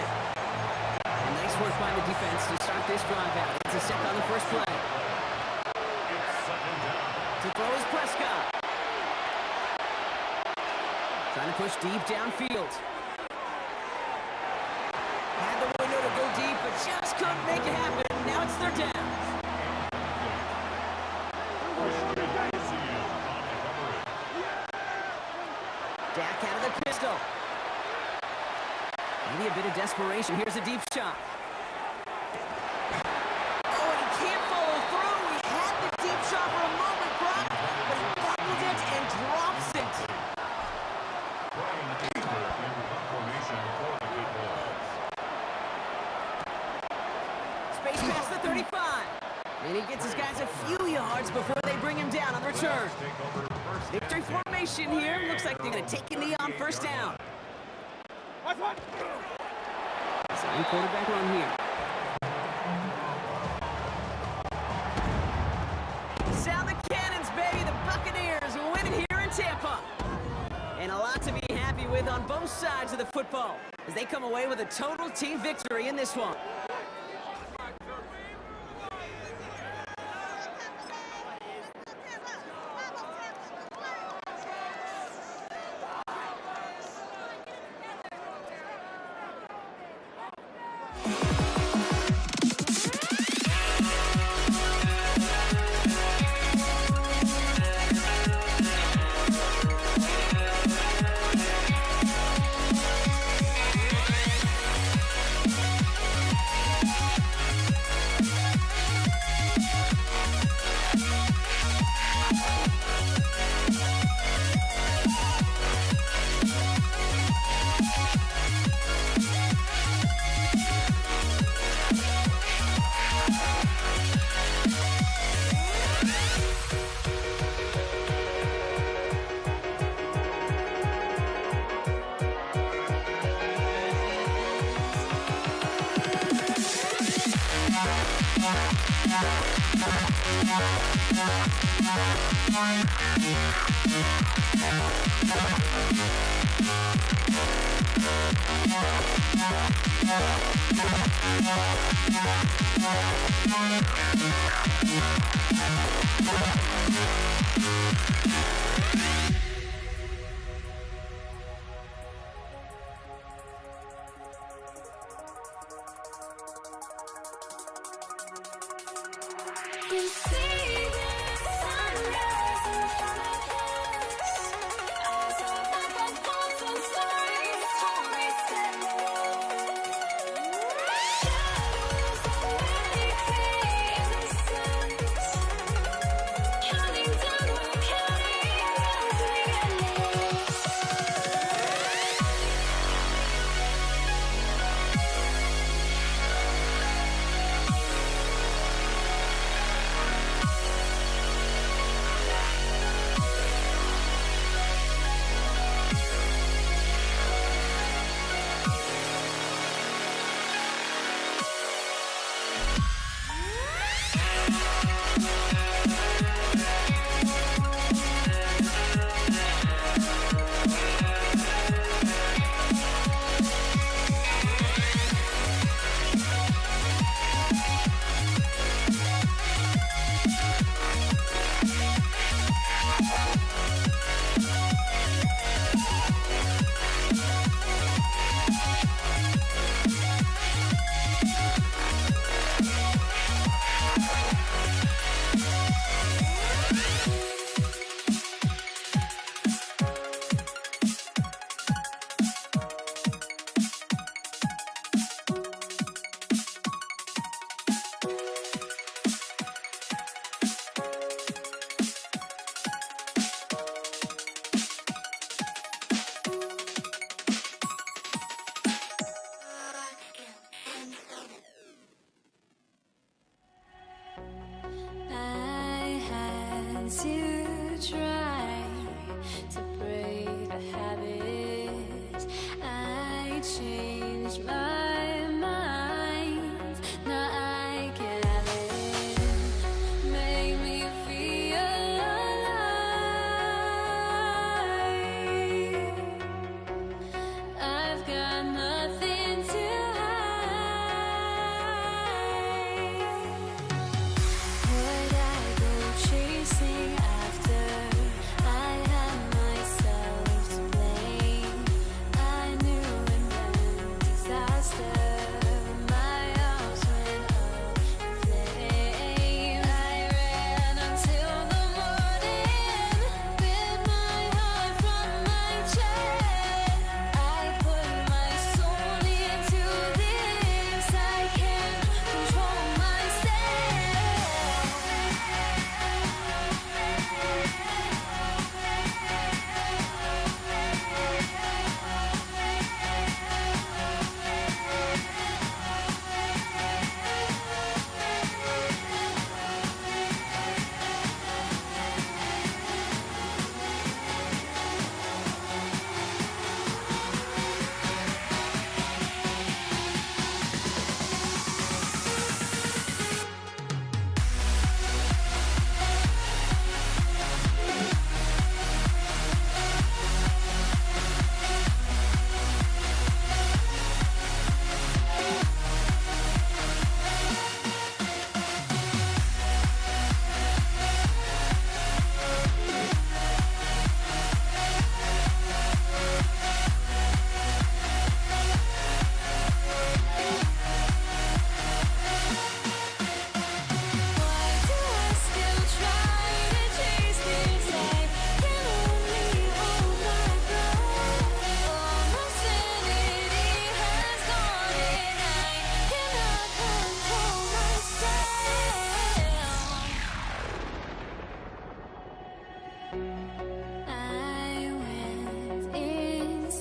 [SPEAKER 2] And nice work by the defense to start this drive out. It's a set on the first play. To throw is Prescott. Trying to push deep downfield. Had the window to go deep, but just couldn't make it happen. Now it's third down. Dak out of the pistol. Maybe a bit of desperation. Here's a deep shot. Oh, and he can't follow through. He had the deep shot for a moment, Brock, but he bobbled it and drops it. Space past the 35. And he gets his guys a few yards before they bring him down on the return. Victory formation here. Looks like they're going to take a knee on first down. Sign quarterback run here. Sound the cannons, baby. The Buccaneers winning here in Tampa. And a lot to be happy with on both sides of the football as they come away with a total team victory in this one.
[SPEAKER 7] changed my mind. Now I can have it. Make me feel alive. I've got nothing to hide. Would I go chasing after? I had myself to blame. I knew it meant disaster. My arms went up in flames. I ran until the morning, with my heart from my chest. I put my soul into this. I can't control Why do I still try to chase this? I can only hold my breath. All my sanity has gone, and I cannot control myself. I went insane,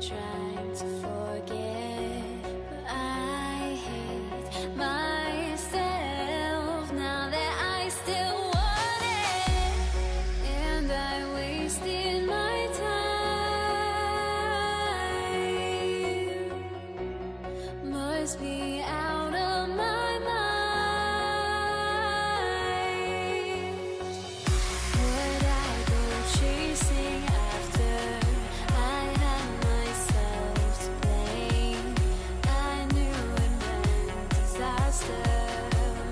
[SPEAKER 7] trying to forget, but I hate myself now that I still want it, and I wasted my time. Must be out of my mind. Would I go chasing after? I had myself to blame. I knew it meant disaster.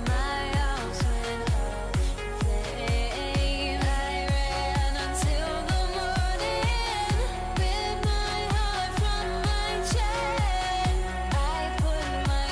[SPEAKER 7] My arms went up in flames. I ran until the morning, with my heart from my chest. I put my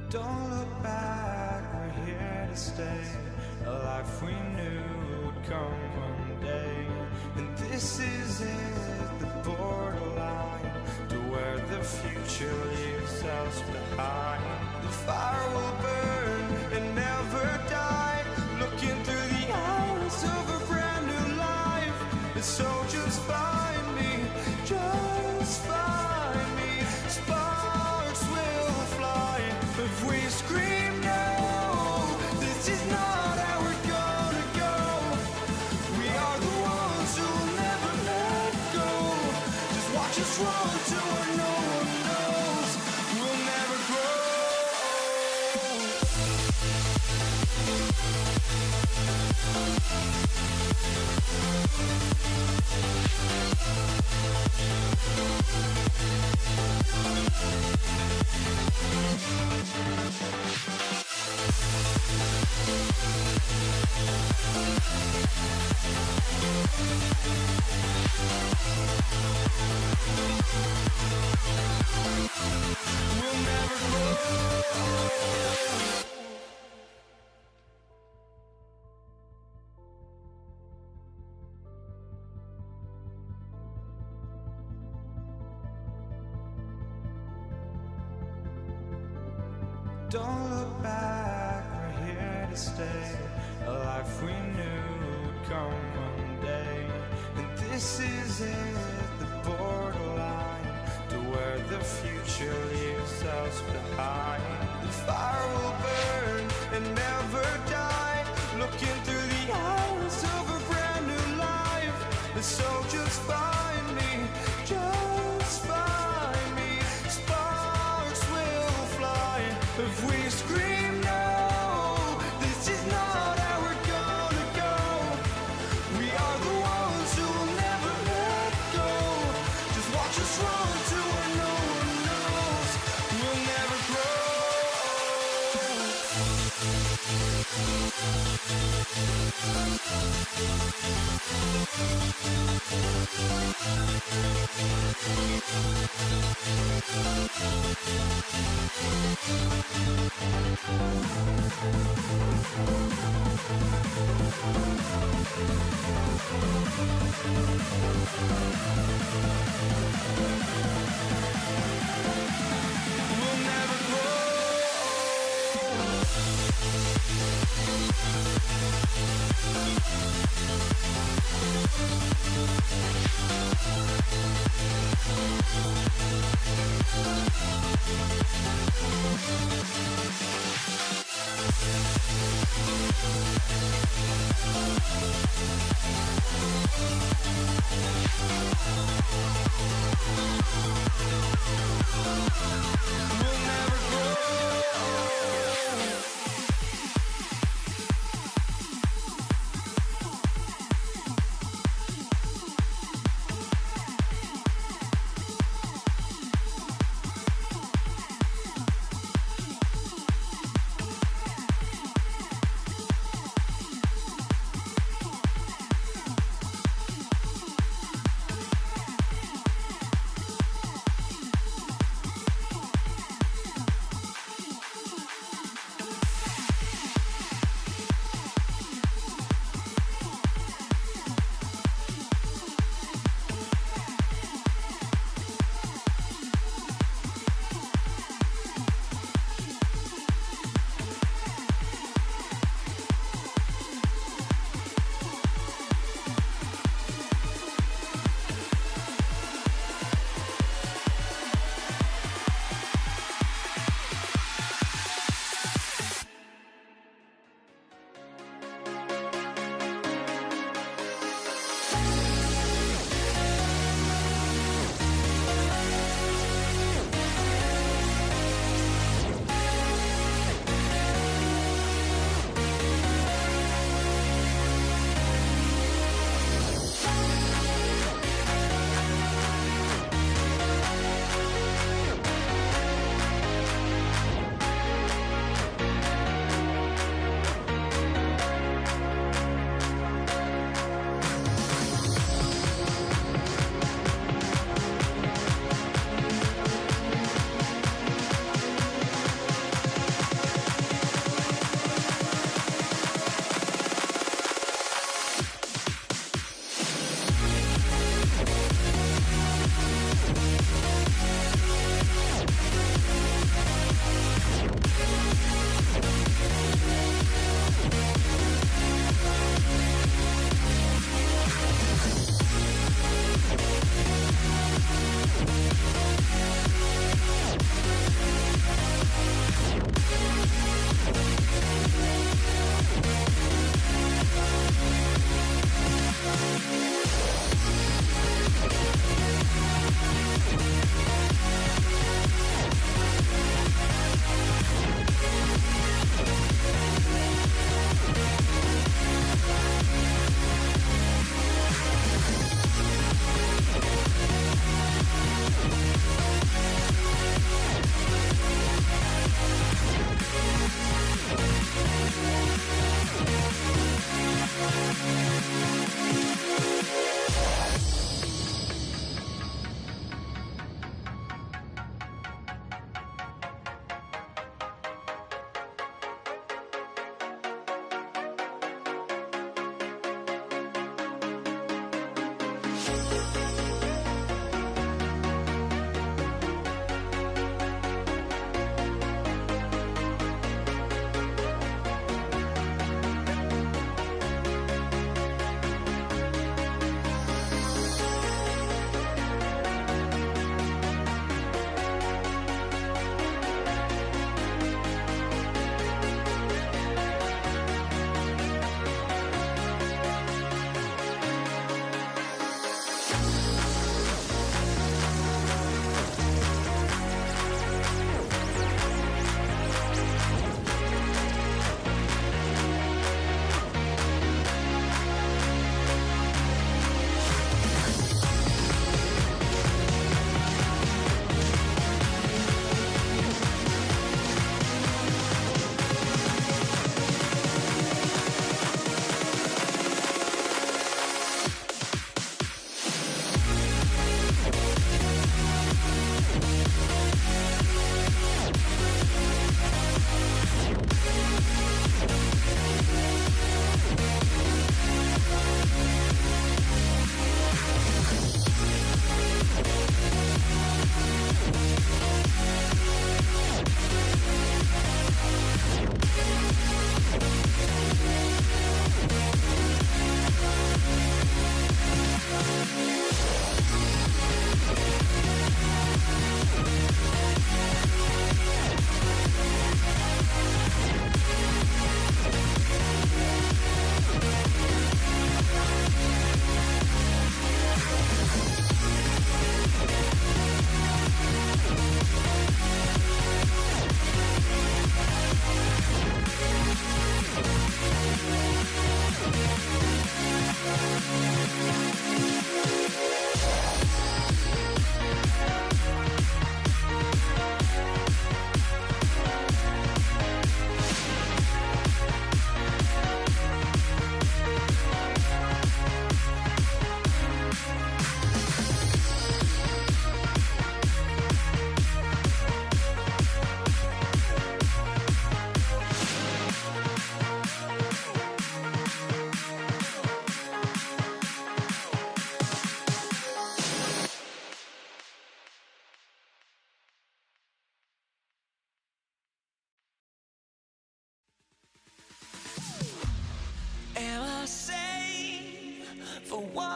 [SPEAKER 1] Don't look back, we're here to stay. A life we knew would come one day. And this is it, the borderline to where the future leaves us behind. The fire will burn and never die. Looking through the eyes of a brand new life. And so just find me, just find me. Sparks will fly if we scream no. This is not how we're gonna go. We are the ones who will never let go. Just watch us run to where no one knows. We'll never grow. We'll never grow. Don't look back, we're here to stay. A life we knew would come one day. And this is it, the borderline to where the future leaves us behind. The fire will burn and never die. Looking through the eyes of a brand new life. And so just find me, just find me. Sparks will fly if we scream no. This is not how we're gonna go. We are the ones who will never let go. Just watch us run to where no one knows. We'll never grow. We'll never grow.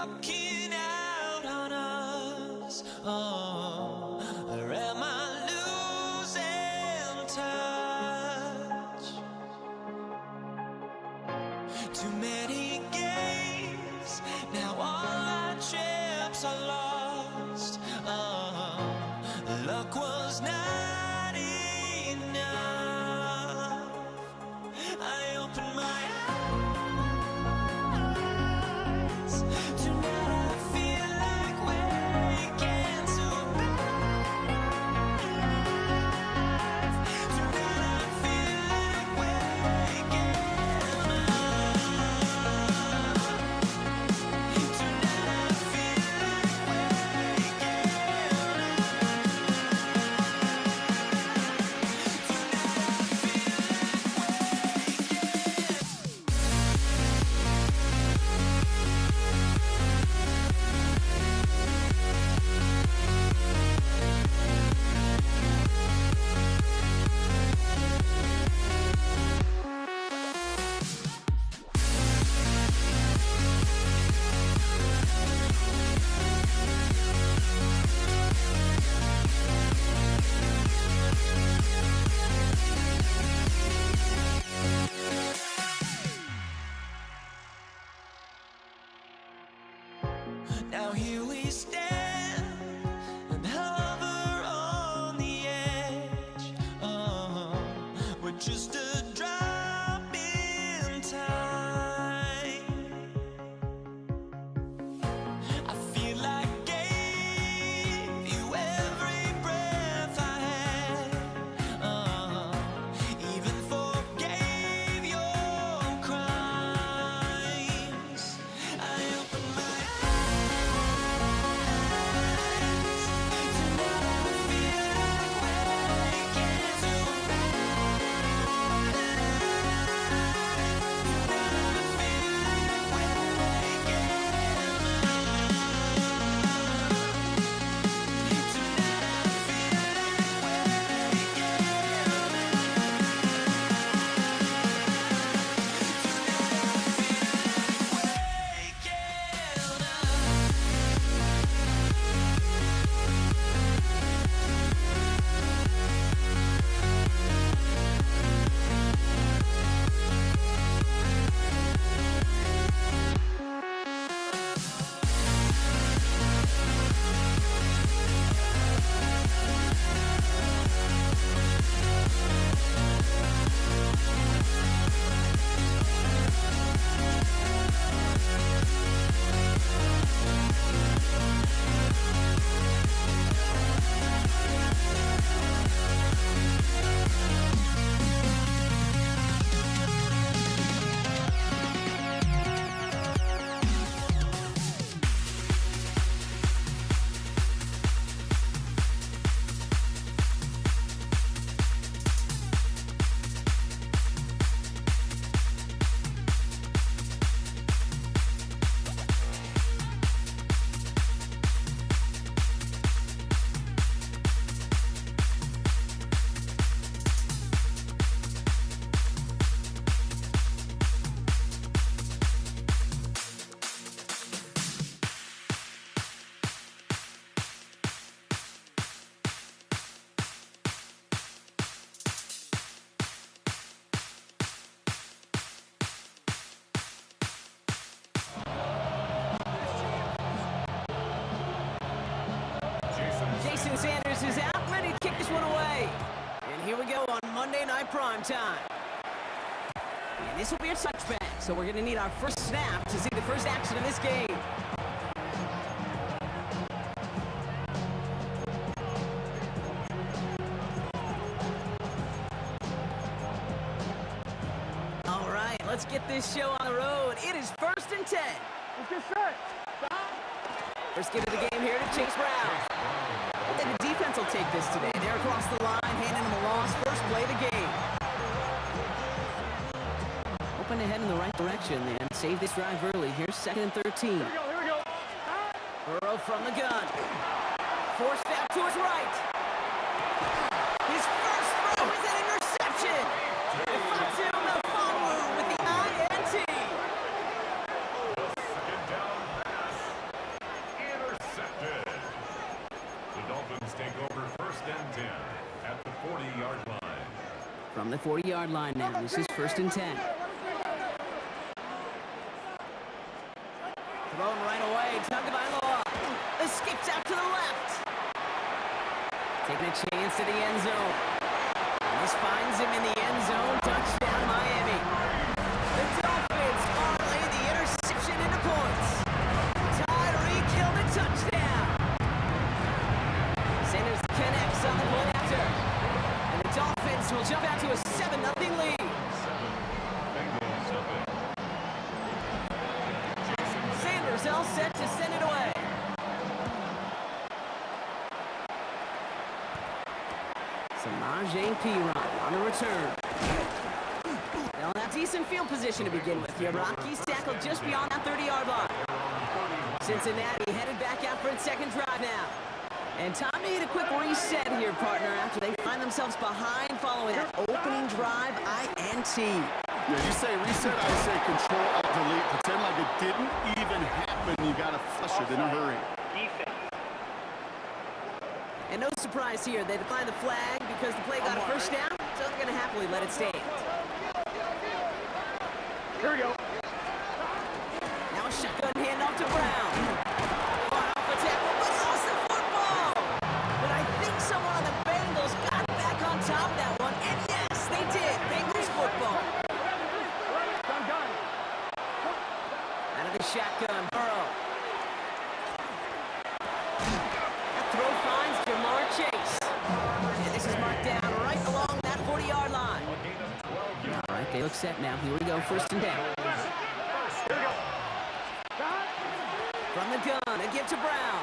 [SPEAKER 1] walking out on us? Oh, or am I losing touch? Too many games, now all our chips are lost. Oh, luck was not enough. I opened my eyes. Tonight I feel like waking to life. Tonight I feel like waking up. Tonight I feel like waking Now here we stand and hover on the edge. Oh, we're just a drop in time. I feel like gave you every breath I had. Oh, even forgave your crimes. I opened my Jason Sanders is out, ready to kick this one away. And here we go on Monday Night Primetime. And this will be a touchback, so we're going to need our first snap to see the first action of this game. All right, let's get this show on the road. It is 1st and 10.
[SPEAKER 6] Let's get set.
[SPEAKER 2] First get of the game here to Chase Brown. I think the defense will take this today. They're across the line, handing them a loss. First play of the game. Open to head in the right direction and save this drive early. Here's 2nd and 13.
[SPEAKER 6] Here we go.
[SPEAKER 2] Burrow from the gun. Forced out to his right. His first throw is an interception. Fatu Melifonwu with the INT.
[SPEAKER 3] Second down pass 10 at the 40-yard line.
[SPEAKER 2] From the 40-yard line now, this is 1st and 10. Thrown right away, Tagovailoa escapes out to the left. Taking a chance to the end zone. And this finds him in the end zone. Touchdown, Miami. The Dolphins parlay the interception into points. Tyreek Hill the touchdown. Sanders connects on the play after. And the Dolphins will jump out to a 7-0 lead.
[SPEAKER 3] Bengals up it.
[SPEAKER 2] Sanders all set to send it away. Samaje Perine on the return. They'll have decent field position to begin with here. Rockies tackled just beyond that 30-yard line. Cincinnati headed back out for its second drive now. And time to hit a quick reset here, partner, after they find themselves behind following that opening drive INT.
[SPEAKER 4] Yeah, you say reset, I say Control-Alt-Delete. Pretend like it didn't even happen. You got to flush it in a hurry.
[SPEAKER 2] And no surprise here, they declined the flag because the play got a first down, so they're going to happily let it stand.
[SPEAKER 6] Here we go.
[SPEAKER 2] Now a shotgun handoff to Brown. Far off a tackle, but lost the football. But I think someone on the Bengals got back on top of that one, and yes, they did. Bengals football.
[SPEAKER 6] Gun.
[SPEAKER 2] Out of the shotgun, Burrow. That throw finds Jamar Chase. And this is marked down right along that 40-yard line. All right, they look set now. Here we go, 1st and 10. From the gun, a give to Brown.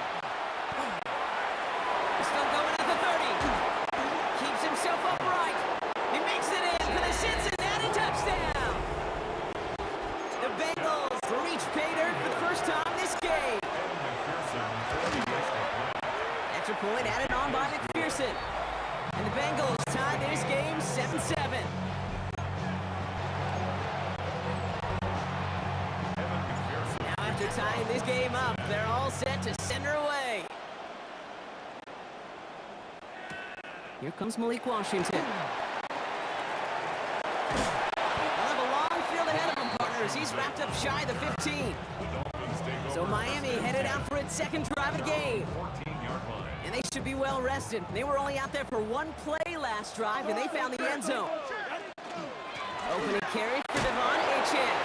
[SPEAKER 2] Still going at the 30. Keeps himself upright. He makes it in for the Cincinnati touchdown. The Bengals reach pay dirt for the first time this game. Extra point added on by McPherson. And the Bengals tie this game 7-7. Now after tying this game up, they're all set to send her away. Here comes Malik Washington. They'll have a long field ahead of him, partners. He's wrapped up shy of the 15. So Miami headed out for its second drive of the game.
[SPEAKER 3] 14-yard line.
[SPEAKER 2] And they should be well rested. They were only out there for one play last drive, and they found the end zone. Opening carry for Devon Achane.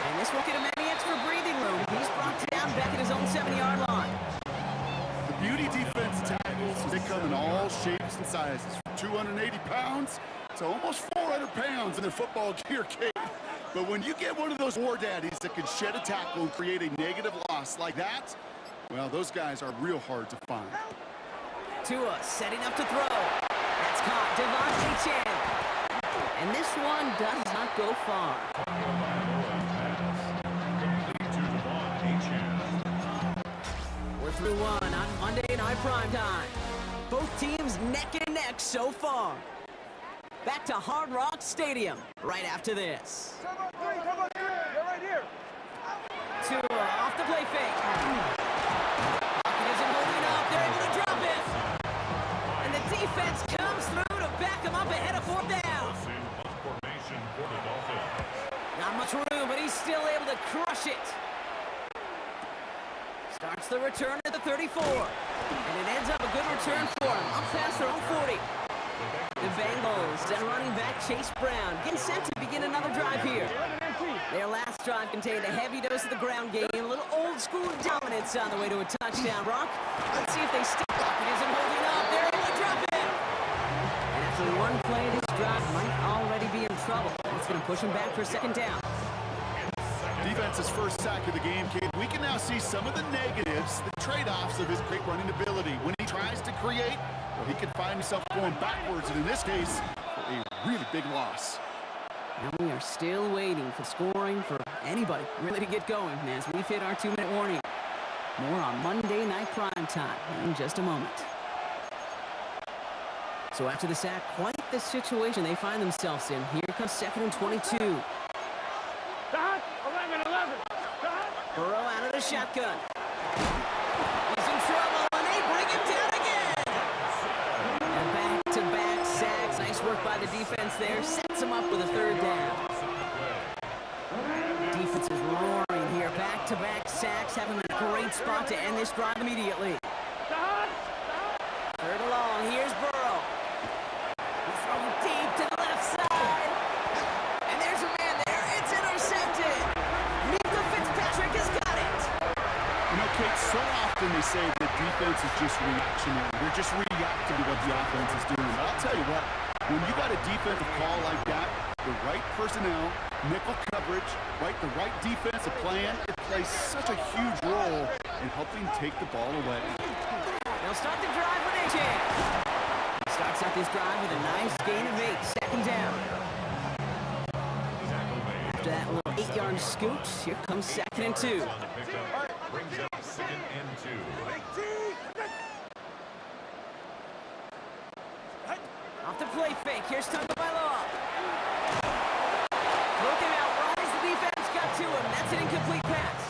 [SPEAKER 2] And this won't get him any extra breathing room. He's brought down back at his own 70-yard line.
[SPEAKER 4] The beauty defense tackles, they come in all shapes and sizes. From 280 pounds to almost 400 pounds in their football gear, Kate. But when you get one of those war daddies that can shed a tackle and create a negative loss like that, well, those guys are real hard to find.
[SPEAKER 2] Tua setting up to throw. That's caught. Devon Achane. And this one does not go far. We're through one on Monday Night Primetime. Both teams neck and neck so far. Back to Hard Rock Stadium right after this.
[SPEAKER 6] Come on, you're right here.
[SPEAKER 2] Tua off the play fake. Pocket isn't holding up. They're able to drop it. And the defense comes through to back him up ahead of 4th down.
[SPEAKER 3] Formation for the Dolphins.
[SPEAKER 2] Not much room, but he's still able to crush it. Starts the return at the 34. And it ends up a good return for him. Up past their own 40. The Bengals and running back Chase Brown getting set to begin another drive here. Their last drive contained a heavy dose of the ground game, a little old school dominance on the way to a touchdown. Brock, let's see if they stick. It isn't holding up. They're able to drop it. And after one play, this drive might already be in trouble. It's going to push him back for 2nd down.
[SPEAKER 4] Defense's first sack of the game, Kate. We can now see some of the negatives, the trade-offs of his great running ability. When he tries to create, well, he can find himself going backwards, and in this case, a really big loss.
[SPEAKER 2] And we are still waiting for scoring for anybody really to get going as we've hit our 2-minute warning. More on Monday Night Primetime in just a moment. So after the sack, quite the situation they find themselves in. Here comes 2nd and 22.
[SPEAKER 6] 11.
[SPEAKER 2] Burrow out of the shotgun. He's in trouble, and they bring him down again. by the defense there. Sets him up with a third down. Defense is roaring here. Back-to-back sacks have him in a great spot to end this drive immediately. Third along. Here's Burrow. He's throwing deep to the left side. And there's a man there. It's intercepted. Mika Fitzpatrick has got it.
[SPEAKER 4] You know, Kate, so often they say that defense is just reactionary. They're just reacting to what the offense is doing. But I'll tell you what, when you got a defensive call like that, the right personnel, nickel coverage, the right defensive plan, it plays such a huge role in helping take the ball away.
[SPEAKER 2] They'll start the drive with A.J. He starts out this drive with a nice gain of 8. Second down. After that little 8-yard scoot, here comes 2nd and 2.
[SPEAKER 3] Brings up 2nd and 2.
[SPEAKER 2] Off the play fake. Here's Tagovailoa. Broken out right as the defense got to him. That's an incomplete pass.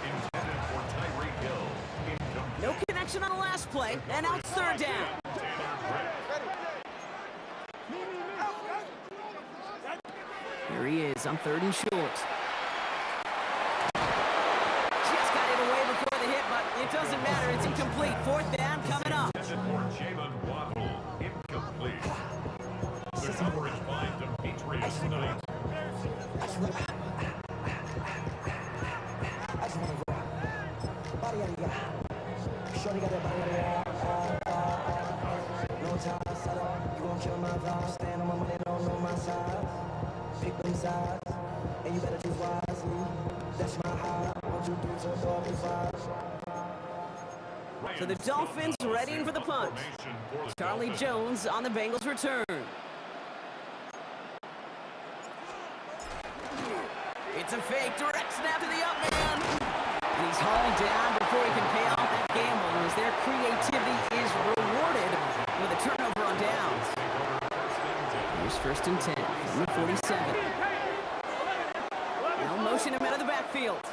[SPEAKER 3] Intended for Tyreek Hill. Incomplete.
[SPEAKER 2] No connection on the last play, and now it's 3rd down. Here he is on 3rd and short. Just got it away before the hit, but it doesn't matter. It's incomplete. 4th down coming up.
[SPEAKER 3] Intended for Jalen Waddle. Incomplete. The coverage by Demetrius Knight.
[SPEAKER 8] Shorty got that body no time, set up, you gon' kill my vibe. Stand on my money, don't know my side. Pick them sides, and you better choose wisely. That's my high, 1, 2, 3, 4, 5.
[SPEAKER 2] So the Dolphins readying for the punt. Charlie Jones on the Bengals return. It's a fake, direct snap to the up man. And he's hauled down before he can pay off that gamble, as their creativity is rewarded with a turnover on downs. Here's 1st and 10 from the 47. Now motion him out of the backfield.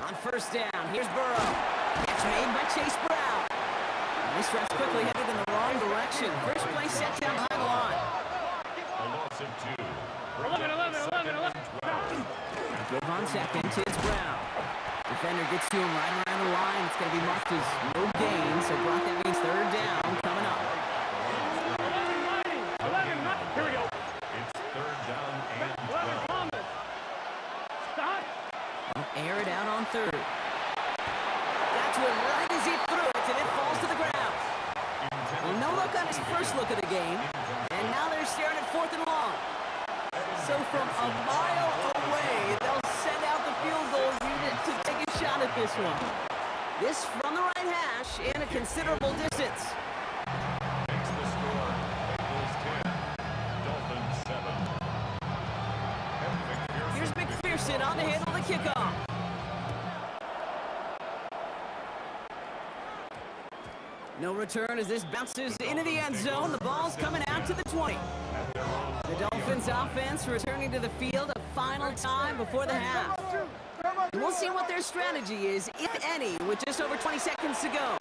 [SPEAKER 2] On 1st down, here's Burrow. Catch made by Chase Brown. And this route quickly headed in the wrong direction. First play set down behind the line.
[SPEAKER 3] A loss of 2.
[SPEAKER 6] 11.
[SPEAKER 2] Give on 2nd, it's Brown. Defender gets to him right around the line. It's going to be marked as no gain, so Brock, that means 3rd down coming up.
[SPEAKER 6] 11. Here we go.
[SPEAKER 3] It's 3rd down and 12.
[SPEAKER 2] Air it out on 3rd. Got to him right as he threw it, and it falls to the ground. Well, no look on his first look of the game, and now they're staring at 4th and long. So from a mile away, they'll send out the field goal unit to take a shot at this one. This from the right hash and a considerable distance.
[SPEAKER 3] Makes the score. Bengals 10. Dolphins 7.
[SPEAKER 2] Here's McPherson on to handle the kickoff. No return as this bounces into the end zone. The ball's coming out to the 20. The Dolphins offense returning to the field a final time before the half. And we'll see what their strategy is, if any, with just over 20 seconds to go.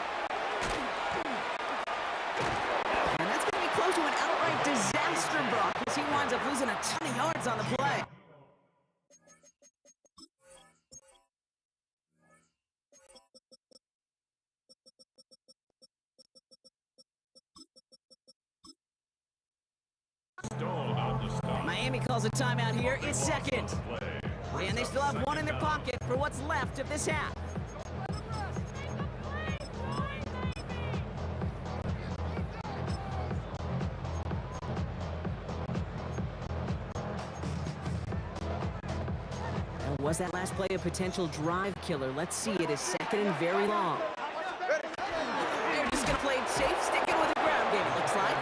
[SPEAKER 2] And that's going to be close to an outright disaster, Brock, as he winds up losing a ton of yards on the play. Miami calls a timeout here. It's 2nd. And they still have 1 in their pocket for what's left of this half. And was that last play a potential drive killer? Let's see. It is 2nd and very long. They're just going to play it safe, sticking with the ground game, it looks like.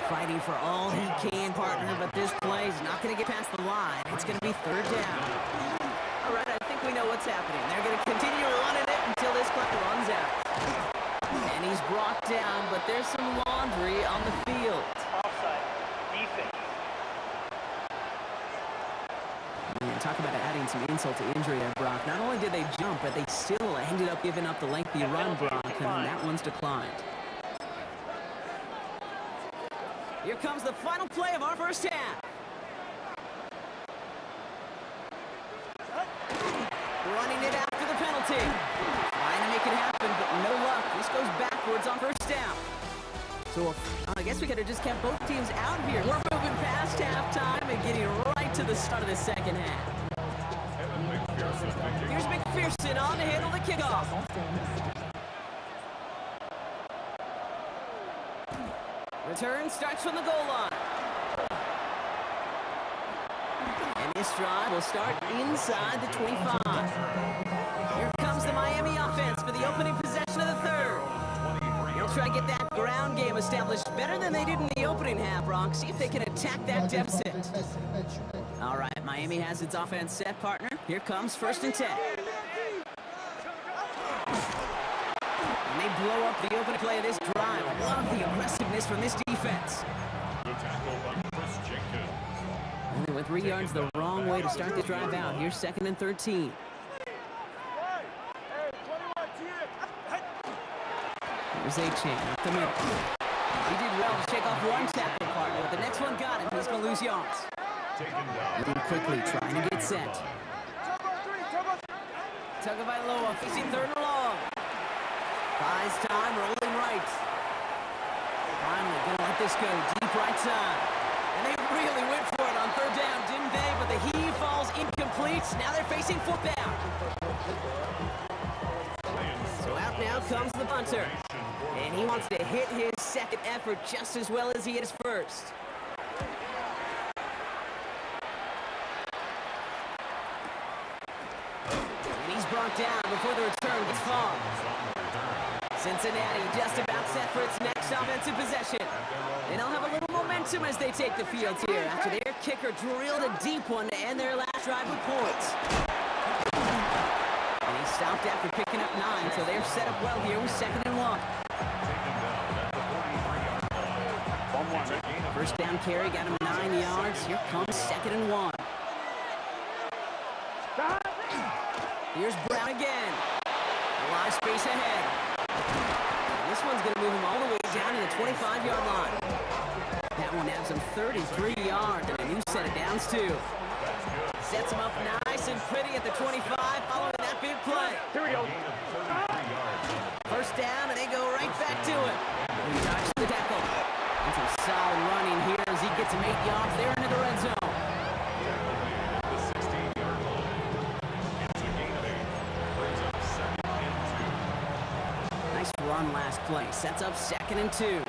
[SPEAKER 2] Fighting for all he can, partner, but this play is not going to get past the line. It's going to be 3rd down. All right, I think we know what's happening. They're going to continue running it until this clock runs out. And he's brought down, but there's some laundry on the field.
[SPEAKER 6] Offside. Defense.
[SPEAKER 2] Man, talk about adding some insult to injury there, Brock. Not only did they jump, but they still ended up giving up the lengthy run, Brock. America, and that one's declined. Here comes the final play of our first half. Running it after the penalty. Trying to make it happen, but no luck. This goes backwards on first down. So I guess we could have just kept both teams out here. We're moving past halftime and getting right to the start of the second half. Here's McPherson on to handle the kickoff. Return starts from the goal line. And this drive will start inside the 25. Here comes the Miami offense for the opening possession of the third. They'll try to get that ground game established better than they did in the opening half, Bronx. See if they can attack that deficit. All right, Miami has its offense set, partner. Here comes 1st and 10. And they blow up the opening play of this drive. Love the aggressiveness from this defense.
[SPEAKER 3] Good tackle by Chris Jenkins.
[SPEAKER 2] Only went 3 yards the wrong way to start the drive out. Here's 2nd and 13. Here's A-Chain up the middle. He did well to shake off one tackle, partner, but the next one got him. He's going to lose yards. Moving quickly, trying to get set. Tagovailoa facing 3rd and long. Buys time, rolling right. Finally going to let this go deep right side. And they really went for it on 3rd down, didn't they? But the heave falls incomplete. Now they're facing 4th down. So out now comes the punter. And he wants to hit his second effort just as well as he hit his first. And he's brought down before the return gets far. Cincinnati just about set for its next offensive possession. And they'll have a little momentum as they take the field here after their kicker drilled a deep one to end their last drive with points. And he stopped after picking up 9, so they're set up well here with 2nd and 1. First down carry got him 9 yards. Here comes 2nd and 1. Here's Brown again. A lot of space ahead. And this one's going to move him all the way down to the 25-yard line. That one has him 33 yards and a new set of downs, too. Sets him up nice and pretty at the 25 following that big play.
[SPEAKER 6] Here we go.
[SPEAKER 2] First down, and they go right back to it. He dodges the tackle. And some solid running here as he gets him 8 yards there into the red zone.
[SPEAKER 3] The 16-yard line. It's a gain of 8. Brings up 2nd and 2.
[SPEAKER 2] Nice run last play. Sets up 2nd and 2.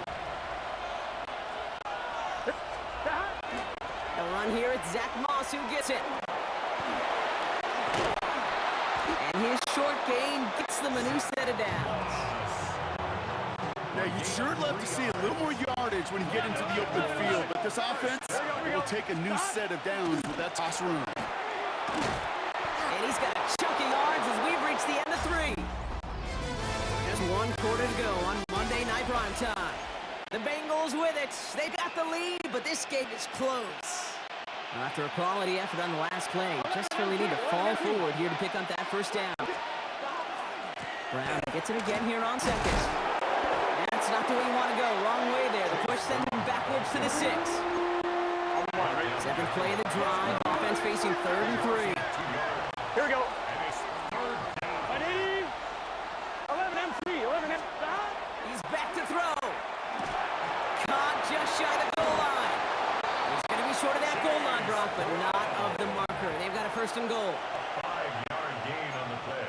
[SPEAKER 2] The run here, it's Zach Moss who gets it. And his short gain gets them a new set of downs.
[SPEAKER 4] Yeah, you'd sure love to see a little more yardage when you get into the open field, but this offense will take a new set of downs with that toss run.
[SPEAKER 2] And he's got a chunk of yards as we've reached the end of 3. Just 1 quarter to go on Monday Night Primetime. The Bengals with it. They got the lead, but this game is close. After a quality effort on the last play, just really need to fall forward here to pick up that first down. Brown gets it again here on 2nd. That's not the way you want to go. Wrong way there. The push sends him backwards to the 6. 7th play of the drive. Offense facing 3rd and 3.
[SPEAKER 6] Here we go. 180. 11 MC. 11 MC.
[SPEAKER 2] He's back to throw. Caught just shy of the goal line. He's going to be short of that goal line, Brock, but not of the marker. They've got a 1st and goal.
[SPEAKER 3] 5-yard gain on the play.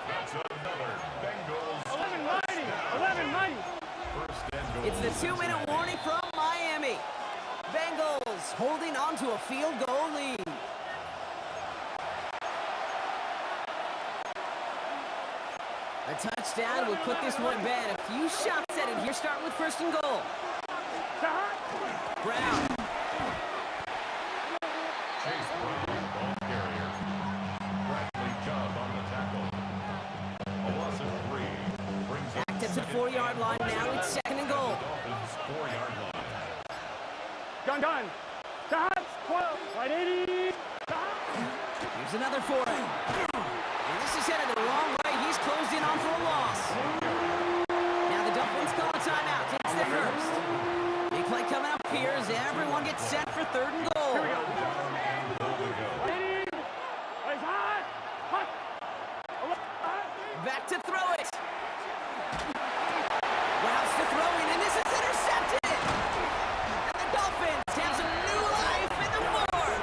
[SPEAKER 3] That's another Bengals.
[SPEAKER 6] 1190. 1190.
[SPEAKER 3] First and goal.
[SPEAKER 2] It's the 2-minute warning from Miami. Bengals holding on to a field goal lead. A touchdown would put this one to bed. A few shots at it here, starting with 1st and goal. Brown.
[SPEAKER 3] Chase Brown, ball carrier. Bradley Chubb on the tackle. A loss of 3. Brings up
[SPEAKER 2] Backed up to the 4-yard line now. It's 2nd and goal.
[SPEAKER 3] Dolphins 4-yard line.
[SPEAKER 6] Gun. Shots. 12. 180.
[SPEAKER 2] Here's another for him. And this is headed the wrong way. He's closed in on for a loss. back to throw it. Routes to throw in, and this is intercepted. And the Dolphins have some new life in the fourth.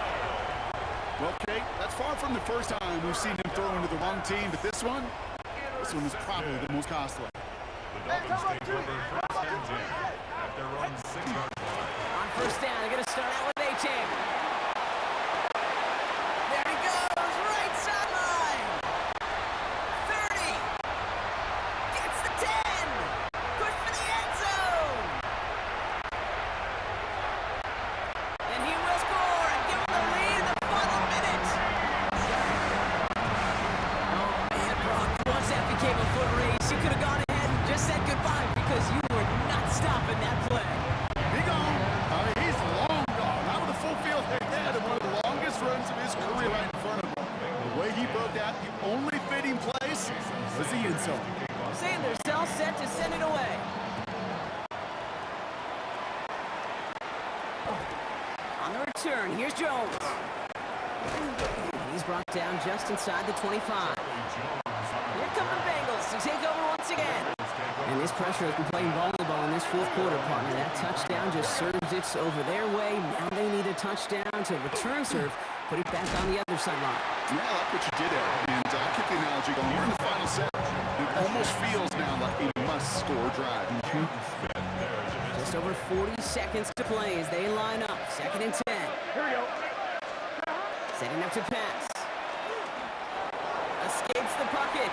[SPEAKER 4] Well, Kate, that's far from the first time we've seen him throw into the wrong team, but this one was probably the most costly.
[SPEAKER 3] The Dolphins take over first and 10 at their own 6-yard line.
[SPEAKER 2] On first down, they're going to start out with A-Chain. There he goes, right sideline. 30. Gets the 10. Push for the end zone. And he will score and give him the lead in the final minute. Oh, man, Brock, once that became a foot race, you could have gone ahead and just said goodbye because you were not stopping that play.
[SPEAKER 4] He gone. He's long gone. Out of the full field ahead of one of the longest runs of his career right in front of him. The way he broke out, the only fitting place was the end zone.
[SPEAKER 2] Sanders all set to send it away. On the return, here's Jones. He's brought down just inside the 25. Here come the Bengals to take over once again. And this pressure has been playing volleyball in this fourth quarter, partner. That touchdown just serves it over their way. Now they need a touchdown to return serve, put it back on the other sideline.
[SPEAKER 4] Yeah, I like what you did there. And I keep the analogy going. We're in the final set. It almost feels now like a must-score drive.
[SPEAKER 2] Just over 40 seconds to play as they line up. Second and 10.
[SPEAKER 6] Here we go.
[SPEAKER 2] Setting up to pass. Escapes the pocket.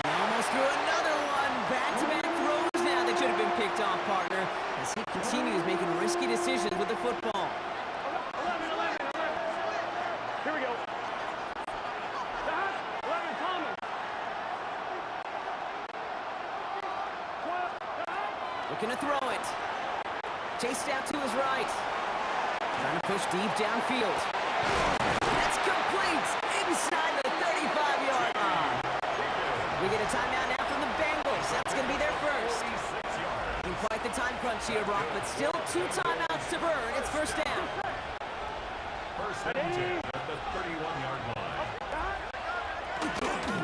[SPEAKER 2] He almost threw another one. Back-to-back throws now that should have been picked off, partner, as he continues making risky decisions with the football.
[SPEAKER 6] 11. Here we go. 11, Thomas. 12.
[SPEAKER 2] Looking to throw it. Chased out to his right. Trying to push deep downfield. That's complete inside the 35-yard line. We get a timeout now from the Bengals. That's going to be their first. In quite the time crunch here, Brock, but still 2 timeouts to burn. It's first down.
[SPEAKER 3] First and 10 at the 31-yard line.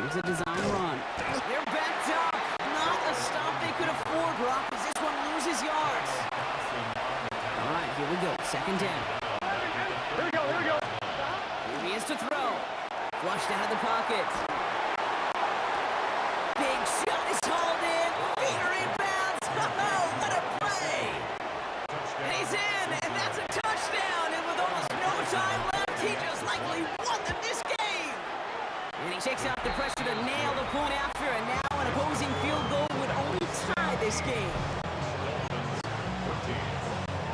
[SPEAKER 2] Here's a design run. They're backed up. Not a stop they could afford, Brock, as this one loses yards. All right, here we go. Second down.
[SPEAKER 6] Here we go.
[SPEAKER 2] Here he is to throw. Flushed out of the pocket. Big shot is hauled in. Feet are inbounds. Oh, what a play. And he's in, and that's a touchdown. And with almost no time left, he just likely won them this game. And he shakes out the pressure to nail the point after, and now an opposing field goal would only tie this game.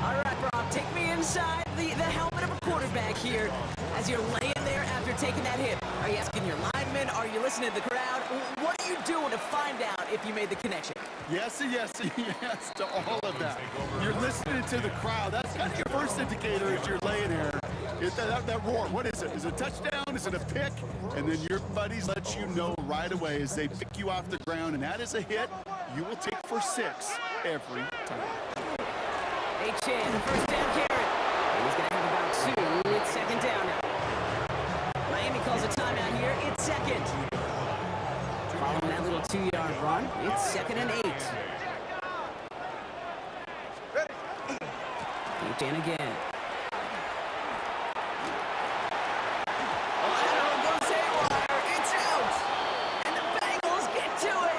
[SPEAKER 2] All right, Brock, take me inside the helmet of a quarterback here as you're laying there after taking that hit. Are you asking your linemen? Are you listening to the crowd? What are you doing to find out if you made the connection?
[SPEAKER 4] Yes and yes and yes to all of that. You're listening to the crowd. That's kind of your first indicator as you're laying there. That roar, what is it? Is it a touchdown? Is it a pick? And then your buddies let you know right away as they pick you off the ground, and that is a hit you will take for 6 every time.
[SPEAKER 2] A-Chan, the first down carry. And he's going to have about 2. It's second down now. Miami calls a timeout here. It's second. Following that little 2-yard run, it's second and 8. A-Chan again. Oh, goes haywire. It's out. And the Bengals get to it.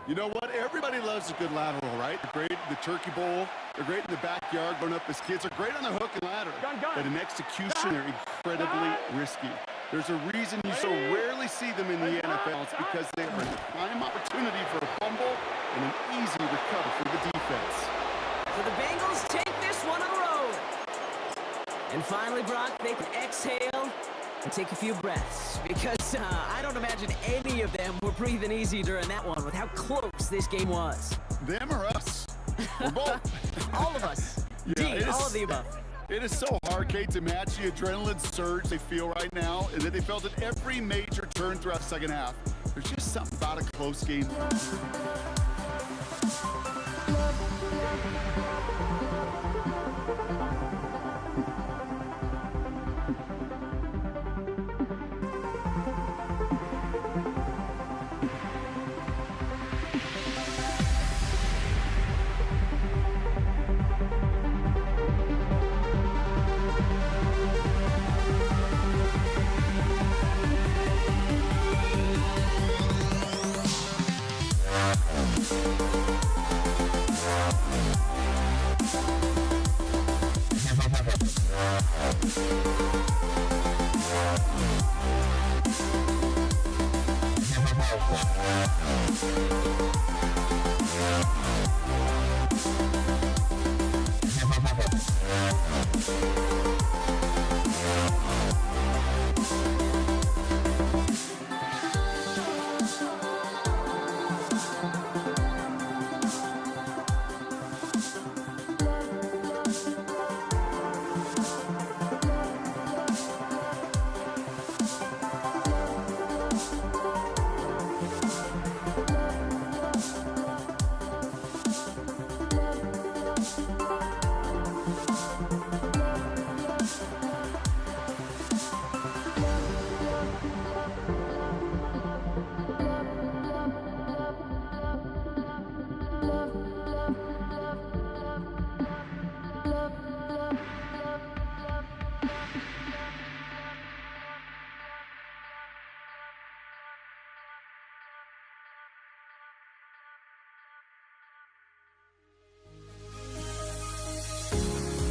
[SPEAKER 4] You know what? Everybody loves a good lateral, right? They're great in the turkey bowl. They're great in the backyard going up as kids. They're great on the hook and ladder. But in execution, they're incredibly risky. There's a reason you so rarely see them in the NFL. It's because they are a prime opportunity for a fumble and an easy recovery for the defense.
[SPEAKER 2] So the Bengals take this one on the road. And finally, Brock, they can exhale and take a few breaths, because I don't imagine any of them were breathing easy during that one with how close this game was.
[SPEAKER 4] Them or us? We're both.
[SPEAKER 2] All of us.
[SPEAKER 4] Yeah,
[SPEAKER 2] D, all of the above.
[SPEAKER 4] It is so hard, Kate, to match the adrenaline surge they feel right now, and that they felt at every major turn throughout the second half. There's just something about a close game.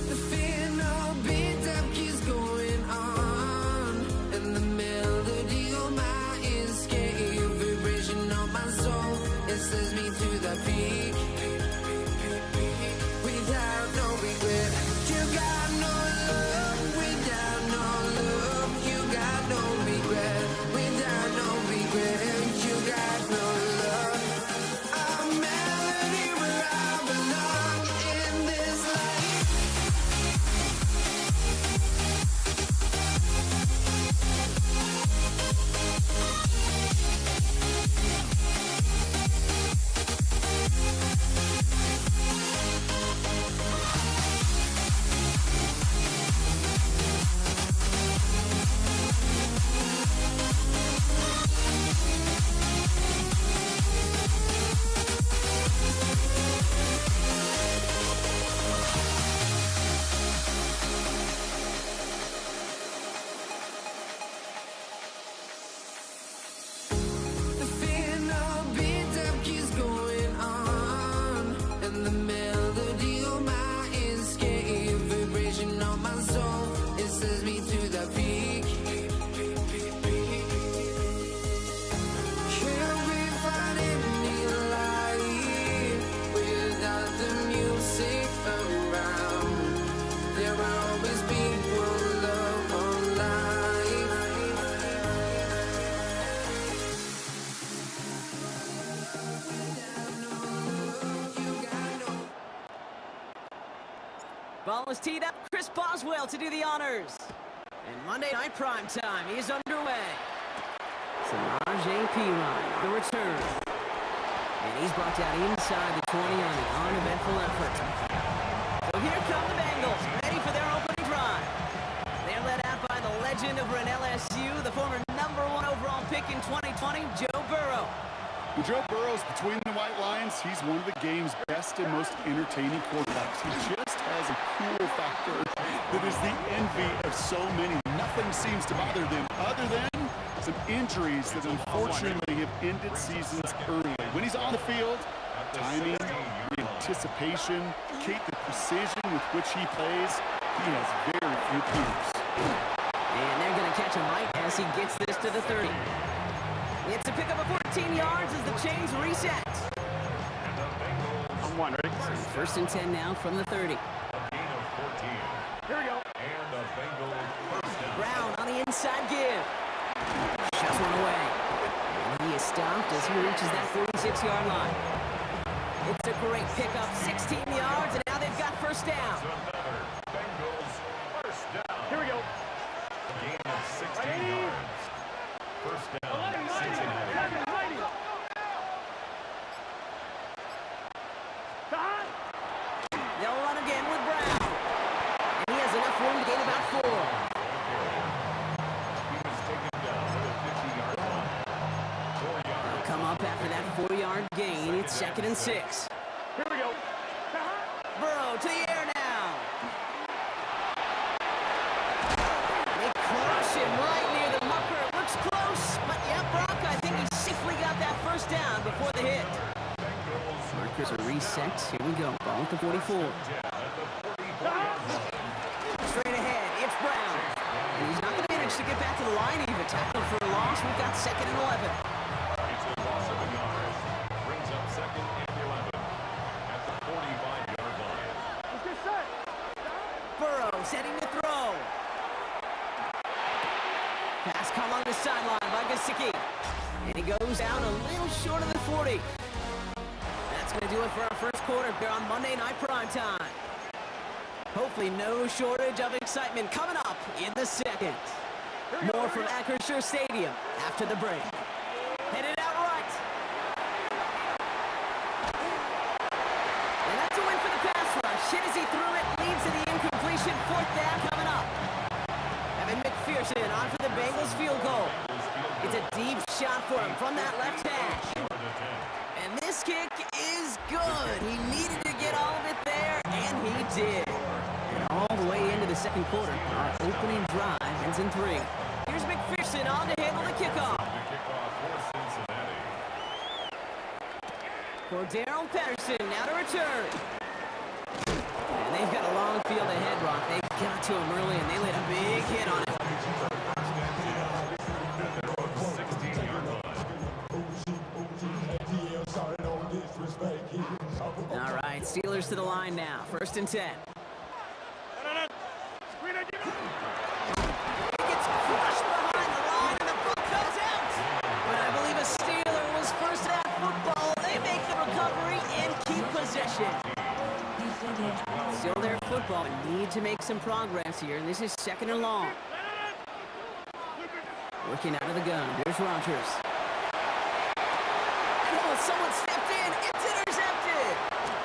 [SPEAKER 5] The final beat up keeps going on, and the melody on my escape, vibration on my soul, it sends me to the peak. Without no regret, you got no love. Without no love, you got no regret. Without no regret, you got no love. A melody where I belong in this life. The final beat up keeps going on, and the melody on my escape, vibration on my soul, it sends me to the peak. Can't we find any light without the music around? There will always be one love on life.
[SPEAKER 2] Ball is teed up. Chris Boswell to do the honors. And Monday Night Prime Time is underway. Samaje Perine on the return. And he's brought down inside the 20 on an uneventful effort. So here come the Bengals, ready for their opening drive. They're led out by the legend over in LSU, the former #1 overall pick in 2020, Joe Burrow.
[SPEAKER 4] When Joe Burrow's between the white lines, he's one of the game's best and most entertaining quarterbacks. He just has a cool factor that is the envy of so many. Nothing seems to bother them other than some injuries that unfortunately have ended seasons early. When he's on the field, timing, the anticipation, Kate, the precision with which he plays, he has very few peers.
[SPEAKER 2] And they're going to catch him right as he gets this to the 30. It's a pickup of 14 yards as the chains reset.
[SPEAKER 3] On one, ready?
[SPEAKER 2] First and 10 now from the 30.
[SPEAKER 3] A gain of 14.
[SPEAKER 6] Here we go.
[SPEAKER 3] And the Bengals first down.
[SPEAKER 2] Brown on the inside give. Shots one away. And he is stopped as he reaches that 46-yard line. It's a great pickup, 16 yards, and now they've got first down.
[SPEAKER 3] Another Bengals
[SPEAKER 2] up after that 4-yard gain. It's 2nd and 6.
[SPEAKER 6] Here we go.
[SPEAKER 2] Burrow to the air now. They crush him right near the marker. It looks close, but yeah, Brock, I think he safely got that first down before the hit. Markers are reset. Here we go. Ball at the 44. Straight ahead, it's Brown. And he's not going to manage to get back to the line even. Tackle for a loss. We've got 2nd and 11.
[SPEAKER 3] It's a loss of a yard. Brings up 2nd and 11 at the 45-yard line.
[SPEAKER 6] Let's get set.
[SPEAKER 2] Burrow setting to throw. Pass caught along the sideline by Gesicki. And he goes down a little short of the 40. That's going to do it for our first quarter here on Monday Night Primetime. Hopefully no shortage of excitement coming up in the second. More from Acrisure Stadium after the break. Headed out right. And that's a win for the pass rush. Hit as he threw it, leads to the incompletion. 4th down coming up. Evan McPherson on for the Bengals field goal. It's a deep shot for him from that left hash. And this kick is good. He needed to get all of it there, and he did. And all the way into the second quarter, our opening drive ends in 3. Here's McPherson on to handle the kickoff. For Darrell Patterson, now to return. And they've got a long field ahead, Brock. They got to him early, and they laid a big hit on it. All right, Steelers to the line now. 1st and 10. He gets crushed behind the line, and the ball comes out. But I believe a Steeler was first at football. They make the recovery and keep possession. Still their football. Need to make some progress here, and this is 2nd and long. Working out of the gun. There's Rodgers. Oh, someone stepped in. It's intercepted.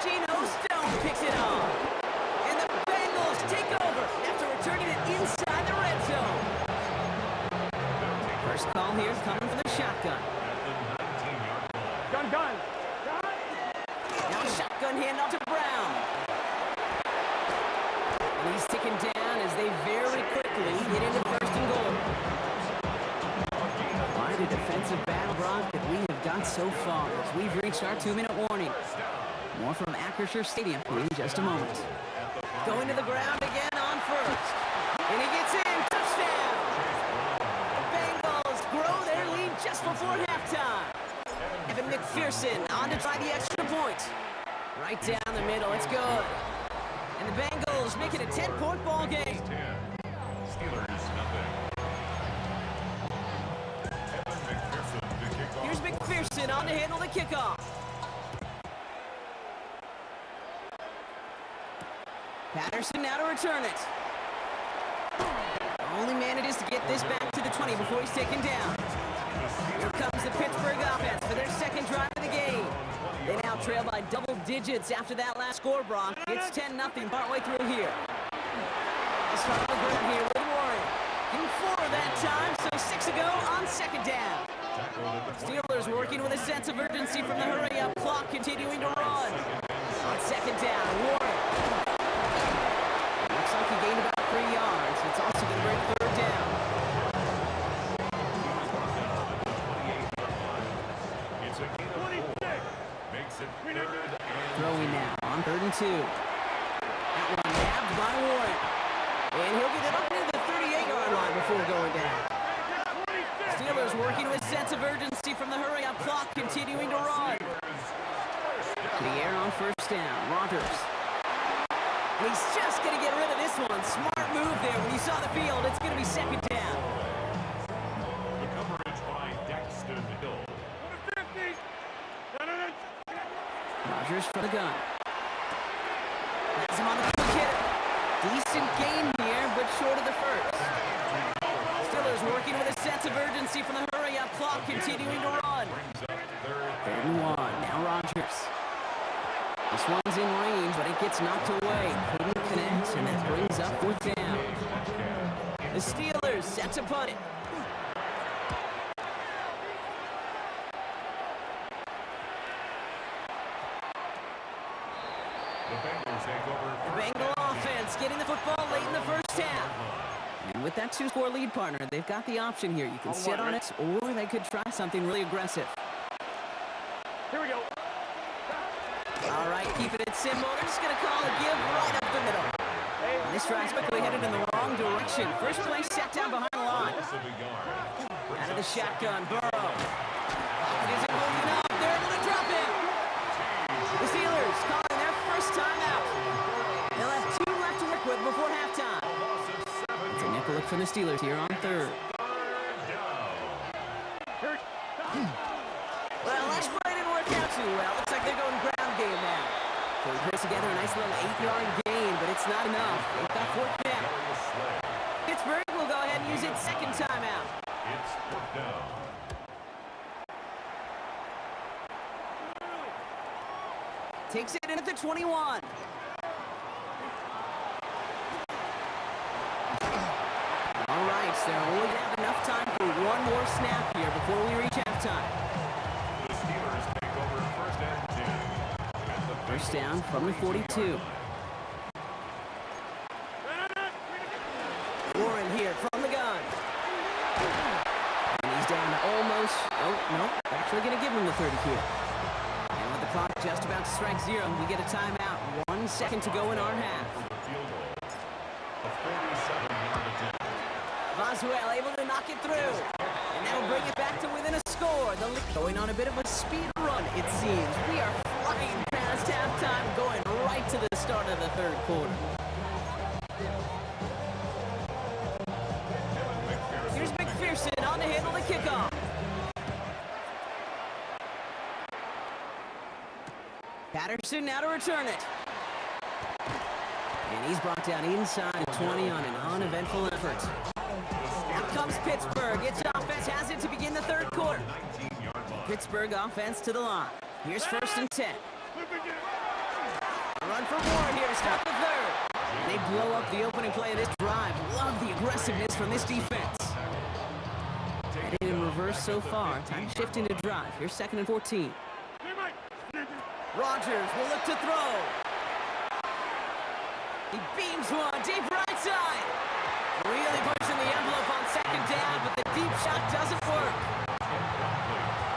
[SPEAKER 2] Geno Stone picks it off. And the Bengals take over after returning it inside the red zone. First call here coming from the shotgun.
[SPEAKER 6] Gun.
[SPEAKER 2] Now a shotgun handoff to Brown. And he's ticking down as they very quickly get into 1st and goal. Quite a defensive battle, Brock, that we have got so far as we've reached our 2-minute warning. More from Acrisure Stadium in just a moment. Going to the ground again on 1st. And he gets in. Touchdown! The Bengals grow their lead just before halftime. Evan McPherson on to try the extra point. Right down the middle. It's good. And the Bengals make it a 10-point ball game.
[SPEAKER 3] Steelers nothing. Evan McPherson to kick off.
[SPEAKER 2] Here's McPherson on to handle the kickoff. Patterson now to return it. Only manages to get this back to the 20 before he's taken down. Here comes the Pittsburgh offense for their 2nd drive of the game. They now trail by double digits after that last score, Brock. It's 10-0 partway through here. Let's start on the ground here with Warren. In 4 that time, so 6 ago on 2nd down. Steelers working with a sense of urgency from the hurry-up clock, continuing to run. On 2nd down, Warren. Looks like he gained about 3 yards. It's also going to break 3rd down.
[SPEAKER 3] It's a gain of 4. Makes it 3rd and
[SPEAKER 2] Throwing now on 3rd and 2. That one nabbed by Warren. And he'll get it up into the 38-yard line before going down. Steelers working with sense of urgency from the hurry-up clock, continuing to run. To the air on 1st down. Rodgers. And he's just going to get rid of this one. Smart move there. When you saw the field, it's going to be 2nd down.
[SPEAKER 3] the coverage by Daxton Hill.
[SPEAKER 2] Rodgers for the gun. Has him on the quick hitter. Decent game here, but short of the first. Steelers working with a sense of urgency from the hurry-up clock, continuing to run. 3rd and 1. Now Rodgers. This one's in range, but it gets knocked away. Couldn't connect, and that brings up 4th down. The Steelers set to punt it.
[SPEAKER 3] The Bengals take over.
[SPEAKER 2] The Bengal offense getting the football late in the first half. And with that 2-score lead, partner, they've got the option here. You can sit on it, or they could try something really aggressive.
[SPEAKER 6] Here we go.
[SPEAKER 2] All right, keeping it simple. They're just going to call a give right up the middle. And this drive's quickly headed in the wrong direction. First play set down behind the line.
[SPEAKER 3] Loss of a yard.
[SPEAKER 2] Out of the shotgun, Burrow. It isn't holding up. They're able to drop him. The Steelers calling their first timeout. They'll have 2 left to work with before halftime. It's a nickel look from the Steelers here on third. Well, last play didn't work out too well. Looks like they're going ground game now. So we put together a nice little 8-yard gain, but it's not enough. They've got 4th down. Pittsburgh will go ahead and use its second timeout.
[SPEAKER 3] It's 4th down.
[SPEAKER 2] Takes it in at the 21. All right, so they're only going to have enough time for one more snap here before we reach halftime.
[SPEAKER 3] The Steelers take over 1st and 10. And the
[SPEAKER 2] First down from the 42. Warren here from the gun. And he's down to almost, oh, no, actually going to give him the 30 here. And with the clock just about to strike 0, we get a timeout. 1 second to go in our half.
[SPEAKER 3] field goal. A 47-yard attempt.
[SPEAKER 2] Boswell able to knock it through. And that'll bring it back to within a score. The lead going on a bit of a speed run, it seems. We are flying past halftime, going right to the start of the third quarter. Here's McPherson on to handle the kickoff. Patterson now to return it. And he's brought down inside the 20 on an uneventful effort. Out comes Pittsburgh. Its offense has it to begin the third quarter. Pittsburgh offense to the line. Here's 1st and 10. A run for Warren here to start the third. And they blow up the opening play of this drive. Love the aggressiveness from this defense. Headed in reverse so far. Time to shift into drive. Here's 2nd and 14. Rodgers will look to throw. He beams one deep right side. Really pushing the envelope on 2nd down, but the deep shot doesn't work.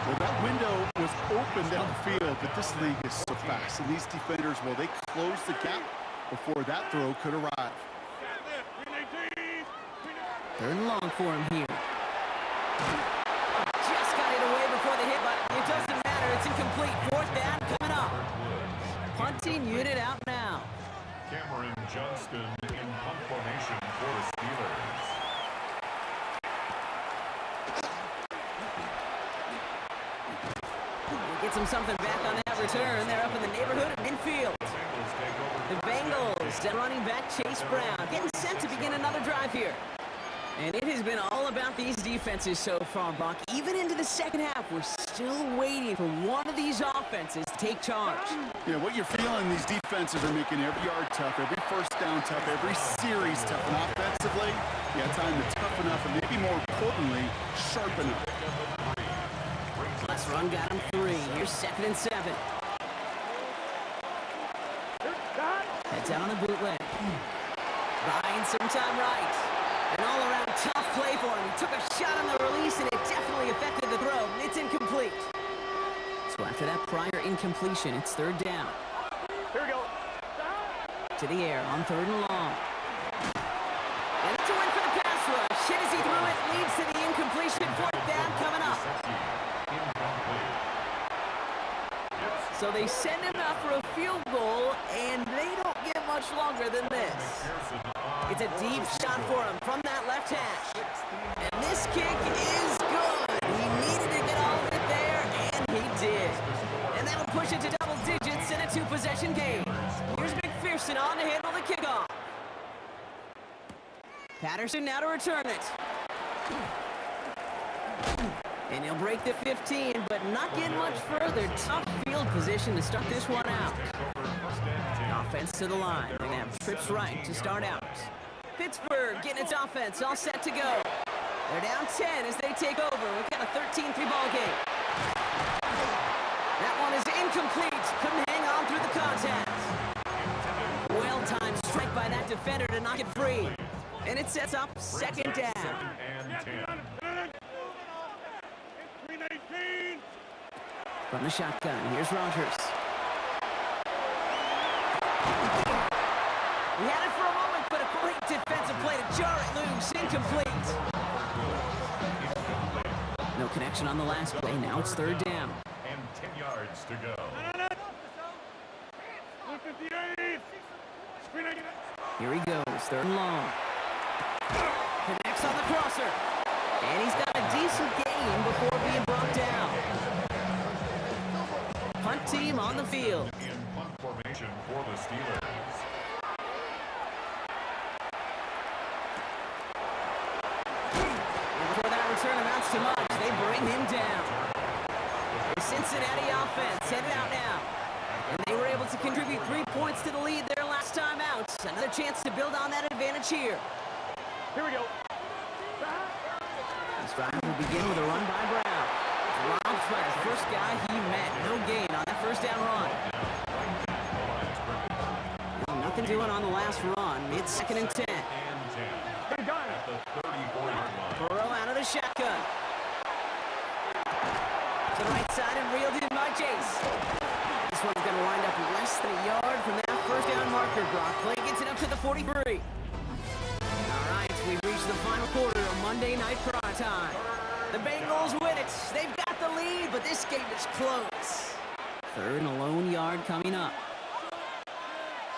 [SPEAKER 4] Well, that window was open down the field, but this league is so fast. And these defenders, well, they closed the gap before that throw could arrive.
[SPEAKER 2] 3rd and long for him here. Just got it away before the hit, but it doesn't matter. It's incomplete. 4th down coming up. Punting unit out now.
[SPEAKER 3] Cameron Johnston in punt formation for the Steelers.
[SPEAKER 2] Gets him something back on that return. They're up in the neighborhood of midfield. The Bengals, their running back Chase Brown, getting set to begin another drive here. And it has been all about these defenses so far, Buck. Even into the second half, we're still waiting for one of these offenses to take charge.
[SPEAKER 4] Yeah, what you're feeling, these defenses are making every yard tough, every first down tough, every series tough. And offensively, yeah, time to toughen up and maybe more importantly, sharpen up.
[SPEAKER 2] Last run got him 3. Here's 2nd and 7. Heads out on the bootleg. Buying some time right. An all-around tough play for him. He took a shot on the release, and it definitely affected the throw. It's incomplete. So after that prior incompletion, it's 3rd down.
[SPEAKER 6] Here we go.
[SPEAKER 2] To the air on 3rd and long. And it's a win for the pass rush. Hit as he threw it. Leads to the incompletion. 4th down coming up. So they send him out for a field goal, and they don't get much longer than this. It's a deep shot for him from that left hash. And this kick is good. He needed to get all of it there, and he did. And that'll push it to double digits in a 2-possession game. Here's McPherson on to handle the kickoff. Patterson now to return it. And he'll break the 15, but not get much further. Tough field position to start this one out. Offense to the line. They're going to have trips right to start out. Pittsburgh getting its offense all set to go. They're down 10 as they take over. We've got a 13-3 ball game. That one is incomplete. Couldn't hang on through the contact. that defender to knock it free. And it sets up second down.
[SPEAKER 3] Second and 10.
[SPEAKER 6] Green 18.
[SPEAKER 2] From the shotgun, here's Rogers. We had it for a moment, but a great defensive play to jar it loose. Incomplete. No connection on the last play. Now it's third down.
[SPEAKER 3] And 10 yards to go.
[SPEAKER 6] 158. Green 18.
[SPEAKER 2] Here he goes, third and long. Connects on the crosser. And he's got a decent gain before being brought down. Punt team on the field.
[SPEAKER 3] In punt formation for the Steelers.
[SPEAKER 2] And before that return amounts to much, they bring him down. The Cincinnati offense headed out now. And they were able to contribute 3 points to the lead their last time out. Another chance to build on that advantage here.
[SPEAKER 6] Here we go.
[SPEAKER 2] This drive will begin with a run by Brown. Robbed by the first guy he met. No gain on that first down run. Well, nothing doing on the last run. It's second and 10.
[SPEAKER 3] At the 34-yard line.
[SPEAKER 2] Burrow out of the shotgun. To the right side and reeled in by Chase. This one's going to wind up less than a yard from that first down marker. Brock play gets it up to the 43. All right, we've reached the final quarter of Monday Night Prime Time. The Bengals win it. They've got the lead, but this game is close. Third and a lone yard coming up.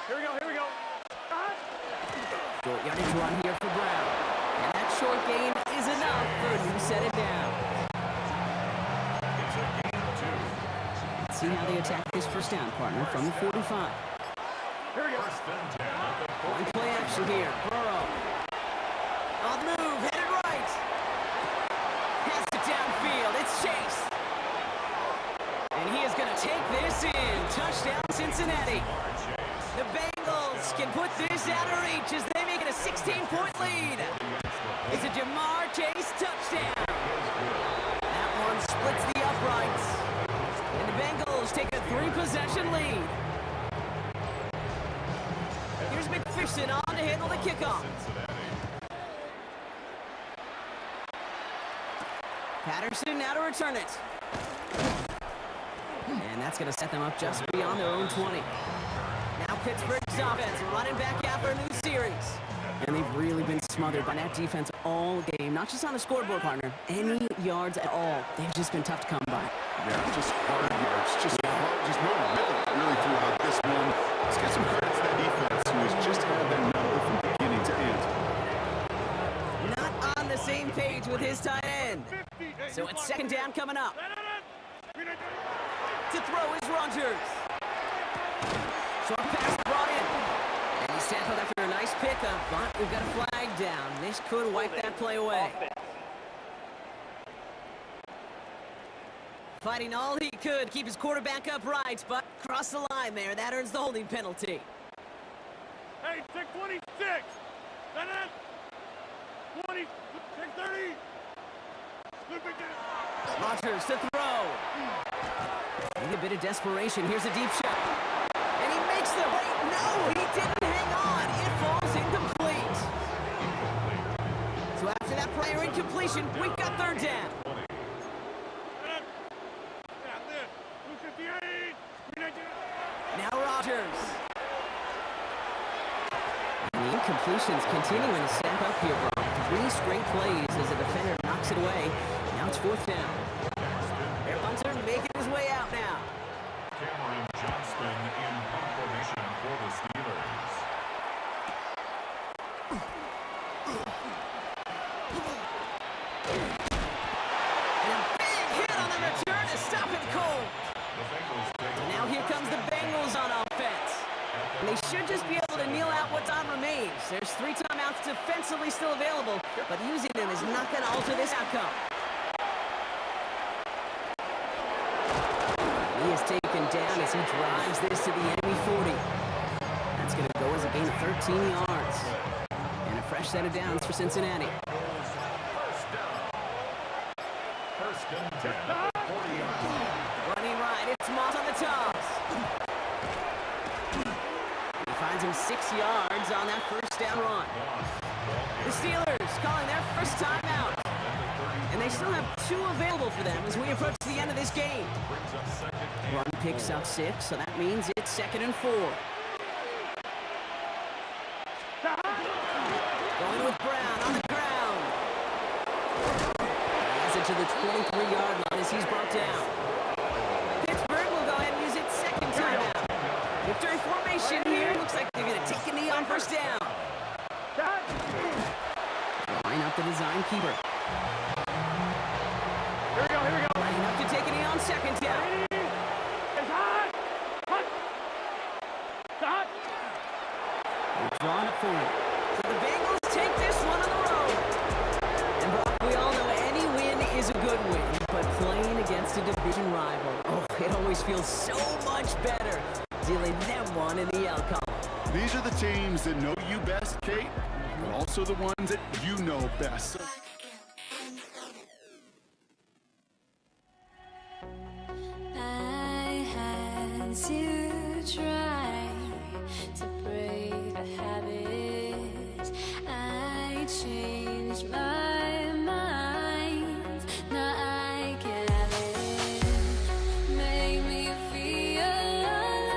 [SPEAKER 6] Here we go. Here we go.
[SPEAKER 2] Short yardage run here for Brown. And that short gain is enough for him to set it down.
[SPEAKER 3] It's a gain of 2.
[SPEAKER 2] Let's see how they attack this first down, partner, from the 45.
[SPEAKER 6] Here we go.
[SPEAKER 3] First and 10 at the
[SPEAKER 2] One play action here. Burrow. On the move, headed right. Has it downfield. It's Chase. And he is going to take this in. Touchdown, Cincinnati. The Bengals can put this out of reach as they make it a 16-point lead. It's a Jamar Chase touchdown. That one splits the uprights. And the Bengals take a 3-possession lead. Here's McPherson on to handle the kickoff. Patterson now to return it. And that's going to set them up just beyond their own 20. Now Pittsburgh's offense running back after a new series. And they've really been smothered by that defense all game. Not just on the scoreboard, partner. Any yards at all. They've just been tough to come by.
[SPEAKER 4] Yeah, just hard yards. Just hard. Just no rhythm really throughout this one. Let's get some credit to that defense who has just had their number from beginning to end.
[SPEAKER 2] Not on the same page with his tight end. So it's second down coming up. To throw is Rogers. Short pass brought in. And he's tackled after a nice pickup, but we've got a flag down. This could wipe that play away. Fighting all he could, keep his quarterback upright, but cross the line there. That earns the holding penalty.
[SPEAKER 6] Hey, check 26. That it. 20. Check 30.
[SPEAKER 2] Rogers to throw. Need a bit of desperation. Here's a deep shot. And he makes the wait. No, he didn't hang on. It falls incomplete. So after that prior incompletion, we've got third down. Now Rogers. And the incompletions continuing to stack up here, bro. 3 straight plays as a defender knocks it away. Now it's fourth down. Their punter making his way out now.
[SPEAKER 3] Cameron Johnston in punt formation for the Steelers.
[SPEAKER 2] And a big hit on the return to stop it cold.
[SPEAKER 3] The Bengals take
[SPEAKER 2] And now here comes the Bengals on offense. And they should just be able to kneel out what time remains. There's 3 timeouts defensively still available, but using them is not going to alter this outcome. He is taken down as he drives this to the enemy 40. That's going to go as a gain of 13 yards. And a fresh set of downs for Cincinnati.
[SPEAKER 3] First and 10 at the 40-yard line.
[SPEAKER 2] Running right, it's Moss on the toss. He finds him 6 yards. yards on that first down run. The Steelers calling their first timeout. And they still have 2 available for them as we approach the end of this game. Run picks up 6, so that means it's 2nd and 4. Going with Brown on the ground. Has it to the 23-yard line as he's brought down. Pittsburgh will go ahead and use its second timeout. Victory formation here. Looks like they're going to take a knee on first down. Line up the design keeper.
[SPEAKER 6] Here we go.
[SPEAKER 2] Lining up to take a knee on second down.
[SPEAKER 6] It's hot. Hot. It's hot.
[SPEAKER 2] They're drawing up for it. So the Bengals take this one on the road. And Brock, we all know any win is a good win, but playing against a division rival, it always feels so much better dealing them one in the outcome.
[SPEAKER 4] These are the teams that know you best, Kate, but also the ones that you know best.
[SPEAKER 7] I had to try to break a habit. I changed my mind. Now I can have it. Make me feel alive.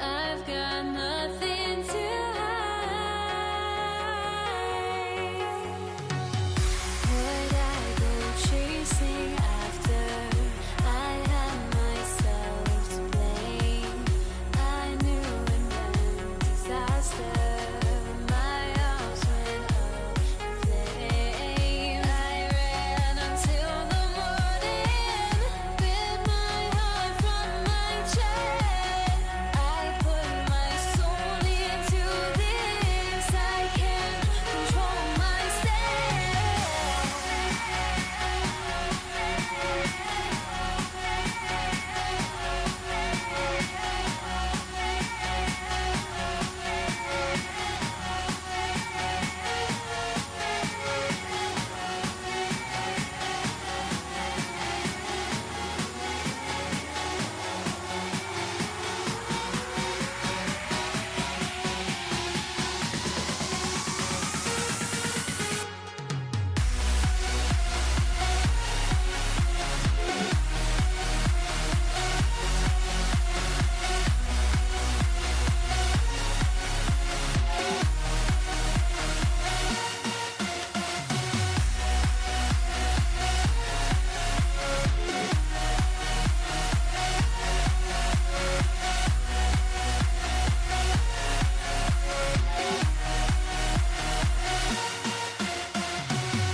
[SPEAKER 7] I've got nothing to hide. Would I go chasing after? I had myself to blame. I knew it meant disaster. My arms went up in flame. I ran until the morning with my heart from my chest. I put my soul into this. I can't control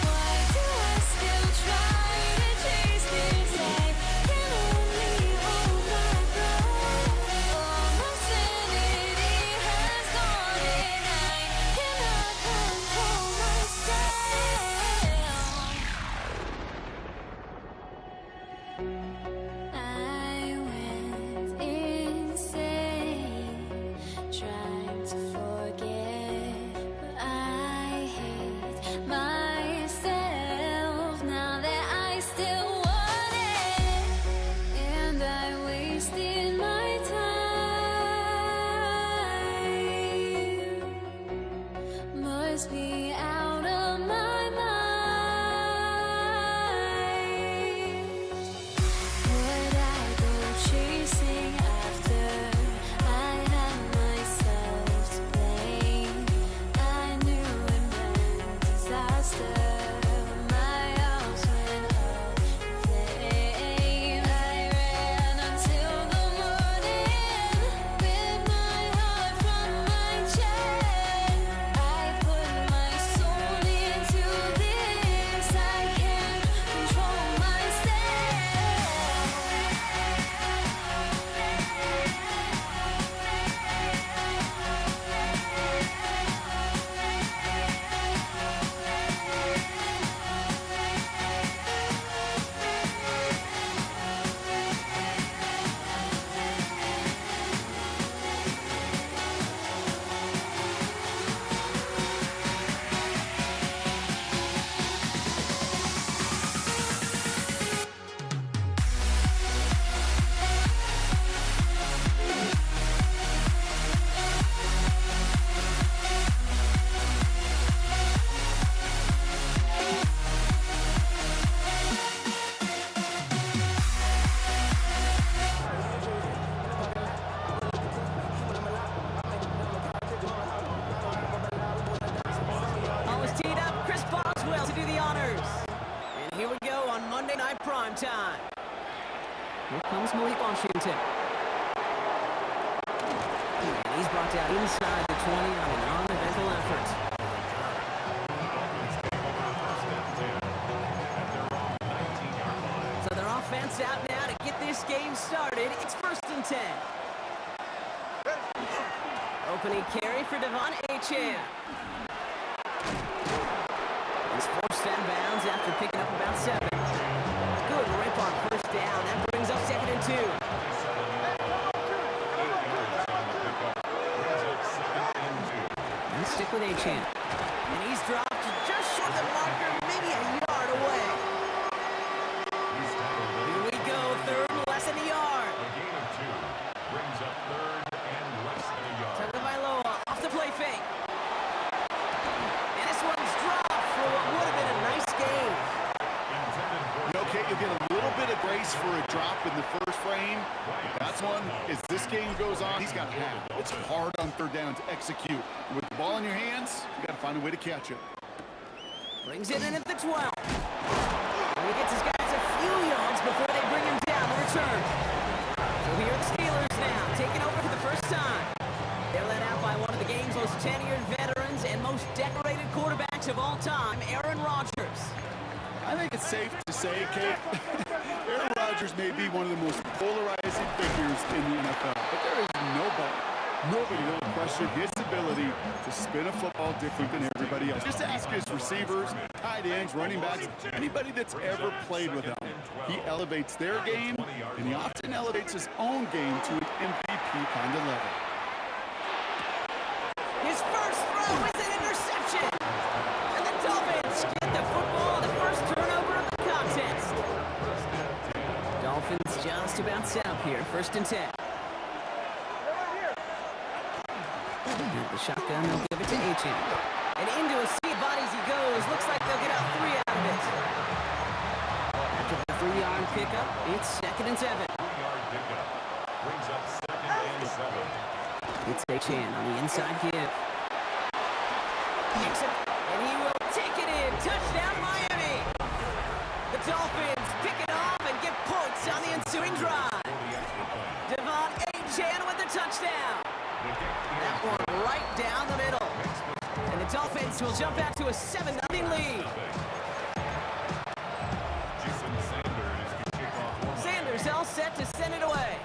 [SPEAKER 7] Why do I still try to chase this? I can only hold my breath. All my sanity has gone and I cannot control myself. I went insane trying to forget, but I hate myself now that I still want it, and I wasted my time. Must be out of my mind. Would I go chasing after? I had myself to blame. I knew it meant disaster. My arms went up in flame. I ran until the morning with my heart from my chest. I put my soul
[SPEAKER 2] time. Here comes Malik Washington. And he's brought down inside the 20 on an uneventful effort. So their offense out now to get this game started. It's 1st and 10. Opening carry for Devon Achane. He's forced out of bounds after picking up about 7. Good rip on 1st down. That brings up 2nd and 2. And stick with Achane. And he's dropped just short of the marker, maybe a yard away. Here we go, 3rd and less than a yard.
[SPEAKER 3] A gain of 2 brings up 3rd and less than a yard.
[SPEAKER 2] Tagovailoa off the play fake. And this one's dropped for what would have been a nice game.
[SPEAKER 4] Okay, you'll get a little bit of grace for a drop in the first frame. But that's one, as this game goes on, he's got half. It's hard on 3rd down to execute. With the ball in your hands, you got to find a way to catch it.
[SPEAKER 2] Brings it in at the 12. And he gets his guys a few yards before they bring him down the return. So here are the Steelers now, taking over for the first time. They're led out by one of the game's most tenured veterans and most decorated quarterbacks of all time, Aaron Rodgers.
[SPEAKER 4] I think it's safe to say, Kate, Aaron Rodgers may be one of the most polarizing figures in the NFL, but there is nobody that will question his ability to spin a football different than everybody else. Just ask his receivers, tight ends, running backs, anybody that's ever played with him. He elevates their game, and he often elevates his own game to an MVP kind of level.
[SPEAKER 2] His first throw is an interception. And the Dolphins get the football on the first turnover of the contest. Dolphins just about set up here, 1st and 10. The shotgun, they'll give it to Achane. And into a sea of bodies he goes. Looks like they'll get out 3 out of it. After the 3-yard pickup, it's 2nd and 7.
[SPEAKER 3] 3-yard pickup brings up 2nd and 7.
[SPEAKER 2] It's Achane on the inside give. Kicks it, and he will take it in. Touchdown, Miami. The Dolphins pick it off and get points on the ensuing drive. Devon Achane with the touchdown. That one right down the middle. And the Dolphins will jump out to a 7-0 lead.
[SPEAKER 3] Jason Sanders can kick off.
[SPEAKER 2] Sanders all set to send it away.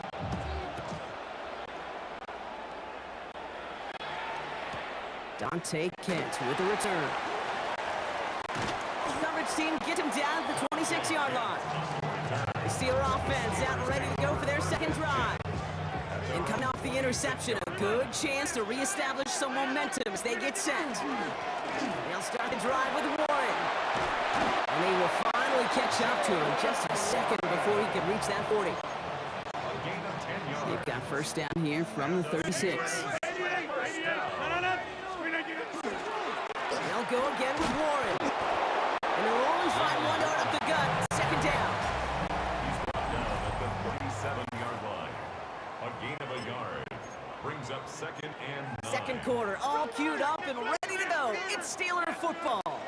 [SPEAKER 2] Dante Kent with the return. Coverage team get him down at the 26-yard line. The Steeler offense out and ready to go for their 2nd drive. And coming off the interception, a good chance to reestablish some momentum as they get set. They'll start the drive with Warren. And they will finally catch up to him just a second before he can reach that 40. They've got 1st down here from the 36. They'll go again with Warren. And they'll only find 1 yard up the gut. 2nd down.
[SPEAKER 3] He's brought down at the 37-yard line. A gain of a yard brings up 2nd and 9.
[SPEAKER 2] 2nd quarter, all queued up and ready to go. It's Steeler football.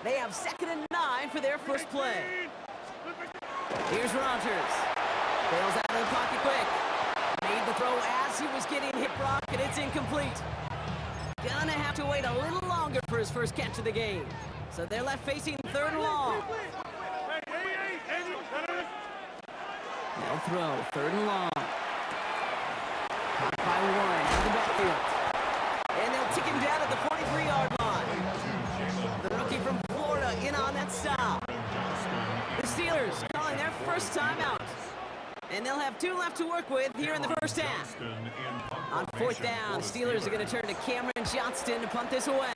[SPEAKER 2] They have 2nd and 9 for their first play. Here's Rodgers. Bails out of the pocket quick. Made the throw as he was getting hit rock, and it's incomplete. Gonna have to wait a little longer for his first catch of the game. So they're left facing 3rd and long. They'll throw 3rd and long. Caught by Warren out of the backfield. And they'll tick him down at the 43-yard line. The rookie from Florida in on that stop. The Steelers calling their first timeout. And they'll have 2 left to work with here in the first half. On 4th down, the Steelers are going to turn to Cameron Johnston to punt this away.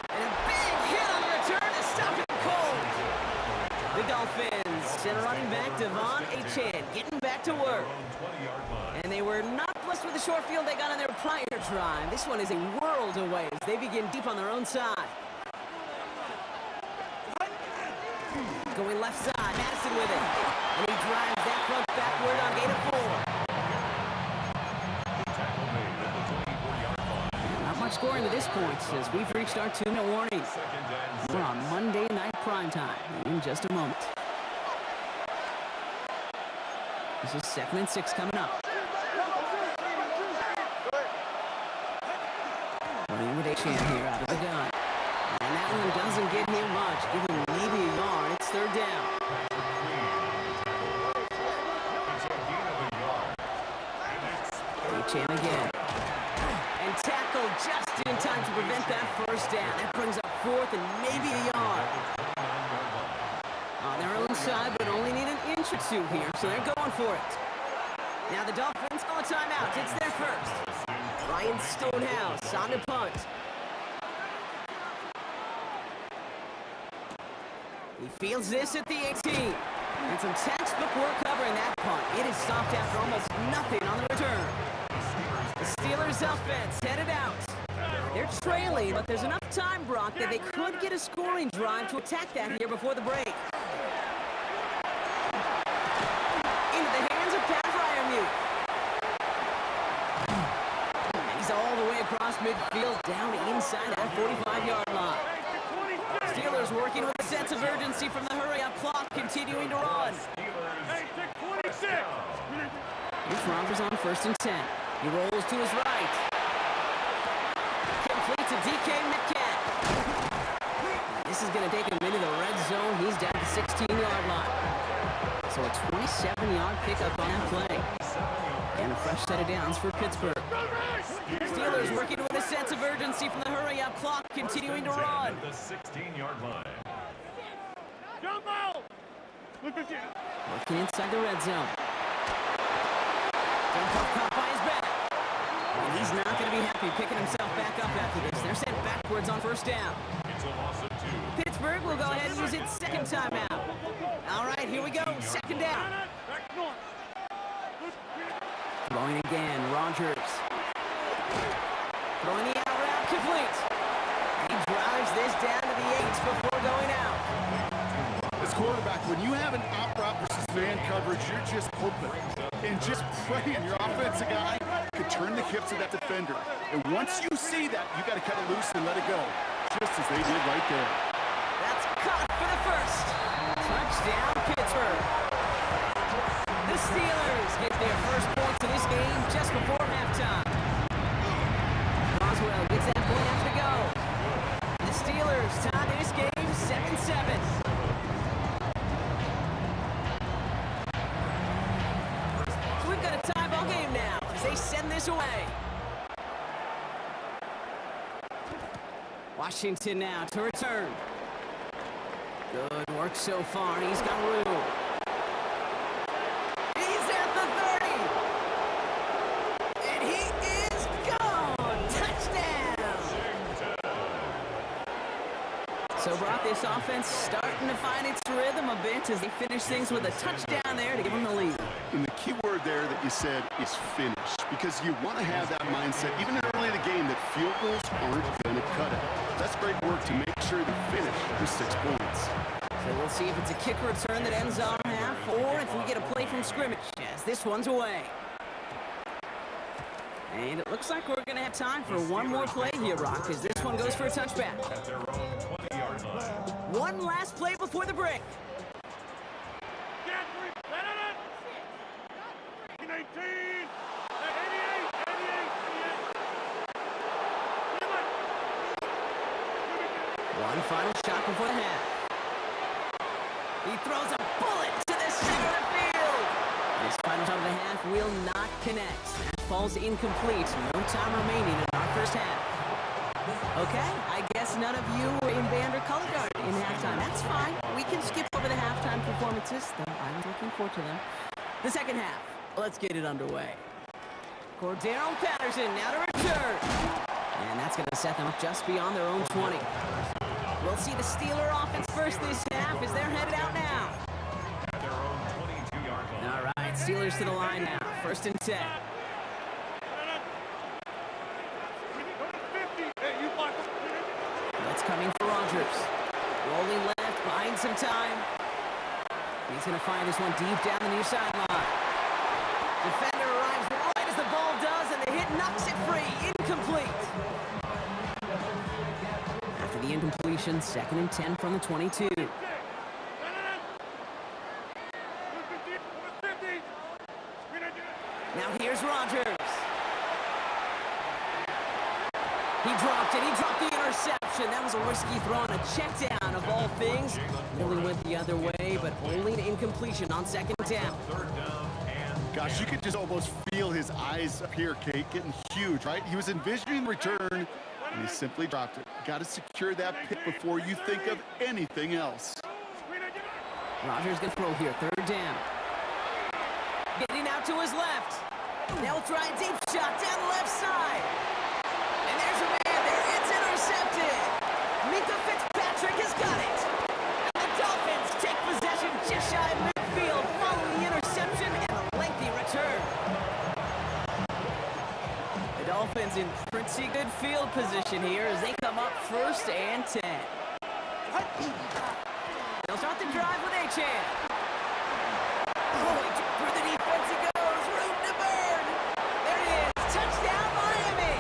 [SPEAKER 2] And a big hit on the return to stop him cold. The Dolphins and running back Devon Achane getting back to work. And they were not blessed with the short field they got on their prior drive. This one is a world away as they begin deep on their own side. Going left side, Madison with it. And he drives that front backward on gain of 4. Not much scoring to this point as we've reached our 2-minute warning. We're on Monday Night Primetime in just a moment. This is 2nd and 6 coming up. Running with Achane here out of the gun. And that one doesn't get him much. Give him maybe a yard. It's 3rd down. Achane again. And tackled just in time to prevent that 1st down. That brings up 4th and maybe a yard. On their own side, but only need an inch or 2 here, so they're going for it. Now the Dolphins call a timeout. It's their first. Ryan Stonehouse on the punt. He fields this at the 18. And some textbook work covering that punt. It is stopped after almost nothing on the return. The Steelers offense headed out. They're trailing, but there's enough time, Brock, that they could get a scoring drive to attack that here before the break. Into the hands of Pat Freiermuth. And he's all the way across midfield, down inside that 45-yard line. Steelers working with a sense of urgency from the hurry-up clock, continuing to run. Here's Rodgers on 1st and 10. He rolls to his right. Complete to DK Metcalf. This is going to take him into the red zone. He's down to the 16-yard line. So a 27-yard pickup on that play. And a fresh set of downs for Pittsburgh. Steelers working with a sense of urgency from the hurry-up clock, continuing to run.
[SPEAKER 3] The 16-yard line.
[SPEAKER 2] Working inside the red zone. Jump up caught by his back. And he's not going to be happy picking himself back up after this. They're sent backwards on 1st down.
[SPEAKER 3] It's a loss of 2.
[SPEAKER 2] Pittsburgh will go ahead and use its 2nd timeout. All right, here we go. 2nd down. Throwing again, Rodgers. Throwing the out route complete. He drives this down to the 8 before going out.
[SPEAKER 4] As quarterback, when you have an out route versus man coverage, you're just hoping and just praying your offensive guy could turn the hips of that defender. And once you see that, you got to cut it loose and let it go, just as they did right there.
[SPEAKER 2] That's caught for the 1st. Touchdown, Pittsburgh. The Steelers get their first points of this game just before halftime. Boswell gets that point after to go. The Steelers tie this game 7-7. So we've got a tie ball game now as they send this away. Washington now to return. Good work so far. He's got room. He's at the 30. And he is gone. Touchdown. So Brock, this offense starting to find its rhythm a bit as they finish things with a touchdown there to give them the lead.
[SPEAKER 4] And the key word there that you said is finish, because you want to have that mindset, even early in the game, that field goals aren't going to cut it. That's great work to make sure they finish with 6 points.
[SPEAKER 2] So we'll see if it's a kick return that ends our half, or if we get a play from scrimmage, as this one's away. And it looks like we're going to have time for one more play here, Rock, as this one goes for a touchback.
[SPEAKER 3] At their own 20-yard line.
[SPEAKER 2] One last play before the break. One final shot before the half. He throws a bullet to the center of the field. And his final shot of the half will not connect. That falls incomplete. No time remaining in our first half. Okay, I guess none of you were in band or color guard in halftime. That's fine. We can skip over the halftime performances, though I was looking forward to them. The second half. Let's get it underway. Cordero Patterson now to return. And that's going to set them up just beyond their own 20. We'll see the Steeler offense first this half as they're headed out now.
[SPEAKER 3] At their own 22-yard line.
[SPEAKER 2] All right, Steelers to the line now. 1st and 10. That's coming for Rodgers. Rolling left, buying some time. He's going to find this one deep down the near sideline. Defender arrives right as the ball does, and the hit knocks it free. Incomplete. the incompletion, 2nd and 10 from the 22. Now here's Rodgers. He dropped it. He dropped the interception. That was a risky throw on a check down of all things. Nearly went the other way, but only an incompletion on 2nd down.
[SPEAKER 4] Gosh, you could just almost feel his eyes up here, Kate, getting huge, right? He was envisioning return, and he simply dropped it. Got to secure that pick before you think of anything else.
[SPEAKER 2] Rodgers gonna throw here, 3rd down. Getting out to his left. Now we'll try a deep shot down the left side. And there's a man there. It's intercepted. Mika Fitzpatrick has got it. And the Dolphins take possession just shy of midfield following the interception and a lengthy return. The Dolphins in pretty good field position here as they come up 1st and 10. They'll start the drive with Achane. Through the defense he goes, room to burn. There it is, touchdown Miami.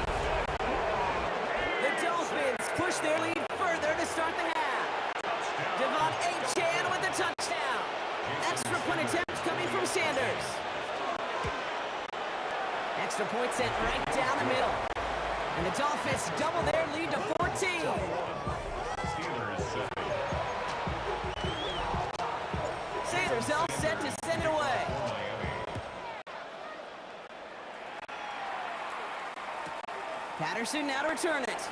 [SPEAKER 2] The Dolphins push their lead further to start the half. Devon Achane with the touchdown. Extra point attempt coming from Sanders. Extra point sent right down the middle. And the Dolphins double their lead to 14. Sanders all set to send it away. Patterson now to return it.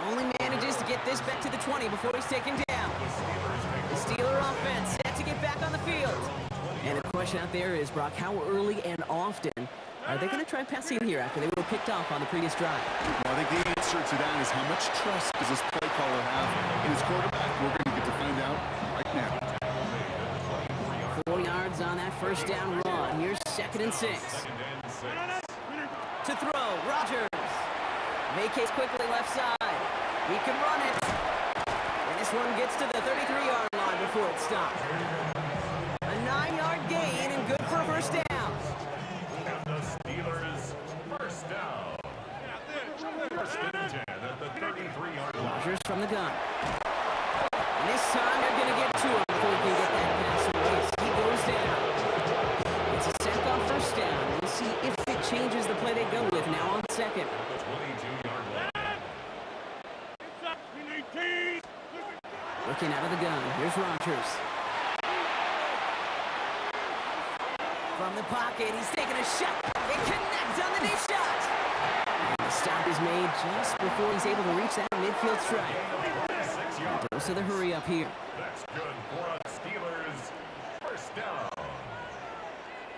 [SPEAKER 2] Only manages to get this back to the 20 before he's taken down. The Steeler offense set to get back on the field. And the question out there is, Brock, how early and often are they going to try passing here after they were picked off on the previous drive?
[SPEAKER 4] Well, I think the answer to that is how much trust does this play caller have in his quarterback? We're going to get to find out right now.
[SPEAKER 2] 4 yards on that 1st down run. Here's 2nd and 6. To throw, Rodgers. Vacates quickly left side. He can run it. And this one gets to the 33-yard line before it stops. A 9-yard gain and good for a 1st down.
[SPEAKER 3] And the Steelers 1st down. 1st and 10 at the 33-yard line.
[SPEAKER 2] Rodgers from the gun. And this time they're going to get to him before he can get that pass away. He goes down. It's a sack on 1st down. We'll see if it changes the play they go with now on 2nd.
[SPEAKER 3] The 22-yard line.
[SPEAKER 2] Looking out of the gun. Here's Rodgers. From the pocket, he's taking a shot. They connect on the deep shot. And the stop is made just before he's able to reach that midfield strike. Dose of the hurry up here.
[SPEAKER 3] That's good for us Steelers. 1st down.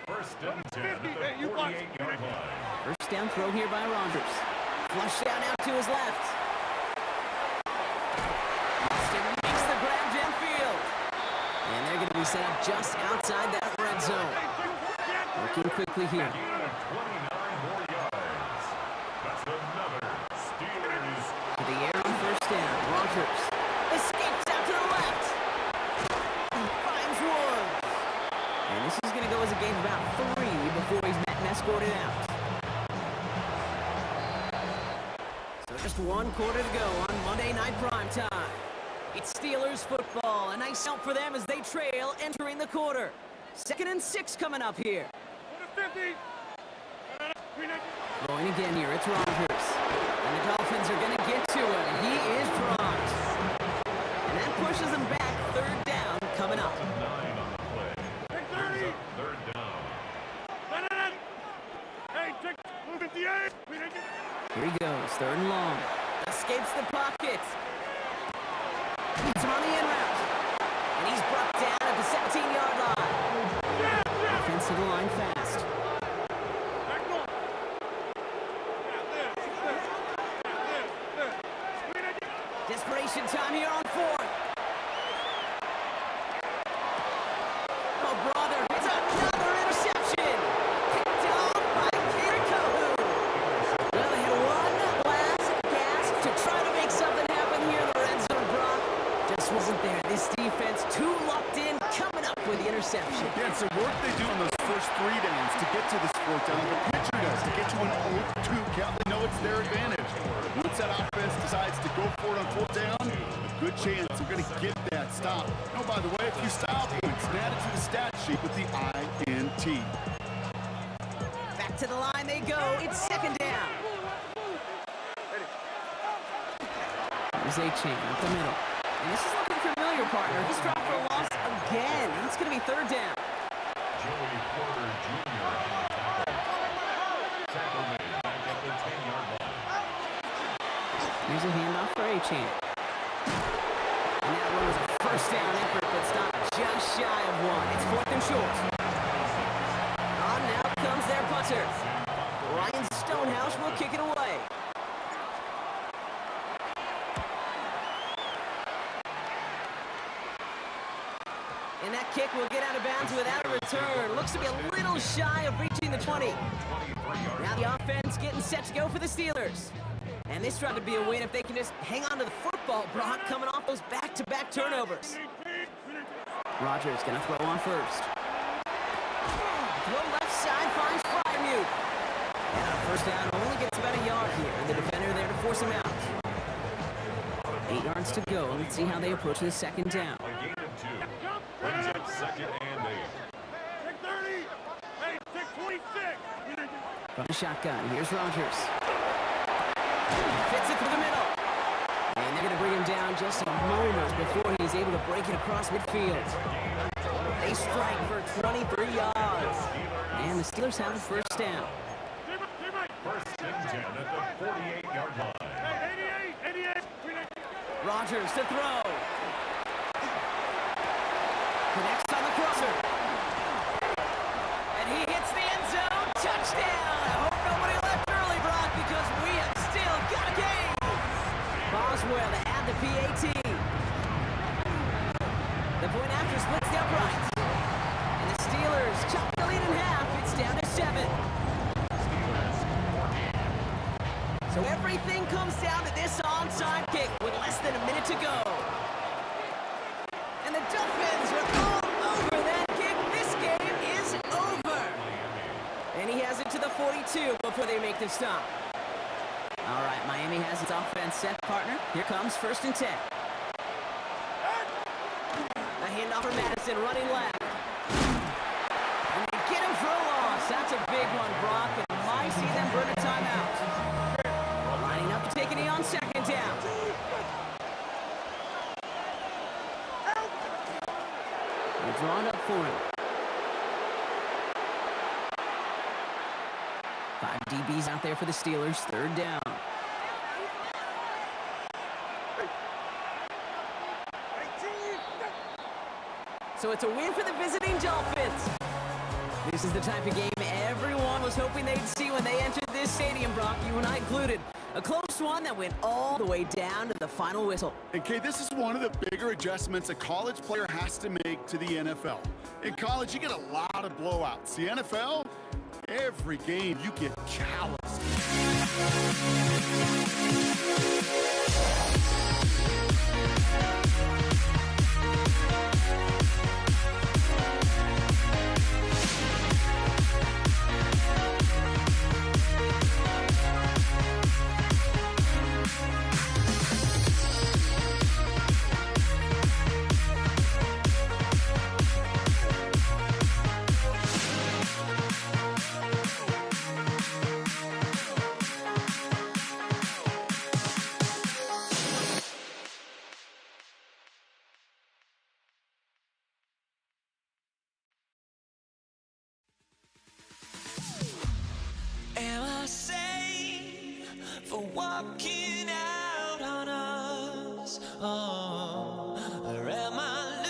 [SPEAKER 3] 1st and 10 at the 48-yard line.
[SPEAKER 2] 1st down throw here by Rodgers. Flush down out to his left. Austin makes the grab downfield. And they're going to be set up just outside that red zone. Working quickly here.
[SPEAKER 3] 29 more yards. That's another Steelers.
[SPEAKER 2] To the air on 1st down. Rodgers escapes out to the left. Finds Woods. And this is going to go as a game of about 3 before he's met and escorted out. So just 1 quarter to go on Monday Night Primetime. It's Steelers football. A nice help for them as they trail entering the quarter. 2nd and 6 coming up here. Going again here, it's Rodgers. And the Dolphins are going to get to it. He is dropped. And that pushes him back. 3rd down coming up.
[SPEAKER 3] 9 on the play. Brings up 3rd down.
[SPEAKER 2] Here he goes, 3rd and long. Escapes the pocket. He's on the in route. And he's brought down at the 17-yard line. Offensive line fast. Desperation time here on 4th. Oh, brother, it's another interception. Picked off by Kieran Kohu. Well, they had one last gasp to try to make something happen here in the red zone, Brock. Just wasn't there. This defense too locked in, coming up with the interception.
[SPEAKER 4] Yeah, it's the work they do on those 4th push 3 downs to get to this 4th down. The pitcher does to get to an 0-2 count. They know it's their advantage. Once that offense decides to go for it on 4th down, a good chance they're going to get that stop. Oh, by the way, a few style points added to the stat sheet with the INT.
[SPEAKER 2] Back to the line they go. It's 2nd down. Here's A-Chain up the middle. And this is looking familiar, partner. He's dropped for a loss again. It's going to be 3rd down.
[SPEAKER 3] Joey Porter Jr. on the tackle. Tackle made back at the 10-yard line.
[SPEAKER 2] Here's a handoff for A-Chain. And that one was a 1st down effort, but stopped just shy of 1. It's 4th and short. On now comes their punter. Ryan Stonehouse will kick it away. And that kick will get out of bounds without a return. Looks to be a little shy of reaching the 20. Now the offense getting set to go for the Steelers. And this tried to be a win if they can just hang on to the football, Brock, coming off those back-to-back turnovers. Rodgers gonna throw on first. Throw left side finds Freiermuth. And on 1st down, only gets about a yard here. The defender there to force him out. 8 yards to go. Let's see how they approach the 2nd down.
[SPEAKER 3] A gain of 2. Brings up 2nd and 8.
[SPEAKER 6] 630. Hey, 626.
[SPEAKER 2] From the shotgun, here's Rodgers. Fits it through the middle. And they're going to bring him down just a moment before he's able to break it across midfield. They strike for 23 yards. And the Steelers have the 1st down.
[SPEAKER 3] 1st and 10 at the 48-yard line.
[SPEAKER 6] Hey, 88.
[SPEAKER 2] Rodgers to throw. Connects on the crosser. And he hits the end zone. Touchdown. I hope nobody left early, Brock, because we have still got a game. Boswell to add the PAT. The point after splits the upright. And the Steelers chop the lead in half. It's down to 7. So everything comes down to this onside kick with less than a minute to go. And the Dolphins are all over that kick. This game is over. And he has it to the 42 before they make the stop. All right, Miami has its offense set, partner. Here comes 1st and 10. A handoff for Madison running left. And they get him for a loss. That's a big one, Brock. And might see them burn a timeout. Lining up to take a knee on 2nd down. They're drawn up for him. 5 DBs out there for the Steelers. 3rd down. So it's a win for the visiting Dolphins. This is the type of game everyone was hoping they'd see when they entered this stadium, Brock, you and I included. A close one that went all the way down to the final whistle.
[SPEAKER 4] And Kay, this is one of the bigger adjustments a college player has to make to the NFL. In college, you get a lot of blowouts. The NFL, every game you get calloused.
[SPEAKER 5] Am I safe for walking out on us? Oh, or am I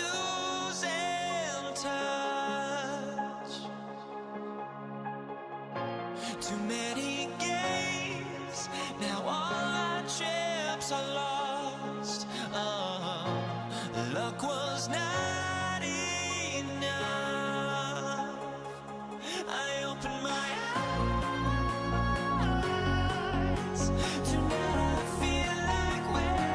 [SPEAKER 5] losing touch? Too many games, now all our chips are lost. Oh, luck was not enough. I opened my Tonight I feel like we're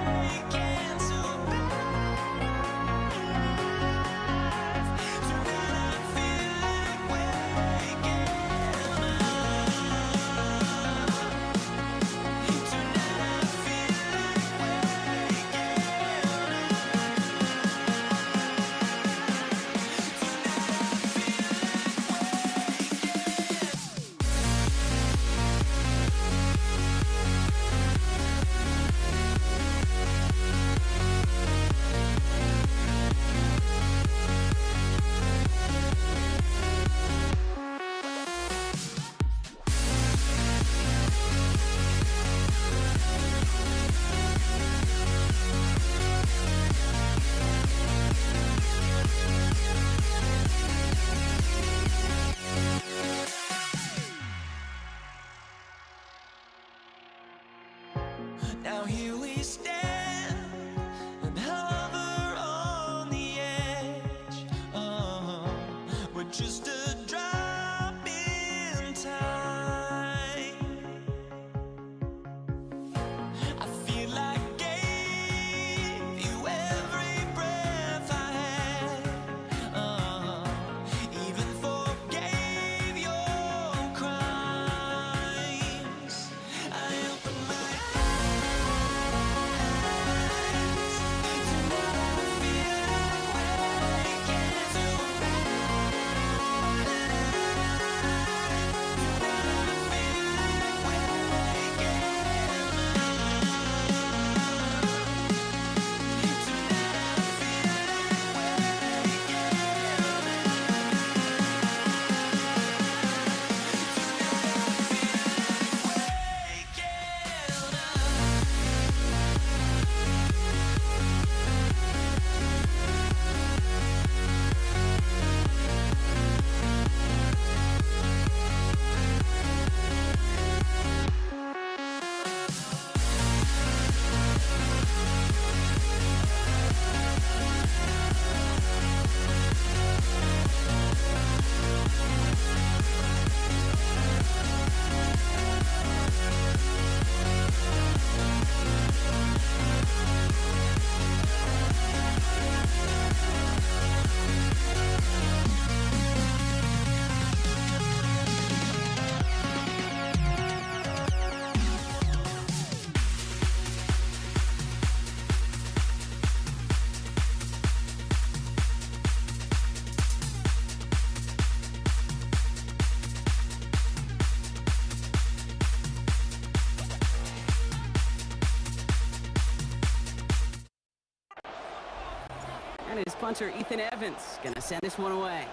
[SPEAKER 2] punter Ethan Evans gonna send this one away.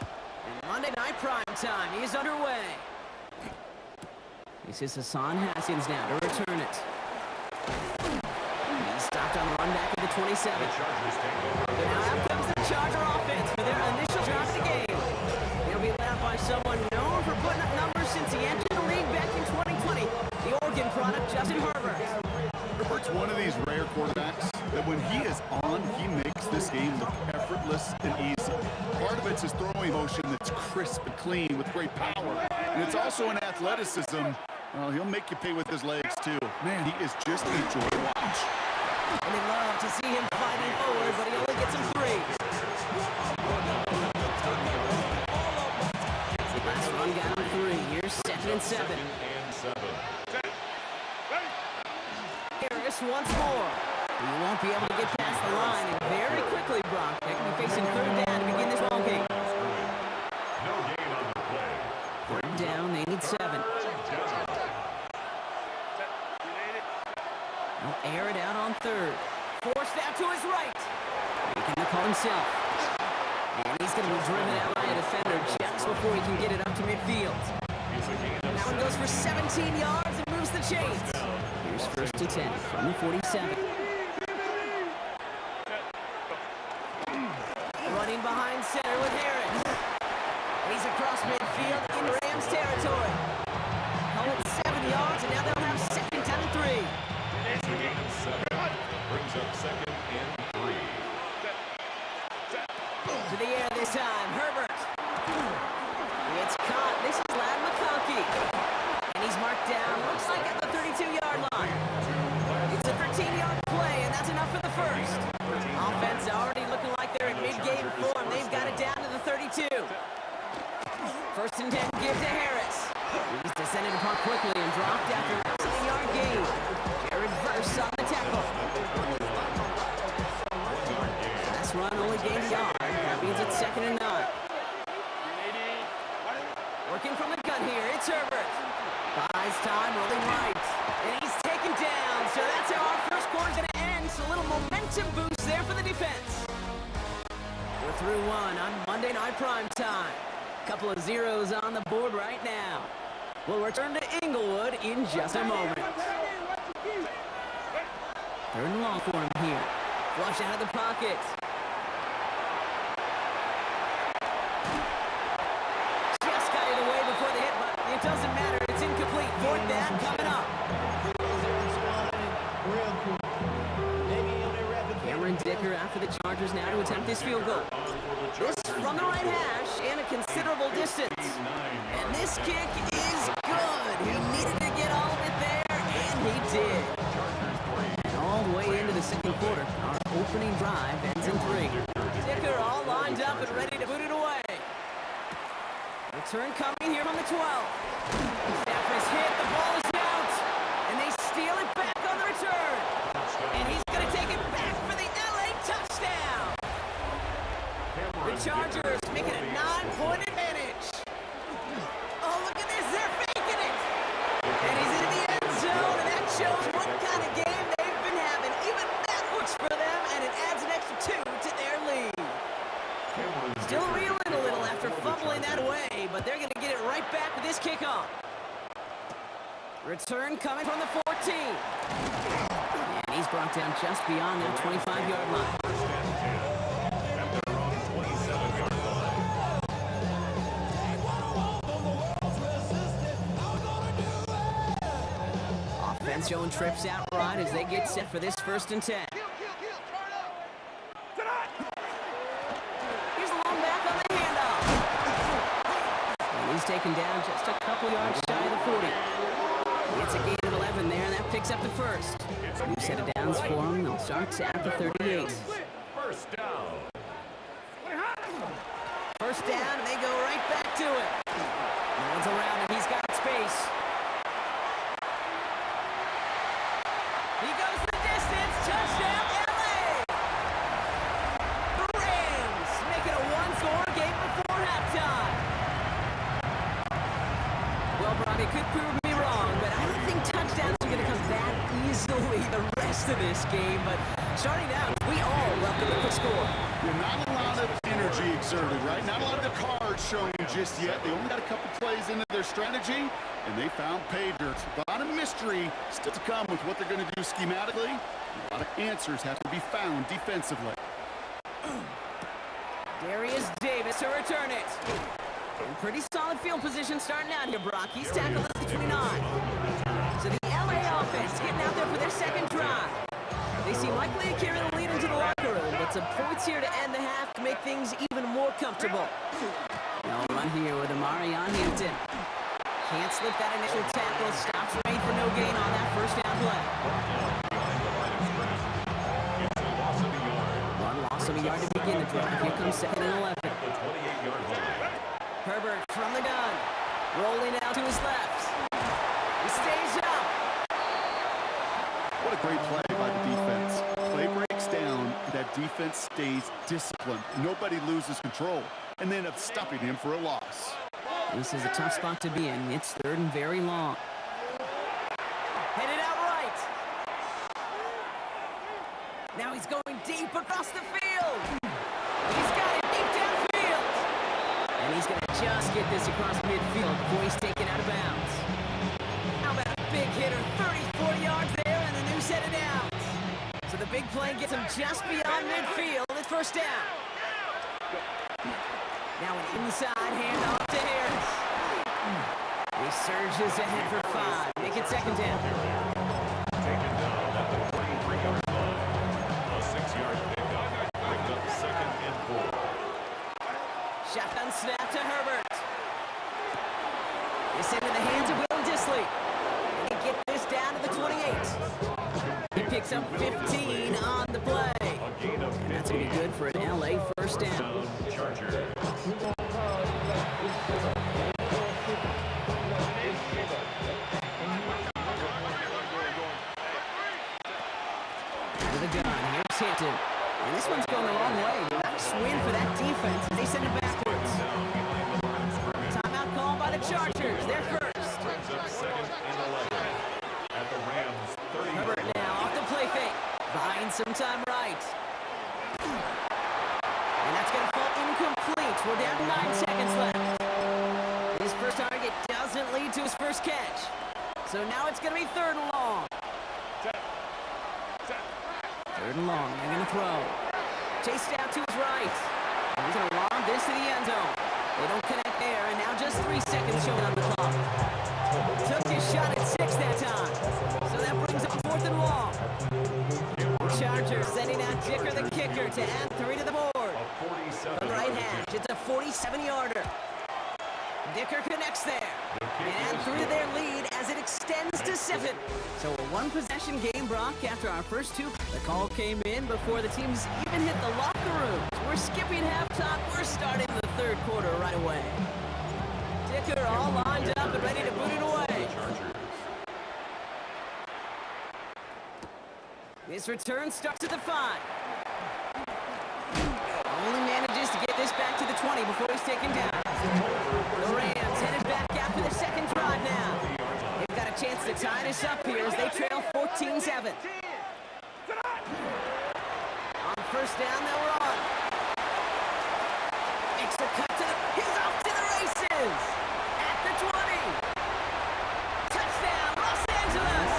[SPEAKER 2] And Monday Night Prime Time is underway. This is Hassan Haskins now to return it. He's stopped on the run back at the 27. Now out comes the Charger offense for their initial drive of the game. They'll be led out by someone known for putting up numbers since he entered the league back in 2020. The Oregon product, Justin Herbert.
[SPEAKER 4] Herbert's one of these rare quarterbacks that when he is on, he makes this game look effortless and easy. Part of it's his throwing motion that's crisp and clean with great power. And it's also an athleticism. Well, he'll make you pay with his legs, too. Man, he is just a joy to watch.
[SPEAKER 2] And they love to see him fighting forward, but he only gets him 3. Last run got him 3. Here's 2nd and 7. Harris once more. He won't be able to get past the line, and very quickly, Brock, they can be facing 3rd down to begin this ball game.
[SPEAKER 3] No gain on the play.
[SPEAKER 2] 3rd down, they need 7. He'll air it out on 3rd. Forced out to his right. Making the call himself. And he's going to be driven out by a defender just before he can get it up to midfield. And that one goes for 17 yards and moves the chains. Here's 1st and 10 from the 47. Running behind center with Harris. And he's across midfield in Rams territory. Call it 7 yards, and now they'll have 2nd down and 3.
[SPEAKER 3] Brings up 2nd and 3.
[SPEAKER 2] To the air this time, Herbert. It's caught. This is Ladd McConkey. And he's marked down, looks like at the 32-yard line. It's a 13-yard play, and that's enough for the first. Offense already looking like they're in mid-game form. They've got it down to the 32. 1st and 10 give to Harris. He's descended upon quickly and dropped after a 7-yard gain. Jared Verse on the tackle. Last run only gained a yard. That means it's 2nd and 9. Working from the gun here, it's Herbert. Buys time, rolling right. And he's taken down. So that's how our first quarter's going to end. So a little momentum boost there for the defense. We're through 1 on Monday Night Prime Time. Couple of zeros on the board right now. We'll return to Inglewood in just a moment. 3rd and long for him here. Flush out of the pocket. Just got it away before the hit, but it doesn't matter. It's incomplete. 4th down coming up. Cameron Dicker after the Chargers now to attempt this field goal. This from the right hash and a considerable distance. And this kick is good. He needed to get all of it there, and he did. And all the way into the 2nd quarter, our opening drive ends in 3. Dicker all lined up and ready to put it away. Return coming here from the 12. Stafford's hit, the ball is out, and they steal it back on the return. And he's going to take it back for the LA touchdown. The Chargers making a 9-point advantage. Oh, look at this, they're faking it. And he's in the end zone, and that shows what kind of game they've been having. Even that works for them, and it adds an extra 2 to their lead. Still reeling a little after fumbling that away, but they're going to get it right back with this kickoff. Return coming from the 14. And he's brought down just beyond that 25-yard line. Offense showing trips out right as they get set for this 1st and 10. Here's the long back on the handoff. And he's taken down just a couple yards shy of the 40. It's a gain of 11 there, and that picks up the first. New set of downs for him. They'll start at the 38.
[SPEAKER 3] First down.
[SPEAKER 2] 1st down, and they go right back to it. No one's around him. He's got space. He goes the distance. Touchdown, LA! The Rams make it a 1-score game before halftime. Well, Brock, it could prove me wrong, but I don't think touchdowns are going to come that easily the rest of this game. But starting out, we all welcome the quick score.
[SPEAKER 4] Yeah, not a lot of energy exerted, right? Not a lot of the cards shown just yet. They only got a couple plays into their strategy, and they found pay dirt. A lot of mystery still to come with what they're going to do schematically. A lot of answers have to be found defensively.
[SPEAKER 2] Darius Davis to return it. In pretty solid field position starting out here, Brock. He's tackled at the 29. So the LA offense getting out there for their second drive. They seem likely to carry the lead into the locker room, but some points here to end the half to make things even more comfortable. No run here with Amarion Hampton. Can't slip that initial tackle. Stops Reed for no gain on that first down play. One loss of a yard to begin the drive. Here comes 2nd and 11. Herbert from the gun. Rolling out to his left. He stays up.
[SPEAKER 4] What a great play by the defense. Play breaks down, that defense stays disciplined. Nobody loses control, and they end up stopping him for a loss.
[SPEAKER 2] This is a tough spot to be in. It's 3rd and very long. Headed out right. Now he's going deep across the field. He's got it deep downfield. And he's going to just get this across midfield before he's taken out of bounds. How about a big hitter, 30, 40 yards there, and the new set of downs. So the big play gets him just beyond midfield. It's first down. Now an inside handoff to Harris. He surges ahead for 5. Make it 2nd down.
[SPEAKER 3] Taken down at the 43-yard line. A 6-yard pickup brings up 2nd and 4.
[SPEAKER 2] Shotgun snap to Herbert. This into the hands of Will Dissly. They get this down to the 28. He picks up 15 on the play.
[SPEAKER 3] A gain of 50.
[SPEAKER 2] That's going to be good for an LA first down.
[SPEAKER 3] Charger.
[SPEAKER 2] With a gun, here's Hampton. And this one's going the wrong way. Nice win for that defense as they send it backwards. Timeout called by the Chargers. They're first.
[SPEAKER 3] Brings up 2nd and 11. At the Rams 30.
[SPEAKER 2] Herbert now off the play fake. Buying some time right. And that's going to fall incomplete. We're down to 9 seconds left. His first target doesn't lead to his first catch. So now it's going to be 3rd and long. 3rd and long. They're going to throw. Chased out to his right. And he's going to lob this to the end zone. They don't connect there, and now just 3 seconds showing on the clock. Took his shot at 6 that time. So that brings up 4th and long. The Chargers sending out Dicker the kicker to add 3 to the board. On the right hash, it's a 47-yarder. Dicker connects there. And add 3 to their lead as it extends to 7. So a one-possession game, Brock, after our first 2. The call came in before the teams even hit the locker room. We're skipping halftime. We're starting the 3rd quarter right away. Dicker all lined up and ready to boot it away. This return starts at the 5. Only manages to get this back to the 20 before he's taken down. The Rams headed back after the 2nd drive now. They've got a chance to tie this up here as they trail 14-7. On first down, they'll run. Makes the cut to the... He's off to the races! At the 20! Touchdown, Los Angeles!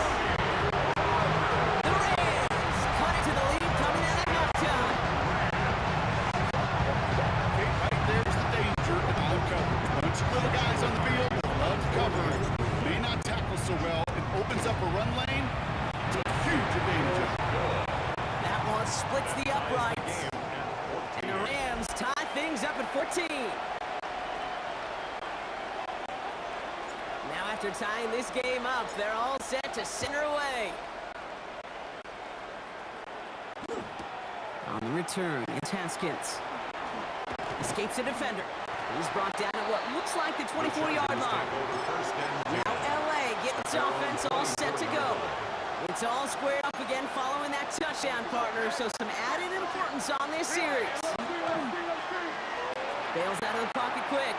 [SPEAKER 2] The Rams cut it to the lead coming out of halftime.
[SPEAKER 4] There's the danger of cover. Bunch of little guys on the field that love to cover. May not tackle so well. It opens up a run lane. It's a huge advantage of it.
[SPEAKER 2] That one splits the uprights. And the Rams tie things up at 14. Now after tying this game up, they're all set to center away. On the return, it's Haskins. Escapes a defender. He's brought down at what looks like the 24-yard line. Now LA getting its offense all set to go. It's all squared up again following that touchdown, partner, so some added importance on this series. Bails out of the pocket quick.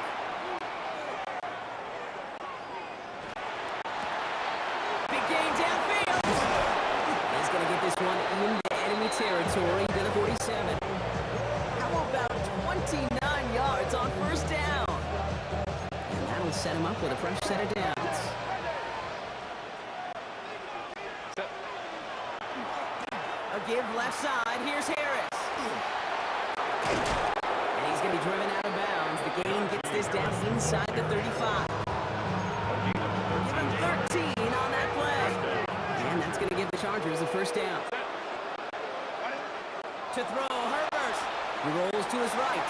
[SPEAKER 2] Big gain downfield. He's going to get this one into enemy territory to the 47. set him up with a fresh set of downs. A give left side. Here's Harris. And he's going to be driven out of bounds. The gain gets this down inside the 35. Give him 13 on that play. And that's going to give the Chargers a first down. To throw, Herbert. He rolls to his right.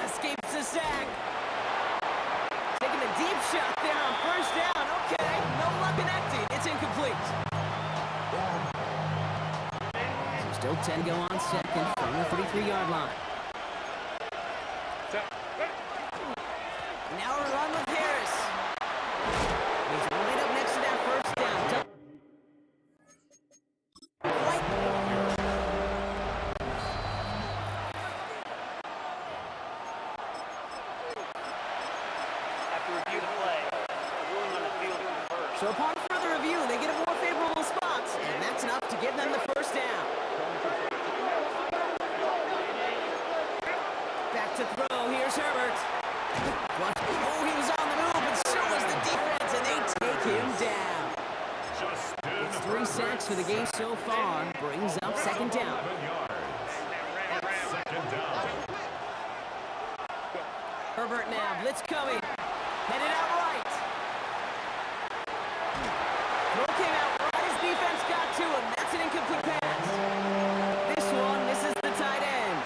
[SPEAKER 2] Escapes the sack. Taking a deep shot there on first down. Okay, no luck connecting. It's incomplete. So still 10 go on second from the 33-yard line. Now a run with Harris. He's right up next to that first down. So upon further review, they get a more favorable spot, and that's enough to give them the first down. Back to throw, here's Herbert. Oh, he was on the move, but so was the defense, and they take him down. It's 3 sacks for the game so far, brings up second down. Herbert now, blitz coming, headed out right. Throw came out right as defense got to him. That's an incomplete pass. This one misses the tight end.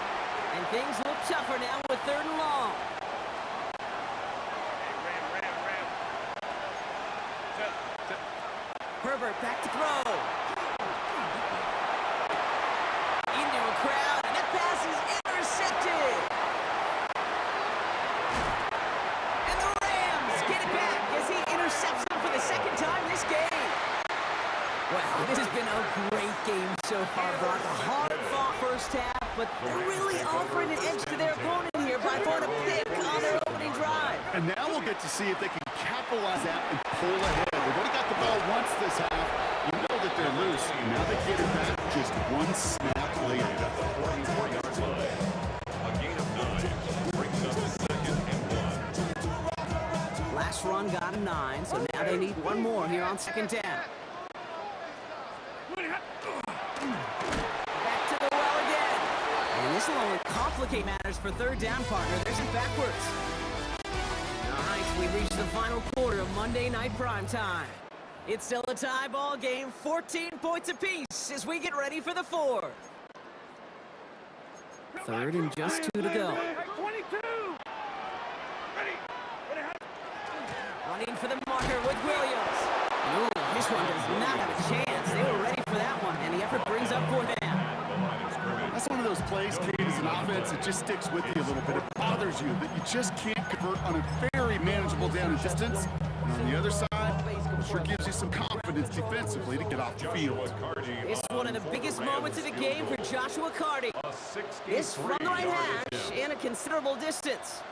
[SPEAKER 2] And things look tougher now with 3rd and long. Herbert back to throw. Into a crowd, and that pass is intercepted. And the Rams get it back as he intercepts him for the second time this game. Well, this has been a great game so far, Brock. A hard-fought first half, but they're really offering an edge to their opponent here by throwing a pick on their opening drive.
[SPEAKER 4] And now we'll get to see if they can capitalize that and pull ahead. They've already got the ball once this half. You know that they're loose. And now they get it back just one snap later.
[SPEAKER 3] A gain of 9 brings up 2nd and 1.
[SPEAKER 2] Last run got a 9, so now they need one more here on second down. Back to the well again. And this will only complicate matters for 3rd down, partner. There's it backwards. All right, we reached the final quarter of Monday Night Primetime. It's still a tie ball game, 14 points apiece as we get ready for the 4th. 3rd and just 2 to go.
[SPEAKER 6] 22. Ready.
[SPEAKER 2] Running for the marker with Williams. Ooh, this one does not have a chance. They were ready for that one, and the effort brings up 4th down.
[SPEAKER 4] That's one of those plays, Kate, as an offense, it just sticks with you a little bit. It bothers you that you just can't convert on a very manageable down and distance. And on the other side, it sure gives you some confidence defensively to get off the field.
[SPEAKER 2] It's one of the biggest moments of the game for Joshua Carty. It's from the right hash and a considerable distance.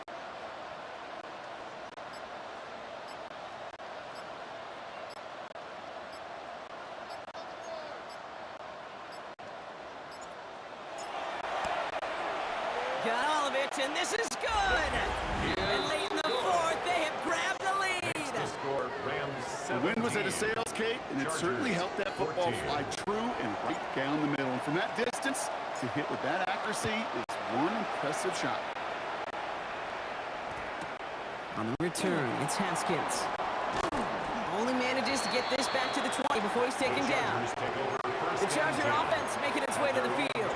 [SPEAKER 2] Got all of it, and this is good. And late in the 4th, they have grabbed the lead.
[SPEAKER 4] The wind was at a sails, Kate, and it certainly helped that football fly true and right down the middle. And from that distance, to hit with that accuracy is one impressive shot.
[SPEAKER 2] On the return, it's Haskins. Only manages to get this back to the 20 before he's taken down. The Charger offense making its way to the field.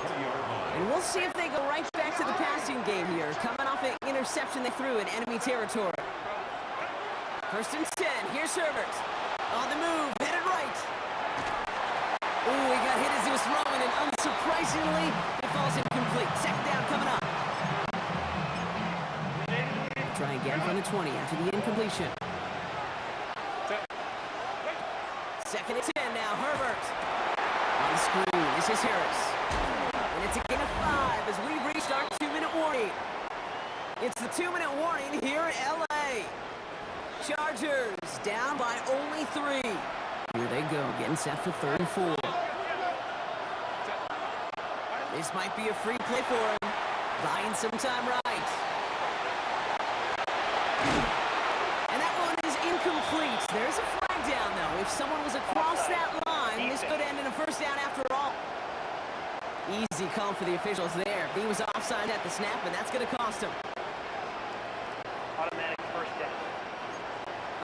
[SPEAKER 2] And we'll see if they go right back to the passing game here, coming off an interception they threw in enemy territory. 1st and 10, here's Herbert. On the move, headed right. Ooh, he got hit as he was throwing, and unsurprisingly, it falls incomplete. Second down coming up. Try again from the 20 after the incompletion. 2nd and 10 now, Herbert. On the screen, this is Harris. And it's a gain of 5 as we've reached our 2-minute warning. It's the 2-minute warning here in L.A. Chargers down by only 3. Here they go, getting set for 3rd and 4. This might be a free play for him. Buying some time right. Easy call for the officials there. He was offside at the snap, and that's going to cost him.
[SPEAKER 6] Automatic first down.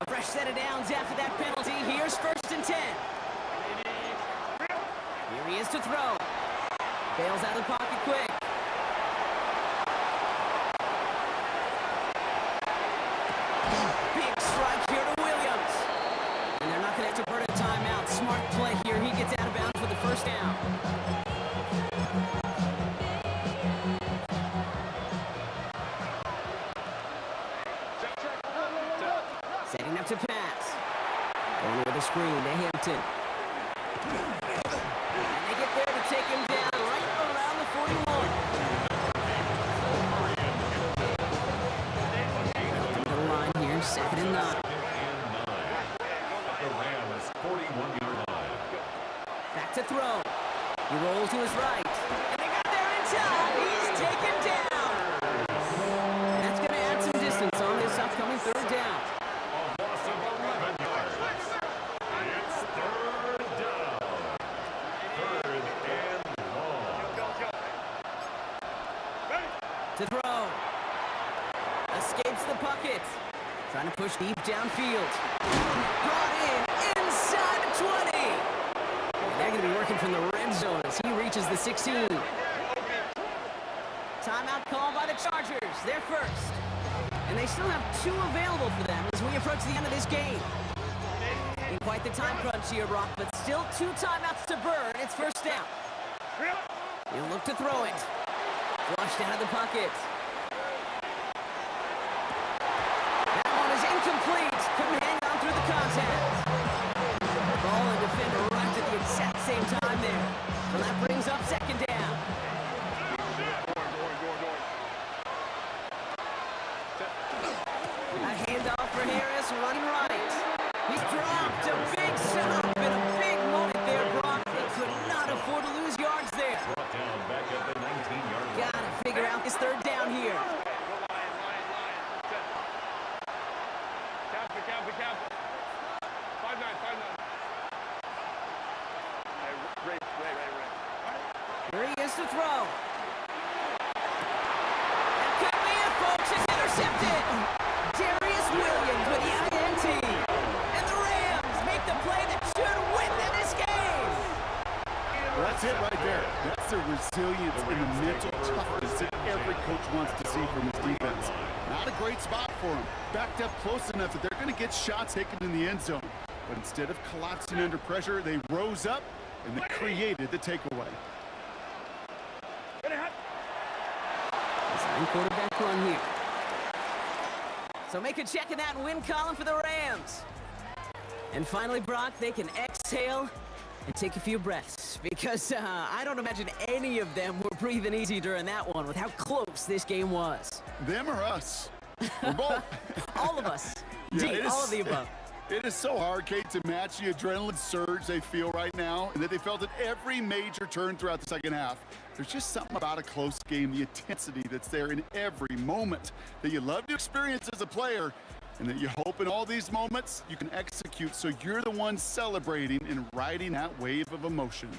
[SPEAKER 2] A fresh set of downs after that penalty. Here's 1st and 10. Here he is to throw. Bails out of the pocket quick. Big strike here to Williams. And they're not going to have to burn a timeout. Smart play here. He gets out of bounds for the first down. Setting up to pass. Going with a screen to Hampton. And they get there to take him down right around the 41. To the line here, 2nd and 9.
[SPEAKER 3] At the Rams' 41-yard line.
[SPEAKER 2] Back to throw. He rolls to his right. And they got there in time. He's taken down. And that's going to add some distance on this upcoming 3rd down.
[SPEAKER 3] A loss of 11 yards. It's 3rd down. 3rd and long.
[SPEAKER 2] To throw. Escapes the pocket. Trying to push deep downfield. Brought in inside the 20. And they're going to be working from the red zone as he reaches the 16. Timeout called by the Chargers. They're first. And they still have 2 available for them as we approach the end of this game. In quite the time crunch here, Brock, but still 2 timeouts to burn. It's 1st down. He'll look to throw it. Flushed out of the pocket. That one is incomplete. Couldn't hang on through the contact. Ball and defender arrived at the exact same time there. So that brings up 2nd down. A handoff for Harris, running right. He's dropped a big stop and a big moment there, Brock. They could not afford to lose yards there.
[SPEAKER 3] Brought down back at the 19-yard line.
[SPEAKER 2] Gotta figure out this 3rd down here.
[SPEAKER 6] Captain. 5-9. Ray.
[SPEAKER 2] Here he is to throw. That could be it, folks. It's intercepted. Darius Williams with the INT. And the Rams make the play that should win them this game.
[SPEAKER 4] Well, that's it right there. That's the resilience and the mental toughness that every coach wants to see from his defense. Not a great spot for him. Backed up close enough that they're going to get shots taken in the end zone. But instead of collapsing under pressure, they rose up and they created the takeaway.
[SPEAKER 2] Design quarterback run here. So make a check in that win column for the Rams. And finally, Brock, they can exhale and take a few breaths because I don't imagine any of them were breathing easy during that one with how close this game was.
[SPEAKER 4] Them or us? We're both.
[SPEAKER 2] All of us.
[SPEAKER 4] Yeah,
[SPEAKER 2] Indeed, all of the above.
[SPEAKER 4] It is so hard, Kate, to match the adrenaline surge they feel right now and that they felt at every major turn throughout the second half. There's just something about a close game, the intensity that's there in every moment that you love to experience as a player and that you hope in all these moments you can execute so you're the one celebrating and riding that wave of emotion.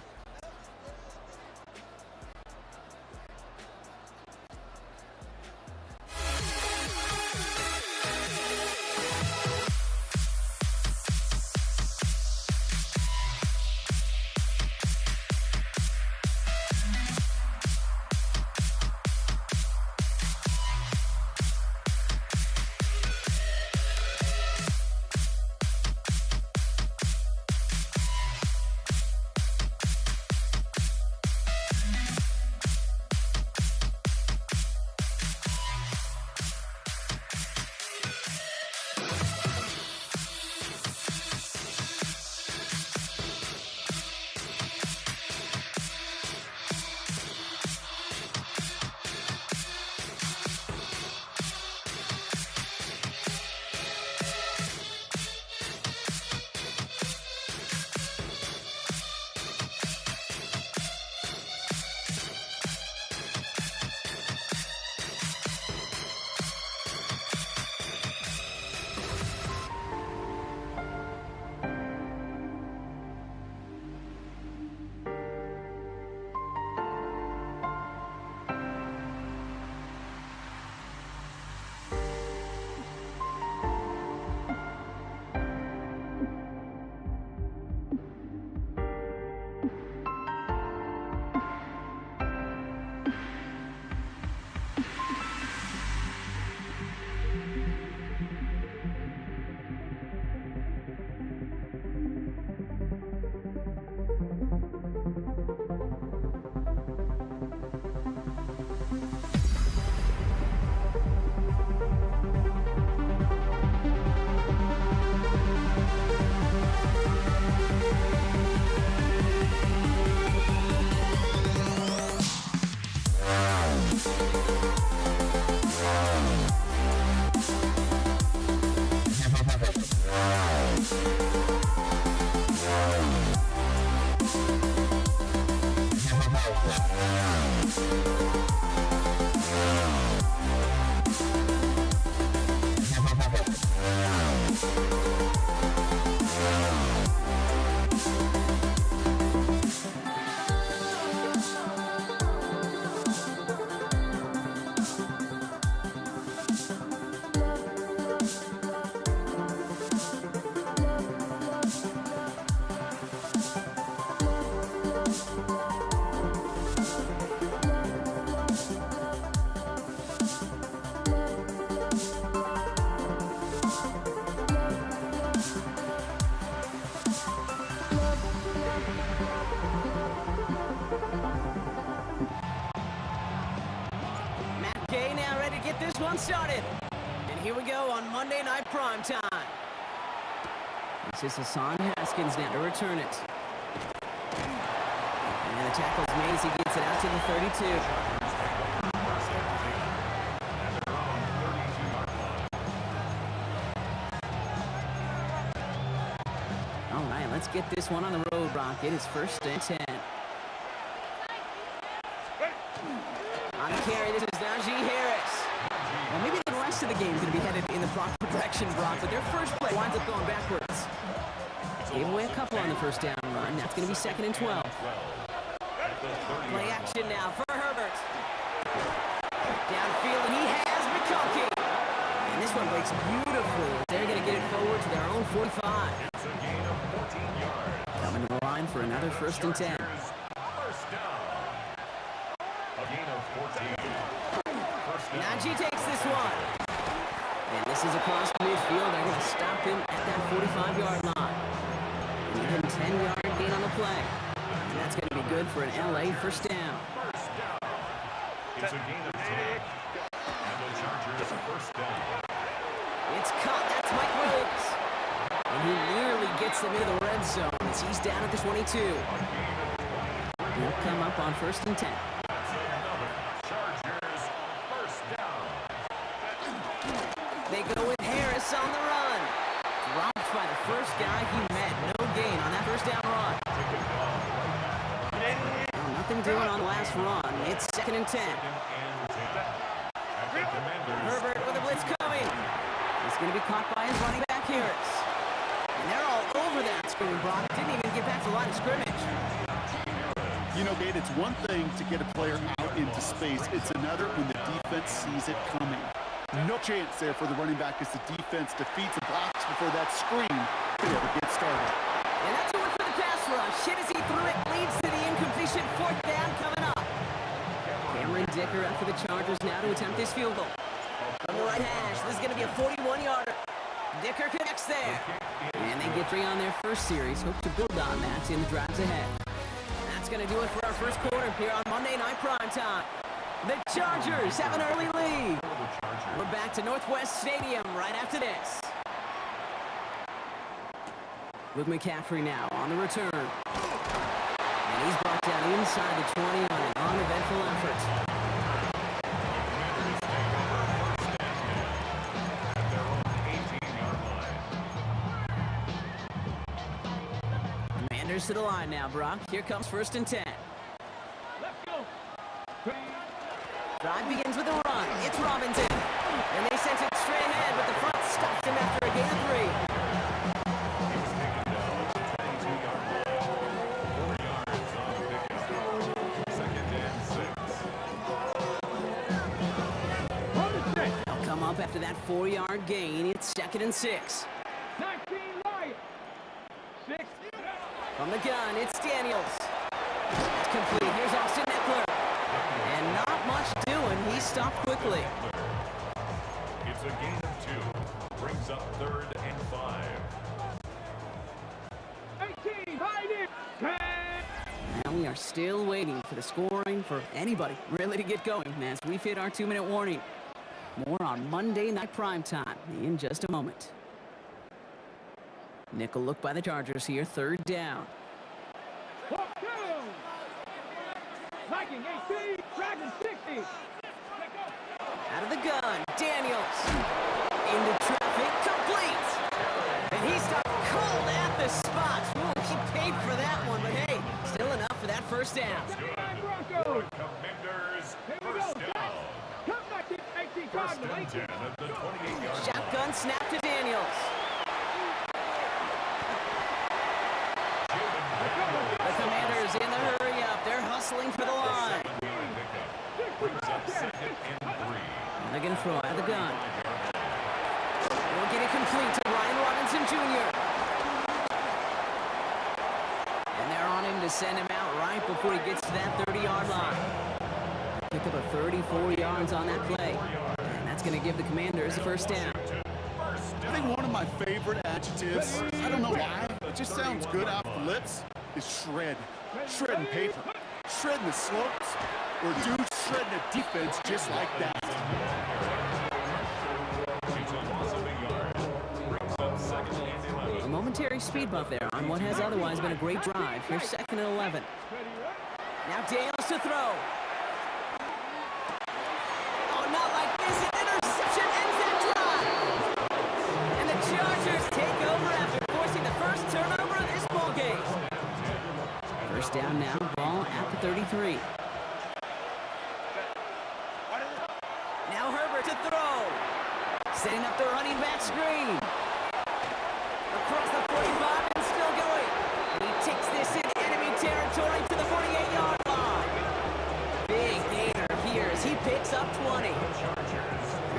[SPEAKER 2] Monday Night Primetime. This is Hassan Haskins now to return it. And the tackle's made as he gets it out to the 32. All right, let's get this one on the road, Brock. It is 1st and 10. On the carry, this is Najee Harris. Well, maybe the rest of the game is going to be headed in the proper direction, Brock, but their first play winds up going backwards. Gave away a couple on the first down run. That's going to be 2nd and 12. Play action now for Herbert. Downfield, and he has McConkey. And this one breaks beautifully. They're going to get it forward to their own 45.
[SPEAKER 3] It's a gain of 14 yards.
[SPEAKER 2] Coming to the line for another 1st and 10.
[SPEAKER 3] First down. A gain of 14. First down.
[SPEAKER 2] Najee takes this one. And this is across midfield. They're going to stop him at that 45-yard line. Even 10-yard gain on the play. And that's going to be good for an LA first down.
[SPEAKER 3] First down. It's a gain of 10. And the Chargers first down.
[SPEAKER 2] It's caught. That's Mike Williams. And he nearly gets them into the red zone as he's down at the 22. He'll come up on 1st and 10.
[SPEAKER 3] That's another Chargers first down.
[SPEAKER 2] They go with Harris on the run. Dropped by the first guy he met. No gain on that first down run. Well, nothing doing on the last run. It's 2nd and 10. Herbert with a blitz coming. He's going to be caught by his running back, Harris. And they're all over that screen, Brock. Didn't even get back to the line of scrimmage.
[SPEAKER 4] You know, Gate, it's one thing to get a player out into space. It's another when the defense sees it coming. No chance there for the running back as the defense defeats the box before that screen could ever get started.
[SPEAKER 2] And that's a win for the pass rush. Hit as he threw it, leads to the incompletion. 4th down coming up. Cameron Dicker out for the Chargers now to attempt this field goal. From the right hash, this is going to be a 41-yarder. Dicker connects there. And they get 3 on their first series. Hope to build on that in the drives ahead. That's going to do it for our first quarter here on Monday Night Primetime. The Chargers have an early lead. We're back to Northwest Stadium right after this. With McCaffrey now on the return. And he's brought down inside the 20 on an uneventful effort. Commanders to the line now, Brock. Here comes 1st and 10. Drive begins with a run. It's Robinson. And they sent it straight ahead, but the front stopped him after a gain of 3.
[SPEAKER 3] He was taken down at the 22-yard line. 4 yards on the pickup. 2nd and 6.
[SPEAKER 2] They'll come up after that 4-yard gain. It's 2nd and 6.
[SPEAKER 6] 19 right. 6.
[SPEAKER 2] From the gun, it's Daniels. It's complete. Here's Austin Eckler. And not much doing. He stopped quickly.
[SPEAKER 3] It's a gain of 2. Brings up 3rd and 5.
[SPEAKER 6] 18. Hide it. 10.
[SPEAKER 2] Now we are still waiting for the scoring for anybody really to get going as we've hit our 2-minute warning. More on Monday Night Primetime in just a moment. Nickel look by the Chargers here, 3rd down.
[SPEAKER 6] Walk down. Viking 18. Dragon 60.
[SPEAKER 2] Out of the gun, Daniels. Into traffic, complete. And he stopped cold at the spot. Ooh, he paid for that one, but hey, still enough for that first down.
[SPEAKER 6] Broncos.
[SPEAKER 3] Commanders
[SPEAKER 6] Here we go.
[SPEAKER 3] first down.
[SPEAKER 6] Come back to 18.
[SPEAKER 3] First and 10 at the 28-yard line.
[SPEAKER 2] Shotgun snap to Daniels. The Commanders in the hurry up. They're hustling for the line.
[SPEAKER 3] Brings up 2nd and 3.
[SPEAKER 2] And they're going to throw out of the gun. They'll get it complete to Brian Robinson Jr. And they're on him to send him out right before he gets to that 30-yard line. Pick up a 34 yards on that play. And that's going to give the Commanders the first down.
[SPEAKER 4] I think one of my favorite adjectives, I don't know why, it just sounds good off the lips, is shred. Shredding paper. Shredding the slopes. Or dude shredding a defense just like that.
[SPEAKER 3] It's a loss of a yard.
[SPEAKER 2] momentary speed bump there on what has otherwise been a great drive. Here's 2nd and 11. Now Daniels to throw. Oh, not like this. An interception ends that drive. And the Chargers take over after forcing the first turnover of this ball game. First down now, ball at the 33. Now Herbert to throw. Setting up the running back screen. Across the 45 and still going. And he takes this in enemy territory to the 48-yard line. Big gainer here as he picks up 20.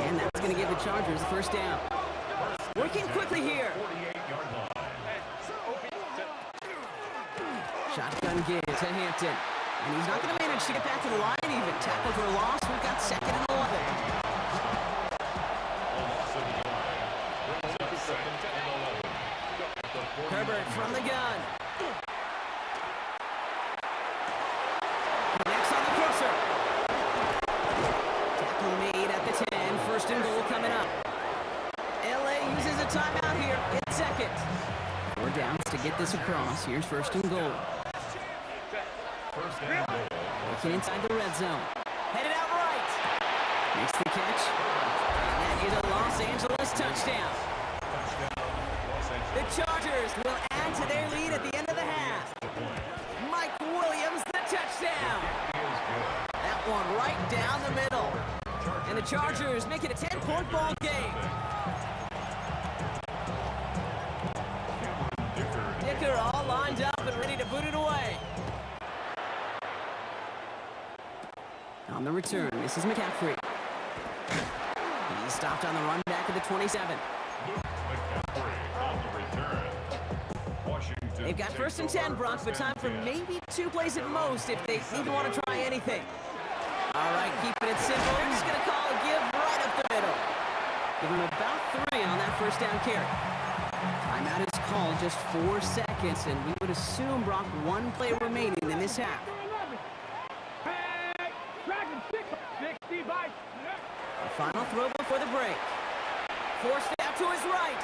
[SPEAKER 2] And that's going to give the Chargers the first down. Working quickly here. Shotgun give to Hampton. And he's not going to manage to get back to the line even. Tackle for a loss. We've got 2nd and 11. Herbert from the gun. Next on the crosser. Tackle made at the 10. First and goal coming up. LA uses a timeout here. It's 2nd. 4 downs to get this across. Here's 1st and goal. Looking inside the red zone. Headed out right. Makes the catch. And that is a Los Angeles touchdown. The Chargers will add to their lead at the end of the half. Mike Williams, the touchdown. That one right down the middle. And the Chargers make it a 10-point ball game. Dicker all lined up and ready to boot it away. On the return, this is McCaffrey. He's stopped on the run back of the 27. They've got 1st and 10, Brock, but time for maybe 2 plays at most if they even want to try anything. All right, keeping it simple. He's going to call a give right up the middle. Give him about 3 on that first down carry. Timeout is called, just 4 seconds, and we would assume, Brock, 1 play remaining in this half. The final throw before the break. Forced out to his right.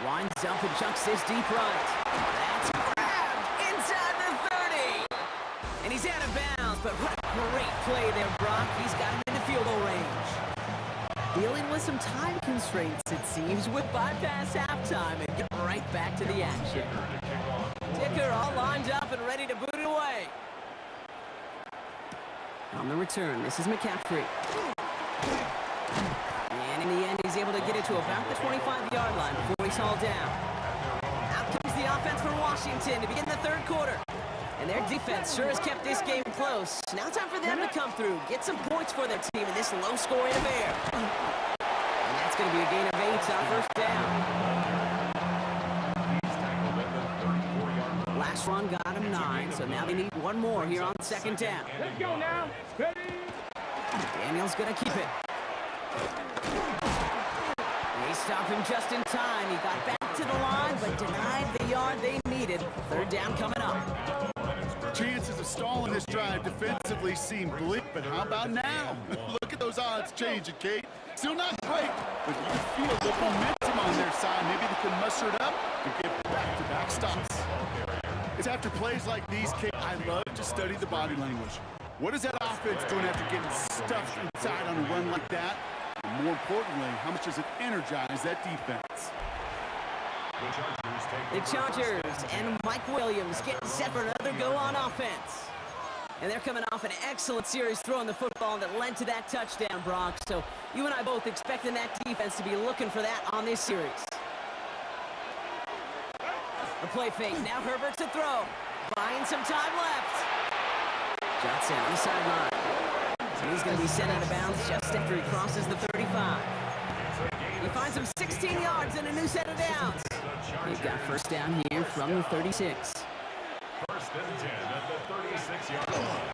[SPEAKER 2] Winds up and chucks this deep right. That's grabbed inside the 30. And he's out of bounds, but what a great play there, Brock. He's got him into field goal range. Dealing with some time constraints, it seems, with bypass halftime and get right back to the action. Dicker all lined up and ready to boot it away. On the return, this is McCaffrey. And in the end, he's able to get it to about the 25-yard line before he's hauled down. Out comes the offense for Washington to begin the 3rd quarter. And their defense sure has kept this game close. Now time for them to come through, get some points for their team in this low-scoring affair. And that's going to be a gain of 8 on first down. Last run got him 9, so now they need 1 more here on 2nd down.
[SPEAKER 6] Let's go now. Ready?
[SPEAKER 2] Daniels going to keep it. They stopped him just in time. He got back to the line, but denied the yard they needed. 3rd down coming up.
[SPEAKER 4] Chances of stalling this drive defensively seem bleak, but how about now? Look at those odds changing, Kate. Still not great, but you can feel the momentum on their side. Maybe they can muster it up and get back-to-back stops. It's after plays like these, Kate, I love to study the body language. What is that offense doing after getting stuffed inside on a run like that? And more importantly, how much does it energize that defense?
[SPEAKER 2] The Chargers and Mike Williams getting set for another go on offense. And they're coming off an excellent series throwing the football that led to that touchdown, Brock. So you and I both expecting that defense to be looking for that on this series. The play fake, now Herbert to throw. Buying some time left. Johnson on the sideline. And he's going to be sent out of bounds just after he crosses the 35. He finds him 16 yards and a new set of downs. They've got first down here from the 36.
[SPEAKER 3] 1st and 10 at the 36-yard line.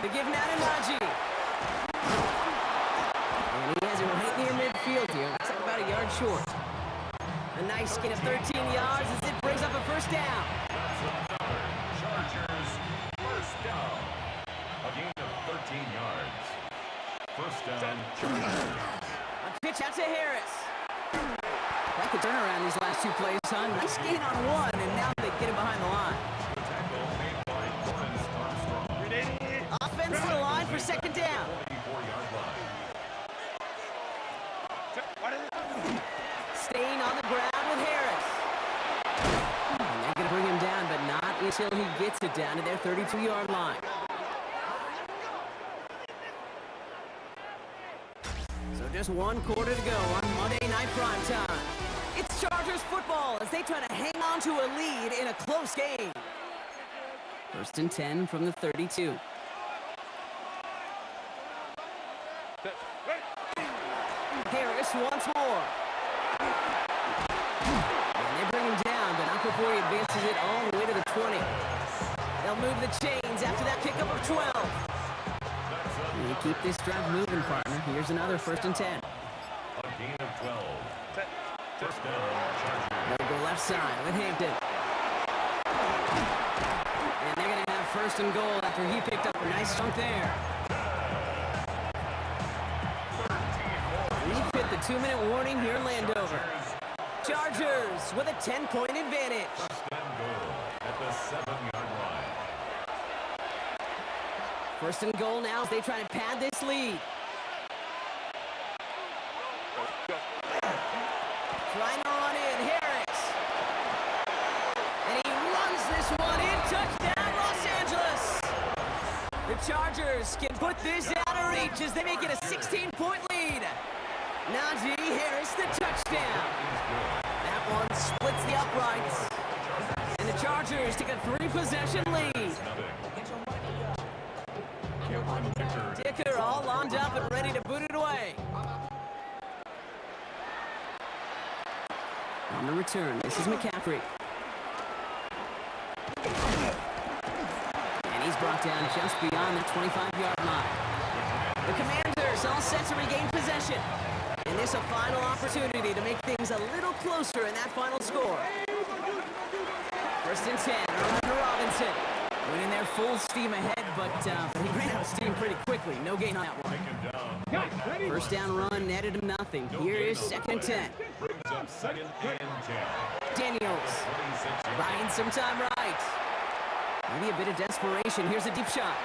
[SPEAKER 2] They give now to Najee. And he has it right near midfield here. Looks like about a yard short. A nice gain of 13 yards as it brings up a first down.
[SPEAKER 3] Chargers first down. A gain of 13 yards. First down, Chargers.
[SPEAKER 2] A pitch out to Harris. That the turnaround these last two plays, son. Nice gain on one, and now they get him behind the line.
[SPEAKER 3] The tackle made by Lawrence Armstrong.
[SPEAKER 2] Offense to the line for second down.
[SPEAKER 3] 24-yard line.
[SPEAKER 2] Staying on the ground with Harris. And they're going to bring him down, but not until he gets it down to their 32-yard line. So just one quarter to go on Monday Night Primetime. It's Chargers football as they try to hang on to a lead in a close game. 1st and 10 from the 32. Harris once more. And they bring him down, but not before he advances it all the way to the 20. They'll move the chains after that pickup of 12. You keep this drive moving, partner. Here's another 1st and 10.
[SPEAKER 3] A gain of 12. First down, Chargers.
[SPEAKER 2] They'll go left side with Hampton. And they're going to have 1st and goal after he picked up a nice chunk there. We've hit the 2-minute warning here in Landover. Chargers with a 10-point advantage.
[SPEAKER 3] First and goal at the 7-yard line.
[SPEAKER 2] 1st and goal now as they try to pad this lead. Trying to run in, Harris. And he runs this one in. Touchdown, Los Angeles. The Chargers can put this out of reach as they make it a 16-point lead. Najee Harris, the touchdown. That one splits the uprights. And the Chargers take a 3-possession lead. Dicker all lined up and ready to boot it away. On the return, this is McCaffrey. And he's brought down just beyond the 25-yard line. The Commanders all set to regain possession. And this a final opportunity to make things a little closer in that final score. 1st and 10, Orlando Robinson. Went in there full steam ahead, but he ran out of steam pretty quickly. No gain on that one. 1st down run netted him nothing. Here is 2nd and 10.
[SPEAKER 3] Brings up 2nd and 10.
[SPEAKER 2] Daniels buying some time right. Maybe a bit of desperation. Here's a deep shot.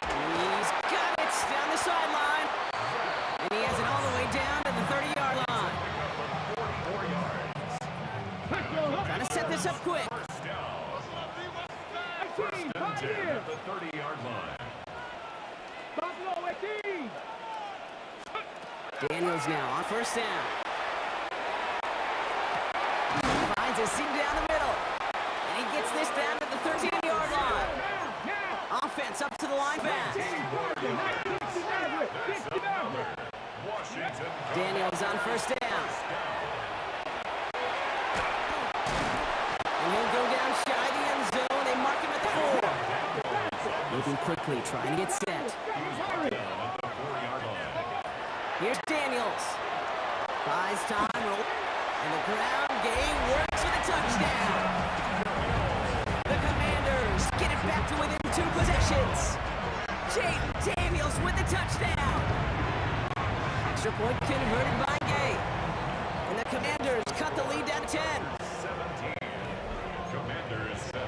[SPEAKER 2] He's got it down the sideline. And he has it all the way down to the 30-yard line.
[SPEAKER 3] 44 yards.
[SPEAKER 2] Trying to set this up quick.
[SPEAKER 3] First and 10 at the 30-yard line.
[SPEAKER 2] Daniels now on 1st down. Finds a seam down the middle. And he gets this down to the 13-yard line. Offense up to the line fast.
[SPEAKER 3] Washington.
[SPEAKER 2] Daniels on 1st down. And he'll go down shy of the end zone. They mark him at the 4. Moving quickly, trying to get set.
[SPEAKER 3] Down at the 4-yard line.
[SPEAKER 2] Here's Daniels. Buys time, roll. And the ground game works for the touchdown. The Commanders get it back to within 2 possessions. Jaden Daniels with the touchdown. Extra point converted by Gay. And the Commanders cut the lead down to 10.
[SPEAKER 3] 17. Commanders 7.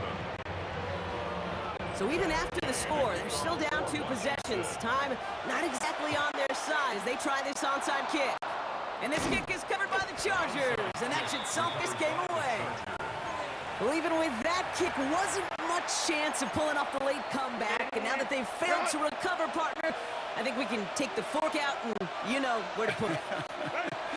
[SPEAKER 2] So even after the score, they're still down 2 possessions. Time not exactly on their side as they try this onside kick. And this kick is covered by the Chargers, and that should salt this game away. Well, even with that kick, wasn't much chance of pulling off the late comeback. And now that they've failed to recover, partner, I think we can take the fork out and you know where to put it.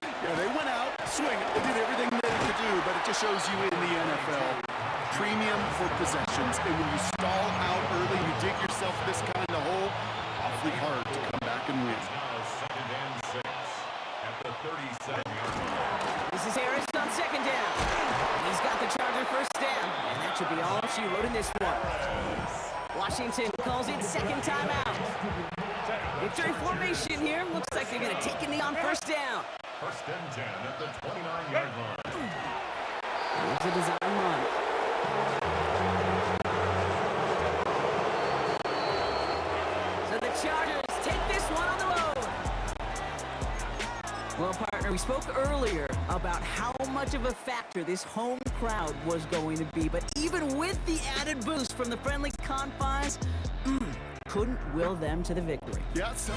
[SPEAKER 4] Yeah, they went out, swing. They did everything they could do, but it just shows you in the NFL. Premium for possessions. And when you stall out early, you dig yourself this kind of hole, awfully hard to come back and win.
[SPEAKER 3] Now 2nd and 6 at the 37-yard line.
[SPEAKER 2] This is Harris on 2nd down. He's got the Charger 1st down, and that should be all she wrote in this one. Washington calls it 2nd timeout. Victory formation here. Looks like they're going to take a knee on 1st down.
[SPEAKER 3] 1st and 10 at the 29-yard line.
[SPEAKER 2] Here's a design run. So the Chargers take this one on the road. Well, partner, we spoke earlier about how much of a factor this home crowd was going to be. But even with the added boost from the friendly confines, couldn't will them to the victory.
[SPEAKER 4] Yeah, so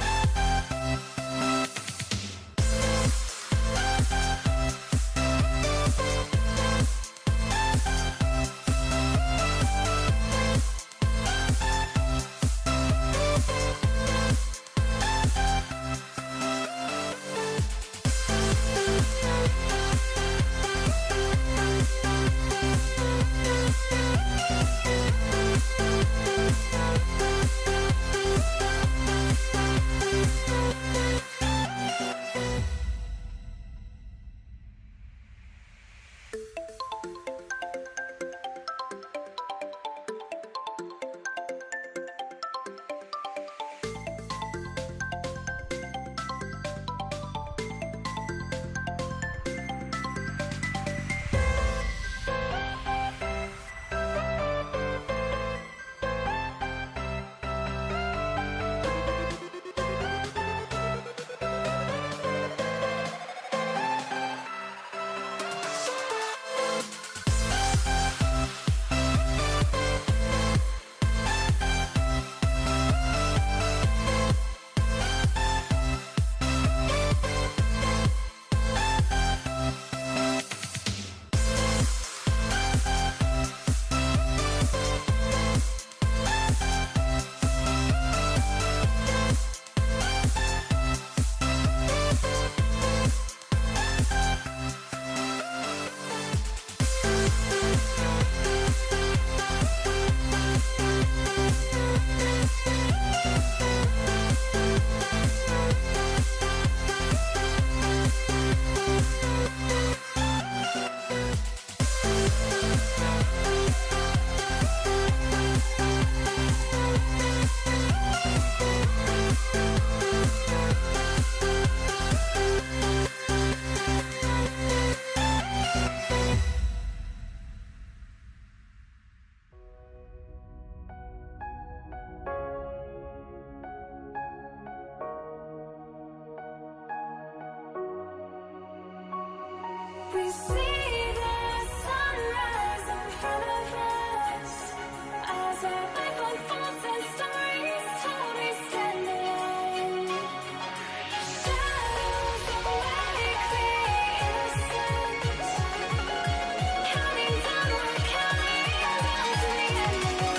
[SPEAKER 7] We see the sunrise in front of us as our life unfolds and stories told. We stand alone. Shadows awake the innocence, counting down, we're counting down to the endless.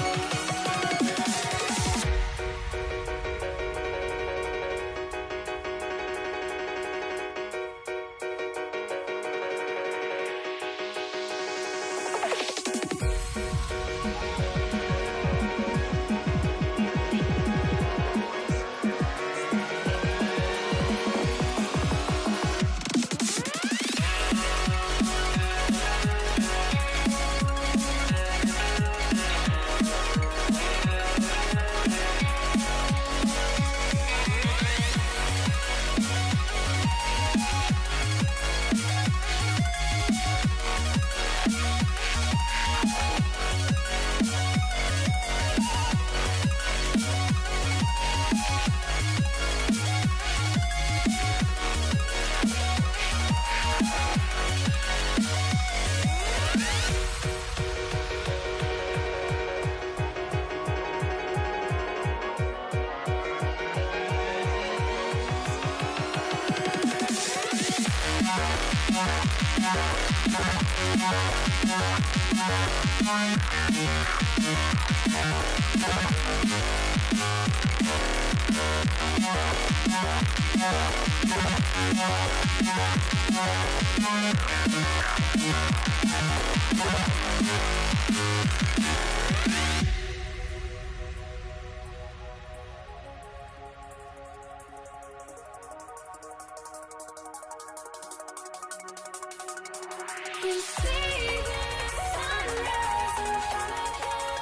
[SPEAKER 7] We see the sunrise in front of us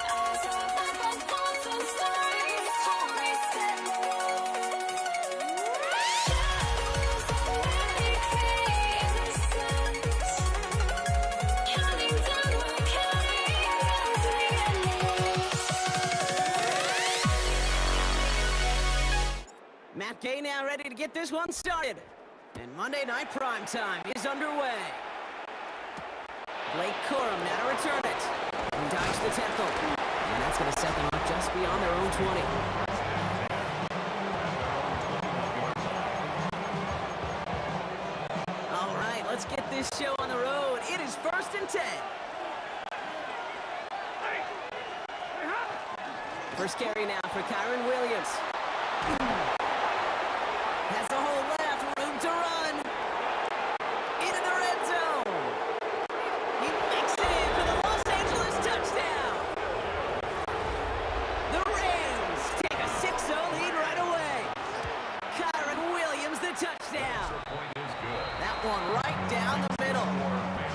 [SPEAKER 7] as our life unfolds and stories told. We stand alone. Shadows awake the innocence, counting down, we're counting down to the endless.
[SPEAKER 2] Matt Gay now ready to get this one started. And Monday Night Prime Time is underway. Blake Corum now to return it. He dodged the tackle. And that's going to set them up just beyond their own 20. All right, let's get this show on the road. It is 1st and 10. First carry now for Kyron Williams. Has the hole left, room to run. Into the red zone. He makes it in for the Los Angeles touchdown. The Rams take a 6-0 lead right away. Kyron Williams the touchdown. That one right down the middle.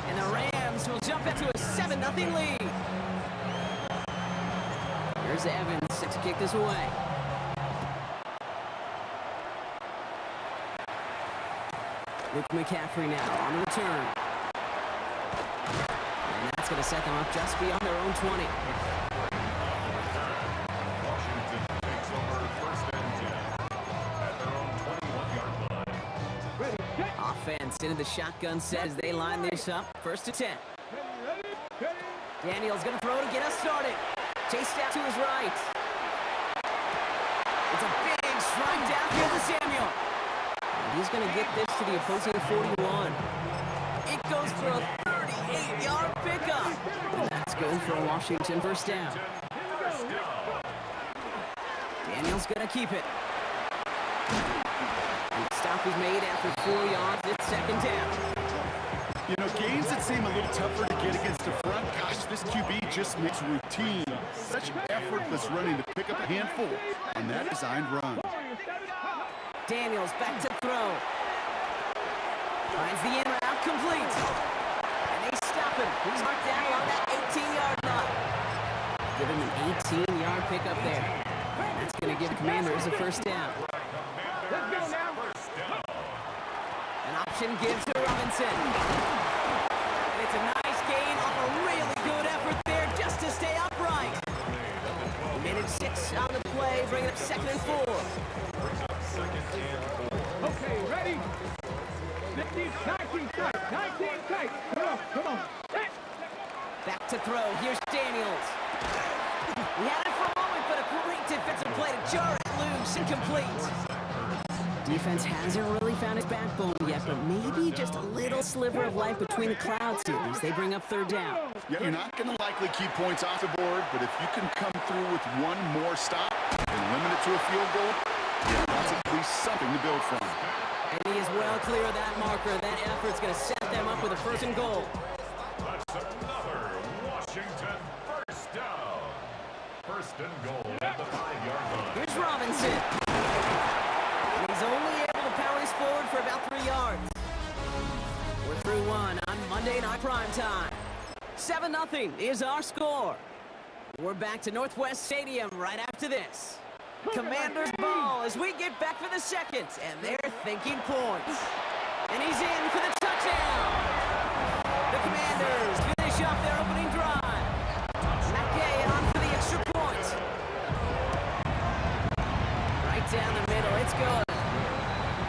[SPEAKER 2] And the Rams will jump into a 7-0 lead. Here's Evans set to kick this away. Luke McCaffrey now on the return. And that's going to set them up just beyond their own 20.
[SPEAKER 3] Washington takes over 1st and 10 at their own 21-yard line.
[SPEAKER 2] Offense into the shotgun set as they line this up. 1st and 10. Daniels going to throw to get us started. Chased out to his right. It's a big strike downfield to Samuel. And he's going to get this to the opposing 41. It goes for a 38-yard pickup. And that's good for a Washington 1st down. Daniels going to keep it. And the stop is made after 4 yards. It's 2nd down.
[SPEAKER 4] You know, games that seem a little tougher to get against the front, gosh, this QB just makes routine such effortless running to pick up a handful on that designed run.
[SPEAKER 2] Daniels back to throw. Finds the in route complete. And they stop him. He's marked down along that 18-yard line. Give him an 18-yard pickup there. And that's going to give the Commanders a 1st down. An option gives to Robinson. And it's a nice gain off a really good effort there just to stay upright. Minute 6 on the play, bringing up 2nd and 4.
[SPEAKER 6] Okay, ready? 15, 19 tight, 19 tight. Come on. Hey.
[SPEAKER 2] Back to throw. Here's Daniels. He had it for a moment, but a great defensive play to jar it loose. Incomplete. Defense hasn't really found its backbone yet, but maybe just a little sliver of light between the clouds here as they bring up 3rd down.
[SPEAKER 4] Yeah, you're not going to likely keep points off the board, but if you can come through with one more stop and limit it to a field goal, yeah, that's at least something to build from.
[SPEAKER 2] And he is well clear of that marker. That effort's going to set them up with a 1st and goal.
[SPEAKER 3] That's another Washington 1st down. 1st and goal at the 5-yard line.
[SPEAKER 2] Here's Robinson. And he's only able to power this forward for about 3 yards. We're through 1 on Monday Night Prime Time. 7-0 is our score. We're back to Northwest Stadium right after this. Commanders ball as we get back for the 2nd, and they're thinking points. And he's in for the touchdown. The Commanders finish off their opening drive. McKay on for the extra point. Right down the middle, it's good.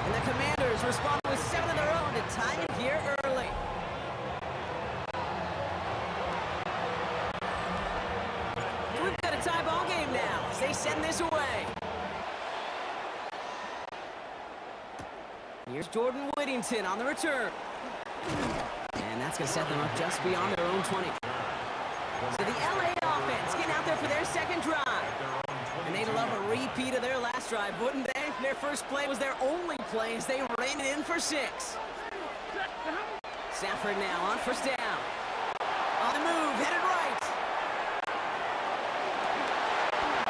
[SPEAKER 2] And the Commanders respond with 7 of their own to tie it here early. We've got a tie ball game now as they send this away. Here's Jordan Whittington on the return. And that's going to set them up just beyond their own 20. So the LA offense getting out there for their 2nd drive. And they'd love a repeat of their last drive, wouldn't they? Their first play was their only play as they ran it in for 6. Stafford now on 1st down. On the move, headed right.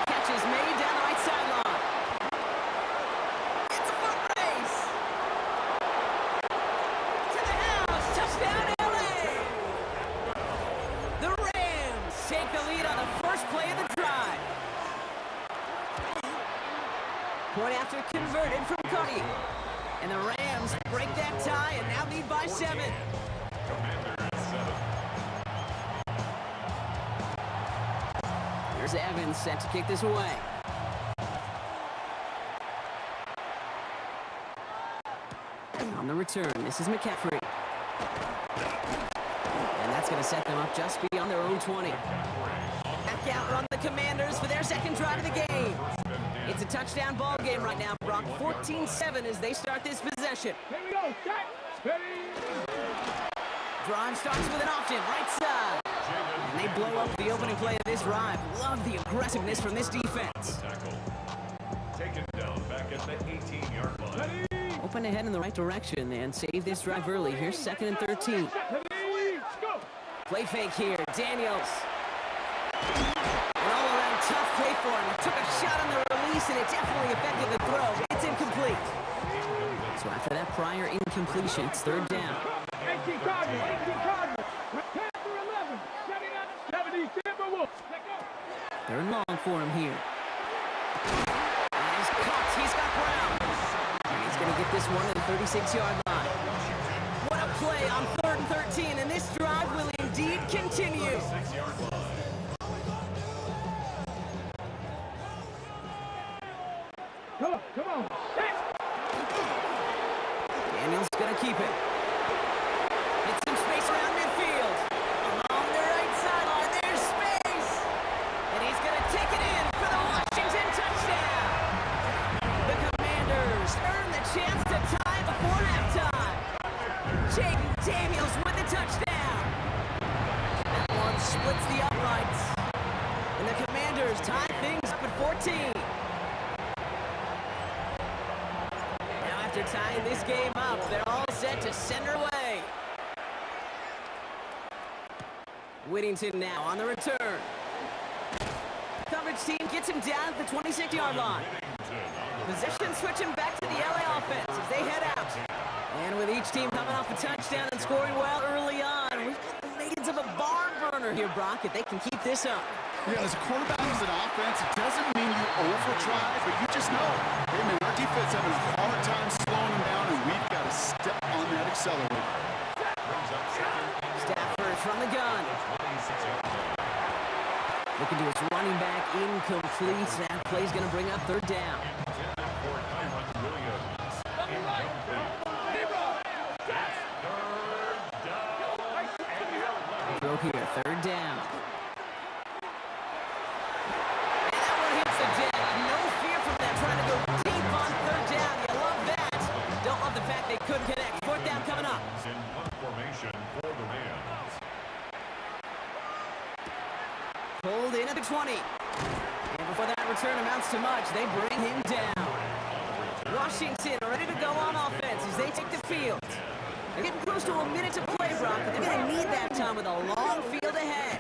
[SPEAKER 2] Catch is made down the right sideline. It's a foot race. To the house, touchdown LA. The Rams take the lead on the first play of the drive. Point after converted from Cuddy. And the Rams break that tie and now lead by 7.
[SPEAKER 3] Commanders 7.
[SPEAKER 2] Here's Evans set to kick this away. On the return. This is McCaffrey. And that's going to set them up just beyond their own 20. Back out run the Commanders for their second drive of the game. It's a touchdown ball game right now, Brock. 14-7 as they start this possession.
[SPEAKER 6] Here we go. Set. Ready.
[SPEAKER 2] Drive starts with an option, right side. And they blow up the opening play of this drive. Love the aggressiveness from this defense.
[SPEAKER 3] Tackle. Taken down back at the 18-yard line.
[SPEAKER 6] Ready.
[SPEAKER 2] Open ahead in the right direction and save this drive early. Here's 2nd and 13.
[SPEAKER 6] Ready. Go.
[SPEAKER 2] Play fake here, Daniels. An all-around tough play for him. Took a shot on the release, and it definitely affected the throw. It's incomplete. So after that prior incompletion, it's 3rd down.
[SPEAKER 6] 18 Cardinals. 18 Cardinals. 10 through 11. 70 Timberwolves. Let go.
[SPEAKER 2] 3rd and long for him here. And he's caught. He's got Brown. And he's going to get this one to the 36-yard line. What a play on 3rd and 13, and this drive will indeed continue.
[SPEAKER 3] 6-yard line.
[SPEAKER 6] Come on. Come on. Set.
[SPEAKER 2] Daniels going to keep it. It's some space around midfield. Along the right sideline, there's space. And he's going to take it in for the Washington touchdown. The Commanders earn the chance to tie before halftime. Jaden Daniels with the touchdown. That one splits the uprights. And the Commanders tie things up at 14. Now after tying this game up, they're all set to send her away. Whittington now on the return. Coverage team gets him down at the 26-yard line. Possession switching back to the LA offense as they head out. And with each team coming off a touchdown and scoring well early on, we've got the makings of a barn burner here, Brock, if they can keep this up.
[SPEAKER 4] Yeah, as a quarterback, as an offense, it doesn't mean you over-try, but you just know, hey, man, our defense having a hard time slowing them down, and we've got to step on that accelerator.
[SPEAKER 2] Stafford from the gun. Looking to his running back, incomplete. That play's going to bring up 3rd down. Throw here, 3rd down. And that one hits the deck. No fear from them trying to go deep on 3rd down. You love that. Don't love the fact they couldn't connect. 4th down coming up.
[SPEAKER 3] In punt formation for the Rams.
[SPEAKER 2] Pulled in at the 20. And before that return amounts to much, they bring him down. Washington ready to go on offense as they take the field. They're getting close to a minute to play, Brock, but they're going to need that time with a long field ahead.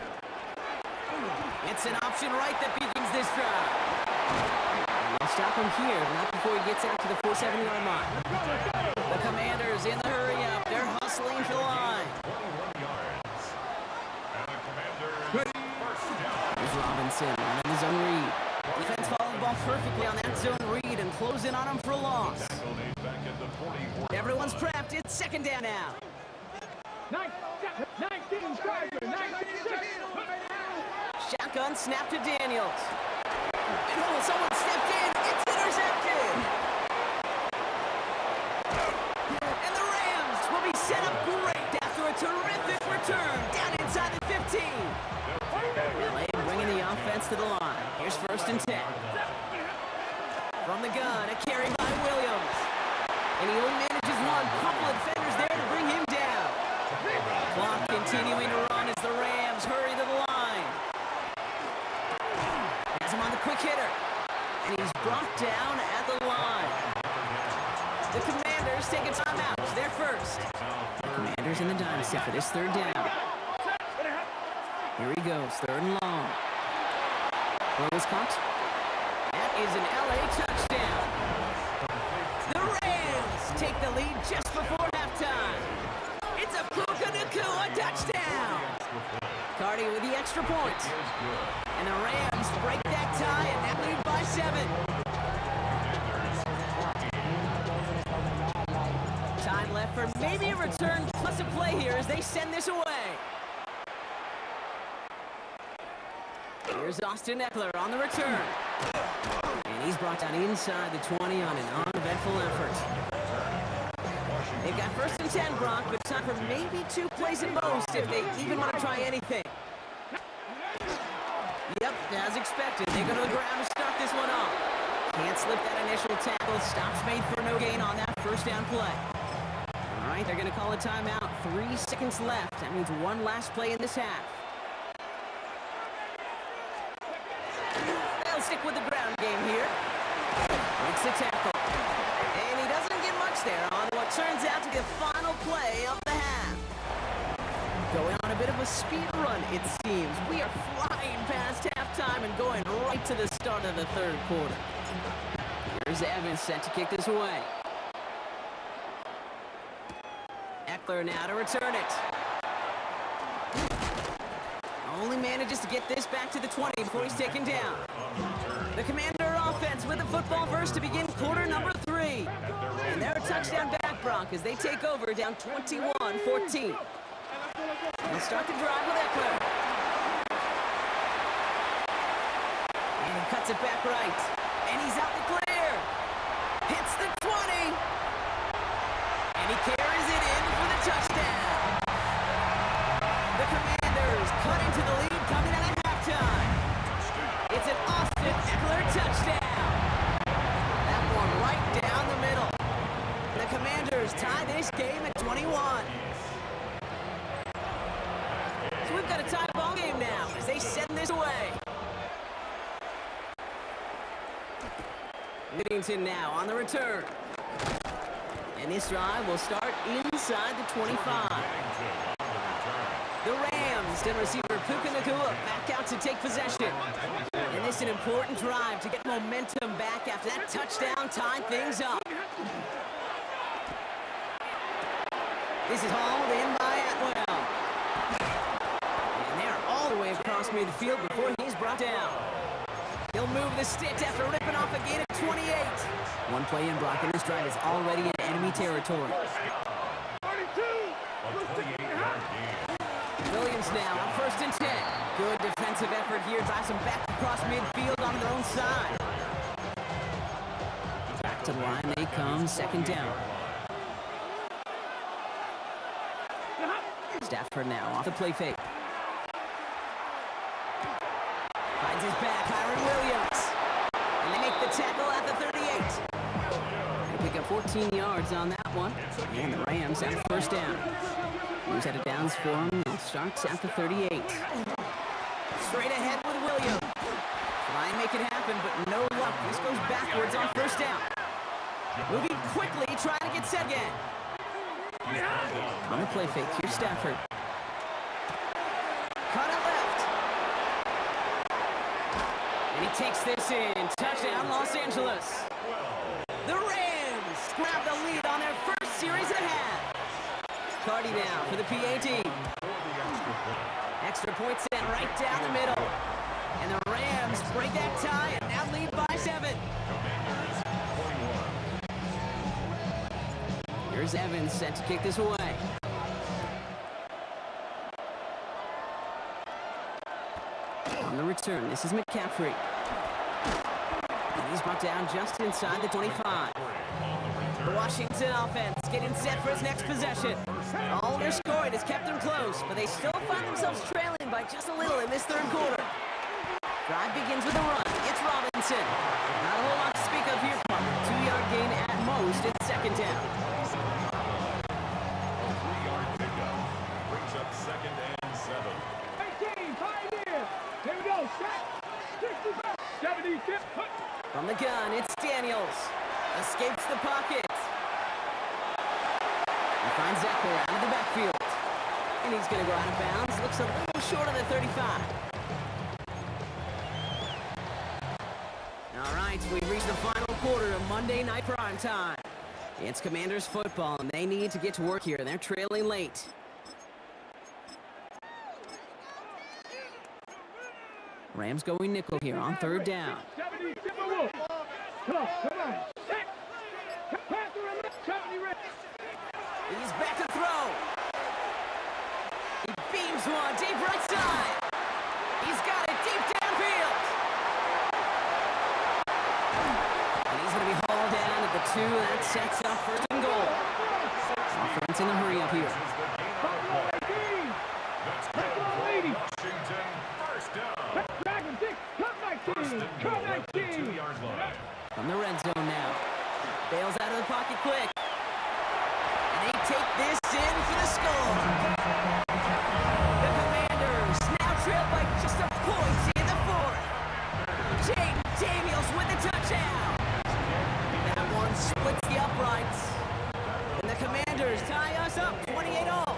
[SPEAKER 2] It's an option right that begins this drive. And they'll stop him here, not before he gets out to the 47-yard line. The Commanders in the hurry up. They're hustling for the line.
[SPEAKER 3] 21 yards. And the Commanders first down.
[SPEAKER 2] Here's Robinson running his own read. Defense following the ball perfectly on that zone read and closing on him for a loss.
[SPEAKER 3] Tackle made back at the 44.
[SPEAKER 2] Everyone's prepped. It's 2nd down now.
[SPEAKER 6] 19 Striker. 19
[SPEAKER 2] Shotgun snap to Daniels. And oh, someone stepped in. It's intercepted. And the Rams will be set up great after a terrific return down inside the 15. LA bringing the offense to the line. Here's 1st and 10. From the gun, a carry by Williams. And he only manages one. Couple of defenders there to bring him down. Clock continuing to run as the Rams hurry to the line. Has him on the quick hitter. And he's brought down at the line. The Commanders take a timeout. They're first. The Commanders in the dime set for this 3rd down. Here he goes, 3rd and long. Ball was caught. That is an LA touchdown. The Rams take the lead just before halftime. It's a Puka Nacua touchdown. Cardi with the extra point. And the Rams break that tie and that lead by 7. Time left for maybe a return plus a play here as they send this away. Here's Austin Eckler on the return. And he's brought down inside the 20 on an uneventful effort. They've got 1st and 10, Brock, but time for maybe 2 plays at most if they even want to try anything. Yep, as expected, they go to the ground to start this one off. Can't slip that initial tackle. Stops made for no gain on that 1st down play. All right, they're going to call a timeout. 3 seconds left. That means one last play in this half. They'll stick with the ground game here. Makes the tackle. And he doesn't get much there on what turns out to be the final play of the half. Going on a bit of a speed run, it seems. We are flying past halftime and going right to the start of the 3rd quarter. Here's Evans set to kick this away. Eckler now to return it. Only manages to get this back to the 20 before he's taken down. The Commander offense with the football first to begin quarter number 3. And they're a touchdown back, Brock, as they take over down 21-14. They'll start the drive with Eckler. And he cuts it back right. And he's out the clear. Hits the 20. And he carries it in for the touchdown. The Commanders cut into the lead coming out of halftime. It's an Austin Eckler touchdown. That one right down the middle. The Commanders tie this game at 21. So we've got a tie ball game now as they send this away. Whittington now on the return. And this drive will start inside the 25. The Rams, then receiver Puka Nacua back out to take possession. And this is an important drive to get momentum back after that touchdown tied things up. This is hauled in by Atwell. And they're all the way across midfield before he's brought down. He'll move the sticks after ripping off a gain of 28. One play in, Brock, and this drive is already in enemy territory. Williams now on 1st and 10. Good defensive effort here. Drives them back across midfield on their own side. Back to the line they come, 2nd down. Stafford now off the play fake. Finds his back, Kyron Williams. And they make the tackle at the 38. They pick up 14 yards on that one. And the Rams have 1st down. Moves out of downs for him and starts at the 38. Straight ahead with Williams. Try and make it happen, but no luck. This goes backwards on 1st down. Moving quickly, trying to get set again. On the play fake, here's Stafford. Cut it left. And he takes this in. Touchdown, Los Angeles. The Rams grab the lead on their 1st series of the half. Cardi now for the PAT. Extra point sent right down the middle. And the Rams break that tie and now lead by 7. Here's Evans set to kick this away. On the return, this is McCaffrey. And he's brought down just inside the 25. The Washington offense getting set for its next possession. All their scoring has kept them close, but they still find themselves trailing by just a little in this 3rd quarter. Drive begins with a run. It's Robinson. Not a whole lot to speak of here. 2-yard gain at most. It's 2nd down.
[SPEAKER 3] Brings up 2nd and 7.
[SPEAKER 6] 18, pioneer. Here we go. Set. 65, 75.
[SPEAKER 2] From the gun, it's Daniels. Escapes the pocket. He finds Eckler out of the backfield. And he's going to go out of bounds. Looks a little short of the 35. All right, we've reached the final quarter of Monday Night Prime Time. It's Commanders football, and they need to get to work here. They're trailing late. Rams going nickel here on 3rd down.
[SPEAKER 6] 70, come on. Come on. Set. Pass the run. 70 ready.
[SPEAKER 2] He's back to throw. He beams one deep right side. He's got it deep downfield. And he's going to be hauled down at the 2. That sets up 1st and goal. It's in a hurry up here.
[SPEAKER 6] Buffalo 18. Buffalo 80.
[SPEAKER 3] Washington, first down.
[SPEAKER 6] Let's drag him, Dick. Cut 19. Cut 19.
[SPEAKER 3] 2-yard line.
[SPEAKER 2] From the red zone now. Bails out of the pocket quick. And they take this in for the score. The Commanders now trail by just a point in the fourth. Jaden Daniels with the touchdown. That one splits the uprights. And the Commanders tie us up 28-all.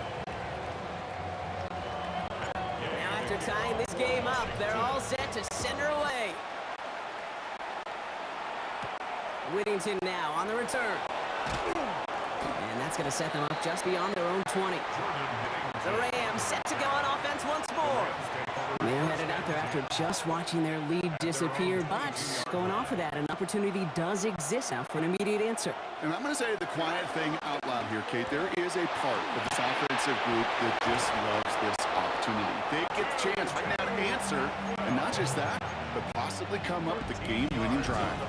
[SPEAKER 2] Now after tying this game up, they're all set to send her away. Whittington now on the return. And that's going to set them up just beyond their own 20. The Rams set to go on offense once more. They're headed out there after just watching their lead disappear, but going off of that, an opportunity does exist now for an immediate answer.
[SPEAKER 4] And I'm going to say the quiet thing out loud here, Kate. There is a part of this offensive group that just loves this opportunity. They get the chance right now to answer, and not just that, but possibly come up with the game-winning drive.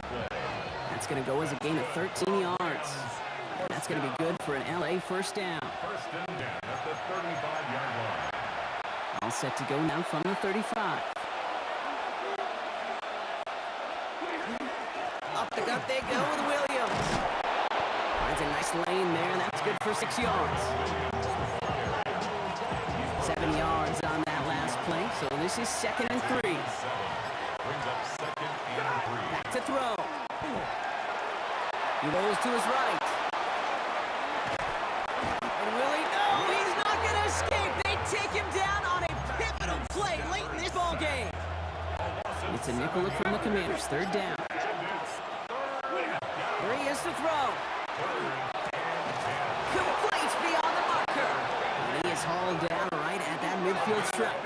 [SPEAKER 2] That's going to go as a gain of 13 yards. And that's going to be good for an LA first down.
[SPEAKER 3] First and 10 at the 35-yard line.
[SPEAKER 2] All set to go now from the 35. Up the gut they go with Williams. Finds a nice lane there, and that's good for 6 yards. 7 yards on that last play, so this is 2nd and 3.
[SPEAKER 3] Brings up 2nd and 3.
[SPEAKER 2] Back to throw. He rolls to his right. And Willie, no, he's not going to escape. They take him down on a pivotal play late in this ball game. It's a nickel look from the Commanders. 3rd down. Here he is to throw. Complete beyond the marker. And he is hauled down right at that midfield stripe.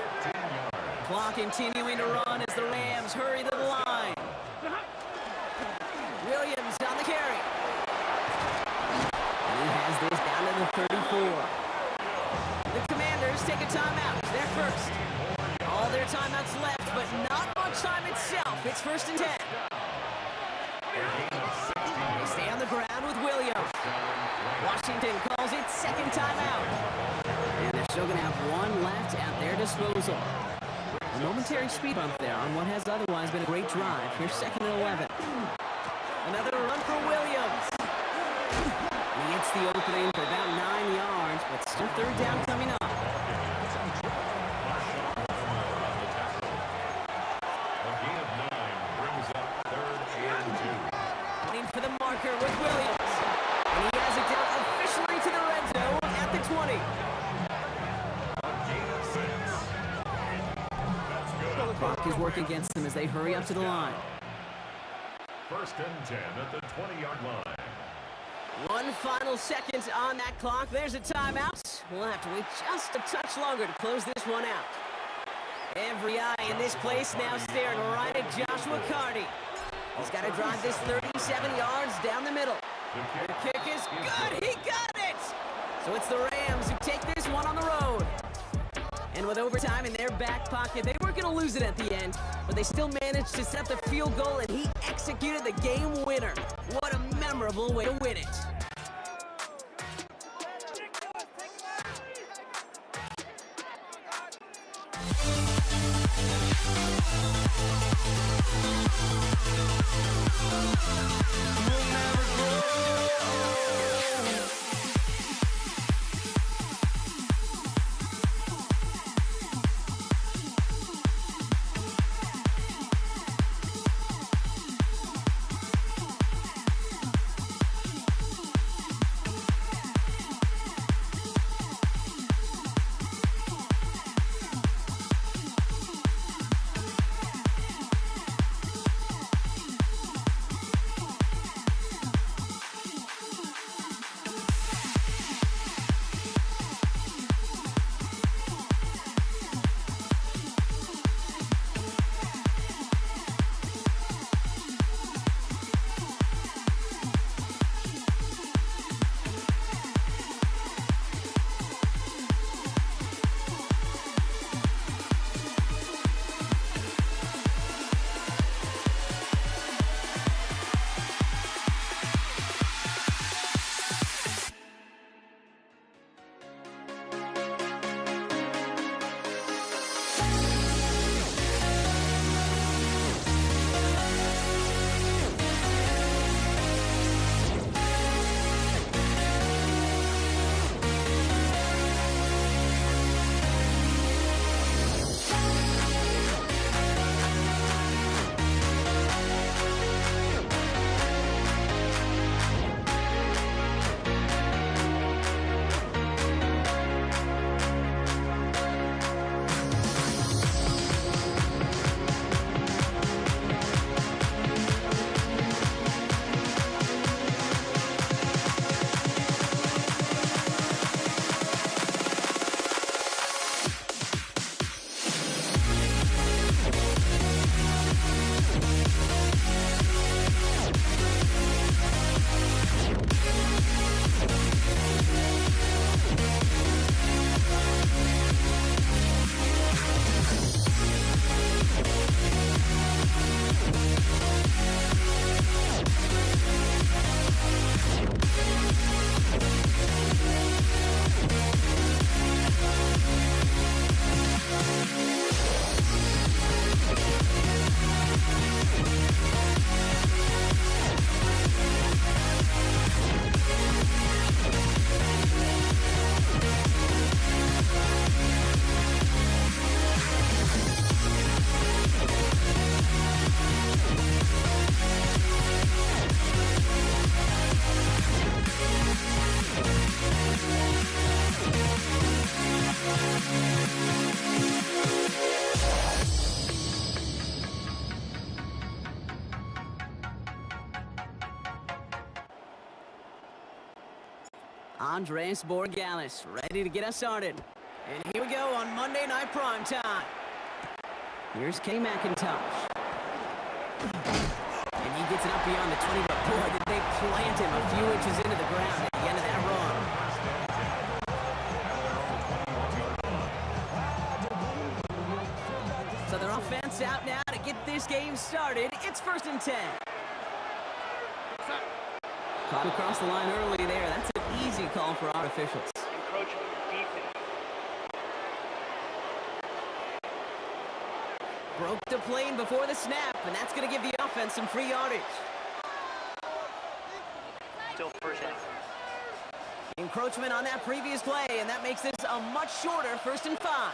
[SPEAKER 2] Clock continuing to run as the Rams hurry to the line. Williams on the carry. And he has this down to the 34. The Commanders take a timeout. They're first. All their timeouts left, but not much time itself. It's 1st and 10. They stay on the ground with Williams. Washington calls it 2nd timeout. And they're still going to have one left at their disposal. A momentary speed bump there on what has otherwise been a great drive. Here's 2nd and 11. Another run for Williams. He hits the opening for about 9 yards, but still 3rd down coming up.
[SPEAKER 3] A gain of 9 brings up 3rd and 2.
[SPEAKER 2] Running for the marker with Williams. And he has it down officially to the red zone at the 20.
[SPEAKER 3] A gain of 6. That's good.
[SPEAKER 2] The clock is working against them as they hurry up to the line.
[SPEAKER 3] 1st and 10 at the 20-yard line.
[SPEAKER 2] One final second on that clock. There's a timeout. We'll have to wait just a touch longer to close this one out. Every eye in this place now staring right at Joshua Carty. He's got to drive this 37 yards down the middle. The kick is good. He got it! So it's the Rams who take this one on the road. And with overtime in their back pocket, they weren't going to lose it at the end, but they still managed to set the field goal, and he executed the game winner. What a memorable way to win it. Andres Borregales, ready to get us started. And here we go on Monday Night Primetime. Here's Kenny McIntosh. And he gets it up beyond the 20, but boy, did they plant him a few inches into the ground at the end of that run. So their offense out now to get this game started. It's 1st and 10. Caught across the line early there. That's an easy call for our officials.
[SPEAKER 9] Encroachment defense.
[SPEAKER 2] Broke the plane before the snap, and that's going to give the offense some free yardage.
[SPEAKER 9] Still 1st down.
[SPEAKER 2] Encroachment on that previous play, and that makes this a much shorter 1st and 5.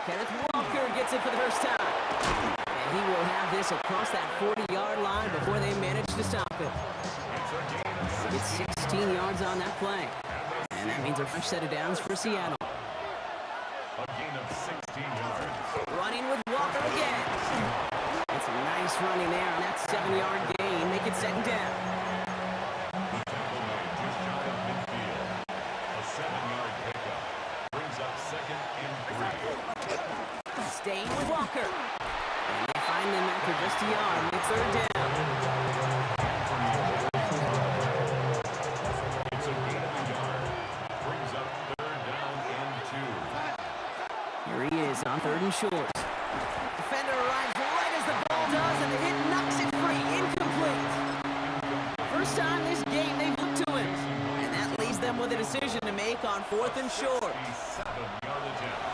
[SPEAKER 2] Kenneth Walker gets it for the first time. And he will have this across that 40-yard line before they manage to stop it. He gets 16 yards on that play. And that means a fresh set of downs for Seattle.
[SPEAKER 3] A gain of 16 yards.
[SPEAKER 2] Running with Walker again. It's a nice running there on that 7-yard gain. Make it 2nd down.
[SPEAKER 3] The tackle made just shy of midfield. A 7-yard pickup brings up 2nd and 3.
[SPEAKER 2] Staying with Walker. And they find him after just a yard. Make 3rd down.
[SPEAKER 3] It's a gain of a yard. Brings up 3rd down and 2.
[SPEAKER 2] Here he is on 3rd and short. Defender arrives right as the ball does, and the hit knocks it free. Incomplete. First time this game they've looked to him. And that leaves them with a decision to make on 4th and short.
[SPEAKER 3] 7-yard attempt.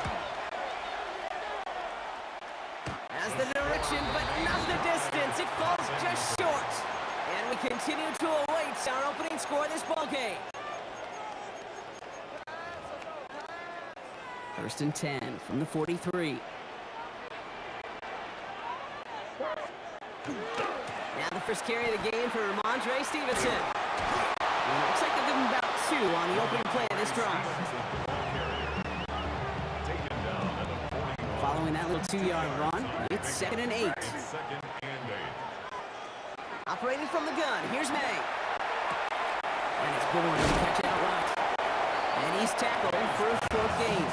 [SPEAKER 2] Has the direction, but not the distance. It falls just short. And we continue to await our opening score of this ballgame. 1st and 10 from the 43. Now the first carry of the game for Ramondre Stevenson. And it looks like they'll give him about 2 on the opening play of this drive.
[SPEAKER 3] Taken down at the 41.
[SPEAKER 2] Following that little 2-yard run, it's 2nd and 8.
[SPEAKER 3] 2nd and 8.
[SPEAKER 2] Operating from the gun, here's May. And it's Bourne to catch it outright. And he's tackled for a short gain.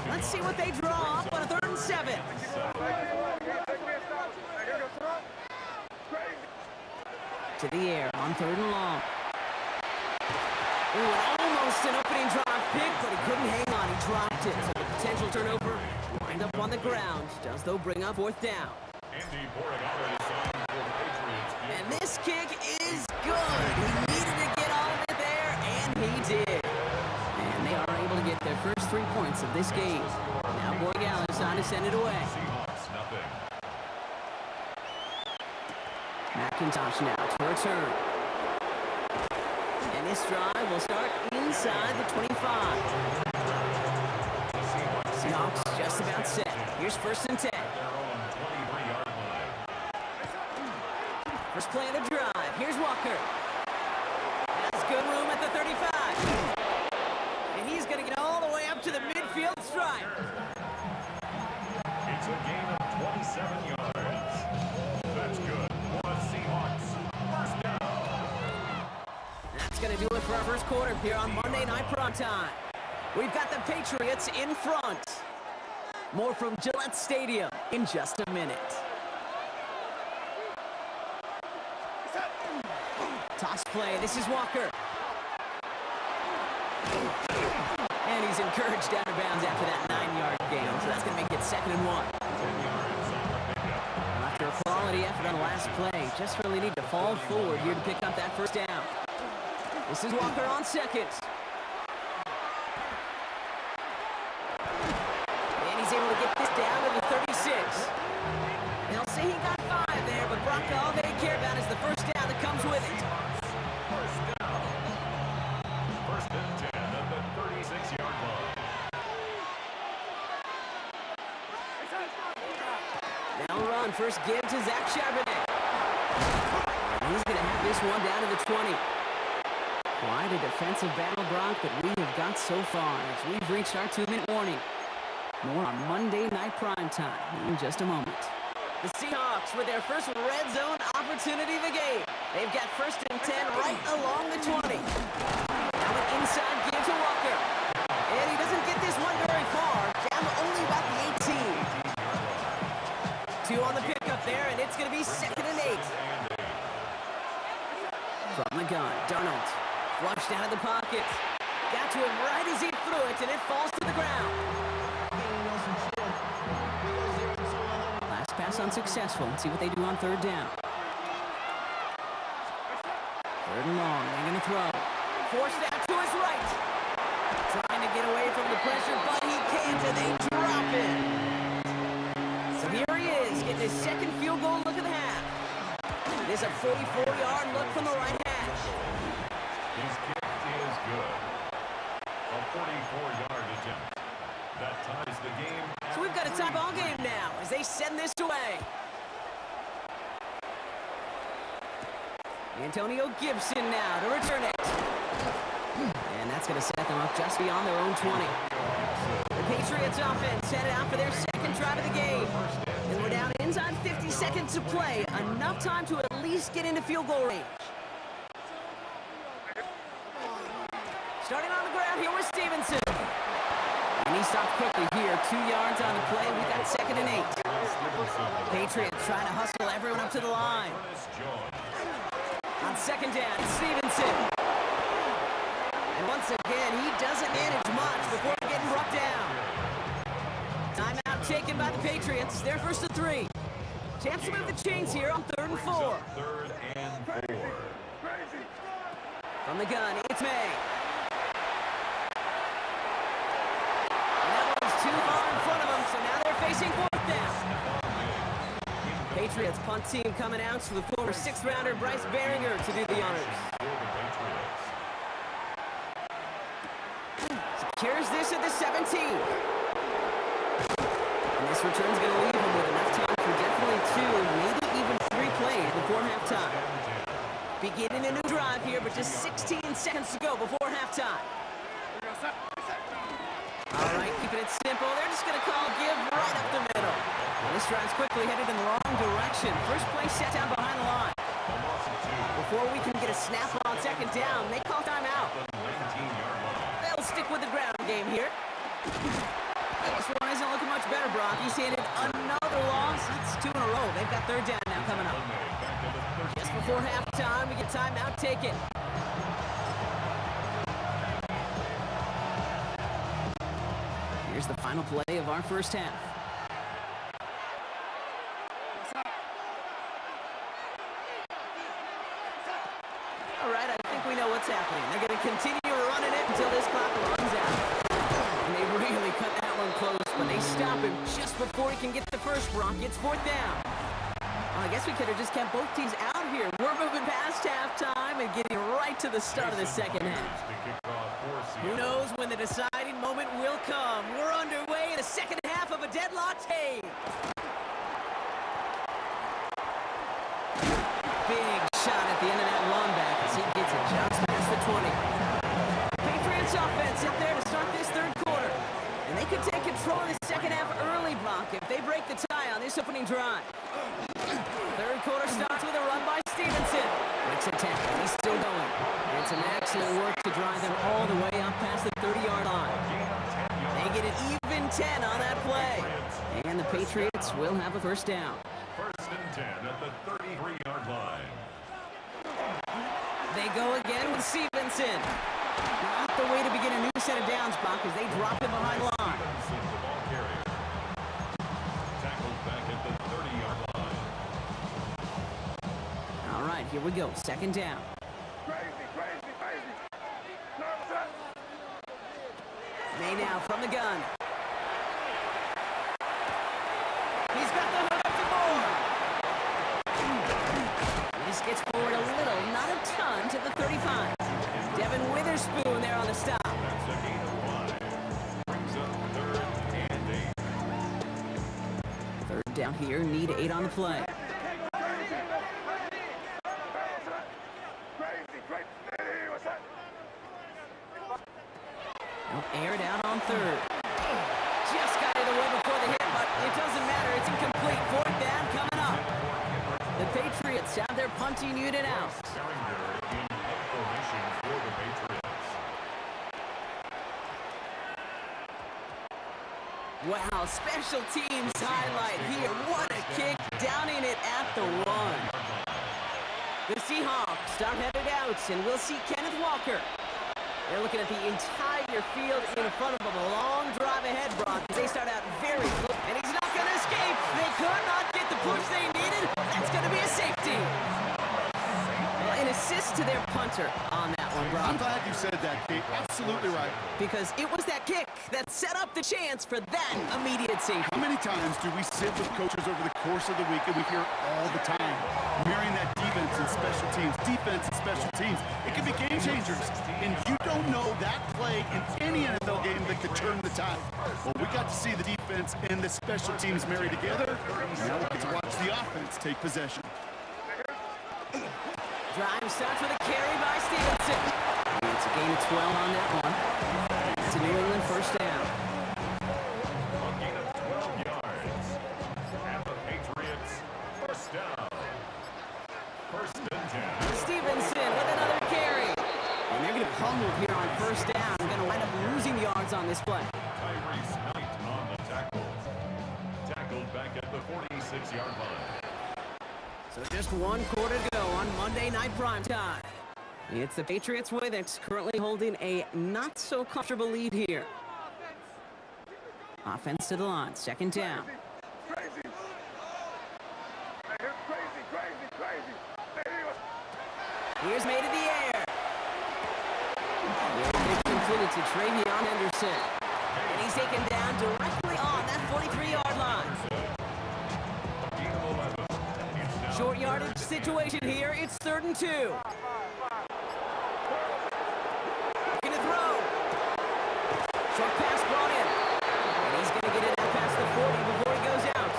[SPEAKER 2] Let's see what they draw up on a 3rd and 7. To the air on 3rd and long. Ooh, almost an opening drive pick, but he couldn't hang on. He dropped it. So the potential turnover wind up on the ground. Does, though, bring up 4th down.
[SPEAKER 3] Andy Borregales signed for the Patriots.
[SPEAKER 2] And this kick is good. He needed to get all of it there, and he did. And they are able to get their first 3 points of this game. Now Borregales on to send it away.
[SPEAKER 3] Seahawks, nothing.
[SPEAKER 2] McIntosh now to return. And this drive will start inside the 25. Seahawks just about set. Here's 1st and 10.
[SPEAKER 3] Their own 23-yard line.
[SPEAKER 2] First play of the drive. Here's Walker. Has good room at the 35. And he's going to get all the way up to the midfield stripe.
[SPEAKER 3] It's a gain of 27 yards. That's good for the Seahawks. 1st down.
[SPEAKER 2] That's going to do it for our first quarter here on Monday Night Primetime. We've got the Patriots in front. More from Gillette Stadium in just a minute. Toss play. This is Walker. And he's encouraged out of bounds after that 9-yard gain. So that's going to make it 2nd and 1. And after a quality effort on the last play, just really need to fall forward here to pick up that 1st down. This is Walker on 2nd. And he's able to get this down to the 36. They'll say he got 5 there, but Bronco, all they care about is the 1st down that comes with it.
[SPEAKER 3] 1st and 10 at the 36-yard line.
[SPEAKER 2] Now run, first give to Zach Charbonnet. And he's going to have this one down to the 20. Quite a defensive battle, Brock, that we have got so far as we've reached our 2-minute warning. More on Monday Night Primetime in just a moment. The Seahawks with their first red zone opportunity of the game. They've got 1st and 10 right along the 20. Now an inside give to Walker. And he doesn't get this one very far. Down to only about the 18. 2 on the pickup there, and it's going to be 2nd and 8. From the gun, Darnold flushed out of the pocket. Got to him right as he threw it, and it falls to the ground. Last pass unsuccessful. Let's see what they do on 3rd down. 3rd and long. They're going to throw. Forced out to his right. Trying to get away from the pressure, but he can't, and they drop it. So here he is, getting his 2nd field goal look of the half. It is a 44-yard look from the right hash.
[SPEAKER 3] His kick is good. A 44-yard attempt. That ties the game.
[SPEAKER 2] So we've got a tie ball game now as they send this away. Antonio Gibson now to return it. And that's going to set them up just beyond their own 20. The Patriots offense headed out for their 2nd drive of the game. And we're down inside 50 seconds to play. Enough time to at least get into field goal range. Starting on the ground here with Stevenson. And he stopped quickly here. 2 yards on the play. We've got 2nd and 8. Patriots trying to hustle everyone up to the line. On 2nd down, Stevenson. And once again, he doesn't manage much before getting brought down. Timeout taken by the Patriots. They're 1st and 3. Chance to move the chains here on 3rd and 4.
[SPEAKER 3] 3rd and 4.
[SPEAKER 2] From the gun, it's May. And that one's too far in front of them, so now they're facing 4th down. Patriots punt team coming out to the former 6th-rounder Bryce Baringer to do the honors. Secures this at the 17. And this return's going to leave him with enough time for definitely 2, maybe even 3 plays before halftime. Beginning a new drive here, but just 16 seconds to go before halftime. All right, keeping it simple. They're just going to call give right up the middle. And this drive's quickly headed in the wrong direction. First play set down behind the line. Before we can get a snap on 2nd down, they call timeout. They'll stick with the ground game here. This one isn't looking much better, Brock. He's handed another loss. That's 2 in a row. They've got 3rd down now coming up. Just before halftime, we get timeout taken. Here's the final play of our 1st half. All right, I think we know what's happening. They're going to continue running it until this clock runs out. And they really cut that one close, but they stop him just before he can get the first. Brock gets 4th down. Well, I guess we could have just kept both teams out here. We're moving past halftime and getting right to the start of the 2nd half. Who knows when the deciding moment will come. We're underway in the 2nd half of a deadlocked game. Big shot at the end of that run back as he gets it just past the 20. Patriots offense up there to start this 3rd quarter. And they could take control of the 2nd half early, Brock, if they break the tie on this opening drive. 3rd quarter starts with a run by Stevenson. Breaks a tackle. He's still going. And some excellent work to drive them all the way up past the 30-yard line. They get an even 10 on that play. And the Patriots will have a 1st down.
[SPEAKER 3] 1st and 10 at the 33-yard line.
[SPEAKER 2] They go again with Stevenson. Not the way to begin a new set of downs, Brock, as they drop him behind the line.
[SPEAKER 3] Stevenson, the ball carrier. Tackled back at the 30-yard line.
[SPEAKER 2] All right, here we go. 2nd down. May now from the gun. He's got the hook up to Moore. This gets forward a little, not a ton, to the 35. Devin Witherspoon there on the stop.
[SPEAKER 3] That's a gain of 5. Brings up 3rd and 8.
[SPEAKER 2] 3rd down here, need 8 on the play. Aired out on 3rd. Just got it away before the hit, but it doesn't matter. It's incomplete. 4th down coming Patriots have their punting unit out.
[SPEAKER 3] Carringer in punt formation for the Patriots.
[SPEAKER 2] Wow, special teams highlight here. What a kick, downing it at the 1. The Seahawks are headed out, and we'll see Kenneth Walker. They're looking at the entire field in front of them. A long drive ahead, Brock. They start out very close, and he's not going to escape. They could not get the push they needed. That's going to be a safety. Well, an assist to their punter on that one, Brock.
[SPEAKER 4] I'm glad you said that, Kate. Absolutely right.
[SPEAKER 2] Because it was that kick that set up the chance for that immediate safety.
[SPEAKER 4] How many times do we sit with coaches over the course of the week and we hear all the time, mirroring that defense and special teams, defense and special teams. It can be game changers, and you don't know that play in any NFL game that could turn the tide. Well, we got to see the defense and the special teams marry together. Now we get to watch the offense take possession.
[SPEAKER 2] Drive starts with a carry by Stevenson. It's a gain of 12 on that one. It's a New England first down.
[SPEAKER 3] A gain of 12 yards. And the Patriots first down. First and 10.
[SPEAKER 2] Stevenson with another carry. And they're going to pummel here on first down. Going to wind up losing yards on this play.
[SPEAKER 3] Tyrese Knight on the tackle. Tackled back at the 46-yard line.
[SPEAKER 2] So just 1 quarter to go on Monday Night Primetime. It's the Patriots way that's currently holding a not-so-comfortable lead here. Offense to the line, second down.
[SPEAKER 6] Crazy.
[SPEAKER 2] Here's made in the air. It's completed to Travion Henderson. And he's taken down directly on that 43-yard line.
[SPEAKER 3] Gain of 11. It's now
[SPEAKER 2] Short yardage situation here. It's 3rd and 2. Looking to throw. Short pass brought in. And he's going to get it out past the 40 before he goes out.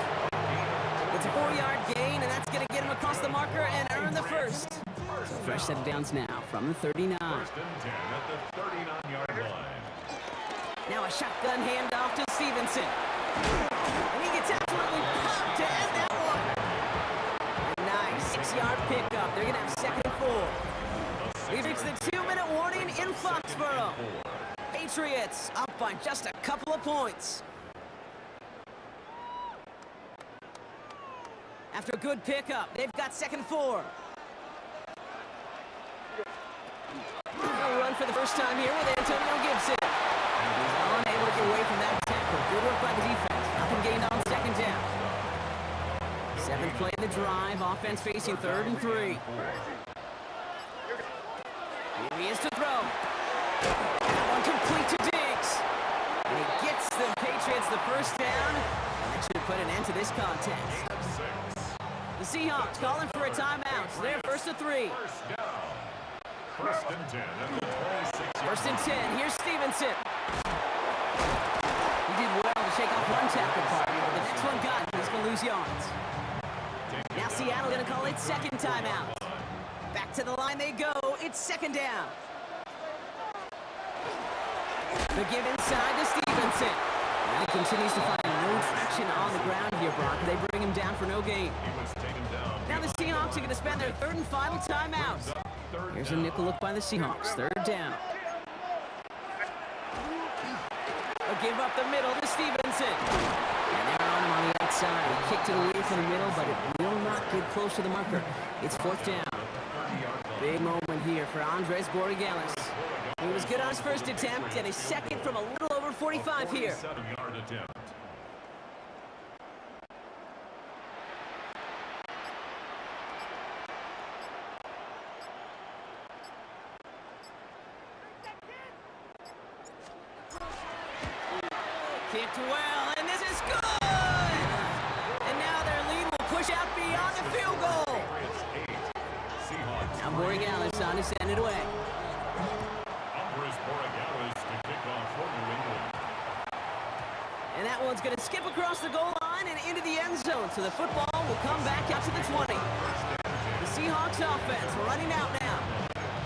[SPEAKER 2] It's a 4-yard gain, and that's going to get him across the marker and earn the first. So fresh set of downs now from the 39.
[SPEAKER 3] first and 10 at the 39-yard line.
[SPEAKER 2] Now a shotgun handoff to Stevenson. And he gets absolutely popped to end that one. A nice 6-yard pickup. They're going to have 2nd and 4. We've reached the 2-minute warning in Foxborough. Patriots up by just a couple of points. After a good pickup, they've got 2nd and 4. A run for the first time here with Antonio Gibson. He's unable to get away from that tackle. Good work by the defense. Nothing gained on 2nd down. 7th play of the drive. Offense facing 3rd and 3. Here he is to throw. That one complete to Diggs. And he gets the Patriots the first down. And that should put an end to this contest. The Seahawks calling for a timeout. They're 1st and 3.
[SPEAKER 3] First down. First and 10 at the 26-yard
[SPEAKER 2] 1st and 10. Here's Stevenson. He did well to shake off one tackle party, but the next one got him. He's going to lose yards. Now Seattle going to call it 2nd timeout. Back to the line they go. It's 2nd down. The give inside to Stevenson. And he continues to find no traction on the ground here, Brock. They bring him down for no gain.
[SPEAKER 3] He was taken down.
[SPEAKER 2] Now the Seahawks are going to spend their 3rd and final timeout. Here's a nickel look by the Seahawks. 3rd down. A give up the middle to Stevenson. And they're on him on the outside. He kicked it away from the middle, but it will not get close to the marker. It's 4th down. Big moment here for Andres Borregales. He was good on his first attempt, and his second from a little over 45 here.
[SPEAKER 3] 7-yard attempt.
[SPEAKER 2] Kicked well, and this is good! And now their lead will push out beyond the field goal.
[SPEAKER 3] Patriots 8. Seahawks
[SPEAKER 2] Now Borregales on to send it away.
[SPEAKER 3] Andres Borregales to kick off for New England.
[SPEAKER 2] And that one's going to skip across the goal line and into the end zone. So the football will come back out to the 20. The Seahawks offense running out now.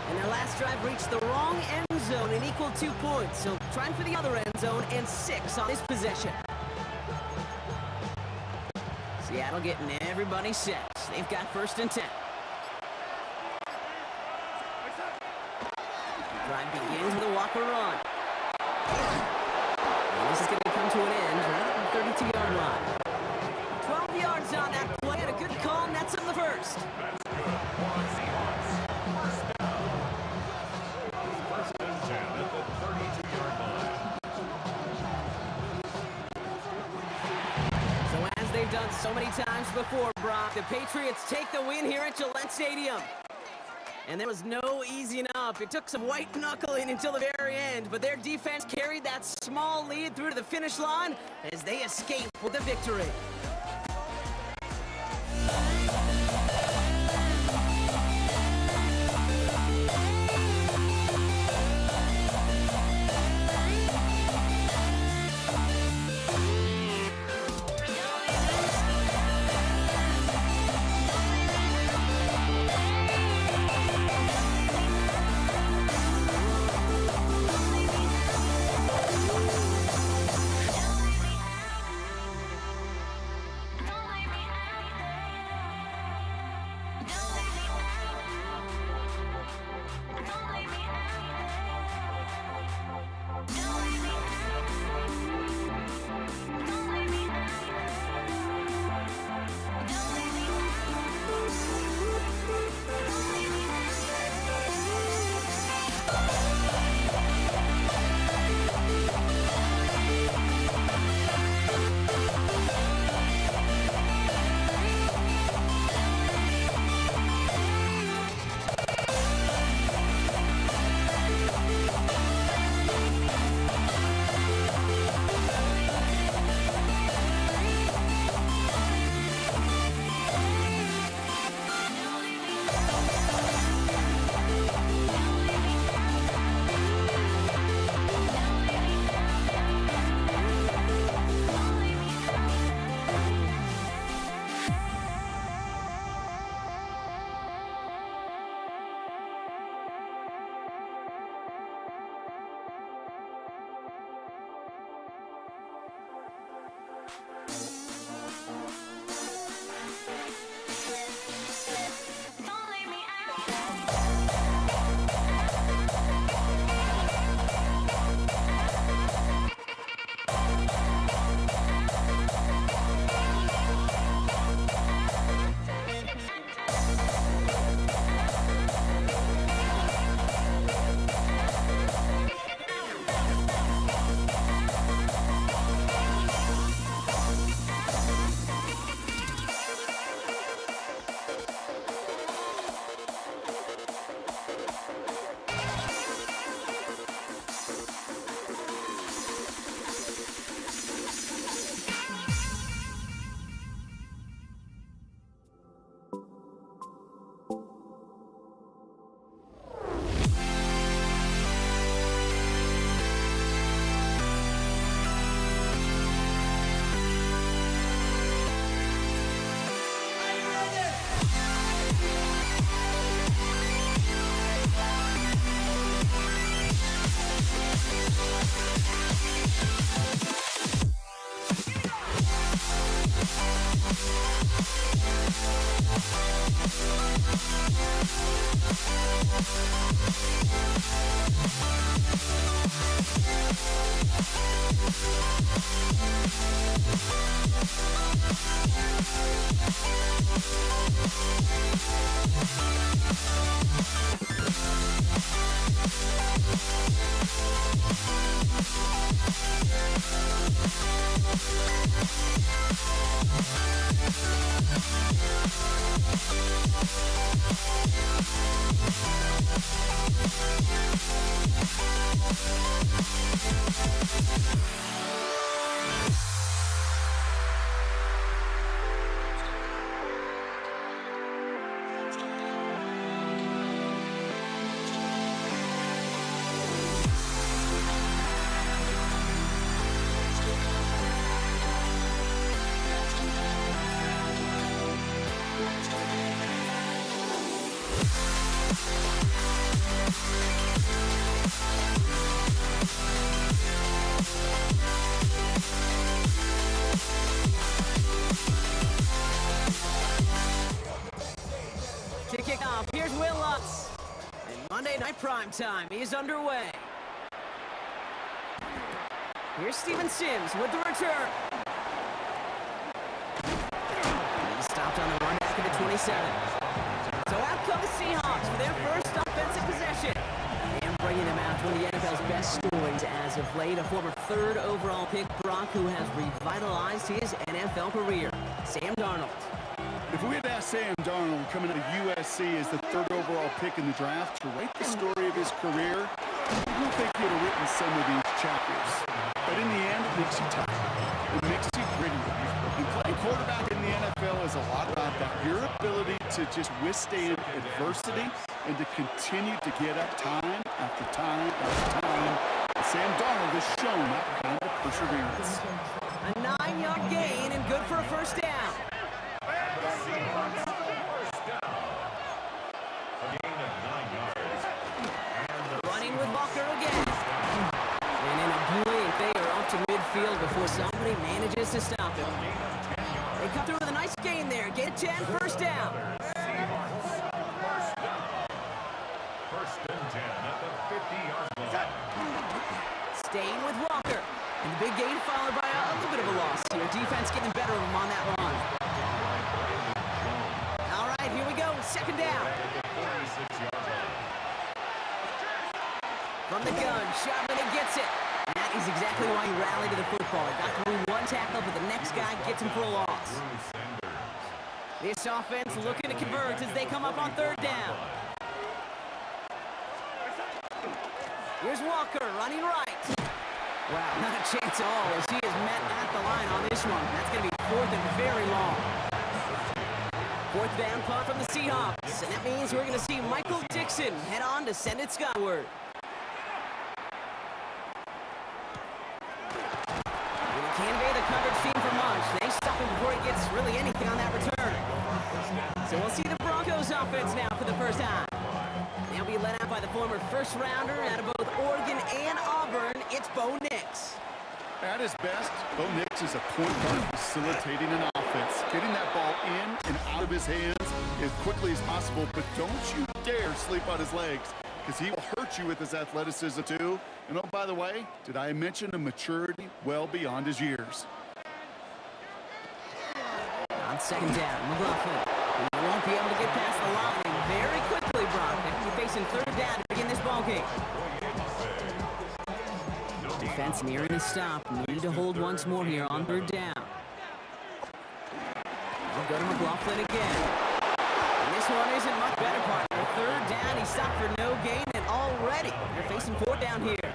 [SPEAKER 2] And their last drive reached the wrong end zone and equal 2 points. So trying for the other end zone and 6 on this possession. Seattle getting everybody set. They've got 1st and 10. Drive begins with a Walker run. And this is going to come to an end right at the 32-yard line. 12 yards on that play, and a good call nets him the first.
[SPEAKER 3] First and 10 at the 32-yard line.
[SPEAKER 2] So as they've done so many times before, Brock, the Patriots take the win here at Gillette Stadium. And there was no easing up. It took some white knuckling until the very end, but their defense carried that small lead through to the finish line as they escape with the victory. Prime time is underway. Here's Steven Sims with the return. He's stopped on the run back of the 27. So out come the Seahawks for their first offensive possession. And bringing them out one of the NFL's best stories as of late, a former third overall pick, Brock, who has revitalized his NFL career, Sam Darnold.
[SPEAKER 4] If we had asked Sam Darnold coming to USC as the third overall pick in the draft to write the story of his career, I don't think he would have written some of these chapters. But in the end, it makes you tough. It makes you grittier. And playing quarterback in the NFL is a lot about that. Your ability to just withstand adversity and to continue to get up time after time after time. And Sam Darnold has shown that kind of perseverance.
[SPEAKER 2] A 9-yard gain and good for a first down. Running with Walker again. And in a blink, they are off to midfield before somebody manages to stop him. They cut through with a nice gain there. Get 10, first down.
[SPEAKER 3] First and 10 at the 50-yard line.
[SPEAKER 2] Staying with Walker. And the big gain followed by a little bit of a loss here. Defense getting the better of him on that run. All right, here we go. Second down. From the gun, Charbonnet gets it. And that is exactly why he rallied to the football. He got through one tackle, but the next guy gets him for a loss. This offense looking to convert as they come up on third down. Here's Walker running right. Wow, not a chance at all as he is met at the line on this one. That's going to be fourth and very long. Fourth down punt from the Seahawks. And that means we're going to see Michael Dixon head on to send it skyward. Convey the coverage team for Munch. They stop him before he gets really anything on that return. So we'll see the Broncos offense now for the first time. They'll be led out by the former first-rounder out of both Oregon and Auburn. It's Bo Nix.
[SPEAKER 4] At his best, Bo Nix is a point guard facilitating an offense, getting that ball in and out of his hands as quickly as possible, but don't you dare sleep on his legs, because he will hurt you with his athleticism too. And oh, by the way, did I mention a maturity well beyond his years?
[SPEAKER 2] On second down, McLaughlin. He won't be able to get past the line very quickly, Brock. They'll be facing third down to begin this ballgame. Defense nearing a stop. Need to hold once more here on third down. We'll go to McLaughlin again. And this one isn't much better, partner. Third down, he stopped for no gain, and already they're facing fourth down here.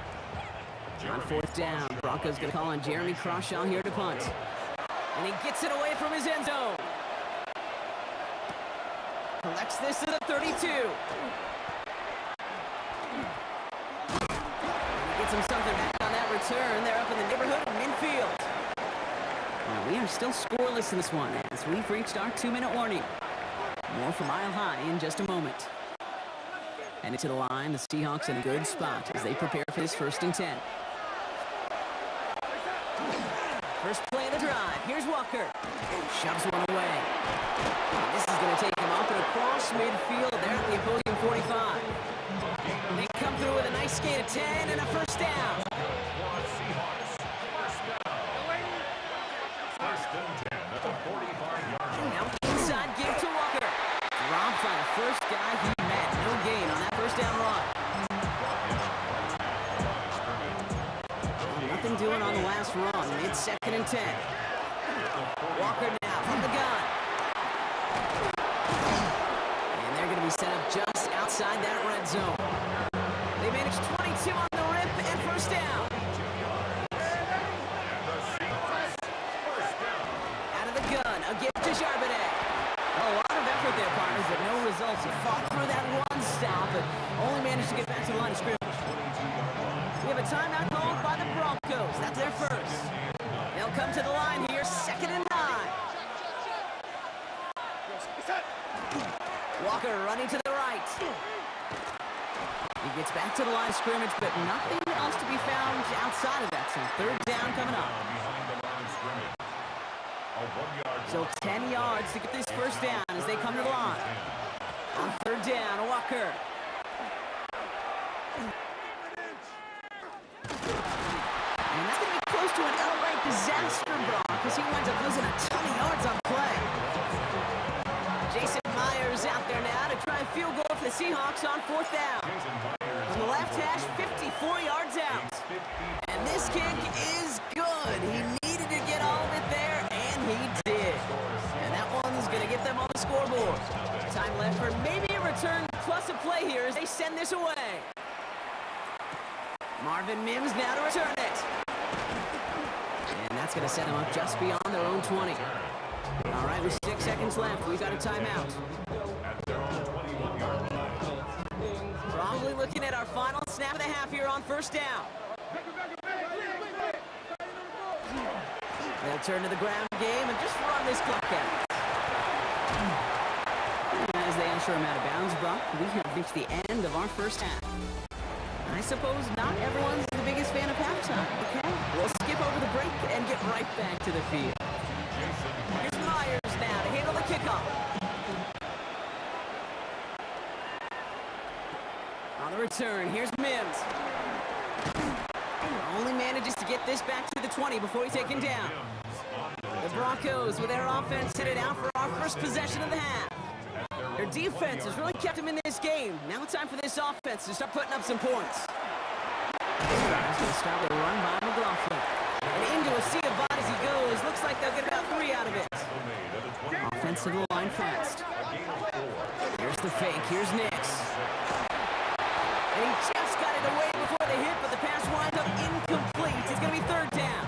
[SPEAKER 2] On fourth down, Broncos going to call on Jeremy Crawshaw here to punt. And he gets it away from his end zone. Collects this to the 32. And he gets him something back on that return. They're up in the neighborhood of midfield. Well, we are still scoreless in this one as we've reached our 2-minute warning. More from Mile High in just a moment. And into the line, the Seahawks in a good spot as they prepare for this first and 10. First play of the drive. Here's Walker. Shoves one away. This is going to take him up and across midfield there at the opposing 45. They come through with a nice gain of 10 and a first down.
[SPEAKER 3] First and 10 at the 45-yard line.
[SPEAKER 2] Now inside give to Walker. Dropped by the first guy he met. No gain on that first down run. Nothing doing on the last run. It's second and 10. Walker now from the gun. And they're going to be set up just outside that red zone. They managed 22 on the rip and first down. Out of the gun, a gift to Charbonnet. A lot of effort there, partners, but no results. He fought through that one stop, but only managed to get back to the line of scrimmage. We have a timeout called by the Broncos. That's their first. They'll come to the line here, second and 9. Walker running to the right. He gets back to the line of scrimmage, but nothing else to be found outside of that. So third down coming up. So 10 yards to get this first down as they come to the line. On third down, Walker. And that's going to be close to an outright disaster, Brock, because he winds up losing a ton of yards on play. Jason Myers out there now to try a field goal for the Seahawks on 4th down. From the left hash, 54 yards out. And this kick is good. He needed to get all of it there, and he did. And that one's going to get them on the scoreboard. Time left for maybe a return plus a play here as they send this away. Marvin Mims now to return it. And that's going to set them up just beyond their own 20. All right, with 6 seconds left, we've got a timeout. Probably looking at our final snap of the half here on 1st down. They'll turn to the ground game and just run this clock out. As they usher him out of bounds, Brock, we have reached the end of our 1st half. I suppose not everyone's the biggest fan of halftime, okay? We'll skip over the break and get right back to the field. Here's Myers now to handle the kickoff. On the return, here's Mims. Only manages to get this back to the 20 before he's taken down. The Broncos with their offense headed out for our first possession of the half. Their defense has really kept them in this game. Now it's time for this offense to start putting up some points. This drive's going to start with a run by McLaughlin. And into a sea of bodies he goes. Looks like they'll get about 3 out of it. Offensive line fast. Here's the fake. Here's Nix. And he just got it away before the hit, but the pass winds up incomplete. It's going to be 3rd down.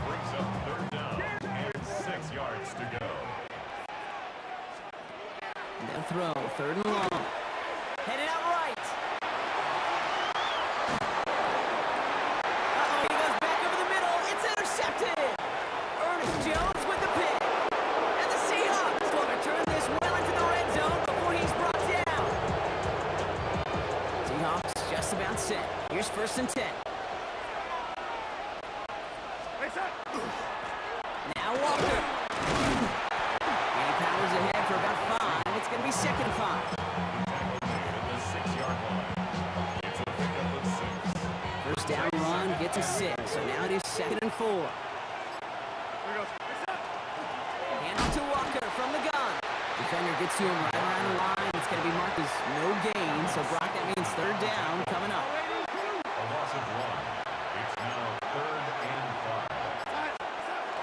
[SPEAKER 3] Brings up 3rd down and 6 yards to go.
[SPEAKER 2] They'll throw, 3rd and long. Headed out right. Uh-oh, he goes back over the middle. It's intercepted. Ernest Jones with the pick. And the Seahawks will return this well into the red zone before he's brought down. Seahawks just about set. Here's 1st and 10. Now Walker. And he powers ahead for about 5. It's going to be 2nd and 5.
[SPEAKER 3] The 6-yard line. It's a pickup of 6.
[SPEAKER 2] 1st down run gets a 6. So now it is 2nd and 4. Hand off to Walker from the gun. Defender gets to him right around the line. It's going to be marked as no gain. So Brock, that means 3rd down coming up.
[SPEAKER 3] A loss of 1. It's now 3rd and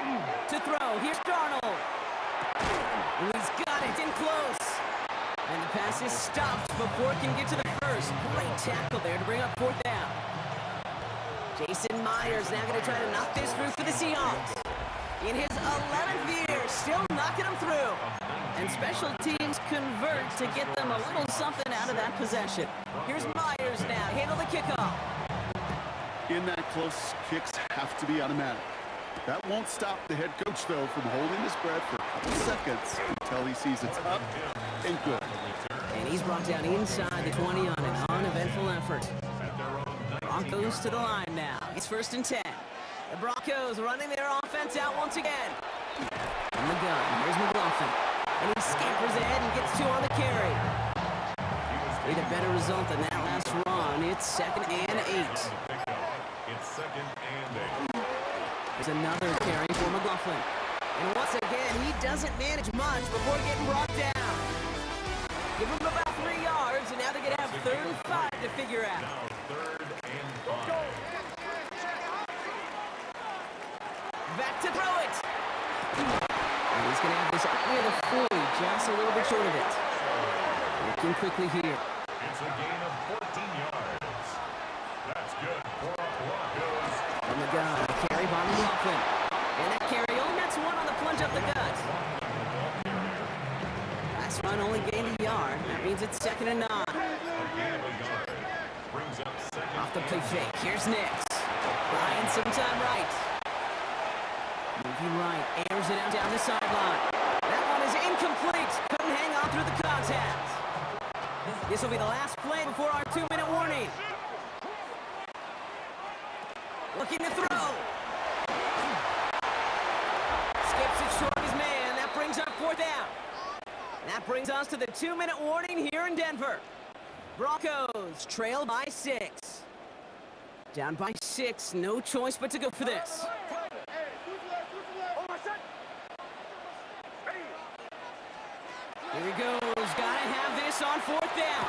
[SPEAKER 3] 5.
[SPEAKER 2] To throw, here's Darnold. He's got it in close. And the pass is stopped before it can get to the 1st. Great tackle there to bring up 4th down. Jason Myers now going to try to knock this through for the Seahawks. In his 11th year, still knocking them through. And special teams convert to get them a little something out of that possession. Here's Myers now, handle the kickoff.
[SPEAKER 4] In that close, kicks have to be automatic. That won't stop the head coach, though, from holding his breath for a couple seconds until he sees it's up and good.
[SPEAKER 2] And he's brought down inside the 20 on an uneventful effort. Broncos to the line now. It's 1st and 10. The Broncos running their offense out once again. From the gun, here's McLaughlin. And he scampers ahead and gets 2 on the carry. Need a better result than that last run. It's 2nd and 8.
[SPEAKER 3] It's 2nd and 8.
[SPEAKER 2] There's another carry for McLaughlin. And once again, he doesn't manage much before getting brought down. Give him about 3 yards, and now they're going to have 3rd and 5 to figure out.
[SPEAKER 3] Now 3rd and 5.
[SPEAKER 2] Back to throw it. And he's going to have this up near the 40, just a little bit short of it. Looking quickly here.
[SPEAKER 3] It's a gain of 14 yards. That's good for our Broncos.
[SPEAKER 2] From the gun, carry by McLaughlin. And that carry only gets 1 on the plunge up the gut. Last run only gained a yard. That means it's 2nd and 9.
[SPEAKER 3] A gain of a yard. Brings up 2nd.
[SPEAKER 2] Off the play fake. Here's Nix. Ryan sometime right. Moving right. Airs it out down the sideline. That one is incomplete. Couldn't hang on through the contact. This will be the last play before our 2-minute warning. Looking to throw. Skips it short of his man. That brings up 4th down. That brings us to the 2-minute warning here in Denver. Broncos trail by 6. Down by 6, no choice but to go for this. Here he goes, gotta have this on 4th down.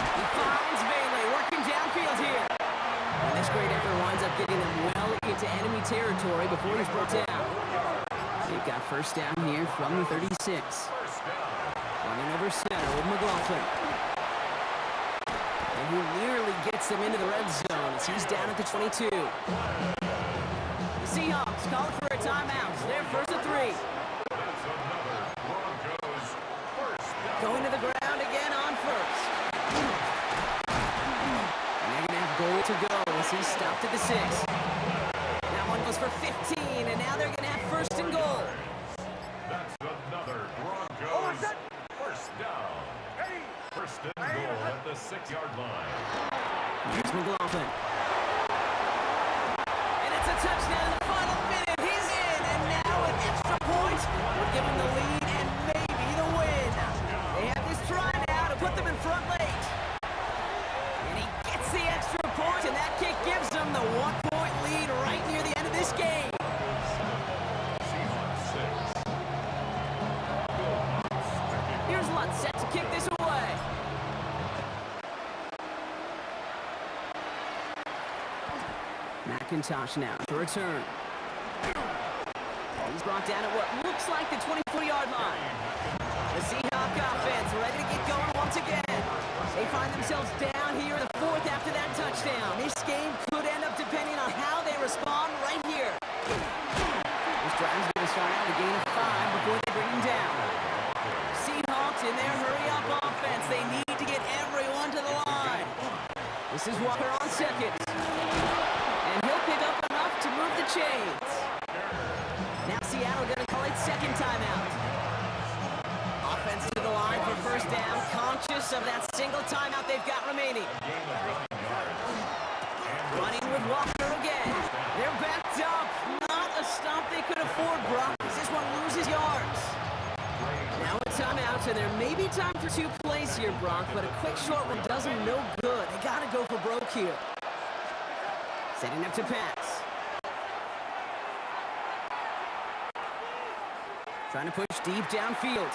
[SPEAKER 2] He finds Bailey working downfield here. And this great effort winds up getting them well into enemy territory before he's brought down. They've got 1st down here from the 36. Running over center with McLaughlin. And he nearly gets them into the red zone as he's down at the 22. The Seahawks call for a timeout. They're 1st and 3. Going to the ground again on 1st. And they're going to have goal to go as he's stopped at the 6. That one goes for 15, and now they're going to have 1st and goal.
[SPEAKER 3] That's another Broncos 1st down. 1st and goal at the 6-yard line.
[SPEAKER 2] Here's McLaughlin. And it's a touchdown in the final minute. He's in, and now an extra point will give him the lead and maybe the win. They have this try now to put them in front late. And he gets the extra point, and that kick gives them the 1-point lead right near the end of this game. Here's Lutz set to kick this away. McIntosh now to return. He's brought down at what looks like the 24-yard line. The Seahawk offense ready to get going once again. They find themselves down here in the 4th after that touchdown. This game could end up depending on how they respond right here. This drive's going to start out with a gain of 5 before they bring him down. Seahawks in their hurry-up offense. They need to get everyone to the line. This is Walker on 2nd. And he'll pick up enough to move the chains. Now Seattle going to call it 2nd timeout. Offense to the line for 1st down, conscious of that single timeout they've got remaining. Running with Walker again. They're backed up. Not a stop they could afford, Brock. This one loses yards. Now a timeout, and there may be time for 2 plays here, Brock, but a quick short one does them no good. They got to go for broke here. Setting up to pass. Trying to push deep downfield.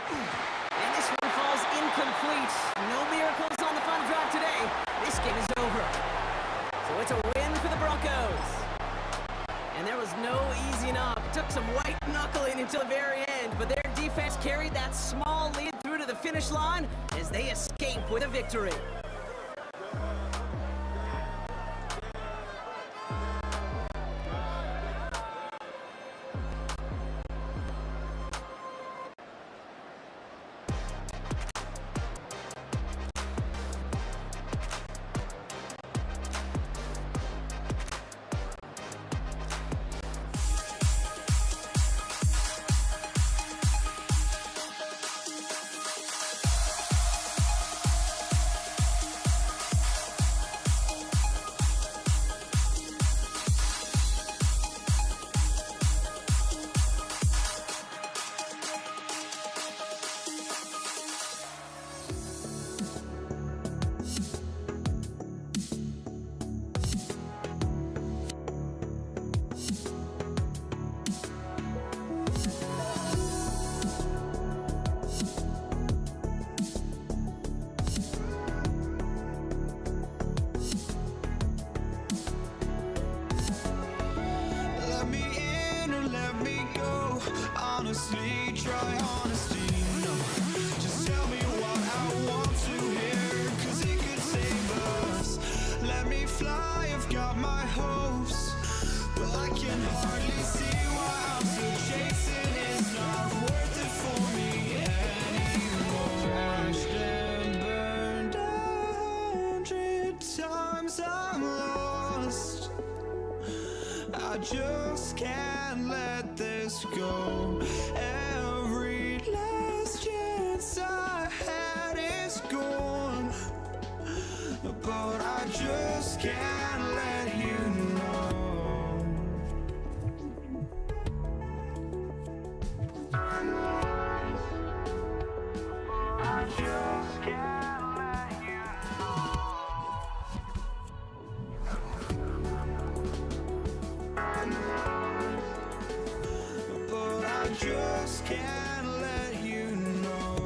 [SPEAKER 2] And this one falls incomplete. No miracles on the final drive today. This game is over. So it's a win for the Broncos. And there was no easing up. It took some white knuckling until the very end, but their defense carried that small lead through to the finish line as they escape with a victory.
[SPEAKER 1] honestly, try honesty, no. Just tell me what I want to hear, 'cause it could save us. Let me fly, I've got my hopes, but I can hardly see why I'm still chasing. It's not worth it for me anymore. Crashed and burned 100 times, I'm lost. I just can't let this go. Every last chance I had is gone, but I just can't let you know. I just can't. just can't let you know.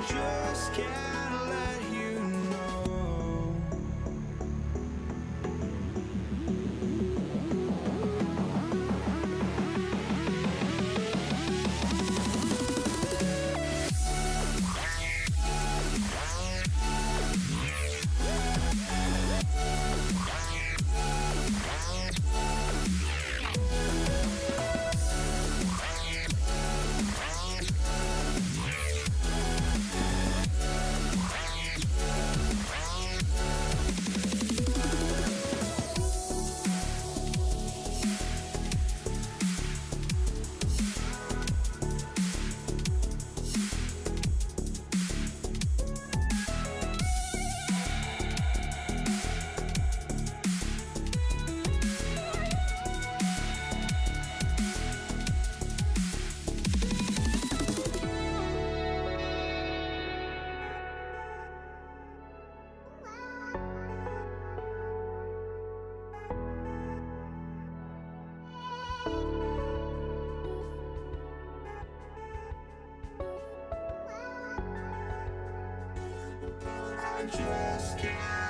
[SPEAKER 1] Just can't let you know. I just can't